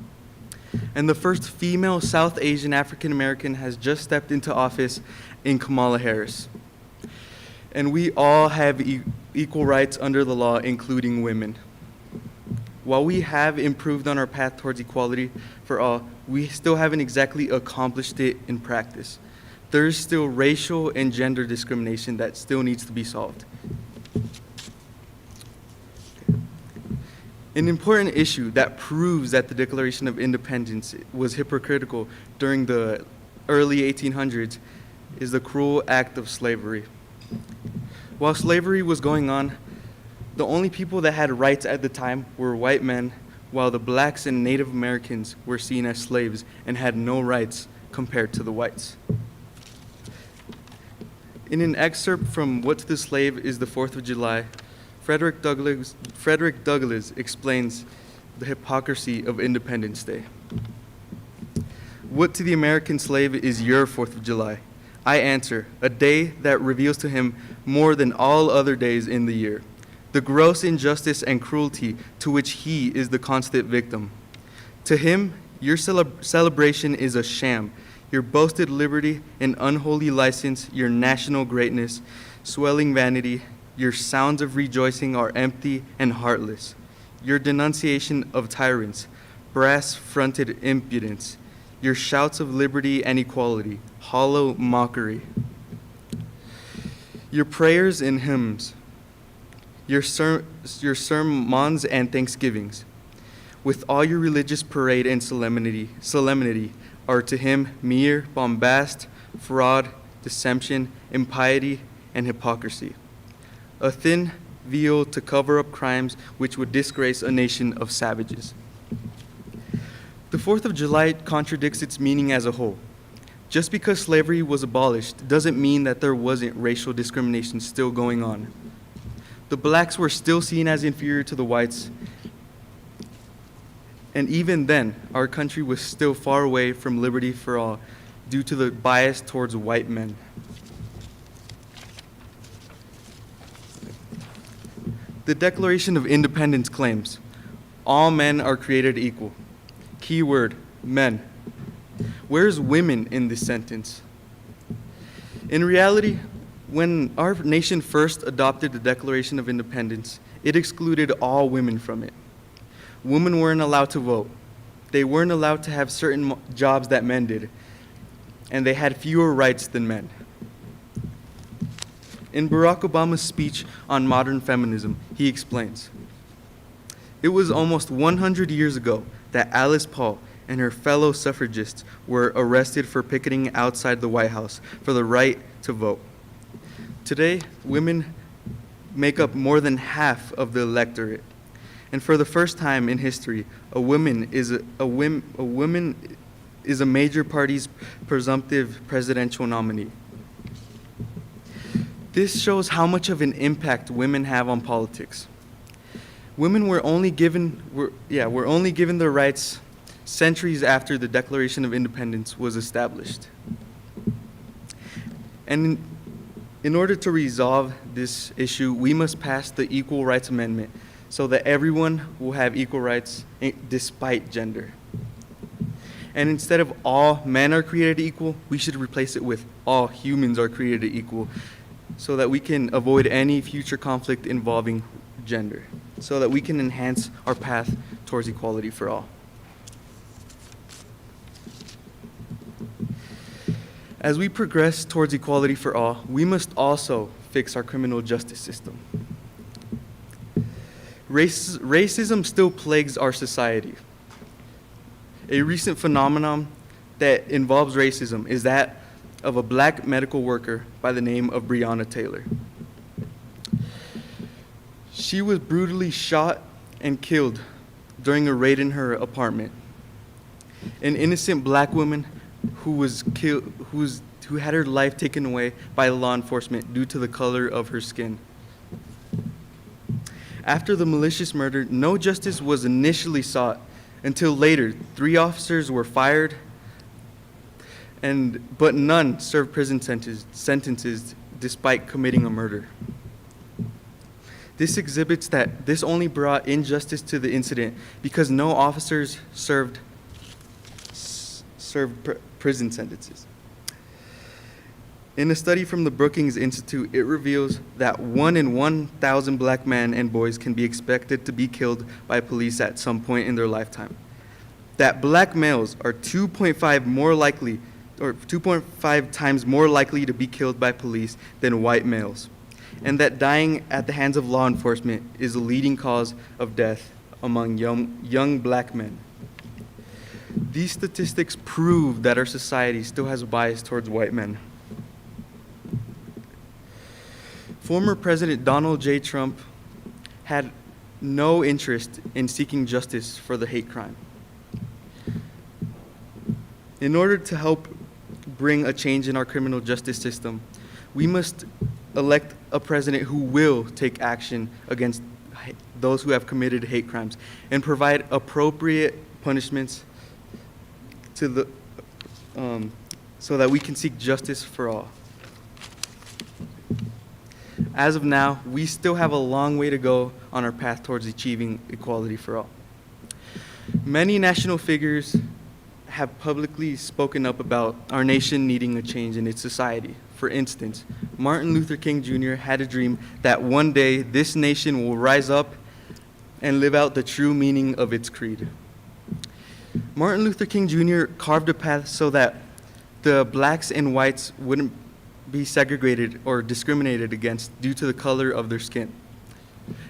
and the first female South Asian African American has just stepped into office in Kamala Harris. And we all have equal rights under the law, including women. While we have improved on our path towards equality for all, we still haven't exactly accomplished it in practice. There is still racial and gender discrimination that still needs to be solved. An important issue that proves that the Declaration of Independence was hypocritical during the early 1800s is the cruel act of slavery. While slavery was going on, the only people that had rights at the time were white men, while the blacks and Native Americans were seen as slaves and had no rights compared to the whites. In an excerpt from What to the Slave is the 4th of July, Frederick Douglass explains the hypocrisy of Independence Day. "What to the American slave is your 4th of July? I answer, a day that reveals to him more than all other days in the year, the gross injustice and cruelty to which he is the constant victim. To him, your celebration is a sham, your boasted liberty an unholy license, your national greatness, swelling vanity, your sounds of rejoicing are empty and heartless, your denunciation of tyrants, brass-fronted impudence, your shouts of liberty and equality, hollow mockery. Your prayers and hymns, your sermons and thanksgivings, with all your religious parade and solemnity are to him mere bombast, fraud, deception, impiety, and hypocrisy. A thin veil to cover up crimes which would disgrace a nation of savages." The 4th of July contradicts its meaning as a whole. Just because slavery was abolished doesn't mean that there wasn't racial discrimination still going on. The blacks were still seen as inferior to the whites, and even then, our country was still far away from liberty for all due to the bias towards white men. The Declaration of Independence claims, "All men are created equal." Key word, men. Where's women in this sentence? In reality, when our nation first adopted the Declaration of Independence, it excluded all women from it. Women weren't allowed to vote. They weren't allowed to have certain jobs that men did, and they had fewer rights than men. In Barack Obama's speech on modern feminism, he explains, "It was almost 100 years ago that Alice Paul and her fellow suffragists were arrested for picketing outside the White House for the right to vote. Today, women make up more than half of the electorate, and for the first time in history, a woman is a major party's presumptive presidential nominee." This shows how much of an impact women have on politics. Women were only given their rights centuries after the Declaration of Independence was established. And In order to resolve this issue, we must pass the Equal Rights Amendment so that everyone will have equal rights despite gender. And instead of all men are created equal, we should replace it with all humans are created equal so that we can avoid any future conflict involving gender, so that we can enhance our path towards equality for all. As we progress towards equality for all, we must also fix our criminal justice system. Racism still plagues our society. A recent phenomenon that involves racism is that of a black medical worker by the name of Breonna Taylor. She was brutally shot and killed during a raid in her apartment. An innocent black woman who was killed, who had her life taken away by law enforcement due to the color of her skin. After the malicious murder, no justice was initially sought until later. 3 officers were fired, but none served prison sentences despite committing a murder. This exhibits that this only brought injustice to the incident because no officers served prison sentences. In a study from the Brookings Institute, it reveals that 1 in 1,000 black men and boys can be expected to be killed by police at some point in their lifetime. That black males are 2.5 times more likely to be killed by police than white males, and that dying at the hands of law enforcement is a leading cause of death among young black men. These statistics prove that our society still has a bias towards white men. Former President Donald J. Trump had no interest in seeking justice for the hate crime. In order to help bring a change in our criminal justice system, we must elect a president who will take action against those who have committed hate crimes and provide appropriate punishments to so that we can seek justice for all. As of now, we still have a long way to go on our path towards achieving equality for all. Many national figures have publicly spoken up about our nation needing a change in its society. For instance, Martin Luther King Jr. had a dream that one day this nation will rise up and live out the true meaning of its creed. Martin Luther King Jr. carved a path so that the blacks and whites wouldn't be segregated or discriminated against due to the color of their skin.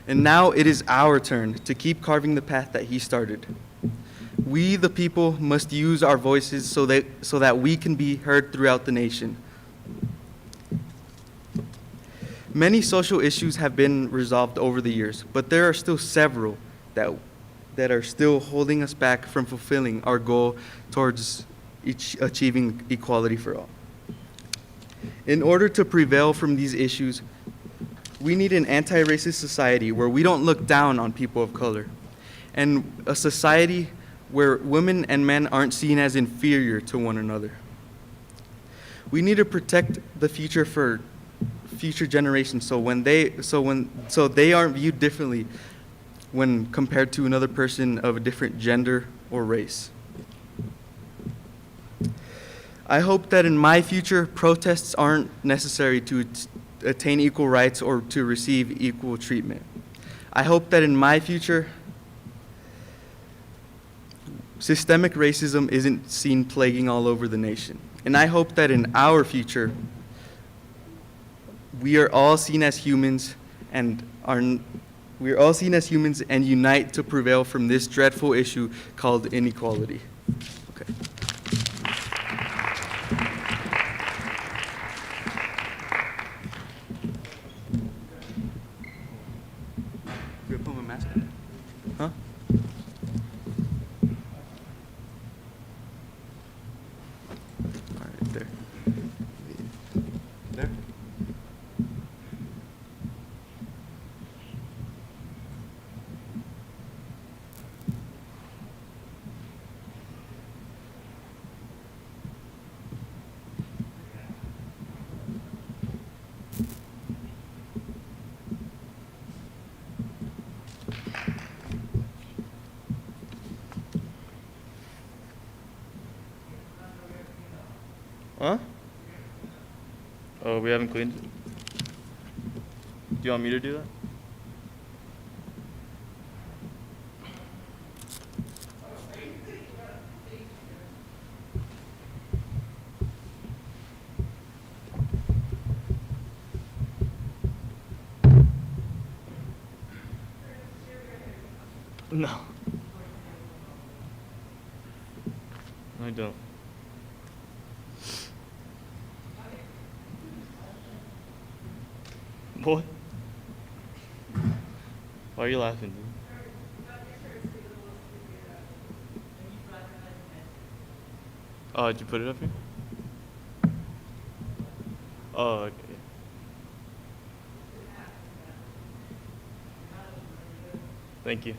And now it is our turn to keep carving the path that he started. We, the people, must use our voices so that we can be heard throughout the nation. Many social issues have been resolved over the years, but there are still several that are still holding us back from fulfilling our goal towards achieving equality for all. In order to prevail from these issues, we need an anti-racist society where we don't look down on people of color, and a society where women and men aren't seen as inferior to one another. We need to protect the future for future generations so they aren't viewed differently when compared to another person of a different gender or race. I hope that in my future, protests aren't necessary to attain equal rights or to receive equal treatment. I hope that in my future, systemic racism isn't seen plaguing all over the nation. And I hope that in our future, we are all seen as humans and unite to prevail from this dreadful issue called inequality. Okay. Can I put my mask on? Huh? All right, there. There. Oh, we haven't cleaned it? Do you want me to do that? No. I don't. What? Why are you laughing, dude? Oh, did you put it up here? Oh, okay. Thank you.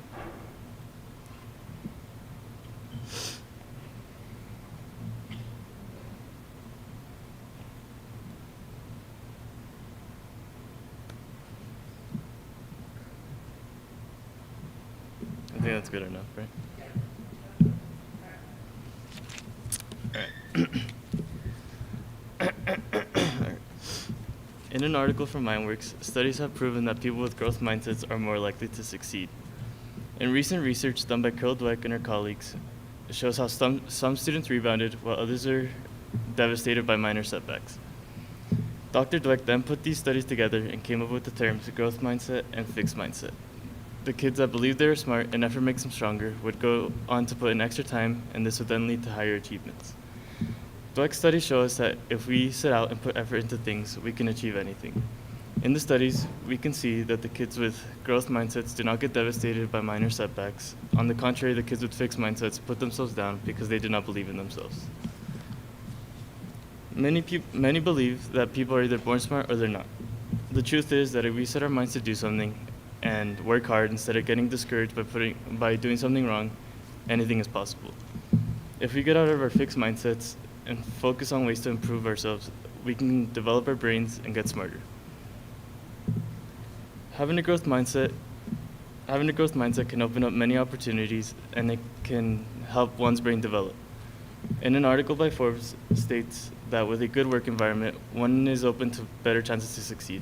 I think that's good enough, right? Alright. In an article from MindWorks, studies have proven that people with growth mindsets are more likely to succeed. In recent research done by Carol Dweck and her colleagues, it shows how some students rebounded while others are devastated by minor setbacks. Dr. Dweck then put these studies together and came up with the terms growth mindset and fixed mindset. The kids that believed they were smart and effort makes them stronger would go on to put in extra time, and this would then lead to higher achievements. Dweck's studies show us that if we set out and put effort into things, we can achieve anything. In the studies, we can see that the kids with growth mindsets do not get devastated by minor setbacks. On the contrary, the kids with fixed mindsets put themselves down because they did not believe in themselves. Many believe that people are either born smart or they're not. The truth is that if we set our minds to do something and work hard instead of getting discouraged by doing something wrong, anything is possible. If we get out of our fixed mindsets and focus on ways to improve ourselves, we can develop our brains and get smarter. Having a growth mindset can open up many opportunities, and it can help one's brain develop. In an article by Forbes states that with a good work environment, one is open to better chances to succeed.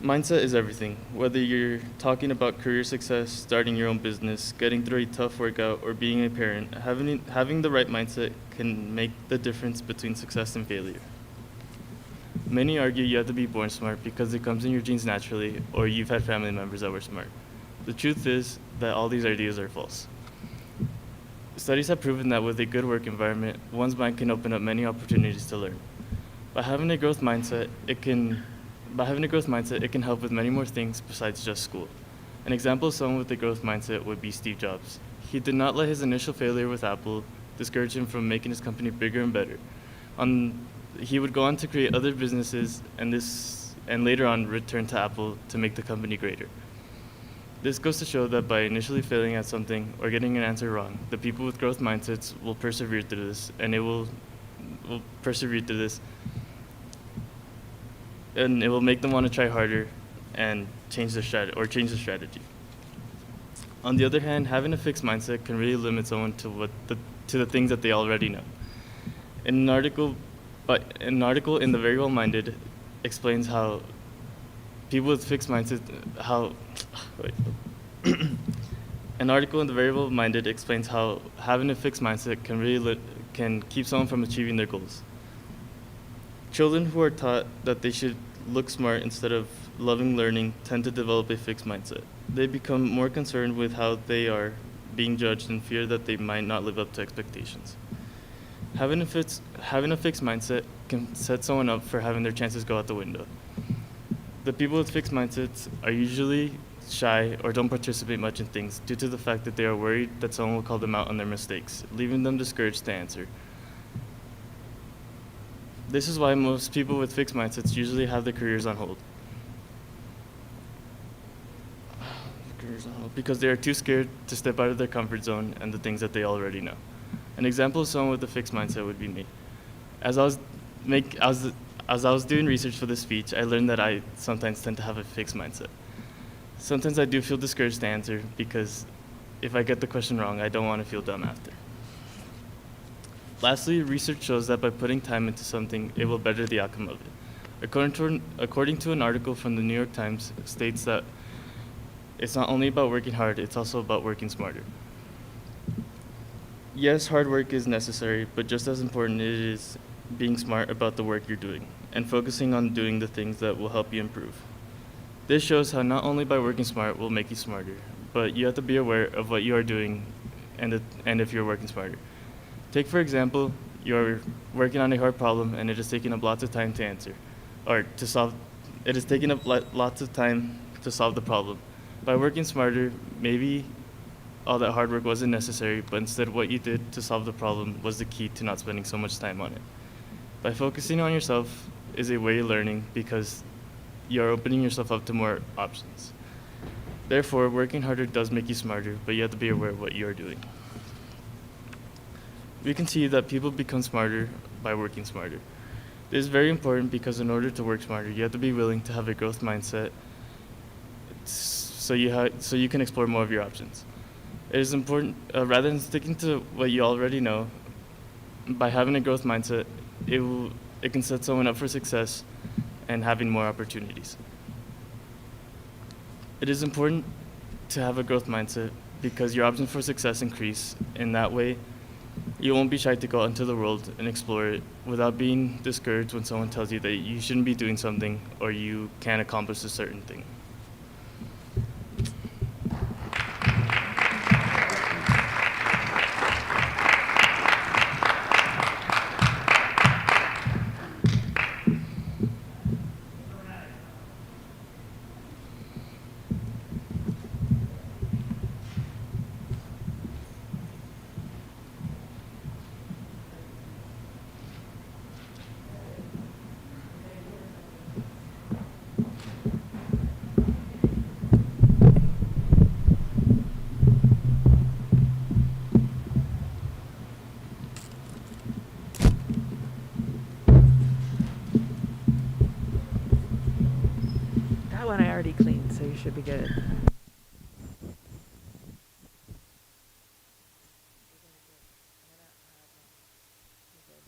Mindset is everything. Whether you're talking about career success, starting your own business, getting through a tough workout, or being a parent, having the right mindset can make the difference between success and failure. Many argue you have to be born smart because it comes in your genes naturally, or you've had family members that were smart. The truth is that all these ideas are false. Studies have proven that with a good work environment, one's mind can open up many opportunities to learn. By having a growth mindset, it can help with many more things besides just school. An example of someone with a growth mindset would be Steve Jobs. He did not let his initial failure with Apple discourage him from making his company bigger and better. He would go on to create other businesses and later on return to Apple to make the company greater. This goes to show that by initially failing at something or getting an answer wrong, the people with growth mindsets will persevere through this, and it will make them want to try harder and change the strategy. On the other hand, having a fixed mindset can really limit someone to the things that they already know. An article in The Very Well-Minded explains how people with fixed mindsets An article in The Very Well-Minded explains how having a fixed mindset can keep someone from achieving their goals. Children who are taught that they should look smart instead of loving learning tend to develop a fixed mindset. They become more concerned with how they are being judged and fear that they might not live up to expectations. Having a fixed mindset can set someone up for having their chances go out the window. The people with fixed mindsets are usually shy or don't participate much in things due to the fact that they are worried that someone will call them out on their mistakes, leaving them discouraged to answer. This is why most people with fixed mindsets usually have their careers on hold. Because they are too scared to step out of their comfort zone and the things that they already know. An example of someone with a fixed mindset would be me. As I was doing research for this speech, I learned that I sometimes tend to have a fixed mindset. Sometimes I do feel discouraged to answer because if I get the question wrong, I don't want to feel dumb after. Lastly, research shows that by putting time into something, it will better the outcome of it. According to an article from the New York Times, states that it's not only about working hard, it's also about working smarter. Yes, hard work is necessary, but just as important it is being smart about the work you're doing and focusing on doing the things that will help you improve. This shows how not only by working smart will make you smarter, but you have to be aware of what you are doing and if you're working smarter. Take, for example, you're working on a hard problem and it is taking up lots of time to answer, or to solve. It is taking up lots of time to solve the problem. By working smarter, maybe all that hard work wasn't necessary, but instead what you did to solve the problem was the key to not spending so much time on it. By focusing on yourself is a way of learning because you're opening yourself up to more options. Therefore, working harder does make you smarter, but you have to be aware of what you are doing. We can see that people become smarter by working smarter. This is very important because in order to work smarter, you have to be willing to have a growth mindset so you can explore more of your options. It is important, rather than sticking to what you already know, by having a growth mindset, it can set someone up for success and having more opportunities. It is important to have a growth mindset because your options for success increase. In that way, you won't be shy to go out into the world and explore it without being discouraged when someone tells you that you shouldn't be doing something or you can't accomplish a certain thing. That one I already cleaned, so you should be good.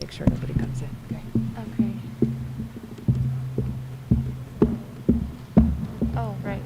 Make sure nobody comes in. Okay. Okay. Oh, right.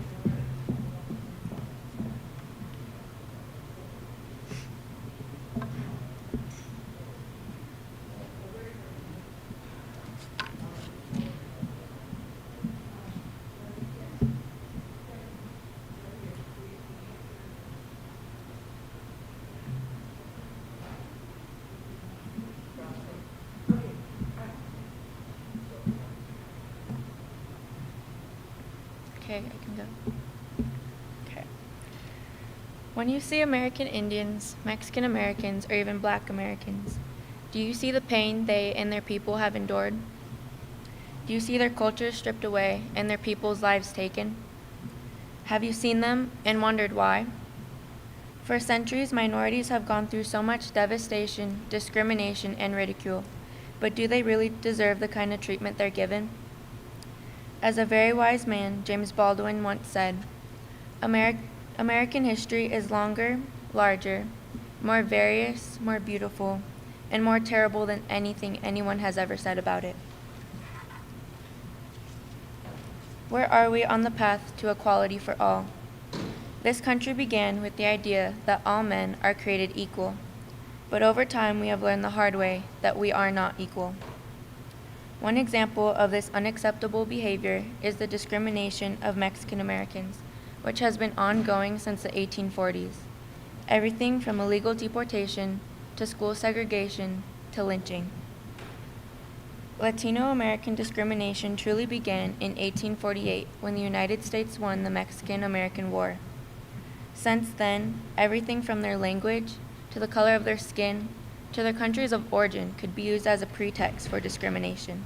Okay, I can go. Okay. When you see American Indians, Mexican Americans, or even Black Americans, do you see the pain they and their people have endured? Do you see their culture stripped away and their people's lives taken? Have you seen them and wondered why? For centuries, minorities have gone through so much devastation, discrimination, and ridicule, but do they really deserve the kind of treatment they're given? As a very wise man, James Baldwin, once said, American history is longer, larger, more various, more beautiful, and more terrible than anything anyone has ever said about it. Where are we on the path to equality for all? This country began with the idea that all men are created equal, but over time we have learned the hard way that we are not equal. One example of this unacceptable behavior is the discrimination of Mexican Americans, which has been ongoing since the 1840s. Everything from illegal deportation to school segregation to lynching. Latino American discrimination truly began in 1848 when the United States won the Mexican-American War. Since then, everything from their language to the color of their skin to their countries of origin could be used as a pretext for discrimination.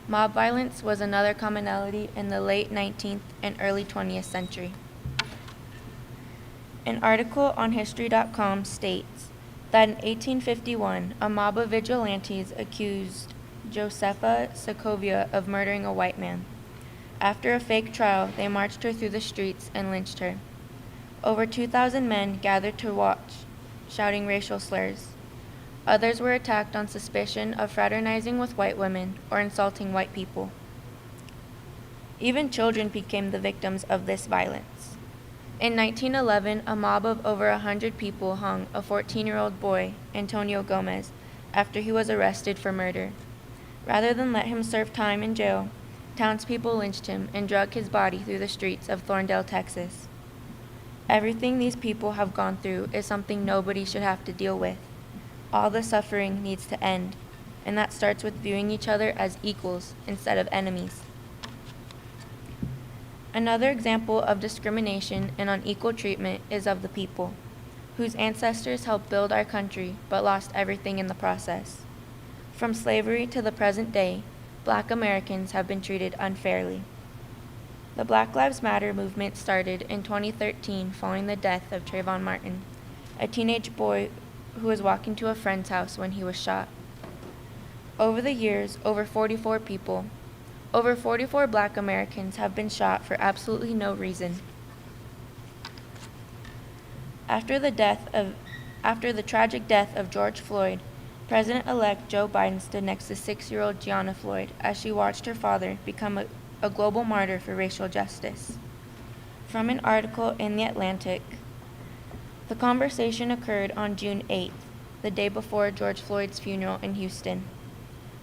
Mob violence was another commonality in the late 19th and early 20th century. An article on History.com states that in 1851, a mob of vigilantes accused Josefa Segovia of murdering a white man. After a fake trial, they marched her through the streets and lynched her. Over 2,000 men gathered to watch, shouting racial slurs. Others were attacked on suspicion of fraternizing with white women or insulting white people. Even children became the victims of this violence. In 1911, a mob of over 100 people hung a 14-year-old boy, Antonio Gomez, after he was arrested for murder. Rather than let him serve time in jail, townspeople lynched him and dragged his body through the streets of Thorndale, Texas. Everything these people have gone through is something nobody should have to deal with. All the suffering needs to end, and that starts with viewing each other as equals instead of enemies. Another example of discrimination and unequal treatment is of the people, whose ancestors helped build our country but lost everything in the process. From slavery to the present day, Black Americans have been treated unfairly. The Black Lives Matter movement started in 2013 following the death of Trayvon Martin, a teenage boy who was walking to a friend's house when he was shot. Over the years, over 44 Black Americans have been shot for absolutely no reason. After the tragic death of George Floyd, President-elect Joe Biden stood next to 6-year-old Gianna Floyd as she watched her father become a global martyr for racial justice. From an article in The Atlantic, the conversation occurred on June 8th, the day before George Floyd's funeral in Houston.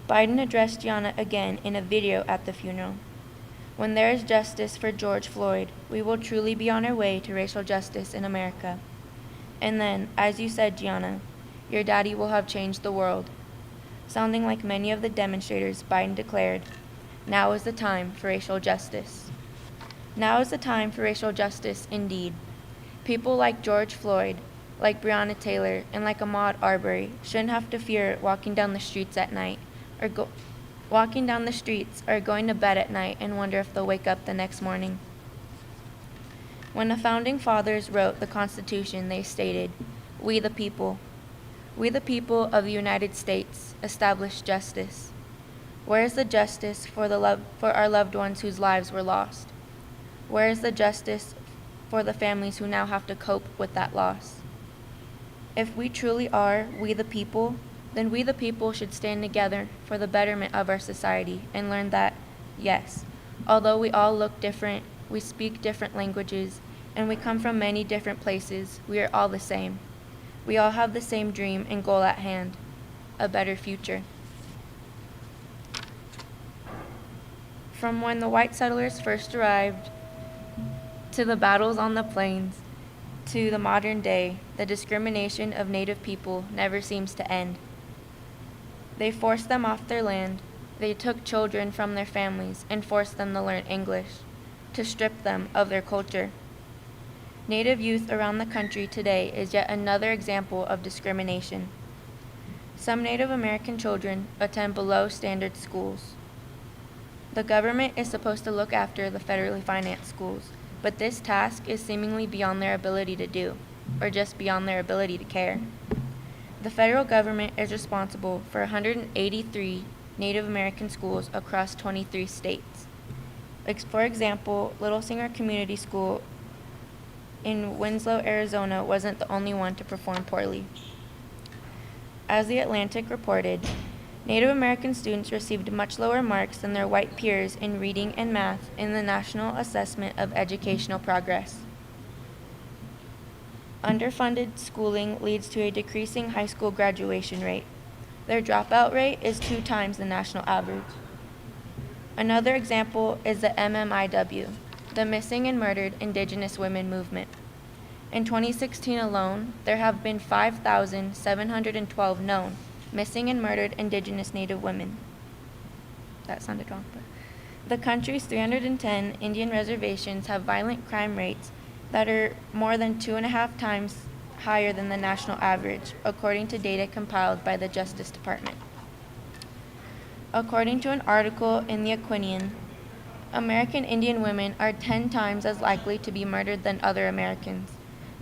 Biden addressed Gianna again in a video at the funeral. When there is justice for George Floyd, we will truly be on our way to racial justice in America. And then, as you said, Gianna, your daddy will have changed the world. Sounding like many of the demonstrators, Biden declared, "Now is the time for racial justice." Now is the time for racial justice indeed. People like George Floyd, like Breonna Taylor, and like Ahmaud Arbery shouldn't have to fear walking down the streets at night, or going to bed at night and wonder if they'll wake up the next morning. When the Founding Fathers wrote the Constitution, they stated, "We the people of the United States establish justice." Where is the justice for our loved ones whose lives were lost? Where is the justice for the families who now have to cope with that loss? If we truly are we the people, then we the people should stand together for the betterment of our society and learn that, yes, although we all look different, we speak different languages, and we come from many different places, we are all the same. We all have the same dream and goal at hand, a better future. From when the white settlers first arrived, to the battles on the plains, to the modern day, the discrimination of Native people never seems to end. They forced them off their land, they took children from their families and forced them to learn English, to strip them of their culture. Native youth around the country today is yet another example of discrimination. Some Native American children attend below standard schools. The government is supposed to look after the federally financed schools, but this task is seemingly beyond their ability to do, or just beyond their ability to care. The federal government is responsible for 183 Native American schools across 23 states. For example, Little Singer Community School in Winslow, Arizona wasn't the only one to perform poorly. As The Atlantic reported, Native American students received much lower marks than their white peers in reading and math in the National Assessment of Educational Progress. Underfunded schooling leads to a decreasing high school graduation rate. Their dropout rate is 2 times the national average. Another example is the MMIW, the Missing and Murdered Indigenous Women Movement. In 2016 alone, there have been 5,712 known missing and murdered Indigenous Native women. That sounded wrong, but the country's 310 Indian reservations have violent crime rates that are more than 2.5 times higher than the national average, according to data compiled by the Justice Department. According to an article in The Aquinian, American Indian women are 10 times as likely to be murdered than other Americans.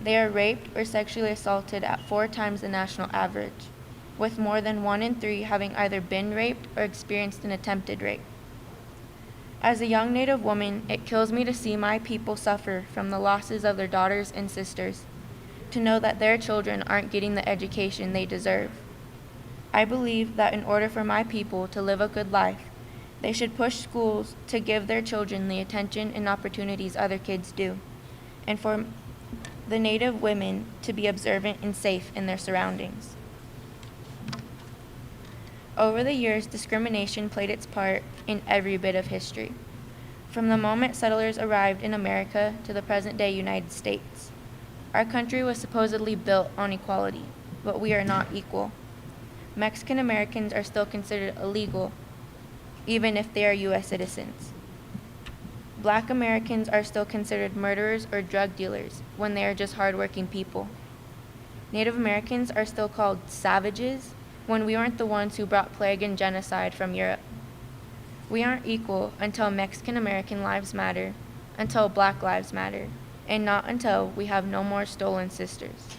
They are raped or sexually assaulted at 4 times the national average, with more than 1 in 3 having either been raped or experienced an attempted rape. As a young Native woman, it kills me to see my people suffer from the losses of their daughters and sisters, to know that their children aren't getting the education they deserve. I believe that in order for my people to live a good life, they should push schools to give their children the attention and opportunities other kids do, and for the Native women to be observant and safe in their surroundings. Over the years, discrimination played its part in every bit of history, from the moment settlers arrived in America to the present-day United States. Our country was supposedly built on equality, but we are not equal. Mexican Americans are still considered illegal, even if they are U.S. citizens. Black Americans are still considered murderers or drug dealers when they are just hardworking people. Native Americans are still called savages when we aren't the ones who brought plague and genocide from Europe. We aren't equal until Mexican American lives matter, until Black lives matter, and not until we have no more stolen sisters.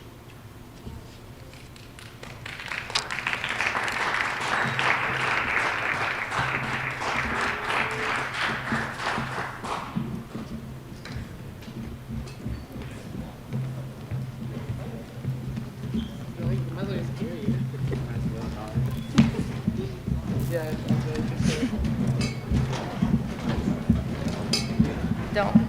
Don't.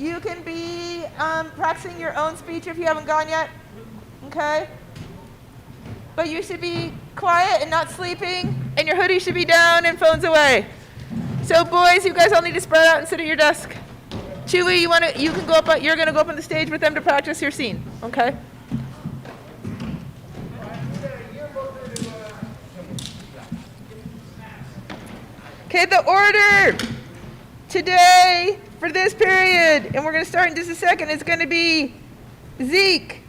You can be practicing your own speech if you haven't gone yet, okay? But you should be quiet and not sleeping, and your hoodie should be down and phones away. So boys, you guys all need to spread out and sit at your desk. Chewy, you can go up. You're gonna go up on the stage with them to practice your scene, okay? Okay, the order today for this period, and we're going to start in just a second, is going to be Zeke,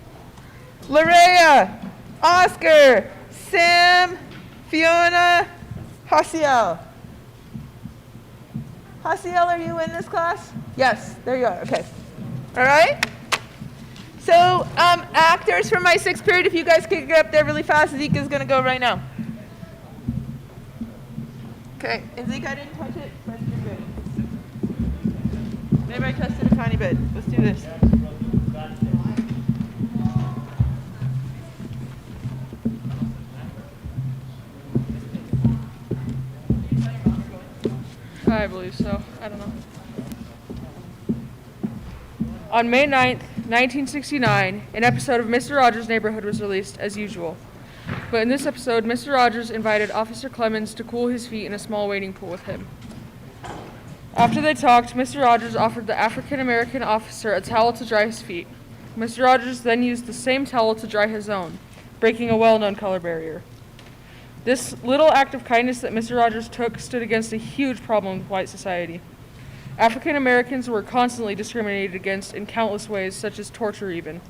Laurea, Oscar, Sam, Fiona, Jaziel. Jaziel, are you in this class? Yes, there you are. Okay. All right? So, actors for my 6th period, if you guys could get up there really fast, Zeke is going to go right now. Okay, and Zeke, I didn't touch it, but you're good. Maybe I touched it a tiny bit. Let's do this. I believe so. I don't know. On May 9th, 1969, an episode of Mr. Rogers' Neighborhood was released, as usual. But in this episode, Mr. Rogers invited Officer Clemens to cool his feet in a small wading pool with him. After they talked, Mr. Rogers offered the African-American officer a towel to dry his feet. Mr. Rogers then used the same towel to dry his own, breaking a well-known color barrier. This little act of kindness that Mr. Rogers took stood against a huge problem with white society. African Americans were constantly discriminated against in countless ways, such as torture even.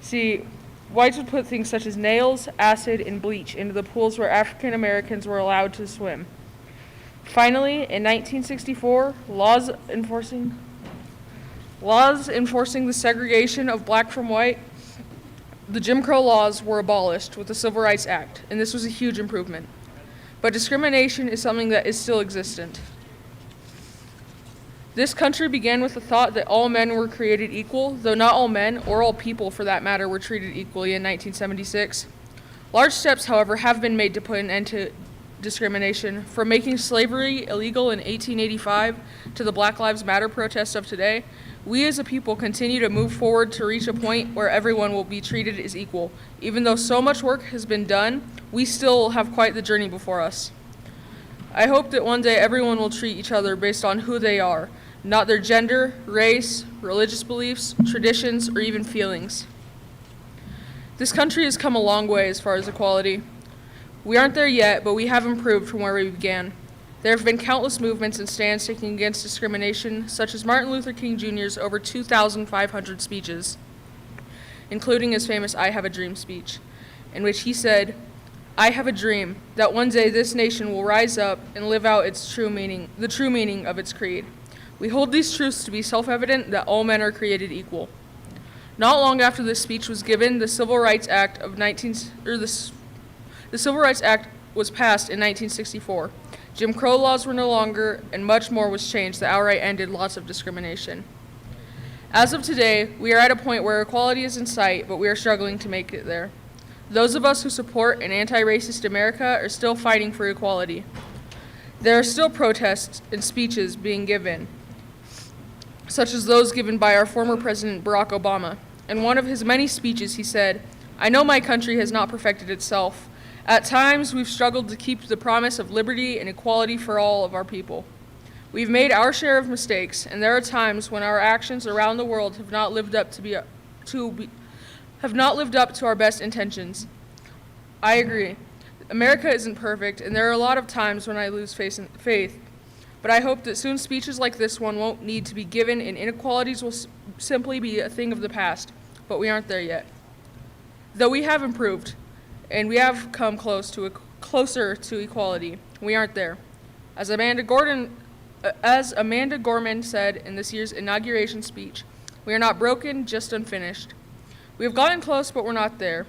See, whites would put things such as nails, acid, and bleach into the pools where African Americans were allowed to swim. Finally, in 1964, laws enforcing the segregation of black from white, the Jim Crow laws were abolished with the Civil Rights Act, and this was a huge improvement. But discrimination is something that is still existent. This country began with the thought that all men were created equal, though not all men, or all people for that matter, were treated equally in 1976. Large steps, however, have been made to put an end to discrimination, from making slavery illegal in 1885 to the Black Lives Matter protests of today. We as a people continue to move forward to reach a point where everyone will be treated as equal. Even though so much work has been done, we still have quite the journey before us. I hope that one day everyone will treat each other based on who they are, not their gender, race, religious beliefs, traditions, or even feelings. This country has come a long way as far as equality. We aren't there yet, but we have improved from where we began. There have been countless movements and stands taken against discrimination, such as Martin Luther King Jr.'s over 2,500 speeches, including his famous I Have a Dream speech, in which he said, "I have a dream that one day this nation will rise up and live out its true meaning, the true meaning of its creed. We hold these truths to be self-evident that all men are created equal." Not long after this speech was given, the Civil Rights Act the Civil Rights Act was passed in 1964. Jim Crow laws were no longer, and much more was changed that outright ended lots of discrimination. As of today, we are at a point where equality is in sight, but we are struggling to make it there. Those of us who support an anti-racist America are still fighting for equality. There are still protests and speeches being given, such as those given by our former President Barack Obama. In one of his many speeches, he said, "I know my country has not perfected itself. At times, we've struggled to keep the promise of liberty and equality for all of our people. We've made our share of mistakes, and there are times when our actions around the world have not lived up to our best intentions." I agree. America isn't perfect, and there are a lot of times when I lose faith. But I hope that soon speeches like this one won't need to be given, and inequalities will simply be a thing of the past. But we aren't there yet. Though we have improved, and we have come closer to equality, we aren't there. As Amanda Gorman said in this year's inauguration speech, we are not broken, just unfinished. We have gotten close, but we're not there.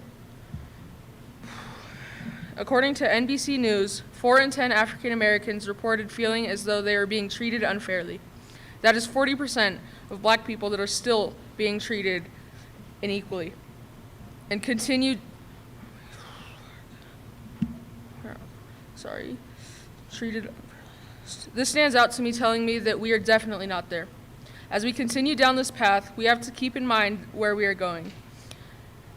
According to NBC News, 4 in 10 African Americans reported feeling as though they are being treated unfairly. That is 40% of black people that are still being treated unequally and treated. This stands out to me, telling me that we are definitely not there. As we continue down this path, we have to keep in mind where we are going.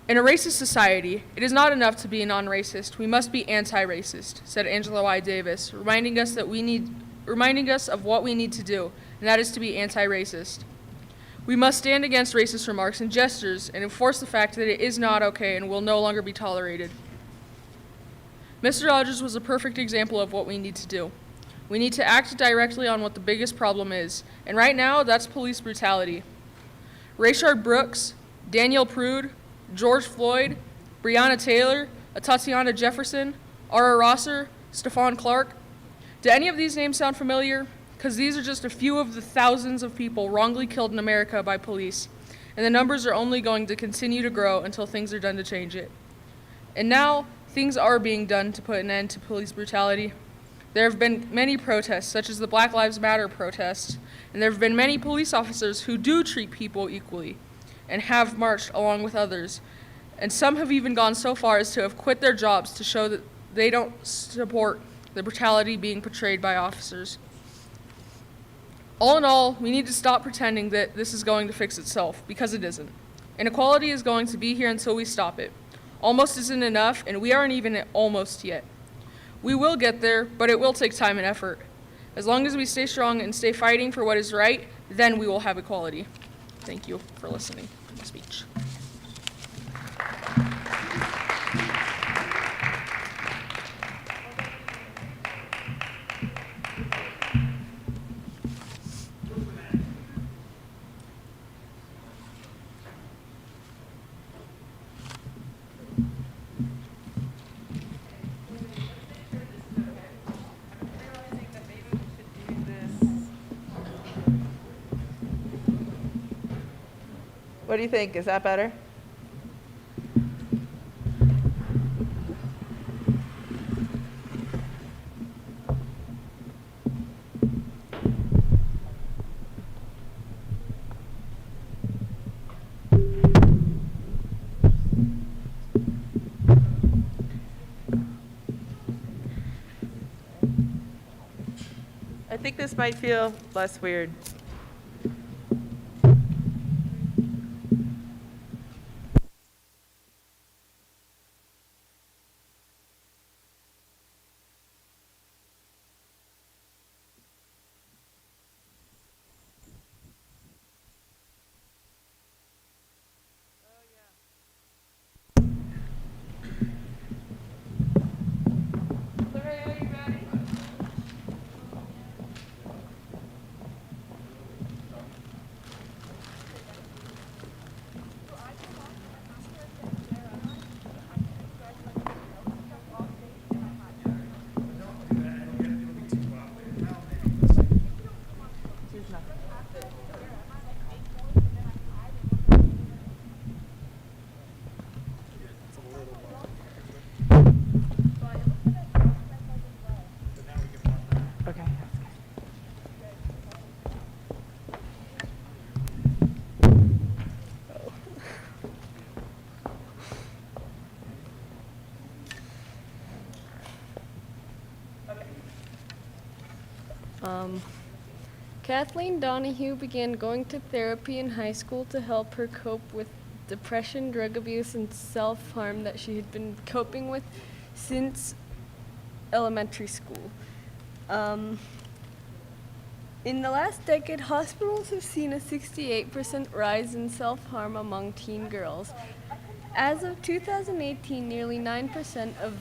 In a racist society, it is not enough to be non-racist. We must be anti-racist, said Angela Y. Davis, reminding us of what we need to do, and that is to be anti-racist. We must stand against racist remarks and gestures and enforce the fact that it is not okay and will no longer be tolerated. Mr. Rogers was a perfect example of what we need to do. We need to act directly on what the biggest problem is, and right now, that's police brutality. Rayshard Brooks, Daniel Prude, George Floyd, Breonna Taylor, Tatiana Jefferson, Ara Rosser, Stephon Clark. Do any of these names sound familiar? Because these are just a few of the thousands of people wrongly killed in America by police, and the numbers are only going to continue to grow until things are done to change it. And now, things are being done to put an end to police brutality. There have been many protests, such as the Black Lives Matter protests, and there have been many police officers who do treat people equally and have marched along with others, and some have even gone so far as to have quit their jobs to show that they don't support the brutality being portrayed by officers. All in all, we need to stop pretending that this is going to fix itself, because it isn't. Inequality is going to be here until we stop it. Almost isn't enough, and we aren't even at almost yet. We will get there, but it will take time and effort. As long as we stay strong and stay fighting for what is right, then we will have equality. Thank you for listening to my speech. What do you think? Is that better? I think this might feel less weird. Kathleen Donahue began going to therapy in high school to help her cope with depression, drug abuse, and self-harm that she had been coping with since elementary school. In the last decade, hospitals have seen a 68% rise in self-harm among teen girls. As of 2018, nearly 9% of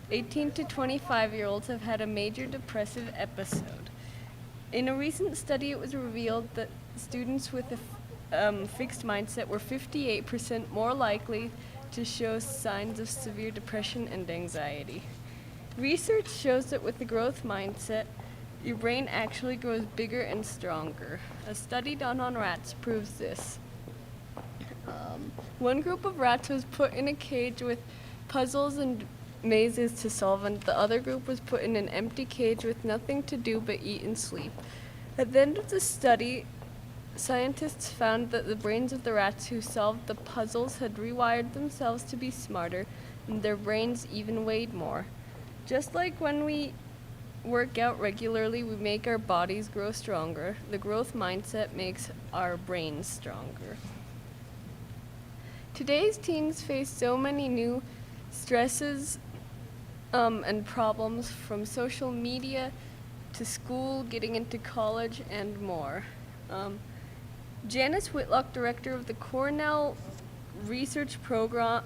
18 to 25-year-olds have had a major depressive episode. In a recent study, it was revealed that students with a fixed mindset were 58% more likely to show signs of severe depression and anxiety. Research shows that with the growth mindset, your brain actually grows bigger and stronger. A study done on rats proves this. One group of rats was put in a cage with puzzles and mazes to solve, and the other group was put in an empty cage with nothing to do but eat and sleep. At the end of the study, scientists found that the brains of the rats who solved the puzzles had rewired themselves to be smarter, and their brains even weighed more. Just like when we work out regularly, we make our bodies grow stronger. The growth mindset makes our brains stronger. Today's teens face so many new stresses and problems, from social media to school, getting into college, and more. Janice Whitlock, director of the Cornell Research Program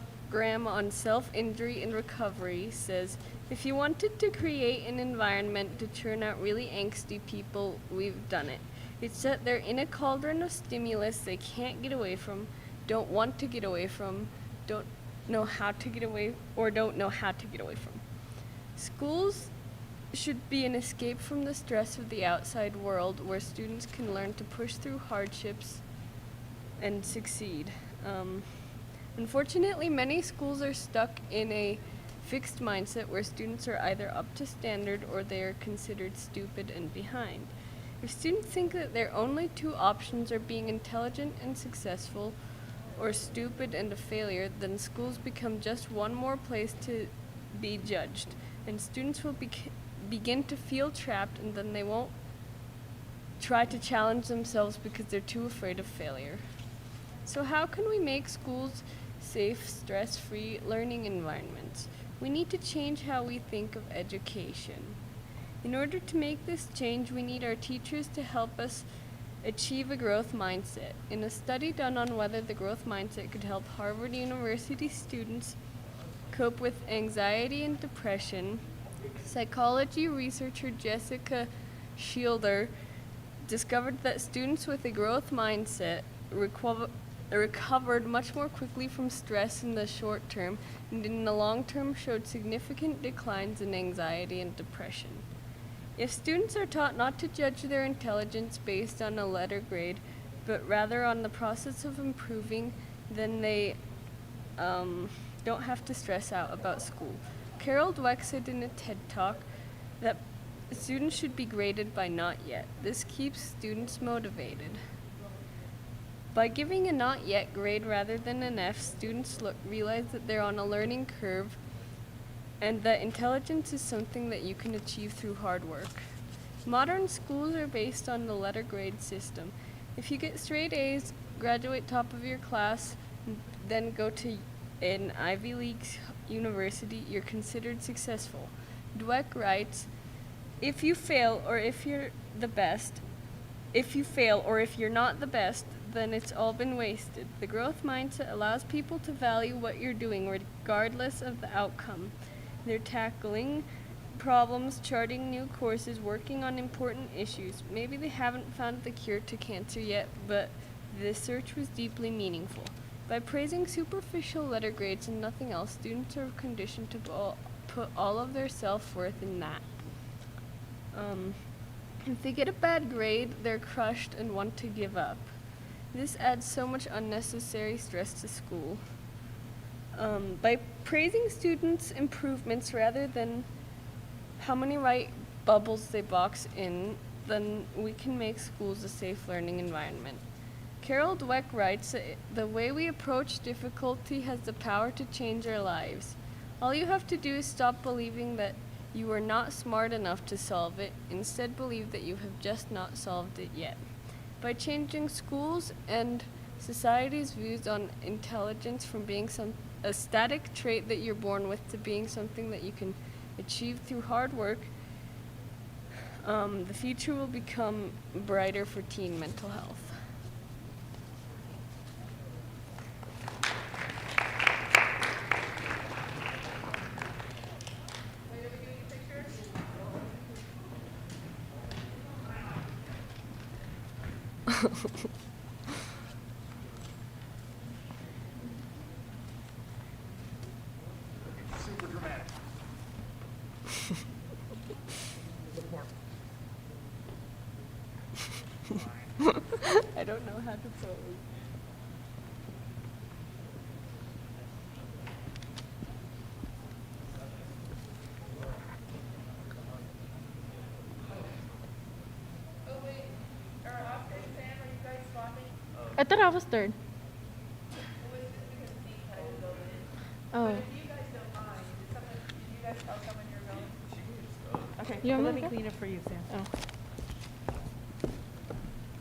on Self-Injury and Recovery, says, if you wanted to create an environment to churn out really angsty people, we've done it. It's that they're in a cauldron of stimulus they can't get away from, don't want to get away from, don't know how to get away from. Schools should be an escape from the stress of the outside world, where students can learn to push through hardships and succeed. Unfortunately, many schools are stuck in a fixed mindset where students are either up to standard or they are considered stupid and behind. If students think that their only two options are being intelligent and successful or stupid and a failure, then schools become just one more place to be judged, and students will begin to feel trapped, and then they won't try to challenge themselves because they're too afraid of failure. So how can we make schools safe, stress-free learning environments? We need to change how we think of education. In order to make this change, we need our teachers to help us achieve a growth mindset. In a study done on whether the growth mindset could help Harvard University students cope with anxiety and depression, psychology researcher Jessica Shielder discovered that students with a growth mindset recovered much more quickly from stress in the short term, and in the long term showed significant declines in anxiety and depression. If students are taught not to judge their intelligence based on a letter grade, but rather on the process of improving, then they don't have to stress out about school. Carol Dweck said in a TED Talk that students should be graded by not yet. This keeps students motivated. By giving a not yet grade rather than an F, students realize that they're on a learning curve and that intelligence is something that you can achieve through hard work. Modern schools are based on the letter grade system. If you get straight A's, graduate top of your class, then go to an Ivy League university, you're considered successful. Dweck writes, if you fail or if you're not the best, then it's all been wasted. The growth mindset allows people to value what you're doing regardless of the outcome. They're tackling problems, charting new courses, working on important issues. Maybe they haven't found the cure to cancer yet, but the search was deeply meaningful. By praising superficial letter grades and nothing else, students are conditioned to put all of their self-worth in that. If they get a bad grade, they're crushed and want to give up. This adds so much unnecessary stress to school. By praising students' improvements rather than how many right bubbles they box in, then we can make schools a safe learning environment. Carol Dweck writes that the way we approach difficulty has the power to change our lives. All you have to do is stop believing that you are not smart enough to solve it. Instead, believe that you have just not solved it yet. By changing schools and society's views on intelligence from being a static trait that you're born with to being something that you can achieve through hard work, the future will become brighter for teen mental health. Super dramatic. I don't know how to pose. I thought I was third. Oh. Okay. You want Let me me to go? clean it for you, Sam. Oh.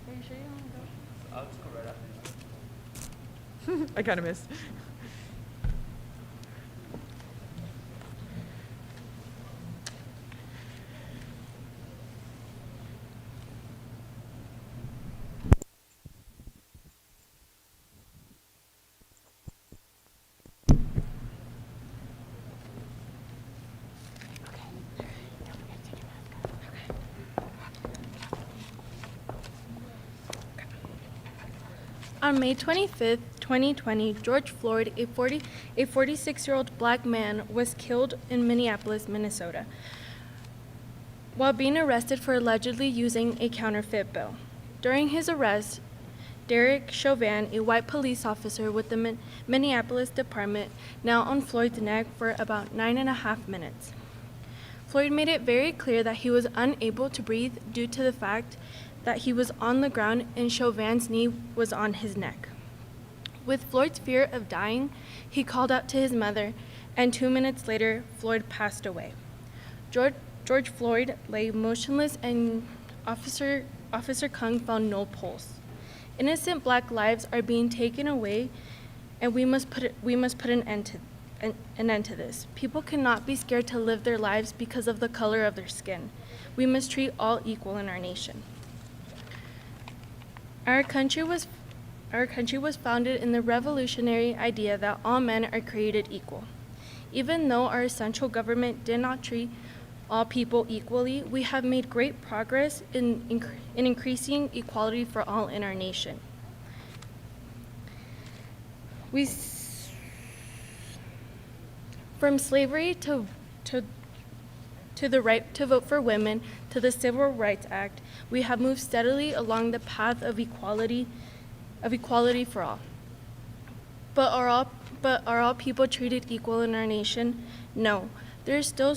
Are you sure you want to go? I'll just go right after. I kind of missed. On May 25th, 2020, George Floyd, a 46-year-old black man, was killed in Minneapolis, Minnesota, while being arrested for allegedly using a counterfeit bill. During his arrest, Derek Chauvin, a white police officer with the Minneapolis Department, knelt on Floyd's neck for about 9.5 minutes. Floyd made it very clear that he was unable to breathe due to the fact that he was on the ground and Chauvin's knee was on his neck. With Floyd's fear of dying, he called out to his mother, and 2 minutes later, Floyd passed away. George Floyd lay motionless, and Officer Kung found no pulse. Innocent black lives are being taken away, and we must put an end to this. People cannot be scared to live their lives because of the color of their skin. We must treat all equal in our nation. Our country was founded in the revolutionary idea that all men are created equal. Even though our central government did not treat all people equally, we have made great progress in increasing equality for all in our nation. From slavery to the right to vote for women, to the Civil Rights Act, we have moved steadily along the path of equality for all. But are all people treated equal in our nation? No. There's still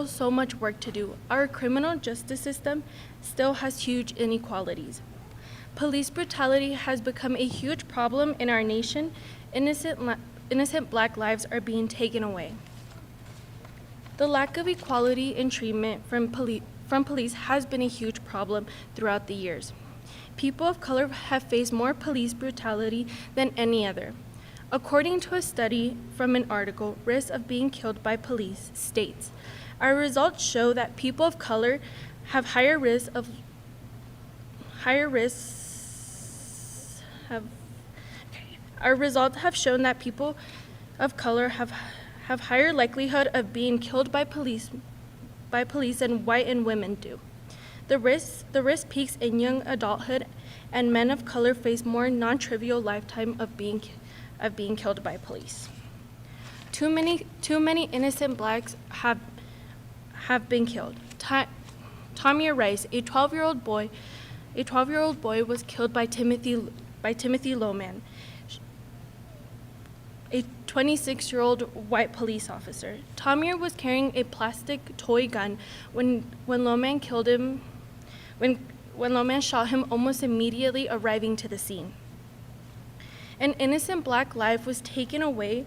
so much work to do. Our criminal justice system still has huge inequalities. Police brutality has become a huge problem in our nation. Innocent black lives are being taken away. The lack of equality in treatment from police has been a huge problem throughout the years. People of color have faced more police brutality than any other. According to a study from an article, Risk of Being Killed by Police states, our results show that people of color have Our results have shown that people of color have higher likelihood of being killed by police than white and women do. The risk peaks in young adulthood, and men of color face more non-trivial lifetime of being killed by police. Too many innocent blacks have been killed. Tamir Rice, a 12-year-old boy, was killed by Timothy Loman, a 26-year-old white police officer. Tamir was carrying a plastic toy gun when Loman killed him. When Loman shot him almost immediately arriving to the scene. An innocent black life was taken away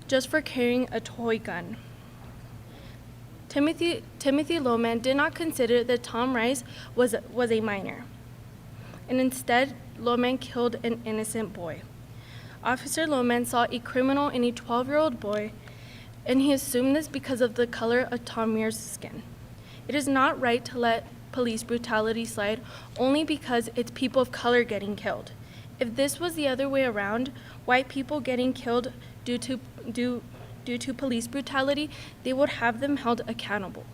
just for carrying a toy gun. Timothy Loman did not consider that Tom Rice was a minor, and instead Loman killed an innocent boy. Officer Loman saw a criminal in a 12-year-old boy, and he assumed this because of the color of Tamir's skin. It is not right to let police brutality slide only because it's people of color getting killed. If this was the other way around, white people getting killed due to police brutality, they would have them held accountable.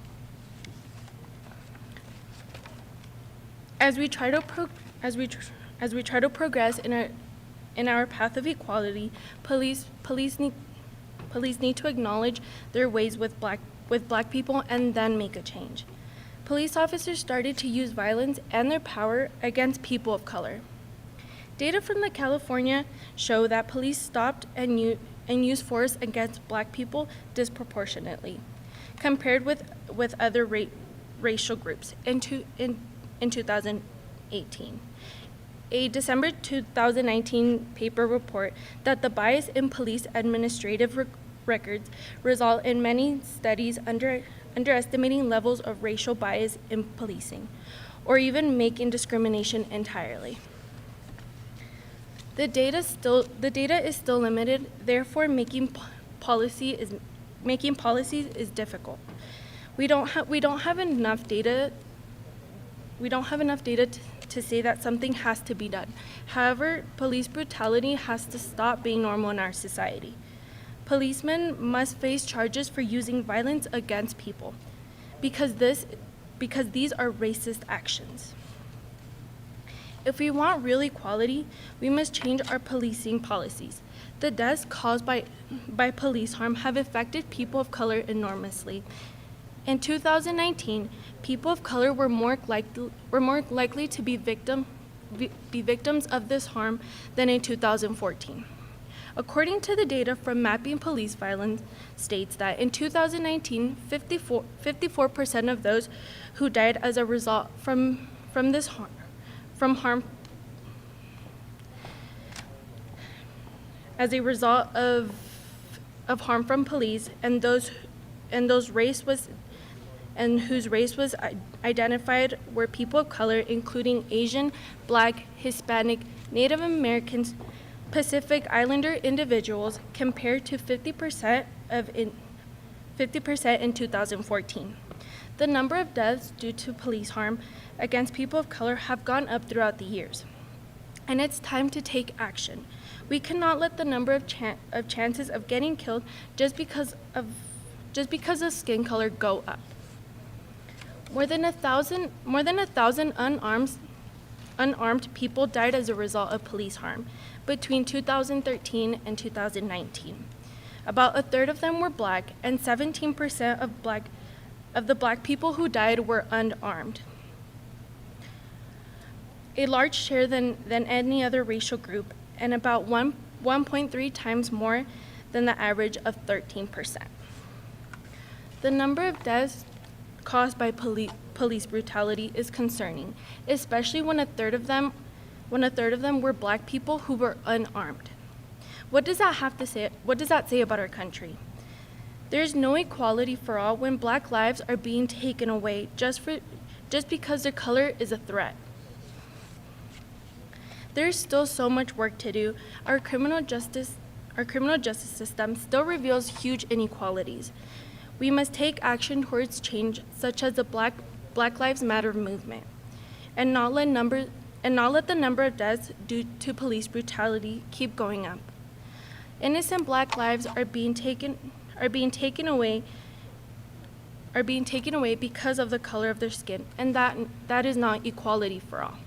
As we try to progress in our path of equality, police need to acknowledge their ways with black people and then make a change. Police officers started to use violence and their power against people of color. Data from the California show that police stopped and used force against black people disproportionately, compared with other racial groups in 2018. A December 2019 paper report that the bias in police administrative records result in many studies underestimating levels of racial bias in policing, or even making discrimination entirely. The data is still limited, therefore making policies is difficult. We don't have enough data to say that something has to be done. However, police brutality has to stop being normal in our society. Policemen must face charges for using violence against people because these are racist actions. If we want real equality, we must change our policing policies. The deaths caused by police harm have affected people of color enormously. In 2019, people of color were more likely to be victims of this harm than in 2014. According to the data from Mapping Police Violence states that in 2019, 54% of those who died as a result from harm as a result of harm from police and whose race was identified were people of color, including Asian, Black, Hispanic, Native Americans, Pacific Islander individuals, compared to 50% in 2014. The number of deaths due to police harm against people of color have gone up throughout the years, and it's time to take action. We cannot let the number of chances of getting killed just because of skin color go up. More than 1,000 unarmed people died as a result of police harm between 2013 and 2019. About a third of them were Black, and 17% of the Black people who died were unarmed, a large share than any other racial group, and about 1.3 times more than the average of 13%. The number of deaths caused by police brutality is concerning, especially when a third of them were Black people who were unarmed. What does that say about our country? There's no equality for all when Black lives are being taken away just because their color is a threat. There's still so much work to do. Our criminal justice system still reveals huge inequalities. We must take action towards change, such as the Black Lives Matter movement, and not let the number of deaths due to police brutality keep going up. Innocent Black lives are being taken away because of the color of their skin, and that is not equality for all.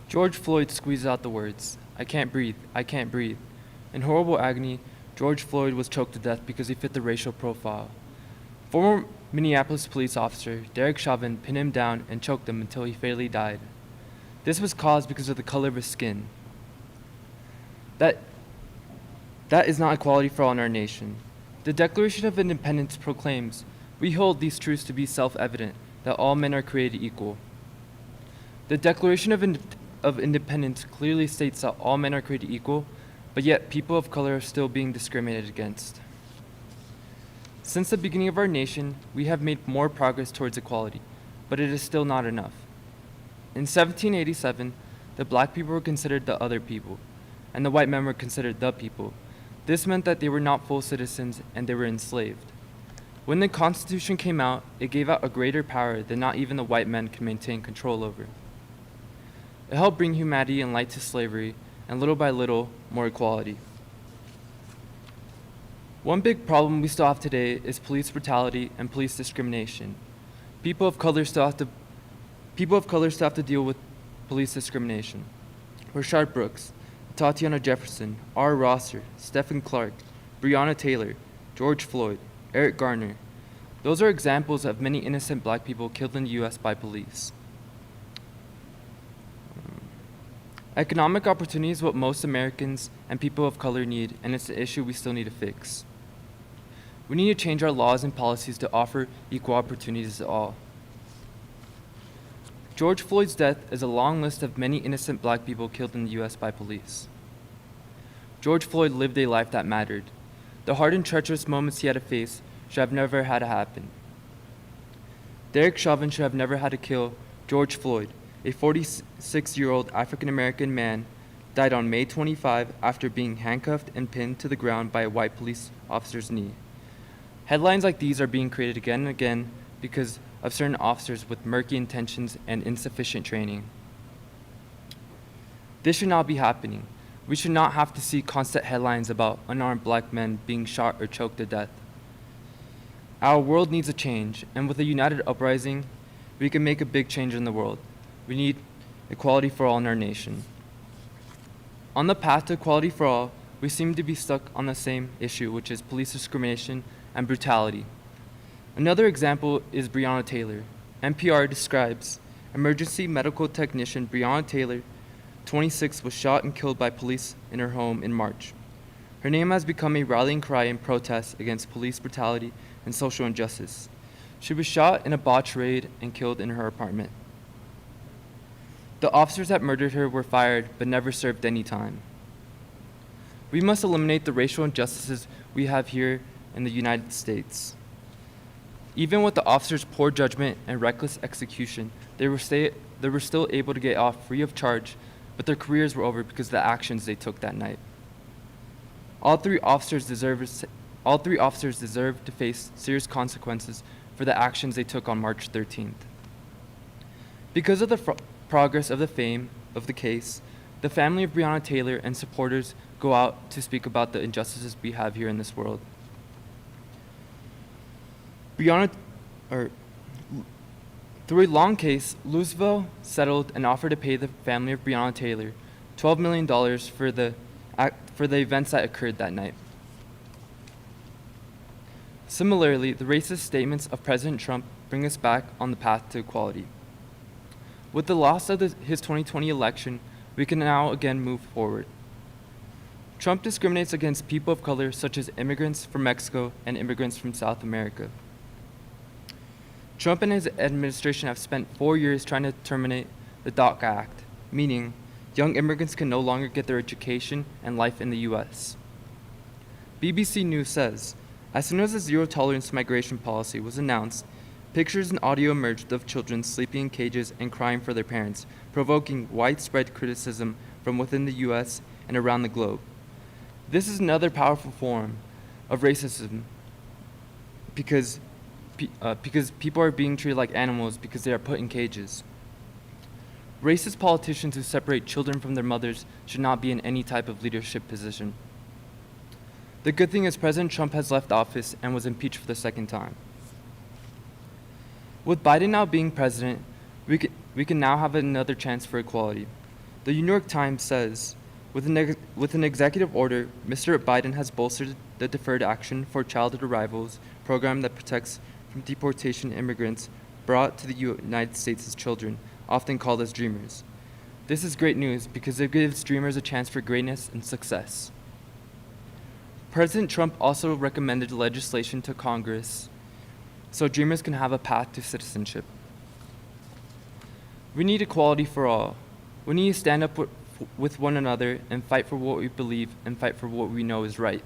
George Floyd squeezed out the words, "I can't breathe, I can't breathe." In horrible agony, George Floyd was choked to death because he fit the racial profile. Former Minneapolis police officer Derek Chauvin pinned him down and choked him until he fatally died. This was caused because of the color of his skin. That is not equality for all in our nation. The Declaration of Independence proclaims, "We hold these truths to be self-evident, that all men are created equal." The Declaration of Independence clearly states that all men are created equal, but yet people of color are still being discriminated against. Since the beginning of our nation, we have made more progress towards equality, but it is still not enough. In 1787, the black people were considered the other people, and the white men were considered the people. This meant that they were not full citizens and they were enslaved. When the Constitution came out, it gave out a greater power that not even the white men could maintain control over. It helped bring humanity and light to slavery, and little by little, more equality. One big problem we still have today is police brutality and police discrimination. People of color still have to deal with police discrimination. Rashard Brooks, Tatiana Jefferson, R. Rosser, Stephen Clark, Breonna Taylor, George Floyd, Eric Garner. Those are examples of many innocent black people killed in the U.S. by police. Economic opportunity is what most Americans and people of color need, and it's an issue we still need to fix. We need to change our laws and policies to offer equal opportunities to all. George Floyd's death is a long list of many innocent black people killed in the U.S. by police. George Floyd lived a life that mattered. The hard and treacherous moments he had to face should have never had to happen. Derek Chauvin should have never had to kill George Floyd, a 46-year-old African-American man, died on May 25 after being handcuffed and pinned to the ground by a white police officer's knee. Headlines like these are being created again and again because of certain officers with murky intentions and insufficient training. This should not be happening. We should not have to see constant headlines about unarmed black men being shot or choked to death. Our world needs a change, and with a united uprising, we can make a big change in the world. We need equality for all in our nation. On the path to equality for all, we seem to be stuck on the same issue, which is police discrimination and brutality. Another example is Breonna Taylor. NPR describes emergency medical technician Breonna Taylor, 26, was shot and killed by police in her home in March. Her name has become a rallying cry in protest against police brutality and social injustice. She was shot in a botched raid and killed in her apartment. The officers that murdered her were fired but never served any time. We must eliminate the racial injustices we have here in the United States. Even with the officers' poor judgment and reckless execution, they were still able to get off free of charge, but their careers were over because of the actions they took that night. All three officers deserve to face serious consequences for the actions they took on March 13th. Because of the progress of the fame of the case, the family of Breonna Taylor and supporters go out to speak about the injustices we have here in this world. Through a long case, Louisville settled and offered to pay the family of Breonna Taylor $12 million for the events that occurred that night. Similarly, the racist statements of President Trump bring us back on the path to equality. With the loss of his 2020 election, we can now again move forward. Trump discriminates against people of color such as immigrants from Mexico and immigrants from South America. Trump and his administration have spent 4 years trying to terminate the DACA Act, meaning young immigrants can no longer get their education and life in the U.S. BBC News says, as soon as the zero-tolerance migration policy was announced, pictures and audio emerged of children sleeping in cages and crying for their parents, provoking widespread criticism from within the U.S. and around the globe. This is another powerful form of racism because people are being treated like animals because they are put in cages. Racist politicians who separate children from their mothers should not be in any type of leadership position. The good thing is President Trump has left office and was impeached for the second time. With Biden now being president, we can now have another chance for equality. The New York Times says, with an executive order, Mr. Biden has bolstered the Deferred Action for Childhood Arrivals program that protects from deportation immigrants brought to the United States as children, often called as dreamers. This is great news because it gives dreamers a chance for greatness and success. President Trump also recommended legislation to Congress so dreamers can have a path to citizenship. We need equality for all. We need to stand up with one another and fight for what we believe and fight for what we know is right.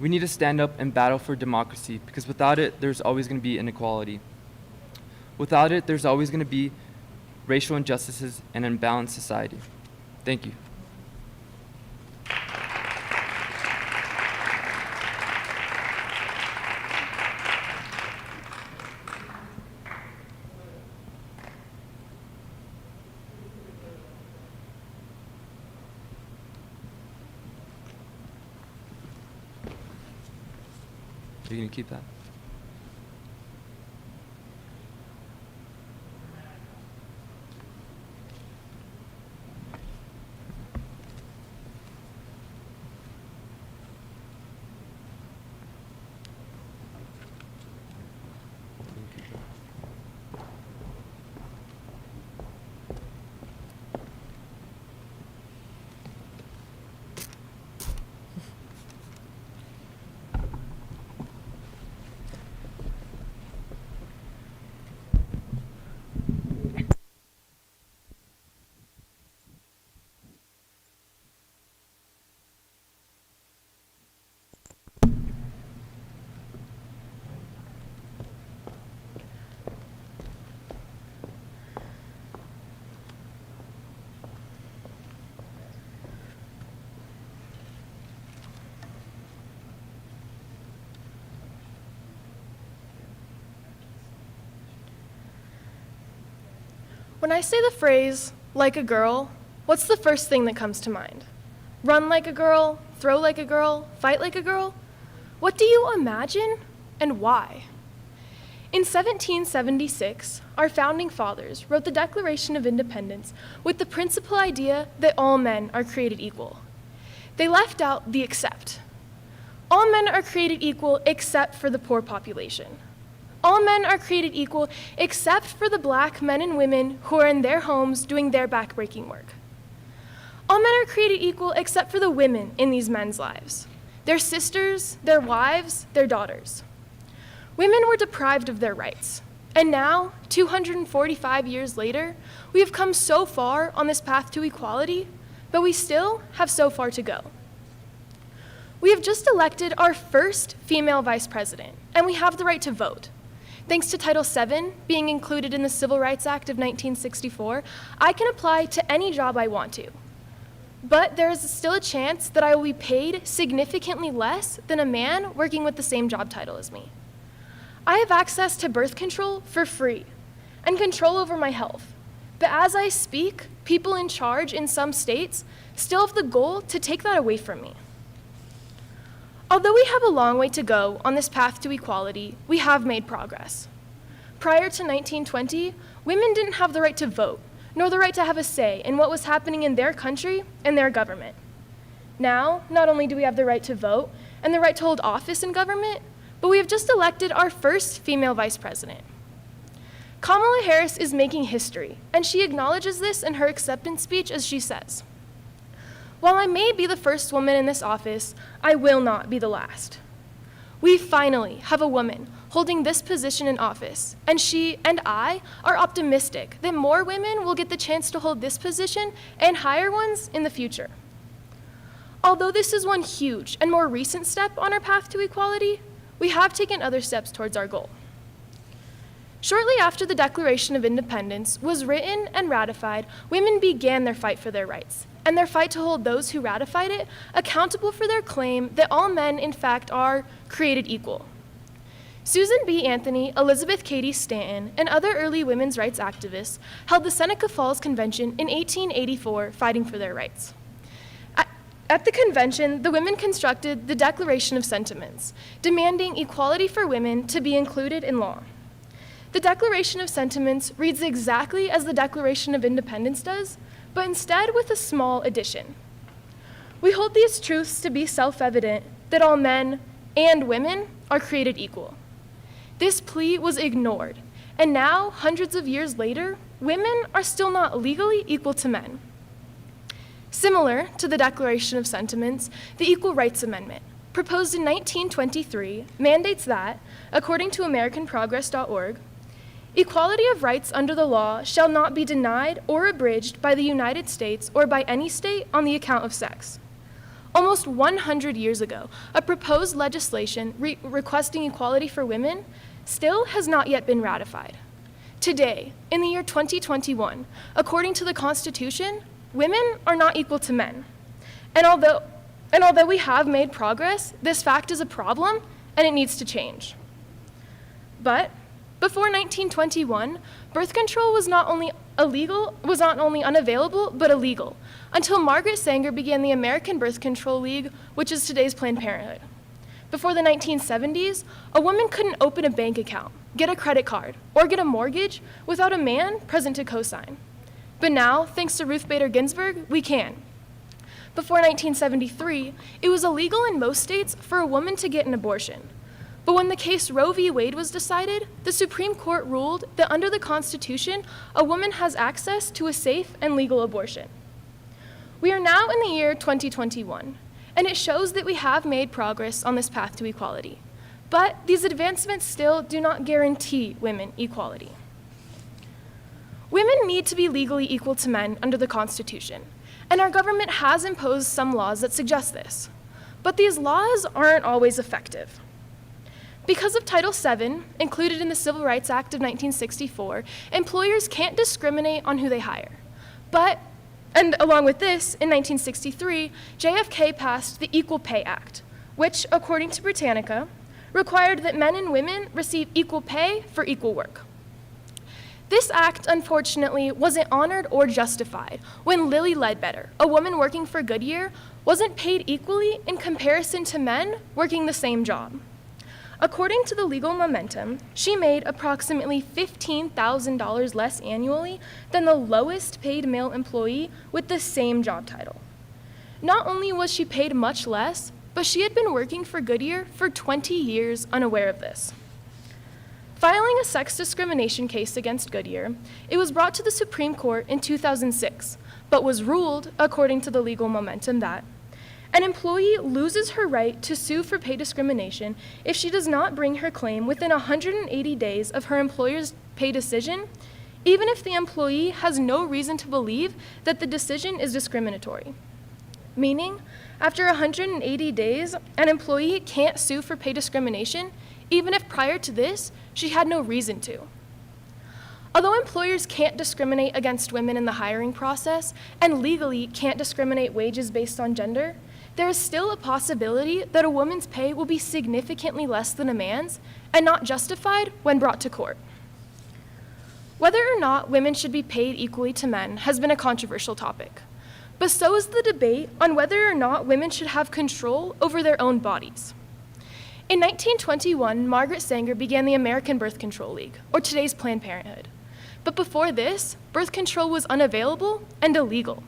We need to stand up and battle for democracy because without it, there's always going to be inequality. Without it, there's always going to be racial injustices and an imbalanced society. Thank you. Are you going to keep that? When I say the phrase, like a girl, what's the first thing that comes to mind? Run like a girl, throw like a girl, fight like a girl? What do you imagine and why? In 1776, our founding fathers wrote the Declaration of Independence with the principal idea that all men are created equal. They left out the except. All men are created equal except for the poor population. All men are created equal except for the black men and women who are in their homes doing their backbreaking work. All men are created equal except for the women in these men's lives, their sisters, their wives, their daughters. Women were deprived of their rights, and now, 245 years later, we have come so far on this path to equality, but we still have so far to go. We have just elected our first female vice president, and we have the right to vote. Thanks to Title VII being included in the Civil Rights Act of 1964, I can apply to any job I want to. But there is still a chance that I will be paid significantly less than a man working with the same job title as me. I have access to birth control for free and control over my health. But as I speak, people in charge in some states still have the goal to take that away from me. Although we have a long way to go on this path to equality, we have made progress. Prior to 1920, women didn't have the right to vote, nor the right to have a say in what was happening in their country and their government. Now, not only do we have the right to vote and the right to hold office in government, but we have just elected our first female vice president. Kamala Harris is making history, and she acknowledges this in her acceptance speech as she says, "While I may be the first woman in this office, I will not be the last." We finally have a woman holding this position in office, and she and I are optimistic that more women will get the chance to hold this position and higher ones in the future. Although this is one huge and more recent step on our path to equality, we have taken other steps towards our goal. Shortly after the Declaration of Independence was written and ratified, women began their fight for their rights, and their fight to hold those who ratified it accountable for their claim that all men, in fact, are created equal. Susan B. Anthony, Elizabeth Cady Stanton, and other early women's rights activists held the Seneca Falls Convention in 1884, fighting for their rights. At the convention, the women constructed the Declaration of Sentiments, demanding equality for women to be included in law. The Declaration of Sentiments reads exactly as the Declaration of Independence does, but instead with a small addition. We hold these truths to be self-evident that all men and women are created equal. This plea was ignored, and now, hundreds of years later, women are still not legally equal to men. Similar to the Declaration of Sentiments, the Equal Rights Amendment, proposed in 1923, mandates that, according to AmericanProgress.org, Equality of rights under the law shall not be denied or abridged by the United States or by any state on the account of sex. Almost 100 years ago, a proposed legislation requesting equality for women still has not yet been ratified. Today, in the year 2021, according to the Constitution, women are not equal to men. And although we have made progress, this fact is a problem and it needs to change. But before 1921, birth control was not only unavailable, but illegal, until Margaret Sanger began the American Birth Control League, which is today's Planned Parenthood. Before the 1970s, a woman couldn't open a bank account, get a credit card, or get a mortgage without a man present to co-sign. But now, thanks to Ruth Bader Ginsburg, we can. Before 1973, it was illegal in most states for a woman to get an abortion. But when the case Roe v. Wade was decided, the Supreme Court ruled that under the Constitution, a woman has access to a safe and legal abortion. We are now in the year 2021, and it shows that we have made progress on this path to equality. But these advancements still do not guarantee women equality. Women need to be legally equal to men under the Constitution, and our government has imposed some laws that suggest this. But these laws aren't always effective. Because of Title VII, included in the Civil Rights Act of 1964, employers can't discriminate on who they hire. And along with this, in 1963, JFK passed the Equal Pay Act, which, according to Britannica, required that men and women receive equal pay for equal work. This act, unfortunately, wasn't honored or justified when Lilly Ledbetter, a woman working for Goodyear, wasn't paid equally in comparison to men working the same job. According to the Legal Momentum, she made approximately $15,000 less annually than the lowest paid male employee with the same job title. Not only was she paid much less, but she had been working for Goodyear for 20 years unaware of this. Filing a sex discrimination case against Goodyear, it was brought to the Supreme Court in 2006, but was ruled, according to the Legal Momentum, that an employee loses her right to sue for pay discrimination if she does not bring her claim within 180 days of her employer's pay decision, even if the employee has no reason to believe that the decision is discriminatory. Meaning, after 180 days, an employee can't sue for pay discrimination, even if prior to this, she had no reason to. Although employers can't discriminate against women in the hiring process and legally can't discriminate wages based on gender, there is still a possibility that a woman's pay will be significantly less than a man's and not justified when brought to court. Whether or not women should be paid equally to men has been a controversial topic, but so is the debate on whether or not women should have control over their own bodies. In 1921, Margaret Sanger began the American Birth Control League, or today's Planned Parenthood. But before this, birth control was unavailable and illegal.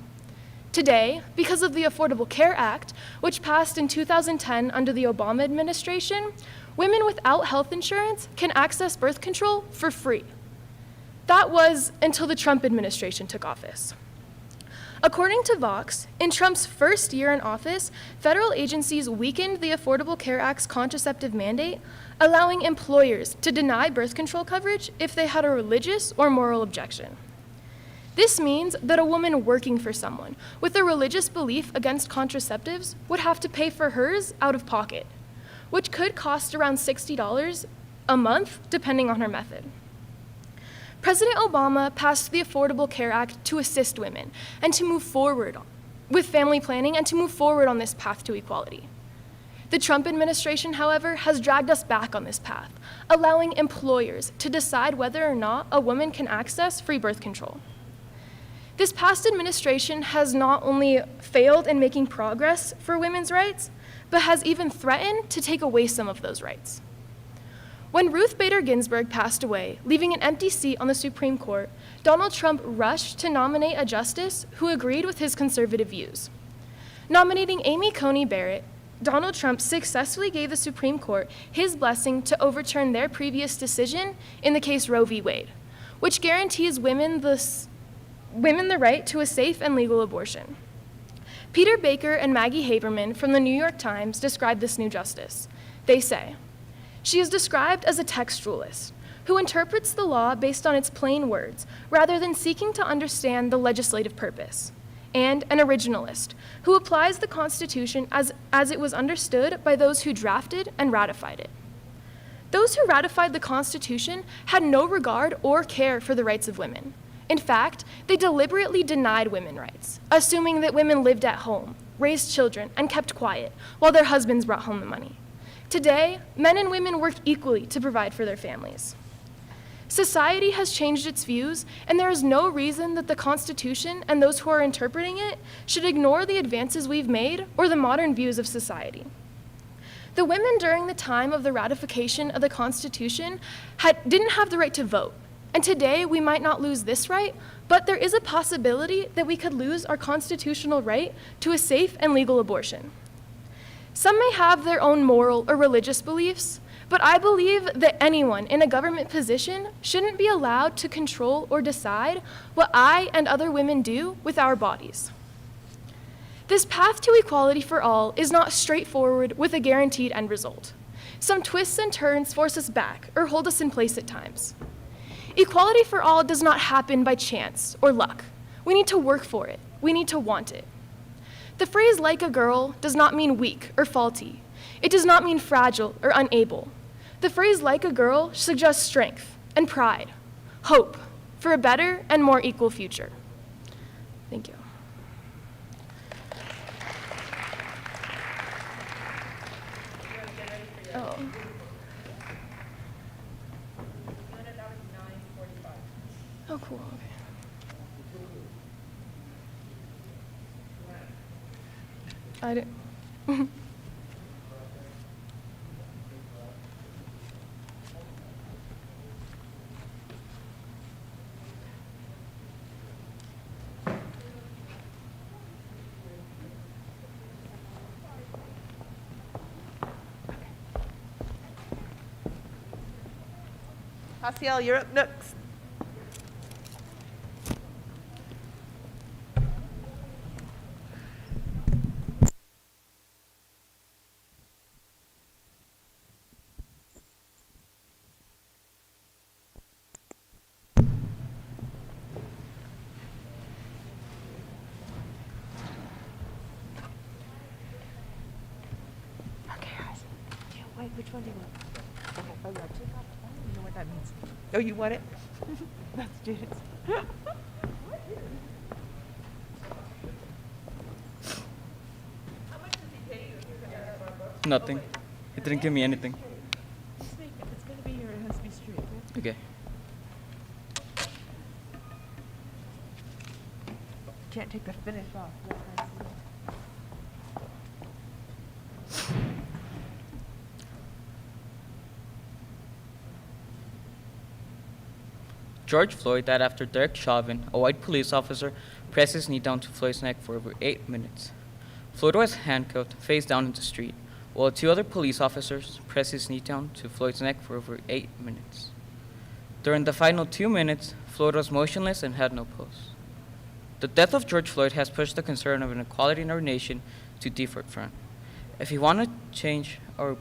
Today, because of the Affordable Care Act, which passed in 2010 under the Obama administration, women without health insurance can access birth control for free. That was until the Trump administration took office. According to Vox, in Trump's first year in office, federal agencies weakened the Affordable Care Act's contraceptive mandate, allowing employers to deny birth control coverage if they had a religious or moral objection. This means that a woman working for someone with a religious belief against contraceptives would have to pay for hers out of pocket, which could cost around $60 a month, depending on her method. President Obama passed the Affordable Care Act to assist women and to move forward with family planning and to move forward on this path to equality. The Trump administration, however, has dragged us back on this path, allowing employers to decide whether or not a woman can access free birth control. This past administration has not only failed in making progress for women's rights, but has even threatened to take away some of those rights. When Ruth Bader Ginsburg passed away, leaving an empty seat on the Supreme Court, Donald Trump rushed to nominate a justice who agreed with his conservative views. Nominating Amy Coney Barrett, Donald Trump successfully gave the Supreme Court his blessing to overturn their previous decision in the case Roe v. Wade, which guarantees women the right to a safe and legal abortion. Peter Baker and Maggie Haberman from the New York Times describe this new justice. They say, "She is described as a textualist, who interprets the law based on its plain words rather than seeking to understand the legislative purpose, and an originalist who applies the Constitution as it was understood by those who drafted and ratified it. Those who ratified the Constitution had no regard or care for the rights of women. In fact, they deliberately denied women rights, assuming that women lived at home, raised children, and kept quiet while their husbands brought home the money. Today, men and women work equally to provide for their families. Society has changed its views, and there is no reason that the Constitution and those who are interpreting it should ignore the advances we've made or the modern views of society. The women during the time of the ratification of the Constitution didn't have the right to vote, and today we might not lose this right, but there is a possibility that we could lose our constitutional right to a safe and legal abortion. Some may have their own moral or religious beliefs, but I believe that anyone in a government position shouldn't be allowed to control or decide what I and other women do with our bodies. This path to equality for all is not straightforward with a guaranteed end result. Some twists and turns force us back or hold us in place at times. Equality for all does not happen by chance or luck. We need to work for it. We need to want it. The phrase "like a girl" does not mean weak or faulty. It does not mean fragile or unable. The phrase "like a girl" suggests strength and pride, hope for a better and more equal future. Thank you. Oh. Oh, cool. Okay. I didn't. Jaziel, you're up next. Wait, which one do you want? Okay, I don't know what that means. Oh, you want it? That's Jade's. Nothing. He didn't give me anything. Just make it. It's gonna be here. It has to be straight. Okay. Can't take the finish off. George Floyd died after Derek Chauvin, a white police officer, pressed his knee down to Floyd's neck for over 8 minutes. Floyd was handcuffed, face down in the street, while 2 other police officers pressed his knee down to Floyd's neck for over 8 minutes. During the final 2 minutes, Floyd was motionless and had no pulse. The death of George Floyd has pushed the concern of inequality in our nation to the forefront. If we want to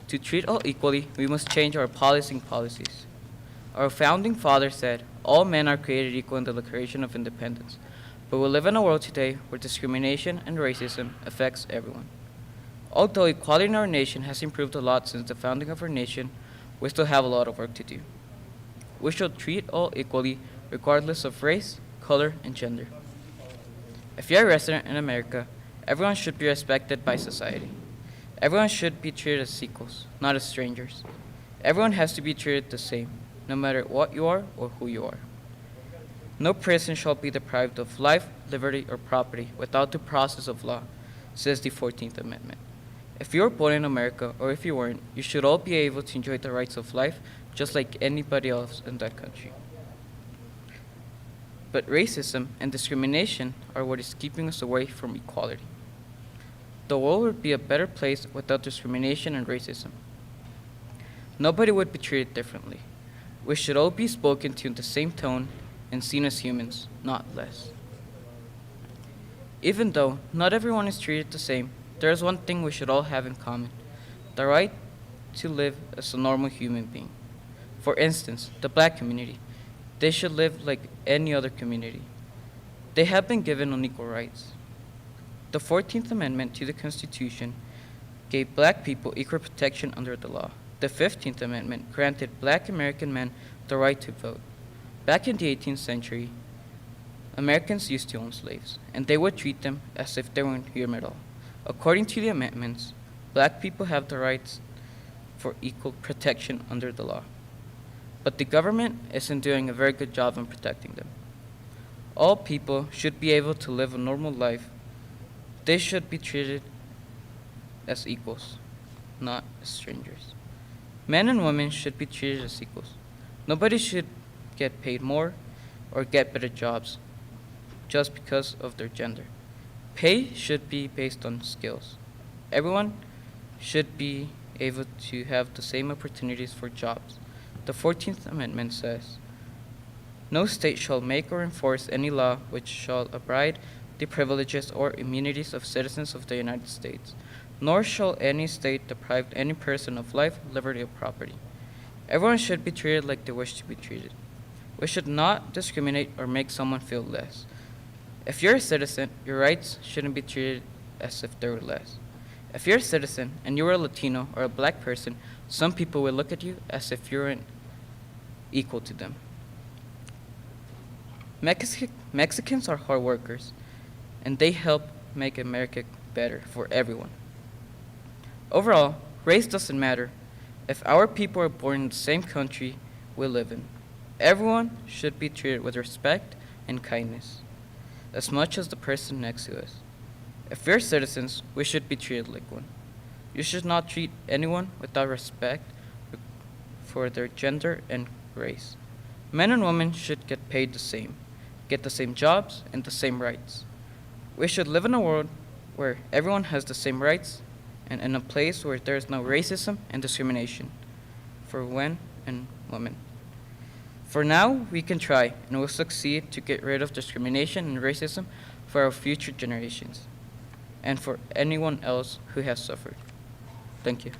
To treat all equally, we must change our policies. Our founding fathers said, all men are created equal in the Declaration of Independence, but we live in a world today where discrimination and racism affects everyone. Although equality in our nation has improved a lot since the founding of our nation, we still have a lot of work to do. We should treat all equally, regardless of race, color, and gender. If you're a resident in America, everyone should be respected by society. Everyone should be treated as equals, not as strangers. Everyone has to be treated the same, no matter what you are or who you are. No person shall be deprived of life, liberty, or property without the process of law, says the 14th Amendment. If you were born in America, or if you weren't, you should all be able to enjoy the rights of life just like anybody else in that country. But racism and discrimination are what is keeping us away from equality. The world would be a better place without discrimination and racism. Nobody would be treated differently. We should all be spoken to in the same tone and seen as humans, not less. Even though not everyone is treated the same, there is one thing we should all have in common: the right to live as a normal human being. For instance, the black community. They should live like any other community. They have been given unequal rights. The 14th Amendment to the Constitution gave black people equal protection under the law. The 15th Amendment granted black American men the right to vote. Back in the 18th century, Americans used to own slaves, and they would treat them as if they weren't human at all. According to the amendments, black people have the rights for equal protection under the law. But the government isn't doing a very good job in protecting them. All people should be able to live a normal life. They should be treated as equals, not as strangers. Men and women should be treated as equals. Nobody should get paid more or get better jobs just because of their gender. Pay should be based on skills. Everyone should be able to have the same opportunities for jobs. The 14th Amendment says, "No state shall make or enforce any law which shall abide the privileges or immunities of citizens of the United States, nor shall any state deprive any person of life, liberty, or property." Everyone should be treated like they wish to be treated. We should not discriminate or make someone feel less. If you're a citizen, your rights shouldn't be treated as if they were less. If you're a citizen and you are a Latino or a black person, some people will look at you as if you weren't equal to them. Mexicans are hard workers, and they help make America better for everyone. Overall, race doesn't matter if our people are born in the same country we live in. Everyone should be treated with respect and kindness, as much as the person next to us. If we're citizens, we should be treated like one. You should not treat anyone without respect for their gender and race. Men and women should get paid the same, get the same jobs and the same rights. We should live in a world where everyone has the same rights and in a place where there is no racism and discrimination for men and women. For now, we can try and will succeed to get rid of discrimination and racism for our future generations and for anyone else who has suffered. Thank you.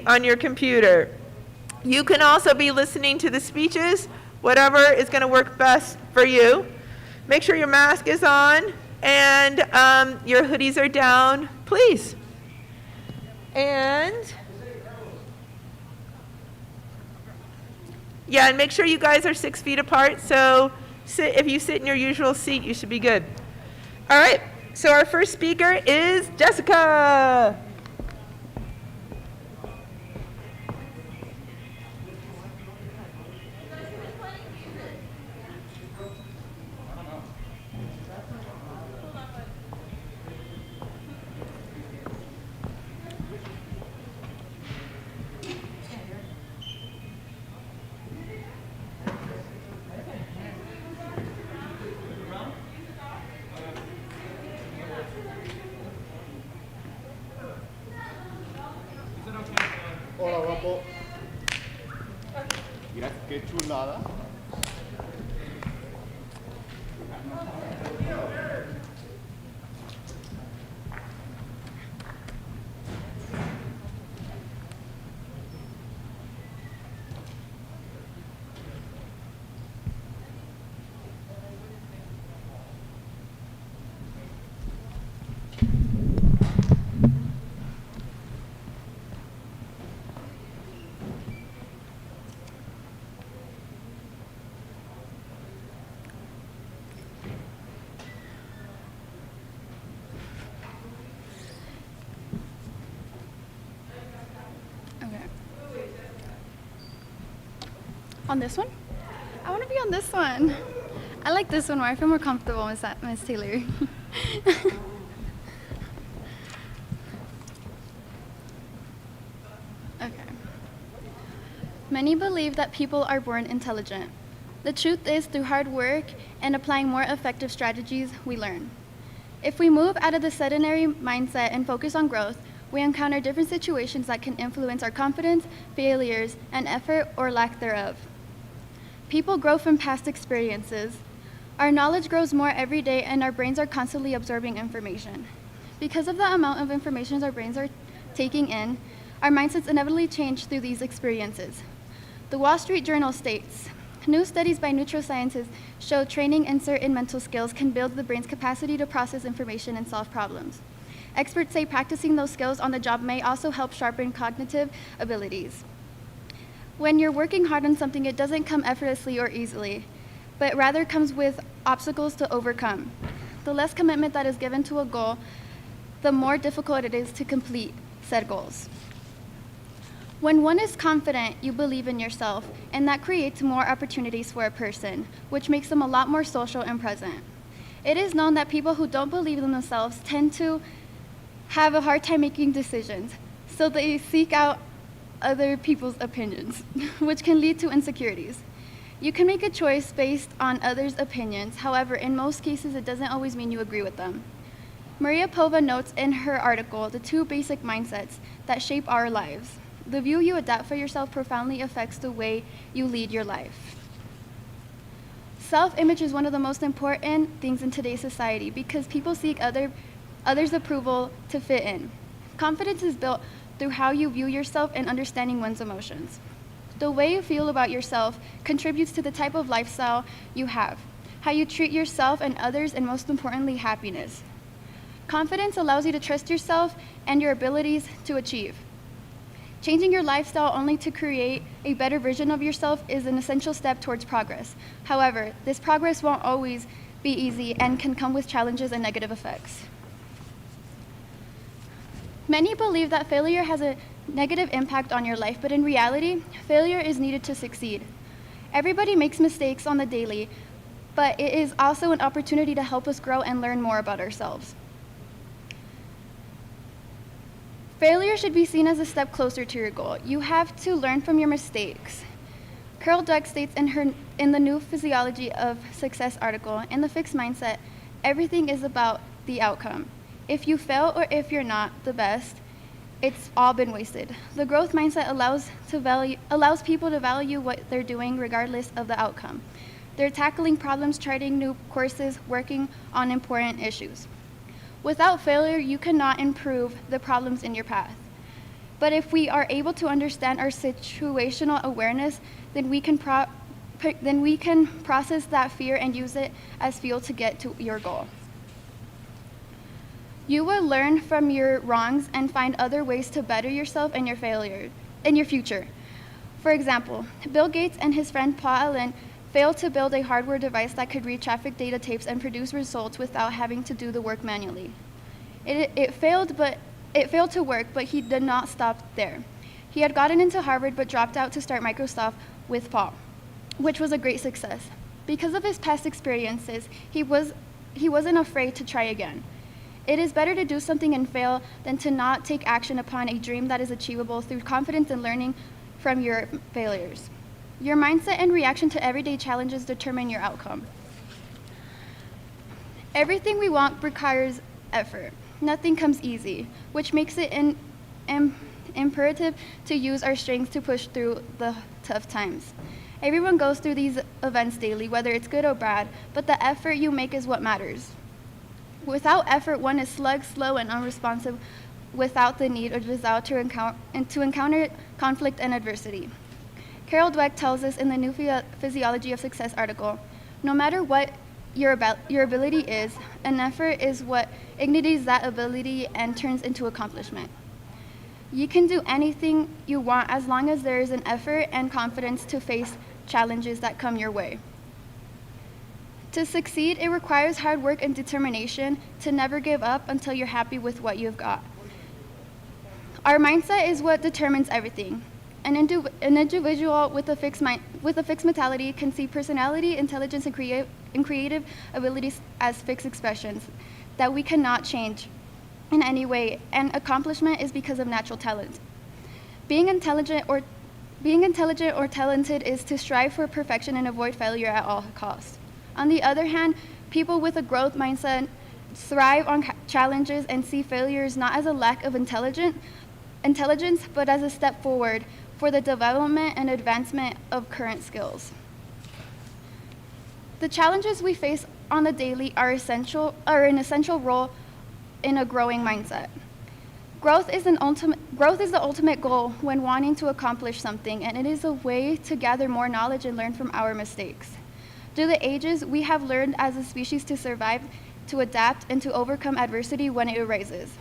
speak on your computer. You can also be listening to the speeches, whatever is going to work best for you. Make sure your mask is on and your hoodies are down, please. And yeah, and make sure you guys are 6 feet apart. So if you sit in your usual seat, you should be good. All right, so our first speaker is Jessica. Hola, guapo. Mira qué chulada. On this one? I want to be on this one. I like this one more. I feel more comfortable, Miss Taylor. Okay. Many believe that people are born intelligent. The truth is, through hard work and applying more effective strategies, we learn. If we move out of the sedentary mindset and focus on growth, we encounter different situations that can influence our confidence, failures, and effort or lack thereof. People grow from past experiences. Our knowledge grows more every day, and our brains are constantly absorbing information. Because of the amount of information our brains are taking in, our mindsets inevitably change through these experiences. The Wall Street Journal states, new studies by neuroscientists show training in certain mental skills can build the brain's capacity to process information and solve problems. Experts say practicing those skills on the job may also help sharpen cognitive abilities. When you're working hard on something, it doesn't come effortlessly or easily, but rather comes with obstacles to overcome. The less commitment that is given to a goal, the more difficult it is to complete said goals. When one is confident, you believe in yourself, and that creates more opportunities for a person, which makes them a lot more social and present. It is known that people who don't believe in themselves tend to have a hard time making decisions, so they seek out other people's opinions, which can lead to insecurities. You can make a choice based on others' opinions. However, in most cases, it doesn't always mean you agree with them. Maria Pova notes in her article the 2 basic mindsets that shape our lives. The view you adapt for yourself profoundly affects the way you lead your life. Self-image is one of the most important things in today's society because people seek others' approval to fit in. Confidence is built through how you view yourself and understanding one's emotions. The way you feel about yourself contributes to the type of lifestyle you have, how you treat yourself and others, and most importantly, happiness. Confidence allows you to trust yourself and your abilities to achieve. Changing your lifestyle only to create a better version of yourself is an essential step towards progress. However, this progress won't always be easy and can come with challenges and negative effects. Many believe that failure has a negative impact on your life, but in reality, failure is needed to succeed. Everybody makes mistakes on the daily, but it is also an opportunity to help us grow and learn more about ourselves. Failure should be seen as a step closer to your goal. You have to learn from your mistakes. Carol Dweck states in the New Physiology of Success article, in the fixed mindset, everything is about the outcome. If you fail or if you're not the best, it's all been wasted. The growth mindset allows people to value what they're doing regardless of the outcome. They're tackling problems, charting new courses, working on important issues. Without failure, you cannot improve the problems in your path. But if we are able to understand our situational awareness, then we can process that fear and use it as fuel to get to your goal. You will learn from your wrongs and find other ways to better yourself and your failure in your future. For example, Bill Gates and his friend Paul Allen failed to build a hardware device that could read traffic data tapes and produce results without having to do the work manually. It failed to work, but he did not stop there. He had gotten into Harvard but dropped out to start Microsoft with Paul, which was a great success. Because of his past experiences, he wasn't afraid to try again. It is better to do something and fail than to not take action upon a dream that is achievable through confidence and learning from your failures. Your mindset and reaction to everyday challenges determine your outcome. Everything we want requires effort. Nothing comes easy, which makes it imperative to use our strengths to push through the tough times. Everyone goes through these events daily, whether it's good or bad, but the effort you make is what matters. Without effort, one is slow, and unresponsive without the need or desire to encounter conflict and adversity. Carol Dweck tells us in the New Physiology of Success article, no matter what your ability is, an effort is what ignites that ability and turns into accomplishment. You can do anything you want as long as there is an effort and confidence to face challenges that come your way. To succeed, it requires hard work and determination to never give up until you're happy with what you've got. Our mindset is what determines everything. An individual with a fixed mentality can see personality, intelligence, and creative abilities as fixed expressions that we cannot change in any way, and accomplishment is because of natural talent. Being intelligent or talented is to strive for perfection and avoid failure at all costs. On the other hand, people with a growth mindset thrive on challenges and see failures not as a lack of intelligence, but as a step forward for the development and advancement of current skills. The challenges we face on the daily are an essential role in a growing mindset. Growth is the ultimate goal when wanting to accomplish something, and it is a way to gather more knowledge and learn from our mistakes. Through the ages, we have learned as a species to survive, to adapt, and to overcome adversity when it arises.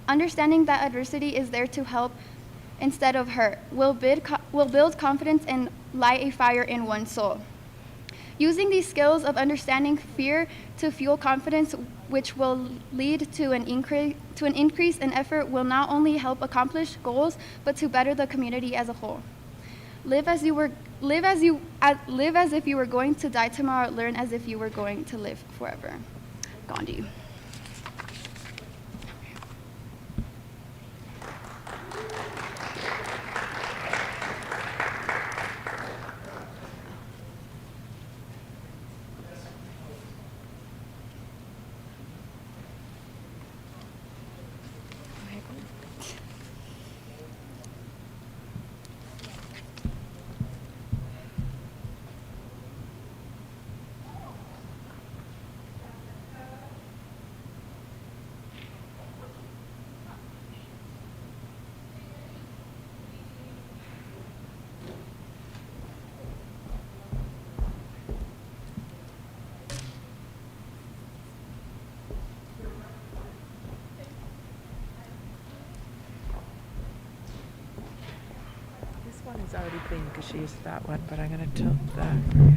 Understanding that adversity is there to help instead of hurt will build confidence and light a fire in one's soul. Using these skills of understanding fear to fuel confidence, which will lead to an increase in effort, will not only help accomplish goals, but to better the community as a whole. Live as if you were going to die tomorrow. Learn as if you were going to live forever. Gandhi. This one is already clean because she used that one, but I'm going to tilt that for you.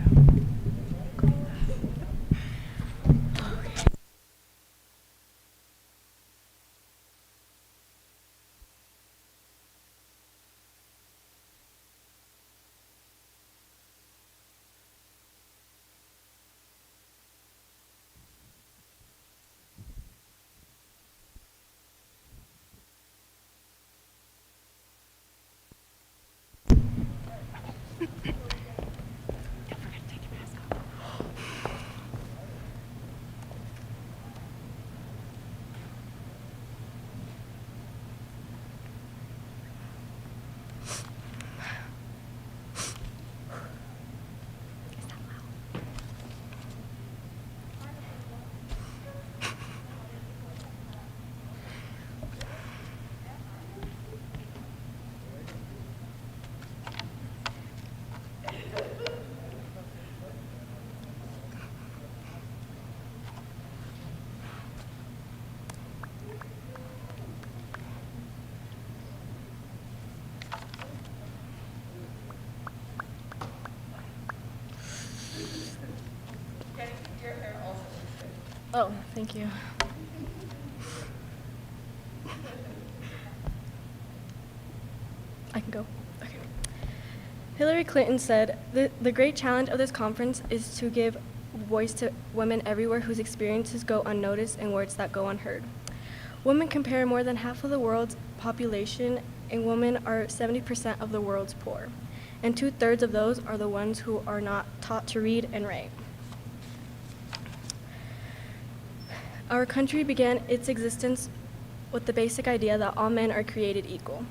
Thank you. I can go. Okay. Hillary Clinton said, the great challenge of this conference is to give voice to women everywhere whose experiences go unnoticed and words that go unheard. Women compare more than half of the world's population, and women are 70% of the world's poor. And 2/3 of those are the ones who are not taught to read and write. Our country began its existence with the basic idea that all men are created equal.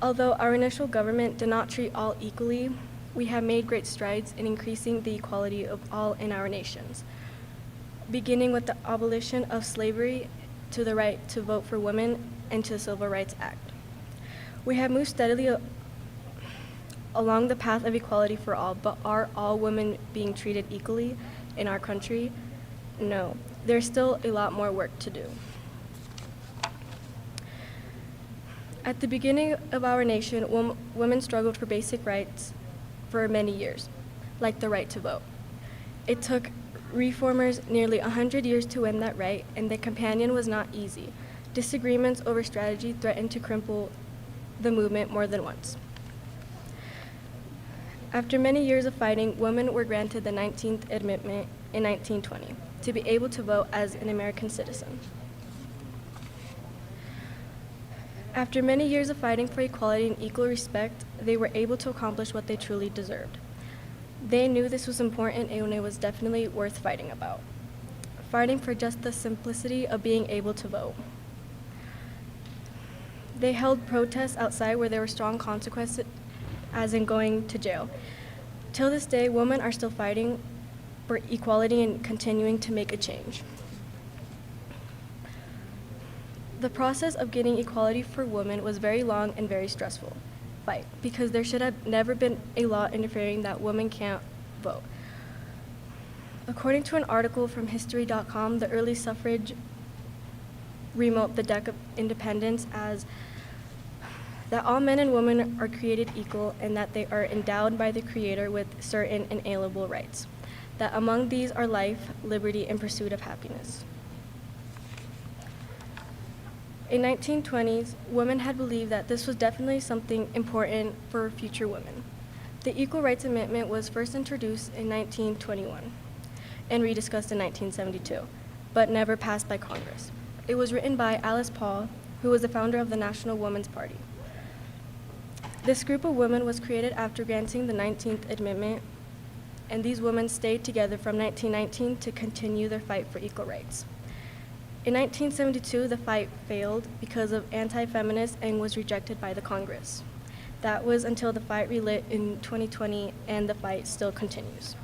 Although our initial government did not treat all equally, we have made great strides in increasing the equality of all in our nations, beginning with the abolition of slavery to the right to vote for women and to the Civil Rights Act. We have moved steadily along the path of equality for all, but are all women being treated equally in our country? No, there's still a lot more work to do. At the beginning of our nation, women struggled for basic rights for many years, like the right to vote. It took reformers nearly 100 years to win that right, and the companion was not easy. Disagreements over strategy threatened to cripple the movement more than once. After many years of fighting, women were granted the 19th Amendment in 1920 to be able to vote as an American citizen. After many years of fighting for equality and equal respect, they were able to accomplish what they truly deserved. They knew this was important and it was definitely worth fighting about. Fighting for just the simplicity of being able to vote. They held protests outside where there were strong consequences, as in going to jail. Till this day, women are still fighting for equality and continuing to make a change. The process of getting equality for women was very long and very stressful fight, because there should have never been a law interfering that women can't vote. According to an article from History.com, the early suffrage remote the deck of independence as that all men and women are created equal and that they are endowed by the Creator with certain inalienable rights, that among these are life, liberty, and pursuit of happiness. In 1920s, women had believed that this was definitely something important for future women. The Equal Rights Amendment was first introduced in 1921 and rediscussed in 1972, but never passed by Congress. It was written by Alice Paul, who was the founder of the National Woman's Party. This group of women was created after granting the 19th Amendment, and these women stayed together from 1919 to continue their fight for equal rights. In 1972, the fight failed because of anti-feminists and was rejected by the Congress. That was until the fight relit in 2020, and the fight still continues.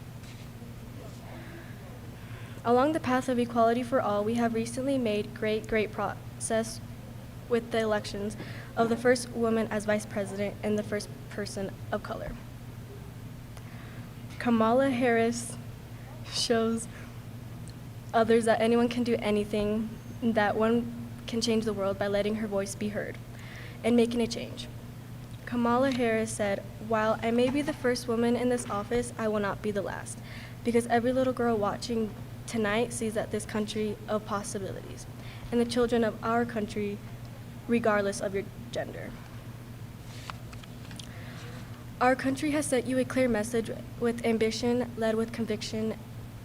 Along the path of equality for all, we have recently made great progress with the elections of the first woman as vice president and the first person of color. Kamala Harris shows others that anyone can do anything, that one can change the world by letting her voice be heard and making a change. Kamala Harris said, "While I may be the first woman in this office, I will not be the last, because every little girl watching tonight sees that this country of possibilities, and the children of our country, regardless of your gender." Our country has sent you a clear message with ambition, led with conviction,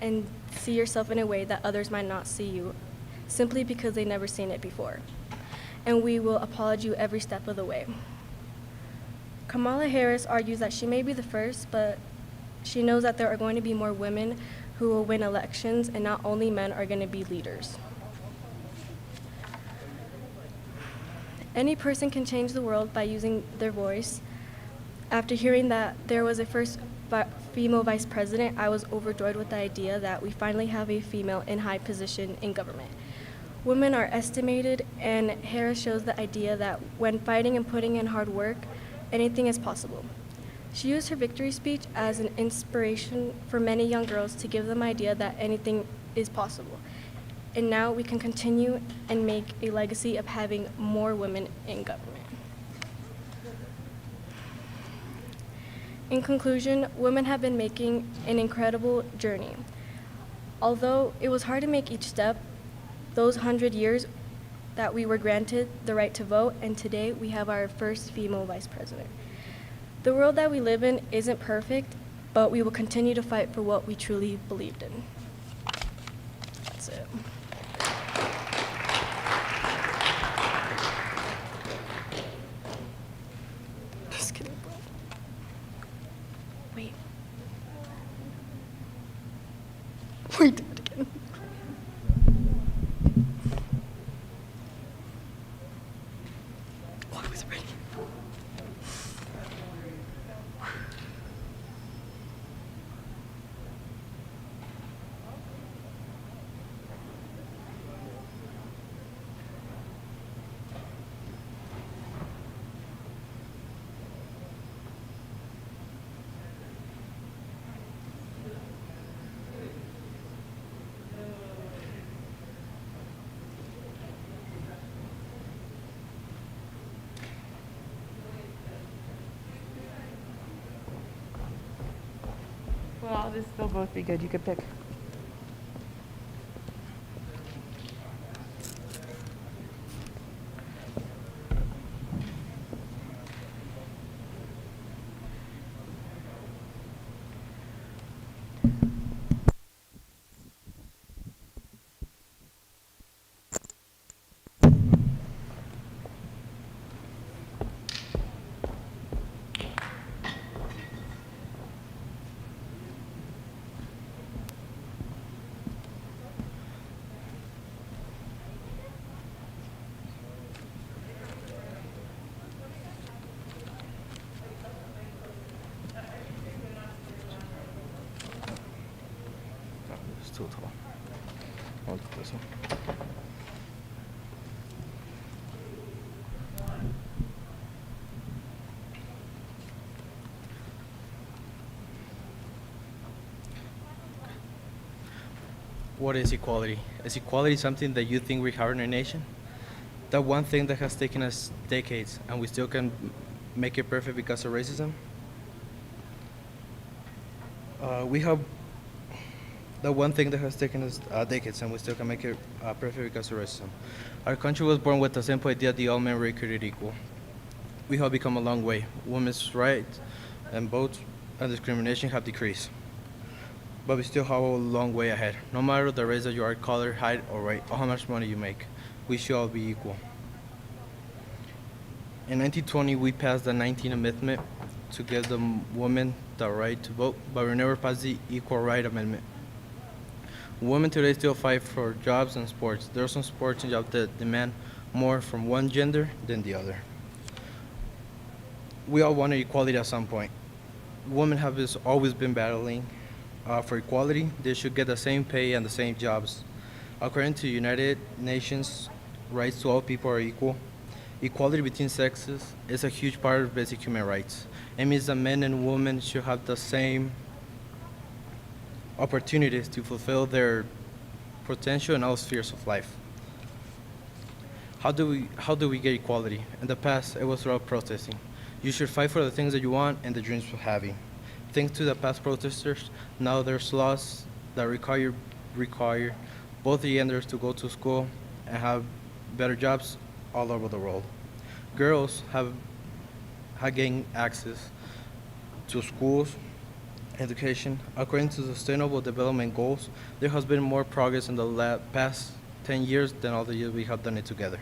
and see yourself in a way that others might not see you, simply because they've never seen it before. And we will applaud you every step of the way. Kamala Harris argues that she may be the first, but she knows that there are going to be more women who will win elections, and not only men are going to be leaders. Any person can change the world by using their voice. After hearing that there was a first female vice president, I was overjoyed with the idea that we finally have a female in high position in government. Women are estimated, and Harris shows the idea that when fighting and putting in hard work, anything is possible. She used her victory speech as an inspiration for many young girls to give them the idea that anything is possible. And now we can continue and make a legacy of having more women in government. In conclusion, women have been making an incredible journey. Although it was hard to make each step, those 100 years that we were granted the right to vote, and today we have our first female vice president. The world that we live in isn't perfect, but we will continue to fight for what we truly believed in. That's it. Just kidding, bro. Wait. We did it again. Why was it raining? Well, this will both be good. You could pick. It's too tall. I'll do this one. What is equality? Is equality something that you think we have in our nation? That one thing that has taken us decades and we still can make it perfect because of racism? We have the one thing that has taken us decades and we still can make it perfect because of racism. Our country was born with the simple idea that all men were created equal. We have become a long way. Women's rights and votes and discrimination have decreased. But we still have a long way ahead. No matter the race that you are, color, height, or weight, or how much money you make, we should all be equal. In 1920, we passed the 19th Amendment to give the women the right to vote, but we never passed the Equal Right Amendment. Women today still fight for jobs and sports. There are some sports and jobs that demand more from one gender than the other. We all wanted equality at some point. Women have always been battling for equality. They should get the same pay and the same jobs. According to United Nations, rights to all people are equal. Equality between sexes is a huge part of basic human rights. It means that men and women should have the same opportunities to fulfill their potential in all spheres of life. How do we get equality? In the past, it was through protesting. You should fight for the things that you want and the dreams of having. Thanks to the past protesters, now there's laws that require both the genders to go to school and have better jobs all over the world. Girls have gained access to schools, education. According to Sustainable Development Goals, there has been more progress in the past 10 years than all the years we have done it together.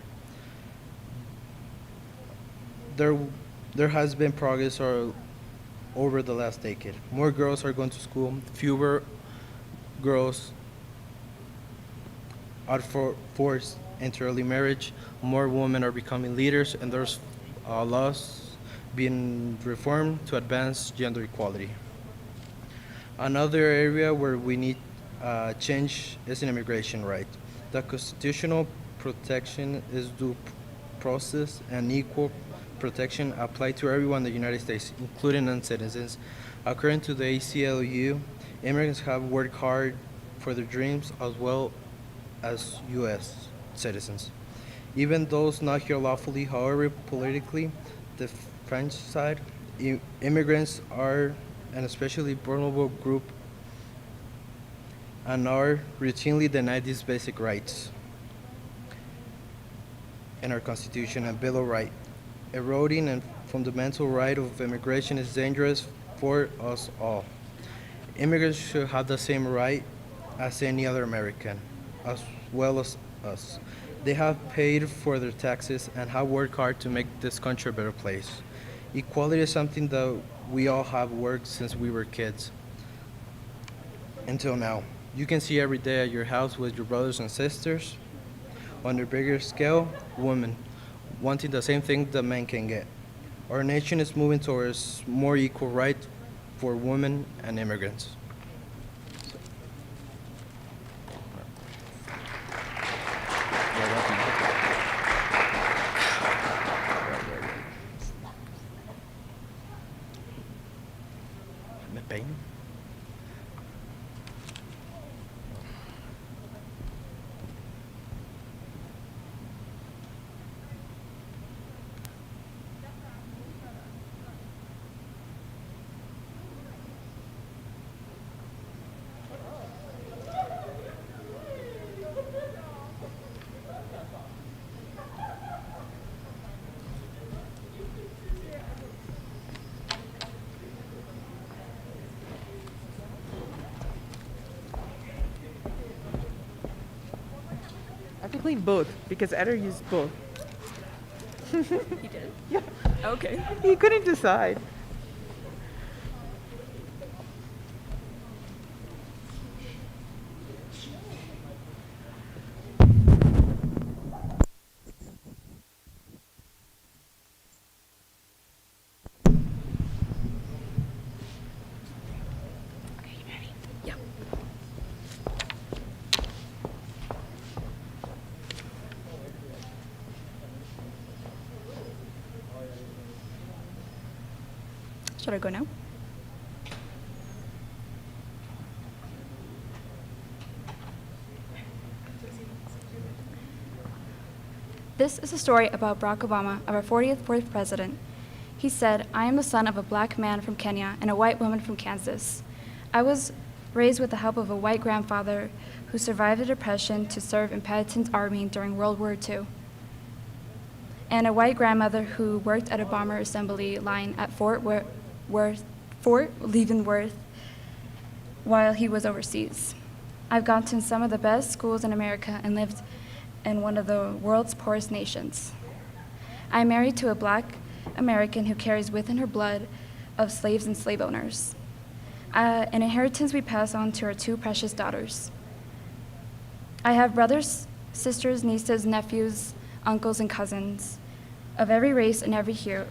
There has been progress over the last decade. More girls are going to school, fewer girls are forced into early marriage, more women are becoming leaders, and there's laws being reformed to advance gender equality. Another area where we need change is in immigration rights. The constitutional protection is due process and equal protection applied to everyone in the United States, including non-citizens. According to the ACLU, immigrants have worked hard for their dreams as well as U.S. citizens. Even those not here lawfully, however, politically, the French side, immigrants are an especially vulnerable group and are routinely denied these basic rights. in our Constitution and Bill of Rights. Eroding a fundamental right of immigration is dangerous for us all. Immigrants should have the same right as any other American, as well as us. They have paid for their taxes and have worked hard to make this country a better place. Equality is something that we all have worked since we were kids until now. You can see every day at your house with your brothers and sisters. On a bigger scale, women wanting the same thing that men can get. Our nation is moving towards more equal rights for women and immigrants. Me peino. I have to clean both because Edder used both. He did? Yeah. Okay. He couldn't decide. Should I go now? This is a story about Barack Obama, our 44th president. He said, "I am the son of a black man from Kenya and a white woman from Kansas. I was raised with the help of a white grandfather who survived the Depression to serve in Patton's army during World War II, and a white grandmother who worked at a bomber assembly line at Fort Leavenworth while he was overseas. I've gone to some of the best schools in America and lived in one of the world's poorest nations. I'm married to a black American who carries within her blood of slaves and slave owners. An inheritance we pass on to our two precious daughters. I have brothers, sisters, nieces, nephews, uncles, and cousins of every race and every hue,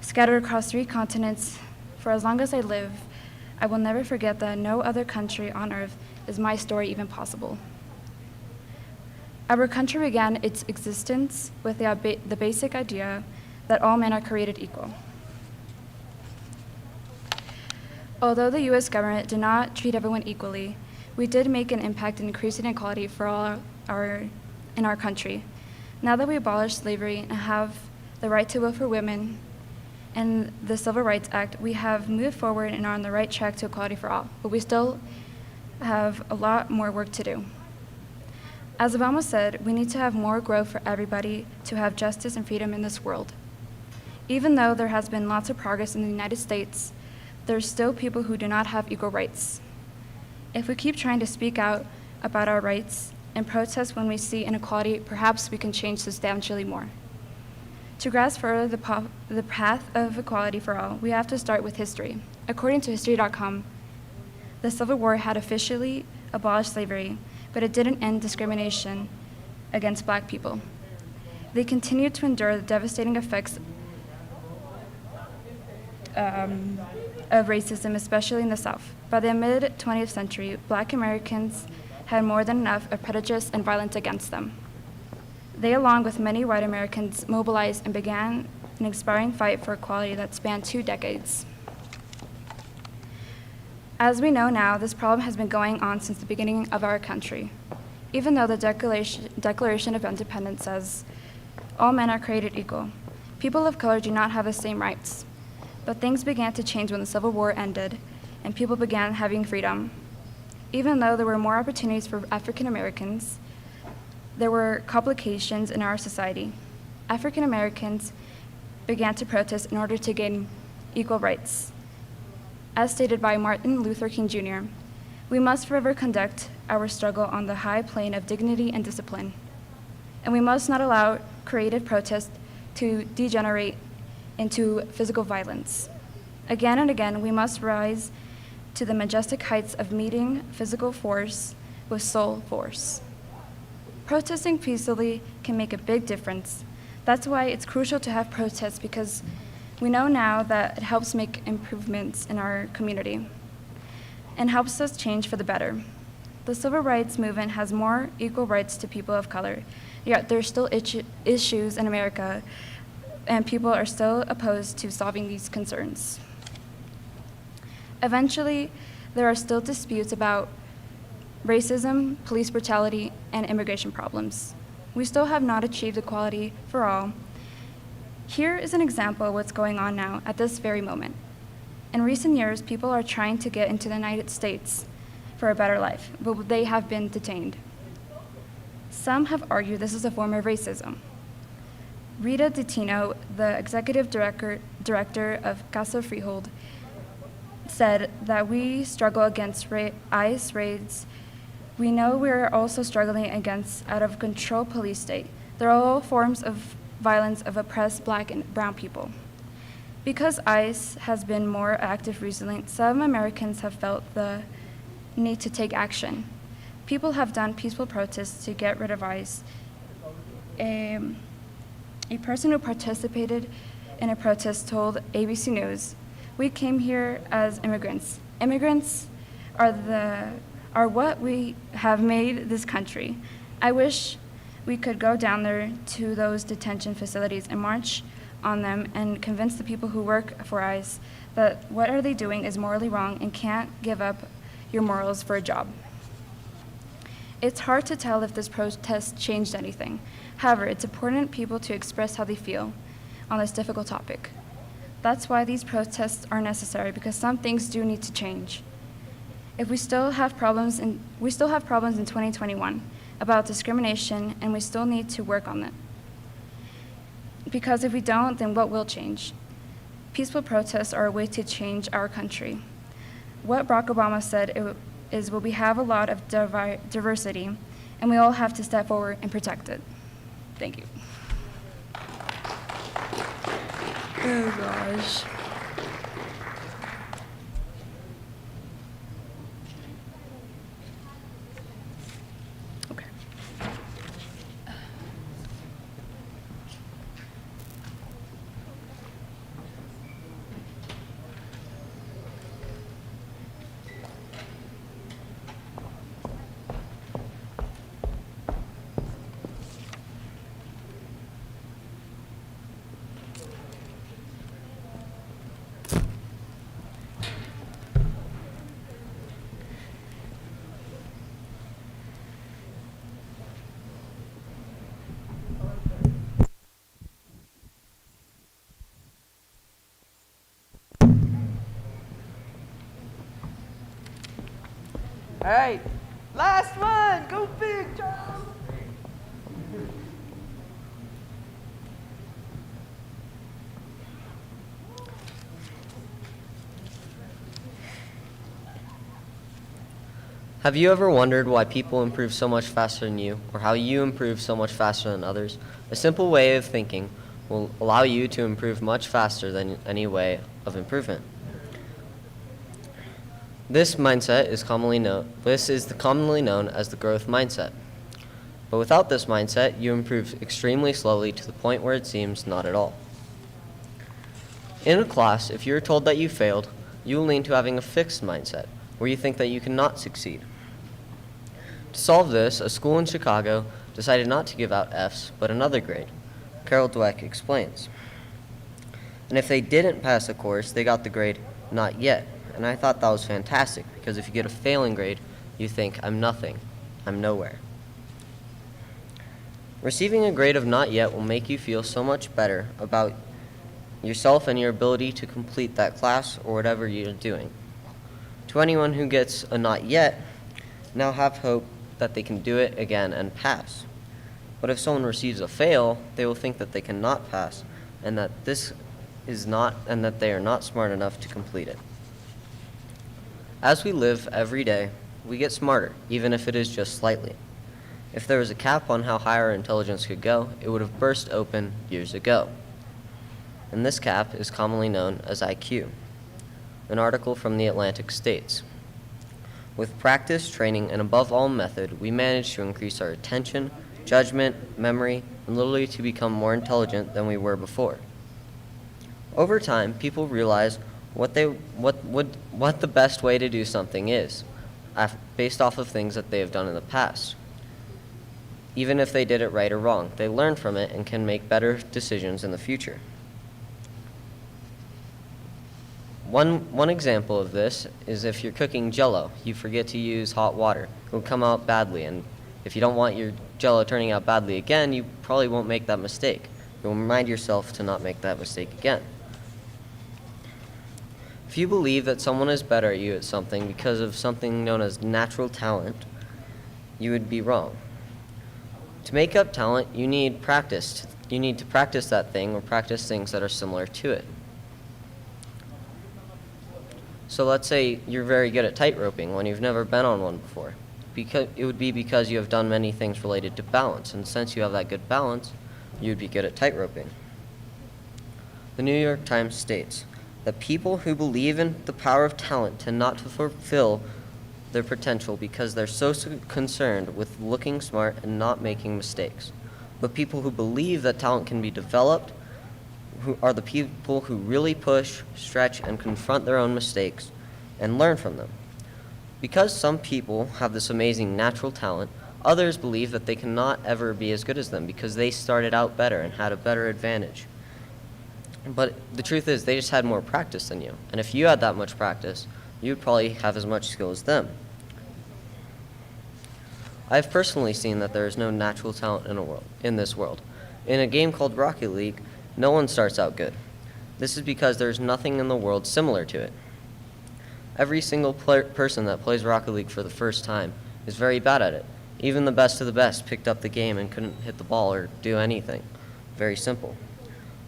scattered across 3 continents. For as long as I live, I will never forget that no other country on earth is my story even possible. Our country began its existence with the basic idea that all men are created equal. Although the U.S. government did not treat everyone equally, we did make an impact in increasing equality for all in our country. Now that we abolished slavery and have the right to vote for women and the Civil Rights Act, we have moved forward and are on the right track to equality for all, but we still have a lot more work to do. As Obama said, we need to have more growth for everybody to have justice and freedom in this world. Even though there has been lots of progress in the United States, there are still people who do not have equal rights. If we keep trying to speak out about our rights and protest when we see inequality, perhaps we can change substantially more. To grasp further the path of equality for all, we have to start with history. According to History.com, the Civil War had officially abolished slavery, but it didn't end discrimination against black people. They continued to endure the devastating effects of racism, especially in the South. By the mid-20th century, black Americans had more than enough of prejudice and violence against them. They, along with many white Americans, mobilized and began an inspiring fight for equality that spanned 2 decades. As we know now, this problem has been going on since the beginning of our country. Even though the Declaration of Independence says all men are created equal, people of color do not have the same rights. But things began to change when the Civil War ended and people began having freedom. Even though there were more opportunities for African Americans, there were complications in our society. African Americans began to protest in order to gain equal rights. As stated by Martin Luther King Jr., we must forever conduct our struggle on the high plane of dignity and discipline, and we must not allow creative protest to degenerate into physical violence. Again and again, we must rise to the majestic heights of meeting physical force with soul force. Protesting peacefully can make a big difference. That's why it's crucial to have protests, because we know now that it helps make improvements in our community and helps us change for the better. The civil rights movement has more equal rights to people of color, yet there's still issues in America, and people are still opposed to solving these concerns. Eventually, there are still disputes about racism, police brutality, and immigration problems. We still have not achieved equality for all. Here is an example of what's going on now at this very moment. In recent years, people are trying to get into the United States for a better life, but they have been detained. Some have argued this is a form of racism. Rita DiTino, the executive director of Casa Freehold, said that we struggle against ICE raids. We know we're also struggling against out-of-control police state. They're all forms of violence of oppressed Black and brown people. Because ICE has been more active recently, some Americans have felt the need to take action. People have done peaceful protests to get rid of ICE. A person who participated in a protest told ABC News, "We came here as immigrants. Immigrants are what we have made this country. I wish we could go down there to those detention facilities and march on them and convince the people who work for ICE that what are they doing is morally wrong and can't give up your morals for a job." It's hard to tell if this protest changed anything. However, it's important people to express how they feel on this difficult topic. That's why these protests are necessary, because some things do need to change. If we still have problems in 2021 about discrimination, and we still need to work on it. Because if we don't, then what will change? Peaceful protests are a way to change our country. What Barack Obama said is we have a lot of diversity, and we all have to step forward and protect it. Thank you. Oh gosh. Okay. All right, last one. Go big, Charles. Have you ever wondered why people improve so much faster than you, or how you improve so much faster than others? A simple way of thinking will allow you to improve much faster than any way of improvement. This is commonly known as the growth mindset. But without this mindset, you improve extremely slowly to the point where it seems not at all. In a class, if you're told that you failed, you will lean to having a fixed mindset, where you think that you cannot succeed. To solve this, a school in Chicago decided not to give out Fs, but another grade. Carol Dweck explains. And if they didn't pass a course, they got the grade not yet. And I thought that was fantastic, because if you get a failing grade, you think, I'm nothing, I'm nowhere. Receiving a grade of not yet will make you feel so much better about yourself and your ability to complete that class or whatever you're doing. To anyone who gets a not yet, now have hope that they can do it again and pass. But if someone receives a fail, they will think that they cannot pass and that they are not smart enough to complete it. As we live every day, we get smarter, even if it is just slightly. If there was a cap on how high our intelligence could go, it would have burst open years ago. And this cap is commonly known as IQ. An article from the Atlantic states, "With practice, training, and above all method, we manage to increase our attention, judgment, memory, and literally to become more intelligent than we were before. Over time, people realize what the best way to do something is, based off of things that they have done in the past. Even if they did it right or wrong, they learn from it and can make better decisions in the future." One example of this is if you're cooking Jell-O, you forget to use hot water. It will come out badly, and if you don't want your Jell-O turning out badly again, you probably won't make that mistake. You'll remind yourself to not make that mistake again. If you believe that someone is better at you at something because of something known as natural talent, you would be wrong. To make up talent, you need practice. You need to practice that thing or practice things that are similar to it. So let's say you're very good at tight roping when you've never been on one before. It would be because you have done many things related to balance, and since you have that good balance, you'd be good at tight roping. The New York Times states that people who believe in the power of talent tend not to fulfill their potential because they're so concerned with looking smart and not making mistakes. But people who believe that talent can be developed who are the people who really push, stretch, and confront their own mistakes and learn from them. Because some people have this amazing natural talent, others believe that they cannot ever be as good as them because they started out better and had a better advantage. But the truth is, they just had more practice than you. And if you had that much practice, you'd probably have as much skill as them. I've personally seen that there is no natural talent in this world. In a game called Rocket League, no one starts out good. This is because there's nothing in the world similar to it. Every single person that plays Rocket League for the first time is very bad at it. Even the best of the best picked up the game and couldn't hit the ball or do anything. Very simple.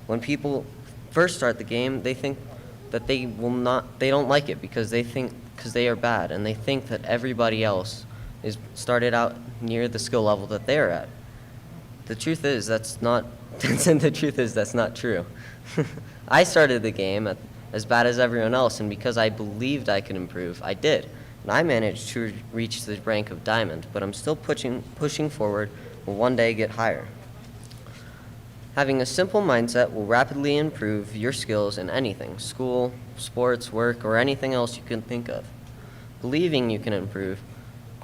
When people first start the game, they think that they don't like it because they are bad, and they think that everybody else is started out near the skill level that they are at. The truth is that's not true. I started the game as bad as everyone else, and because I believed I could improve, I did. And I managed to reach the rank of diamond, but I'm still pushing forward, will one day get higher. Having a simple mindset will rapidly improve your skills in anything, school, sports, work, or anything else you can think of. Believing you can improve,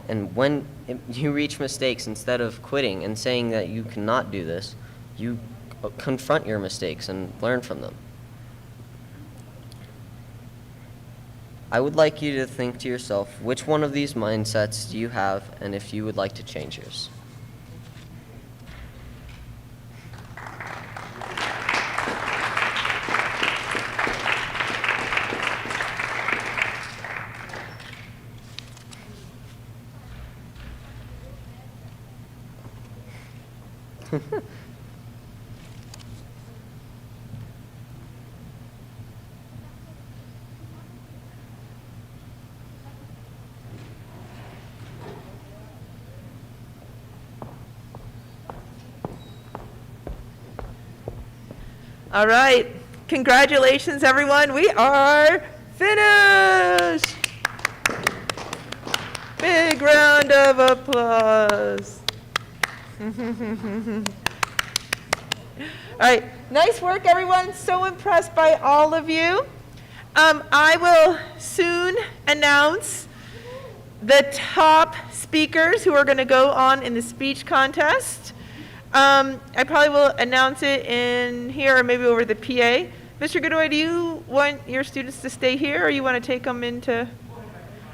and when you reach mistakes, instead of quitting and saying that you cannot do this, you confront your mistakes and learn from them. I would like you to think to yourself, which one of these mindsets do you have, and if you would like to change yours. All right. Congratulations, everyone. We are finished. Big round of applause. All right. Nice work, everyone. So impressed by all of you. I will soon announce the top speakers who are going to go on in the speech contest. I probably will announce it in here or maybe over the PA. Mr. Godoy, do you want your students to stay here or you want to take them into?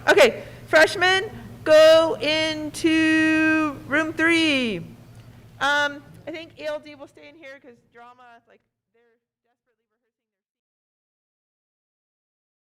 Okay, freshmen, go into room 3. I think ELD will stay in here because drama, like, they're...